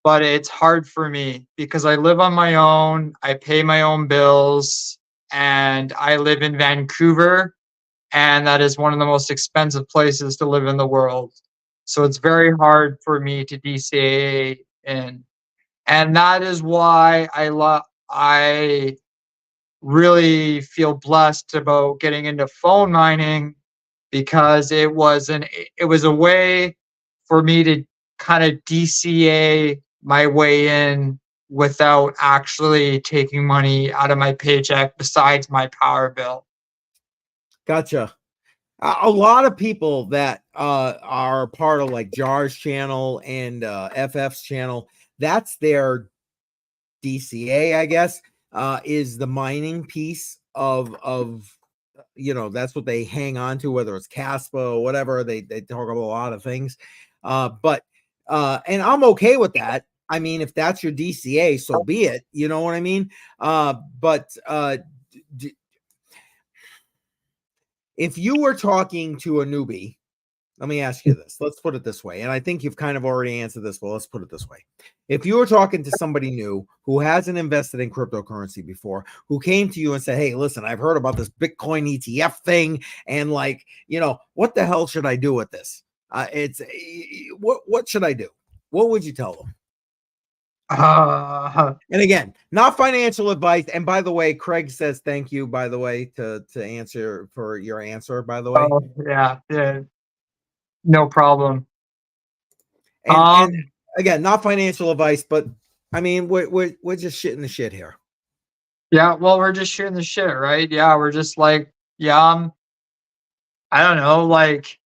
but it's hard for me because I live on my own. I pay my own bills, and I live in Vancouver, and that is one of the most expensive places to live in the world. So it's very hard for me to DCA in. And that is why I really feel blessed about getting into phone mining, because it was a way for me to kind of DCA my way in without actually taking money out of my paycheck besides my power bill. Gotcha. A lot of people that are part of like Jar's channel and FF's channel, that's their DCA, I guess, is the mining piece of that's what they hang on to, whether it's Caspa or whatever. They talk about a lot of things, but and I'm okay with that. I mean, if that's your DCA, so be it. You know what I mean? But if you were talking to a newbie, let me ask you this. Let's put it this way. And I think you've kind of already answered this. Well, let's put it this way. If you were talking to somebody new who hasn't invested in cryptocurrency before, who came to you and said, hey, listen, I've heard about this Bitcoin ETF thing. And like, what the hell should I do with this? What should I do? What would you tell them? And again, not financial advice. And by the way, Craig says thank you, by the way, to answer for your answer, by the way. Oh, yeah. No problem. And again, not financial advice, but I mean, we're just shitting the shit here. Yeah, well, we're just shooting the shit, right? Yeah, we're just like, I don't know, like,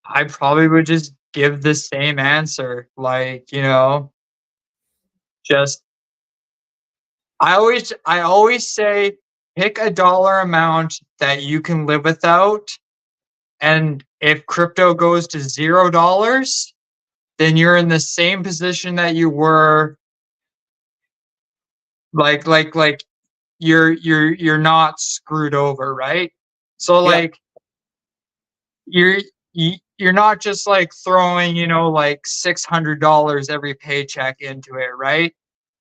I probably would just give the same answer, like, just I always say pick a dollar amount that you can live without, and if crypto goes to $0, then you're in the same position that you were. Like you're not screwed over, right? So like you're not just like throwing, like $600 every paycheck into it, right?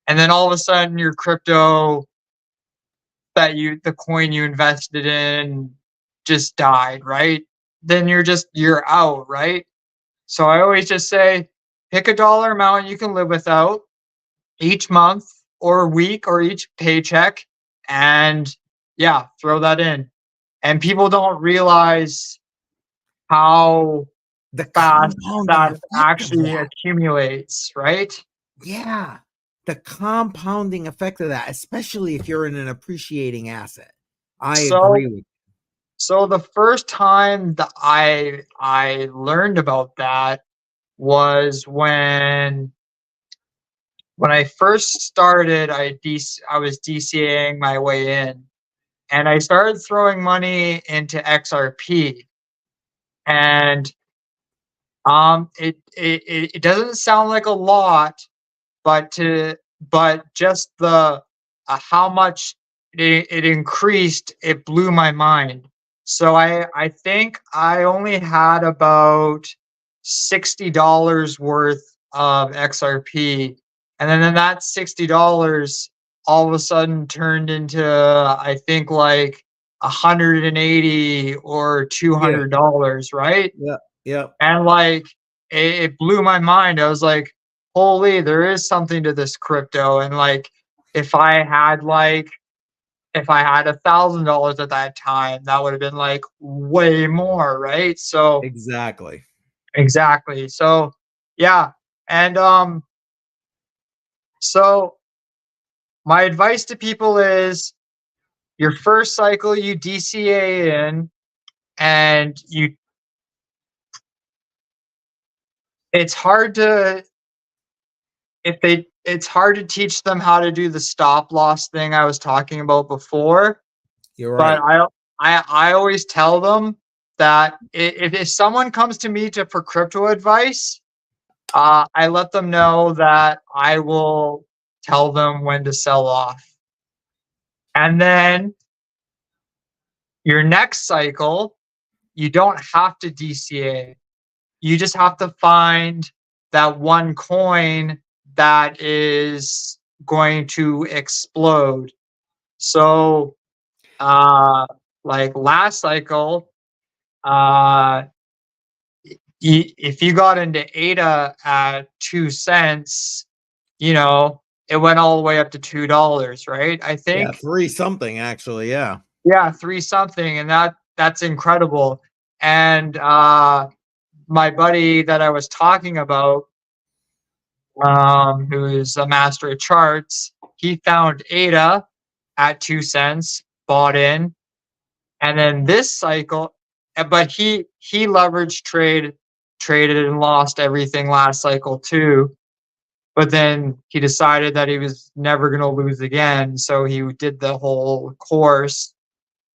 And then all of a sudden your crypto the coin you invested in just died, right? Then you're out, right? So I always just say pick a dollar amount you can live without each month or week or each paycheck, and throw that in. And people don't realize how fast that actually accumulates, right? Yeah, the compounding effect of that, especially if you're in an appreciating asset. I agree with you. So the first time that I learned about that was when I first started. I was DCAing my way in, and I started throwing money into XRP. And it doesn't sound like a lot, but just the how much it increased, it blew my mind. So I think I only had about $60 worth of XRP, and then that $60 all of a sudden turned into, I think, like $180 or $200, right? Yeah. And like it blew my mind. I was like, holy, there is something to this crypto. And like if I had $1,000 at that time, that would have been like way more, right? So exactly. So yeah. And so my advice to people is your first cycle you DCA in, and it's hard to teach them how to do the stop loss thing I was talking about before. You're right. But I always tell them that if someone comes to me for crypto advice, I let them know that I will tell them when to sell off. And then your next cycle, you don't have to DCA. You just have to find that one coin that is going to explode. So, like last cycle, if you got into ADA at 2 cents, you know, it went all the way up to $2, right? I think. Yeah, 3 something actually. Yeah. Yeah, 3 something, and that's incredible. And my buddy that I was talking about, who is a master of charts, he found ADA at 2 cents, bought in, and then this cycle, but he leveraged traded and lost everything last cycle too. But then he decided that he was never going to lose again, so he did the whole course.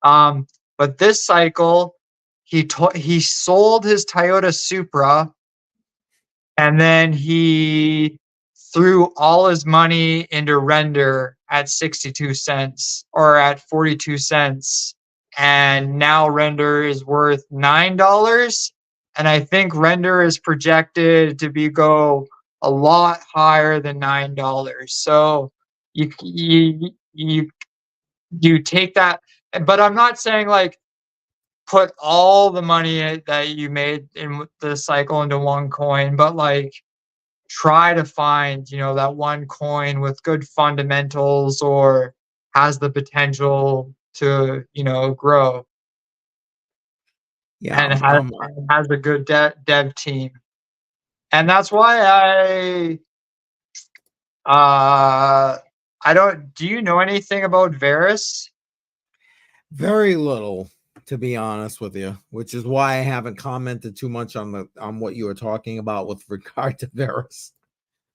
But this cycle, he sold his Toyota Supra, and then he threw all his money into Render at 62 cents or at 42 cents. And now Render is worth $9. And I think Render is projected to go a lot higher than $9. So you take that, but I'm not saying like put all the money that you made in the cycle into one coin, but like try to find, you know, that one coin with good fundamentals or has the potential to, you know, grow. Yeah. And has a good dev team. And that's why do you know anything about Varus? Very little, to be honest with you, which is why I haven't commented too much on what you were talking about with regard to Varus.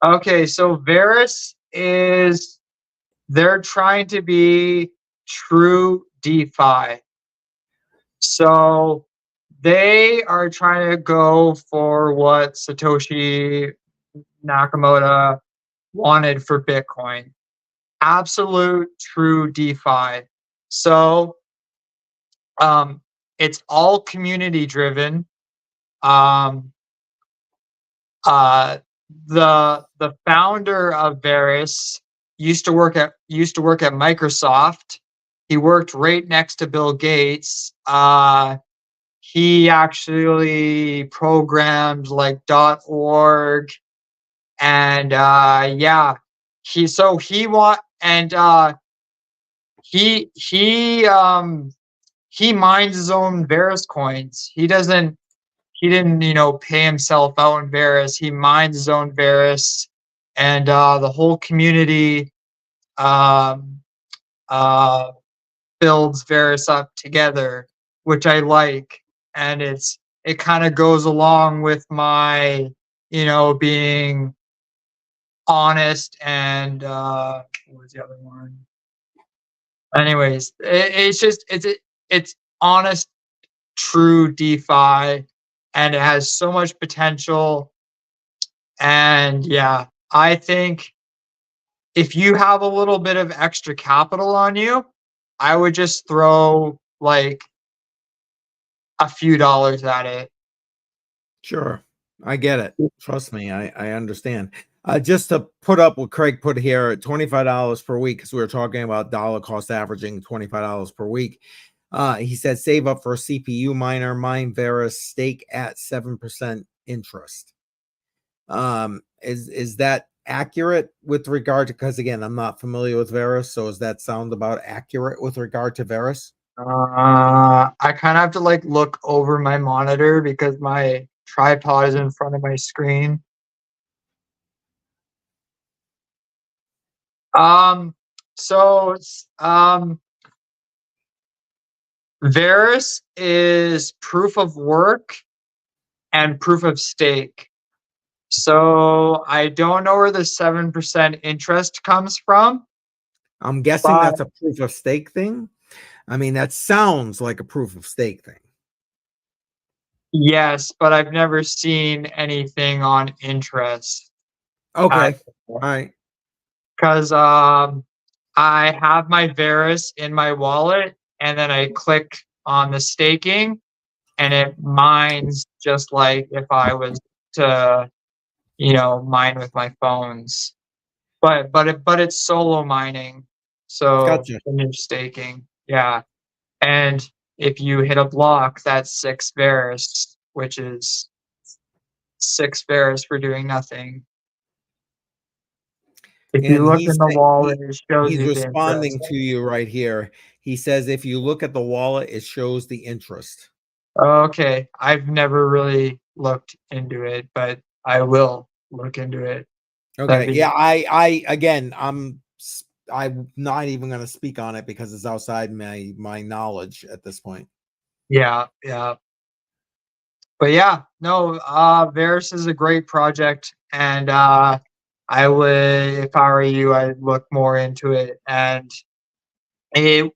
Okay, so Varus they're trying to be true DeFi. So they are trying to go for what Satoshi Nakamoto wanted for Bitcoin. Absolute true DeFi. So it's all community driven. The founder of Varus used to work at Microsoft. He worked right next to Bill Gates. He actually programmed like .org, and he mines his own Varus coins. He didn't, you know, pay himself out in Varus. He mines his own Varus, and the whole community builds Varus up together, which I like. And it kind of goes along with my, you know, being honest and what was the other one? Anyways, it's honest, true DeFi, and it has so much potential. And yeah, I think if you have a little bit of extra capital on you, I would just throw like a few dollars at it. Sure. I get it. Trust me. I understand. Just to put up what Craig put here at $25 per week, because we were talking about dollar cost averaging $25 per week. He said, save up for a CPU miner, mine Varus, stake at 7% interest. Is that accurate with regard to, because again, I'm not familiar with Varus, so does that sound about accurate with regard to Varus? I kind of have to like look over my monitor because my tripod is in front of my screen. Varus is proof of work and proof of stake. So I don't know where the 7% interest comes from. I'm guessing that's a proof of stake thing. I mean, that sounds like a proof of stake thing. Yes, but I've never seen anything on interest. Okay. All right. Because I have my Varus in my wallet, and then I click on the staking, and it mines just like if I was to, mine with my phones. But it's solo mining, so Gotcha. image staking, yeah. And if you hit a block, that's 6 Varus, which is 6 Varus for doing nothing. If you And look in the wallet, it shows he's you the responding interest. to you right here. He says, if you look at the wallet, it shows the interest. Okay, I've never really looked into it, but I will look into it. Okay, yeah, I'm not even going to speak on it because it's outside my knowledge at this point. Yeah. But yeah, no, Varus is a great project, and I would, if I were you, I'd look more into it. And it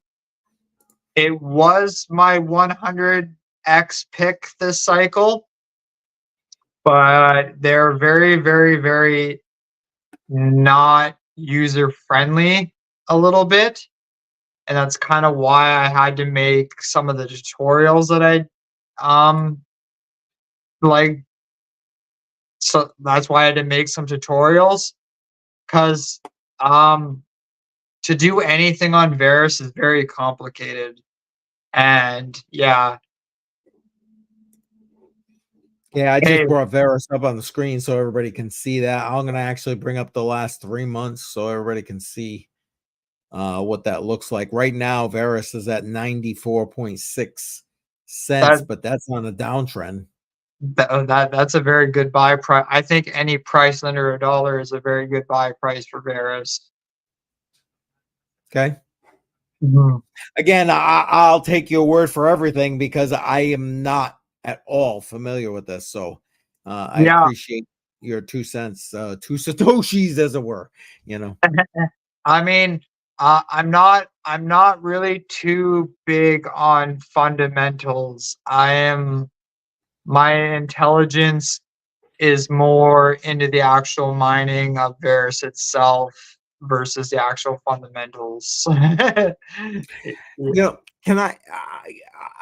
was my 100x pick this cycle, but they're very, very, very not user friendly a little bit, and that's kind of why I had to make some of the tutorials that I like. So that's why I had to make some tutorials, because to do anything on Varus is very complicated. And yeah. Yeah, I just brought Varus up on the screen so everybody can see that. I'm going to actually bring up the last 3 months so everybody can see what that looks like. Right now, Varus is at 94.6 cents, but that's on a downtrend. That's a very good buy price. I think any price under $1 is a very good buy price for Varus. Okay. Mm-hmm. Again, I'll take your word for everything because I am not at all familiar with this. So I appreciate your 2 cents, 2 Satoshis, as it were, I mean, I'm not really too big on fundamentals. My intelligence is more into the actual mining of Varus itself versus the actual fundamentals. Can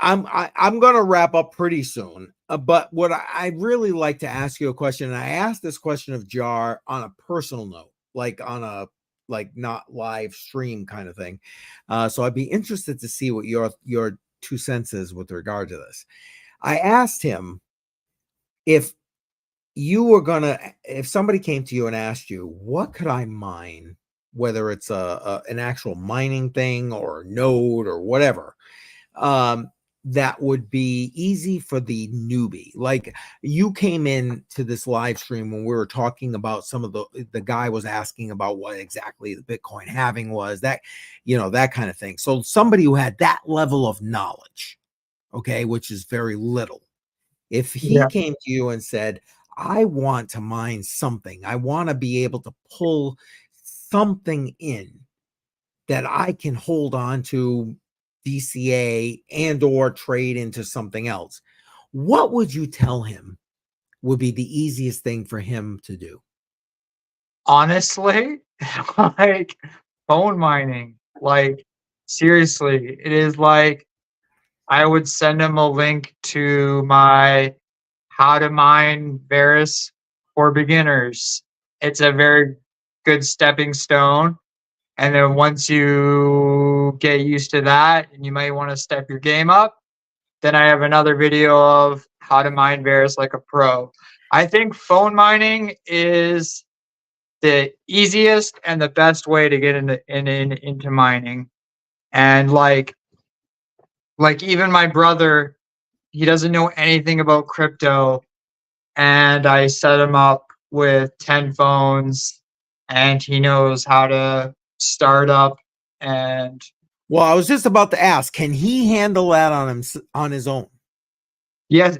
I'm going to wrap up pretty soon, but what I really like to ask you a question, and I asked this question of Jar on a personal note, like on a not live stream kind of thing. So I'd be interested to see what your 2 cents is with regard to this. I asked him if somebody came to you and asked you, what could I mine, whether it's an actual mining thing or a node or whatever, that would be easy for the newbie. Like, you came in to this live stream when we were talking about some of the guy was asking about what exactly the Bitcoin halving was, that kind of thing. So somebody who had that level of knowledge, okay, which is very little, if he came to you and said, I want to mine something, I want to be able to pull something in that I can hold on to DCA and or trade into something else, what would you tell him would be the easiest thing for him to do? Honestly, like phone mining, like seriously, it is like I would send him a link to my how to mine Varus for beginners. It's a very good stepping stone. And then once you get used to that and you might want to step your game up, then I have another video of how to mine Varus like a pro. I think phone mining is the easiest and the best way to get into mining. And like even my brother, he doesn't know anything about crypto, and I set him up with 10 phones, and he knows how to start up. And well, I was just about to ask, can he handle that on his own? Yes,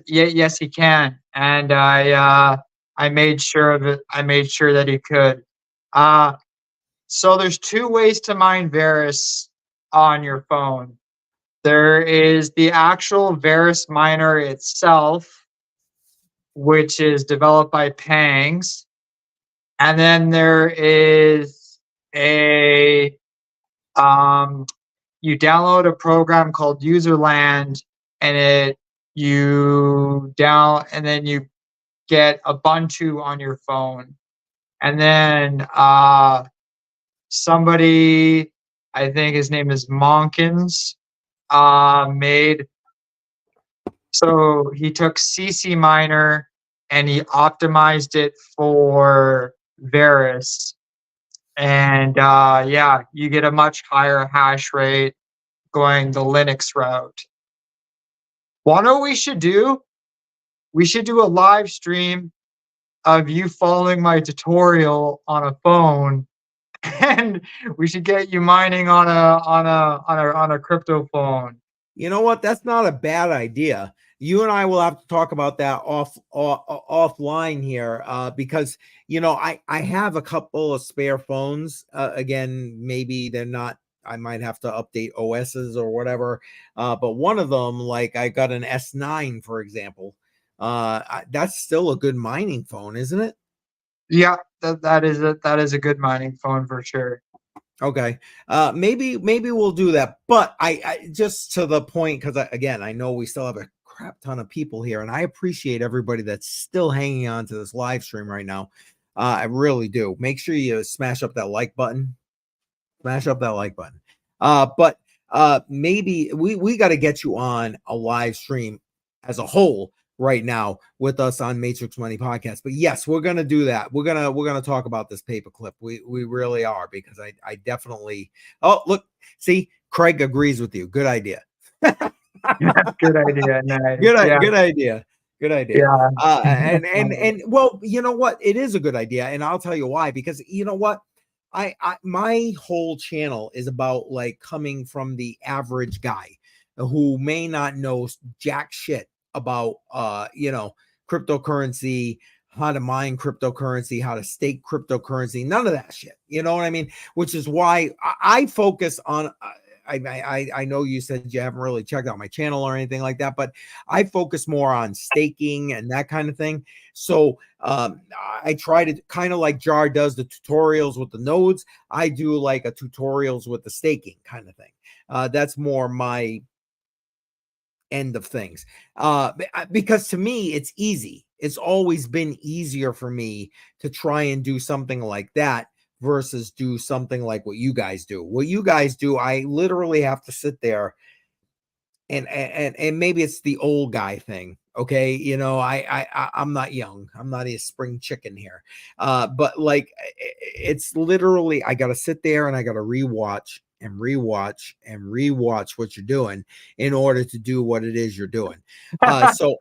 he can. And I made sure of it. I made sure that he could. So there's 2 ways to mine Varus on your phone. There is the actual Varus miner itself, which is developed by Pangs. And then there is you download a program called Userland, and and then you get Ubuntu on your phone. And then somebody, I think his name is Monkins, so he took CC Miner and he optimized it for Varus. And yeah, you get a much higher hash rate going the Linux route. What we should do? We should do a live stream of you following my tutorial on a phone, and we should get you mining on a crypto phone. You know what? That's not a bad idea. You and I will have to talk about that offline here, because I have a couple of spare phones. Again, maybe they're not. I might have to update OSs or whatever. But one of them, like I got an S9, for example. That's still a good mining phone, isn't it? Yeah, that is a good mining phone for sure. Okay. Maybe we'll do that. But I just to the point, because again, I know we still have a crap ton of people here, and I appreciate everybody that's still hanging on to this live stream right now. I really do. Make sure you smash up that like button. Smash up that like button. But maybe we got to get you on a live stream as a whole right now with us on Matrix Money Podcast. But yes, we're gonna do that. We're gonna talk about this paperclip. We really are, because I definitely. Oh, look, see, Craig agrees with you. Good idea. Good idea. Nice. Good idea. Good idea. Yeah. And well, you know what? It is a good idea, and I'll tell you why. Because you know what? My whole channel is about like coming from the average guy who may not know jack shit about cryptocurrency, how to mine cryptocurrency, how to stake cryptocurrency, none of that shit. You know what I mean? Which is why I focus on I know you said you haven't really checked out my channel or anything like that, but I focus more on staking and that kind of thing. So I try to kind of like Jar does the tutorials with the nodes. I do like a tutorials with the staking kind of thing. That's more my end of things. Because to me, it's easy. It's always been easier for me to try and do something like that versus do something like what you guys do. What you guys do, I literally have to sit there and maybe it's the old guy thing. Okay. I'm not young. I'm not a spring chicken here. But like, it's literally, I got to sit there and I got to rewatch what you're doing in order to do what it is you're doing. So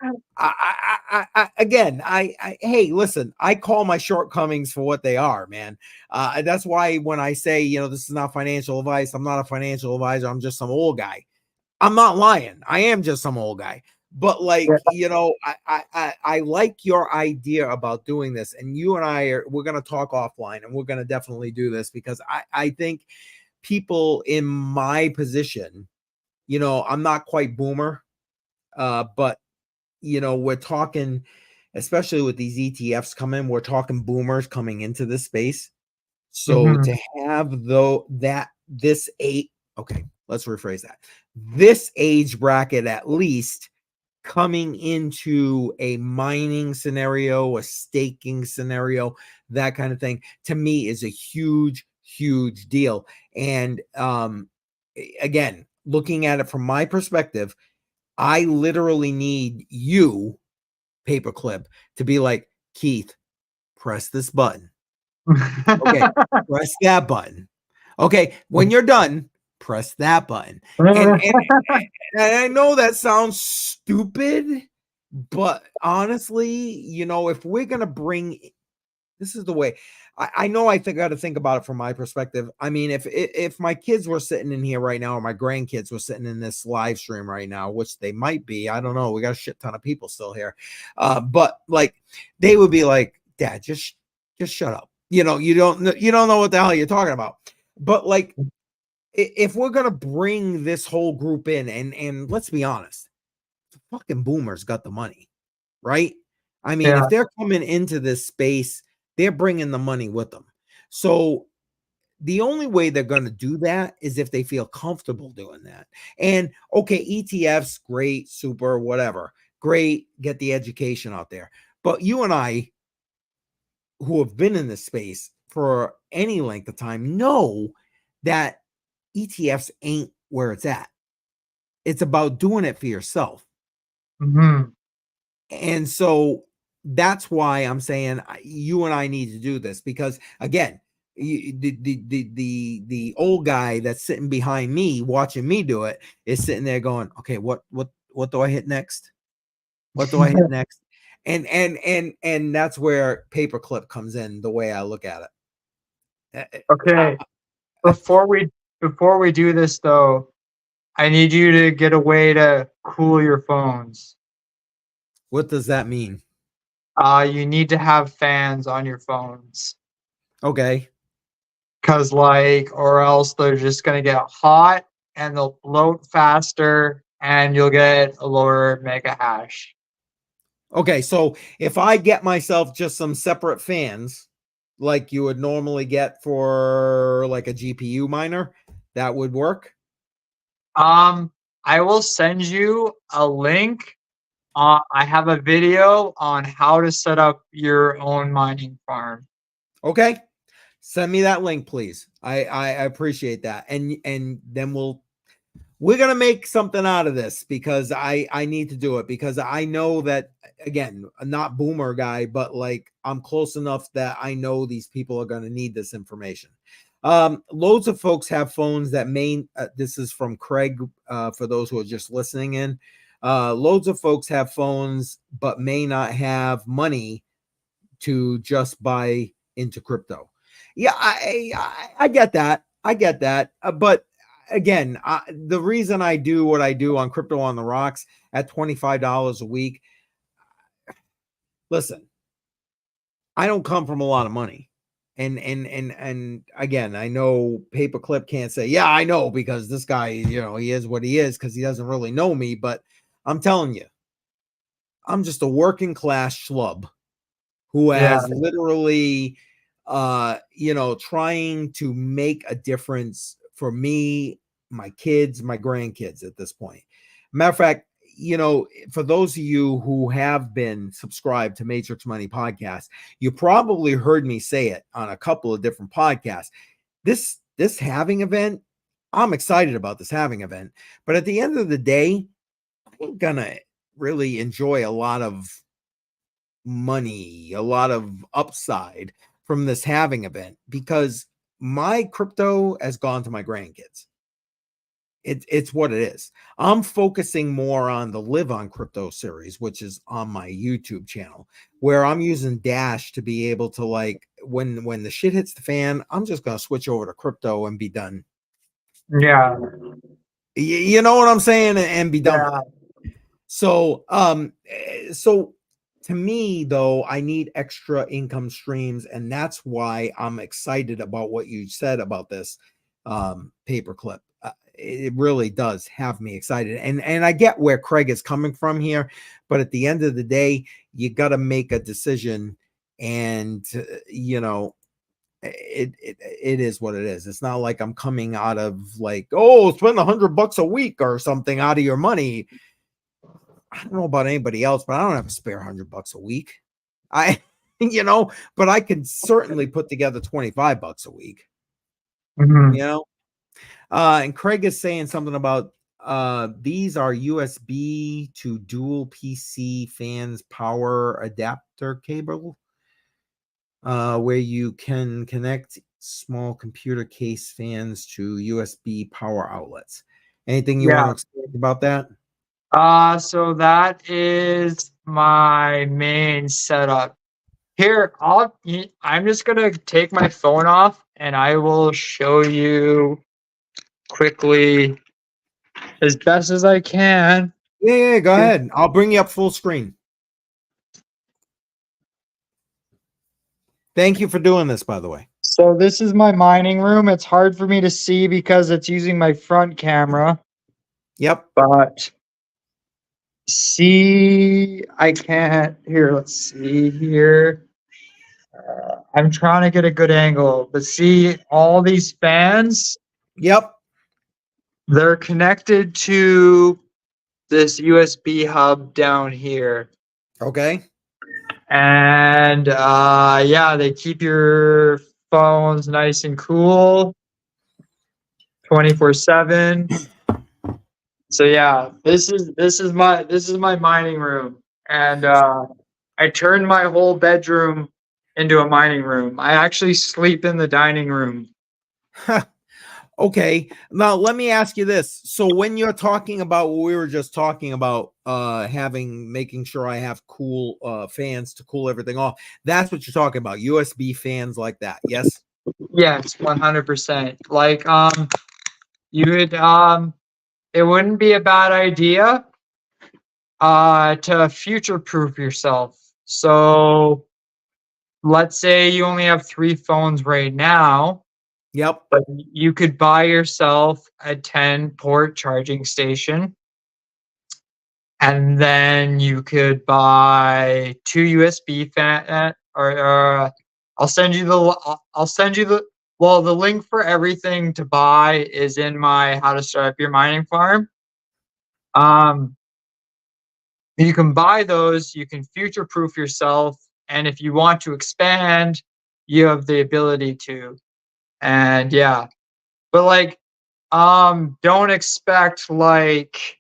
hey, listen, I call my shortcomings for what they are, man. That's why when I say, this is not financial advice, I'm not a financial advisor. I'm just some old guy. I'm not lying. I am just some old guy. But like, I like your idea about doing this, and you and we're going to talk offline, and we're going to definitely do this, because I think people in my position, I'm not quite boomer, but we're talking, especially with these ETFs coming, we're talking boomers coming into this space. So to have this age bracket at least coming into a mining scenario, a staking scenario, that kind of thing, to me is a huge deal. And again, looking at it from my perspective, I literally need you, Paperclip, to be like, Keith, press this button. Okay, press that button. Okay, when you're done, press that button. And I know that sounds stupid, but honestly, if we're gonna bring, this is the way. I know I got to think about it from my perspective. I mean, if my kids were sitting in here right now, or my grandkids were sitting in this live stream right now, which they might be, I don't know. We got a shit ton of people still here, but like they would be like, Dad, just shut up. You don't know what the hell you're talking about. But like, if we're gonna bring this whole group in, and let's be honest, the fucking boomers got the money, right? I mean, if they're coming into this space, they're bringing the money with them. So the only way they're going to do that is if they feel comfortable doing that. And okay, ETFs, great, super, whatever. great, get the education out there. But you and I, who have been in this space for any length of time, know that ETFs ain't where it's at. It's about doing it for yourself. Mm-hmm. And so that's why I'm saying you and I need to do this, because again, the old guy that's sitting behind me watching me do it is sitting there going, okay, what do I hit next? What do I hit next? And that's where paperclip comes in, the way I look at it. Okay. Before we do this though, I need you to get a way to cool your phones. What does that mean? You need to have fans on your phones. Okay. Cause or else they're just gonna get hot and they'll bloat faster and you'll get a lower mega hash. Okay, so if I get myself just some separate fans, like you would normally get for like a GPU miner, that would work. I will send you a link. I have a video on how to set up your own mining farm. Okay, send me that link, please. I appreciate that, and then we're gonna make something out of this, because I need to do it, because I know that, again, I'm not boomer guy, but like I'm close enough that I know these people are gonna need this information. Loads of folks have phones that may this is from Craig, for those who are just listening in. Loads of folks have phones but may not have money to just buy into crypto. Yeah, I get that. I get that. But again, the reason I do what I do on Crypto on the Rocks at $25 a week, listen, I don't come from a lot of money. And again, I know Paperclip can't say, yeah, I know, because this guy, he is what he is, because he doesn't really know me. But I'm telling you, I'm just a working class schlub who has literally trying to make a difference for me, my kids, my grandkids at this point. Matter of fact, for those of you who have been subscribed to Matrix Money Podcast, you probably heard me say it on a couple of different podcasts. This halving event, I'm excited about this halving event, but at the end of the day, I ain't gonna really enjoy a lot of money, a lot of upside from this halving event, because my crypto has gone to my grandkids. It's what it is. I'm focusing more on the Live on Crypto series, which is on my YouTube channel, where I'm using Dash to be able to, like, when the shit hits the fan, I'm just gonna switch over to crypto and be done. Yeah. You know what I'm saying? And be done with it. So to me, though, I need extra income streams, and that's why I'm excited about what you said about this paperclip. It really does have me excited, and I get where Craig is coming from here, but at the end of the day, you got to make a decision, and it is what it is. It's not like I'm coming out of like, oh, spend $100 a week or something out of your money. I don't know about anybody else, but I don't have a spare $100 a week. But I can certainly put together $25 a week. Mm-hmm. And Craig is saying something about these are USB to dual PC fans power adapter cable, where you can connect small computer case fans to USB power outlets. Anything you want to explain about that? So that is my main setup. Here, I'm just gonna take my phone off and I will show you quickly as best as I can. Yeah, go ahead. I'll bring you up full screen. Thank you for doing this, by the way. So this is my mining room. It's hard for me to see because it's using my front camera. Yep. But I can't. Here, let's see here. I'm trying to get a good angle, but see all these fans? Yep. They're connected to this USB hub down here. Okay. And yeah, they keep your phones nice and cool 24/7. So yeah, this is my mining room. And I turned my whole bedroom into a mining room. I actually sleep in the dining room. Okay. Now let me ask you this. So when you're talking about what we were just talking about, making sure I have cool fans to cool everything off, that's what you're talking about. USB fans like that. Yes. Yes, 100%. Like you would it wouldn't be a bad idea to future proof yourself. So let's say you only have 3 phones right now. Yep. But you could buy yourself a 10 port charging station. And then you could buy 2 USB fan or I'll send you the well, the link for everything to buy is in my how to start up your mining farm. You can buy those, you can future proof yourself, and if you want to expand, you have the ability to. And yeah. But like don't expect like,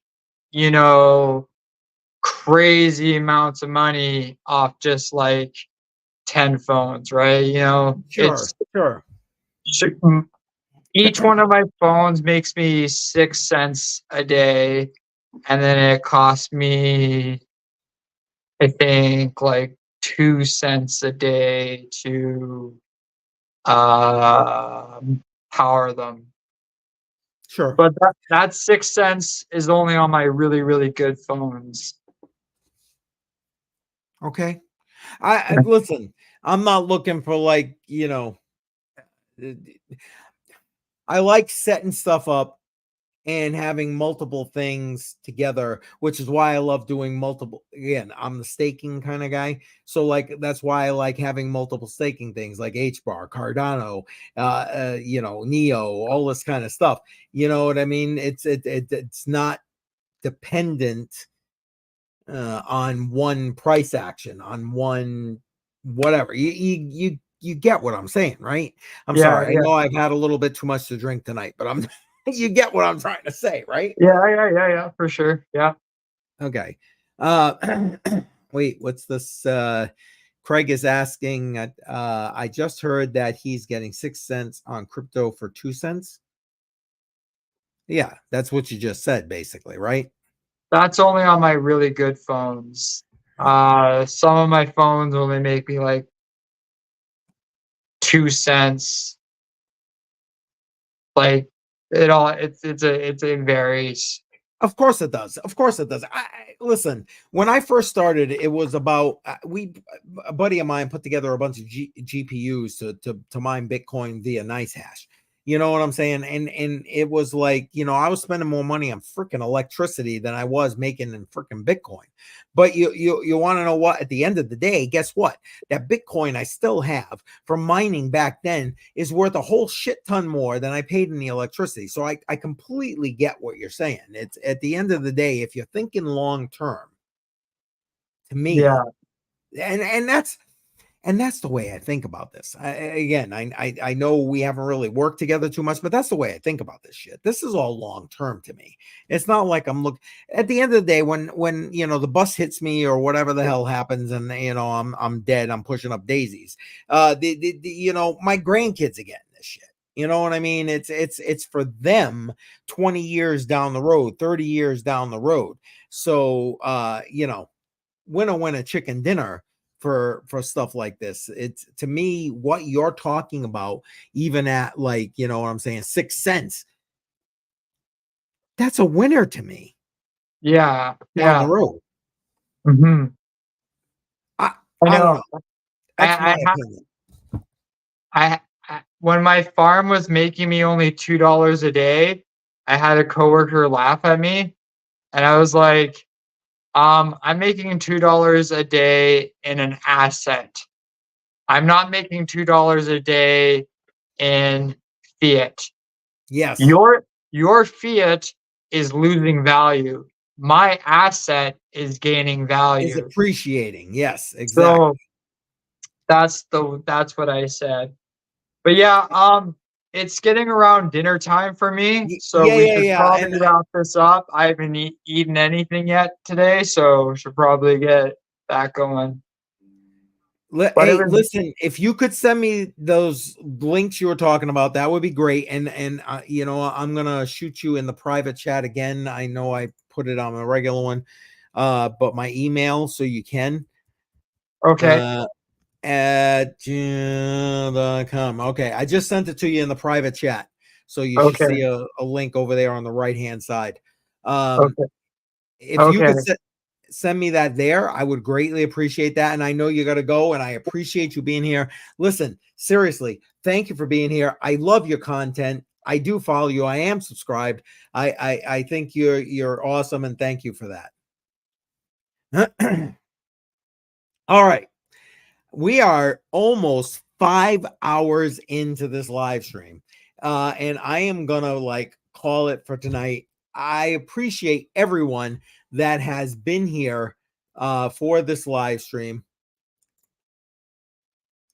you know, crazy amounts of money off just like 10 phones, right? You know, Sure. Each one of my phones makes me 6 cents a day, and then it costs me, I think, like 2 cents a day to power them. Sure. But that 6 cents is only on my really, really good phones. Okay. I listen, I'm not looking for like, you know, I like setting stuff up and having multiple things together, which is why I love doing multiple. Again, I'm the staking kind of guy, so like that's why I like having multiple staking things like HBAR, Cardano, you know, Neo, all this kind of stuff. You know what I mean? It's not dependent on one price action, on one whatever. You get what I'm saying, right? I'm sorry. I know I've had a little bit too much to drink tonight, but I'm you get what I'm trying to say, right? Yeah, for sure. Yeah. Okay. Wait, what's this? Craig is asking, I just heard that he's getting 6 cents on crypto for 2 cents. Yeah, that's what you just said, basically, right? That's only on my really good phones. Some of my phones only make me like 2 cents. Like it varies. Of course it does. Of course it does. Listen, when I first started, it was about a buddy of mine put together a bunch of GPUs to mine Bitcoin via NiceHash. You know what I'm saying? And it was like, you know, I was spending more money on freaking electricity than I was making in freaking Bitcoin. But you want to know what? At the end of the day, guess what? That Bitcoin I still have from mining back then is worth a whole shit ton more than I paid in the electricity. So I completely get what you're saying. It's at the end of the day, if you're thinking long term, to me, and that's the way I think about this. I know we haven't really worked together too much, but that's the way I think about this shit. This is all long term to me. It's not like at the end of the day, when you know the bus hits me or whatever the hell happens, and you know I'm dead, I'm pushing up daisies. You know, my grandkids are getting this shit. You know what I mean? It's for them 20 years down the road, 30 years down the road. So you know, winner chicken dinner for stuff like this. It's, to me, what you're talking about, even at like, you know what I'm saying, 6 cents, that's a winner to me. Down the road. Mm-hmm. I don't know. That's my opinion. I when my farm was making me only $2 a day, I had a coworker laugh at me, and I was like, I'm making $2 a day in an asset. I'm not making $2 a day in fiat. Yes. Your fiat is losing value. my asset is gaining Is value. appreciating. Yes, exactly. So that's what I said. But yeah, it's getting around dinner time for me, so Yeah, we yeah, should yeah. probably And wrap this up. I haven't eaten anything yet today, so should probably get that going. But it hey, was listen, if you could send me those links you were talking about, that would be great. And you know, I'm gonna shoot you in the private chat again. I know I put it on a regular one, but my email, so you can. okay. At gmail.com. Okay, I just sent it to you in the private chat, so you should Okay. see a link over there on the right hand side. Okay. If you could Okay. send me that there, I would greatly appreciate that. And I know you got to go, and I appreciate you being here. Listen, seriously, thank you for being here. I love your content. I do follow you. I am subscribed. I think you're awesome, and thank you for that. All right. We are almost 5 hours into this live stream. And I am gonna like call it for tonight. I appreciate everyone that has been here for this live stream.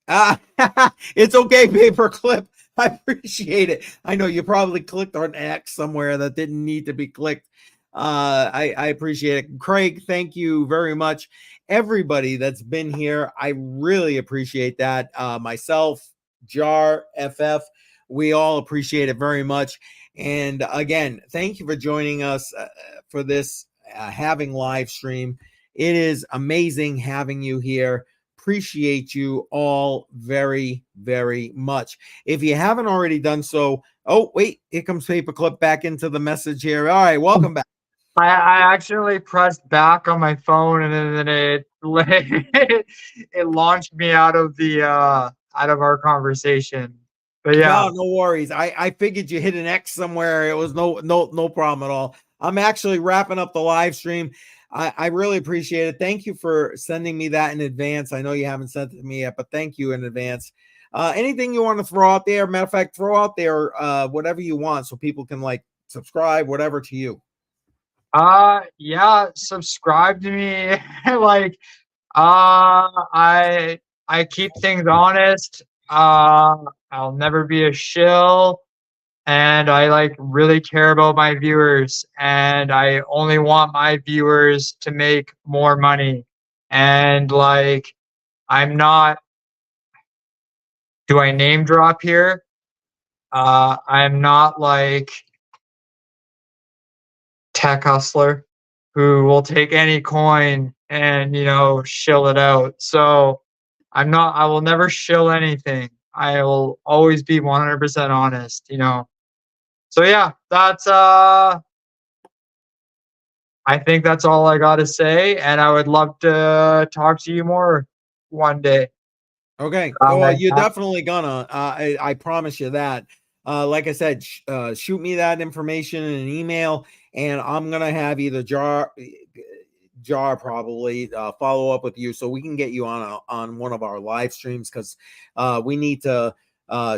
It's okay, paperclip. I appreciate it. I know you probably clicked on X somewhere that didn't need to be clicked. I appreciate it. Craig, thank you very much. Everybody that's been here, I really appreciate that. Myself, Jar, FF, we all appreciate it very much. And again, thank you for joining us for this having live stream. It is amazing having you here. Appreciate you all very, very much. If you haven't already done so, oh, wait, here comes Paperclip back into the message here. All right, welcome back. I accidentally pressed back on my phone, and then it it launched me out of our conversation. But yeah. No worries. I figured you hit an X somewhere. It was no problem at all. I'm actually wrapping up the live stream. I really appreciate it. Thank you for sending me that in advance. I know you haven't sent it to me yet, but thank you in advance. Anything you want to throw out there? Matter of fact, throw out there whatever you want so people can like subscribe, whatever to you. Yeah, subscribe to me. Like, I keep things honest. I'll never be a shill, and I like really care about my viewers, and I only want my viewers to make more money. And like, I'm not, do I name drop here? I'm not like Tech Hustler who will take any coin and, you know, shill it out. So I will never shill anything. I will always be 100% honest, you know. So yeah, that's I think that's all I got to say, and I would love to talk to you more one day. Okay. Well, you're definitely gonna. I promise you that. Like I said, shoot me that information in an email, and I'm gonna have either Jar probably follow up with you so we can get you on one of our live streams, because we need to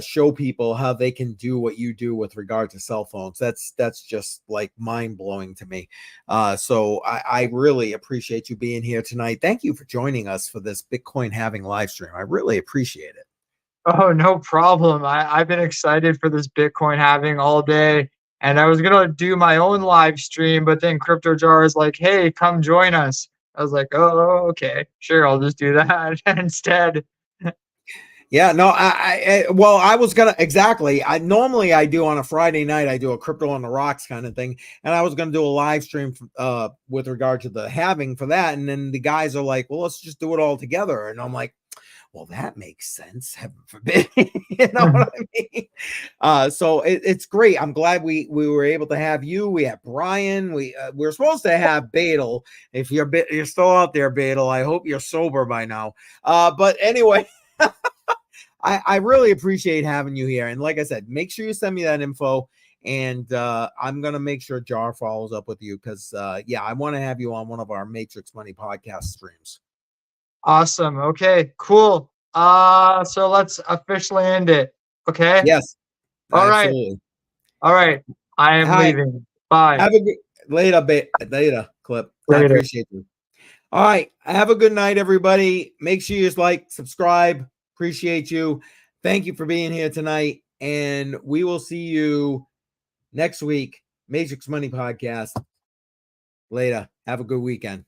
show people how they can do what you do with regard to cell phones. That's just like mind-blowing to me. So I really appreciate you being here tonight. Thank you for joining us for this Bitcoin halving live stream. I really appreciate it. Oh, no problem. I've been excited for this Bitcoin halving all day, and I was gonna do my own live stream, but then Crypto Jar is like, "Hey, come join us." I was like, "Oh, okay, sure, I'll just do that instead." Yeah, no, well, I was gonna exactly. I normally I do on a Friday night, I do a crypto on the rocks kind of thing, and I was gonna do a live stream with regard to the halving for that, and then the guys are like, "Well, let's just do it all together," and I'm like, well, that makes sense. Heaven forbid. You know what I mean? So it's great. I'm glad we were able to have you. We have Brian. We're supposed to have Badel. If you're still out there, Badel, I hope you're sober by now. But anyway, I really appreciate having you here. And like I said, make sure you send me that info. And I'm going to make sure Jar follows up with you because, yeah, I want to have you on one of our Matrix Money podcast streams. Awesome. Okay, cool. So let's officially end it. Okay? Yes. All absolutely. right. All right. I am leaving. Bye. Have a good later. clip. I Later. appreciate you. All right. Have a good night, everybody. Make sure you just like, subscribe. Appreciate you. Thank you for being here tonight. And we will see you next week. Matrix Money Podcast. Later. Have a good weekend.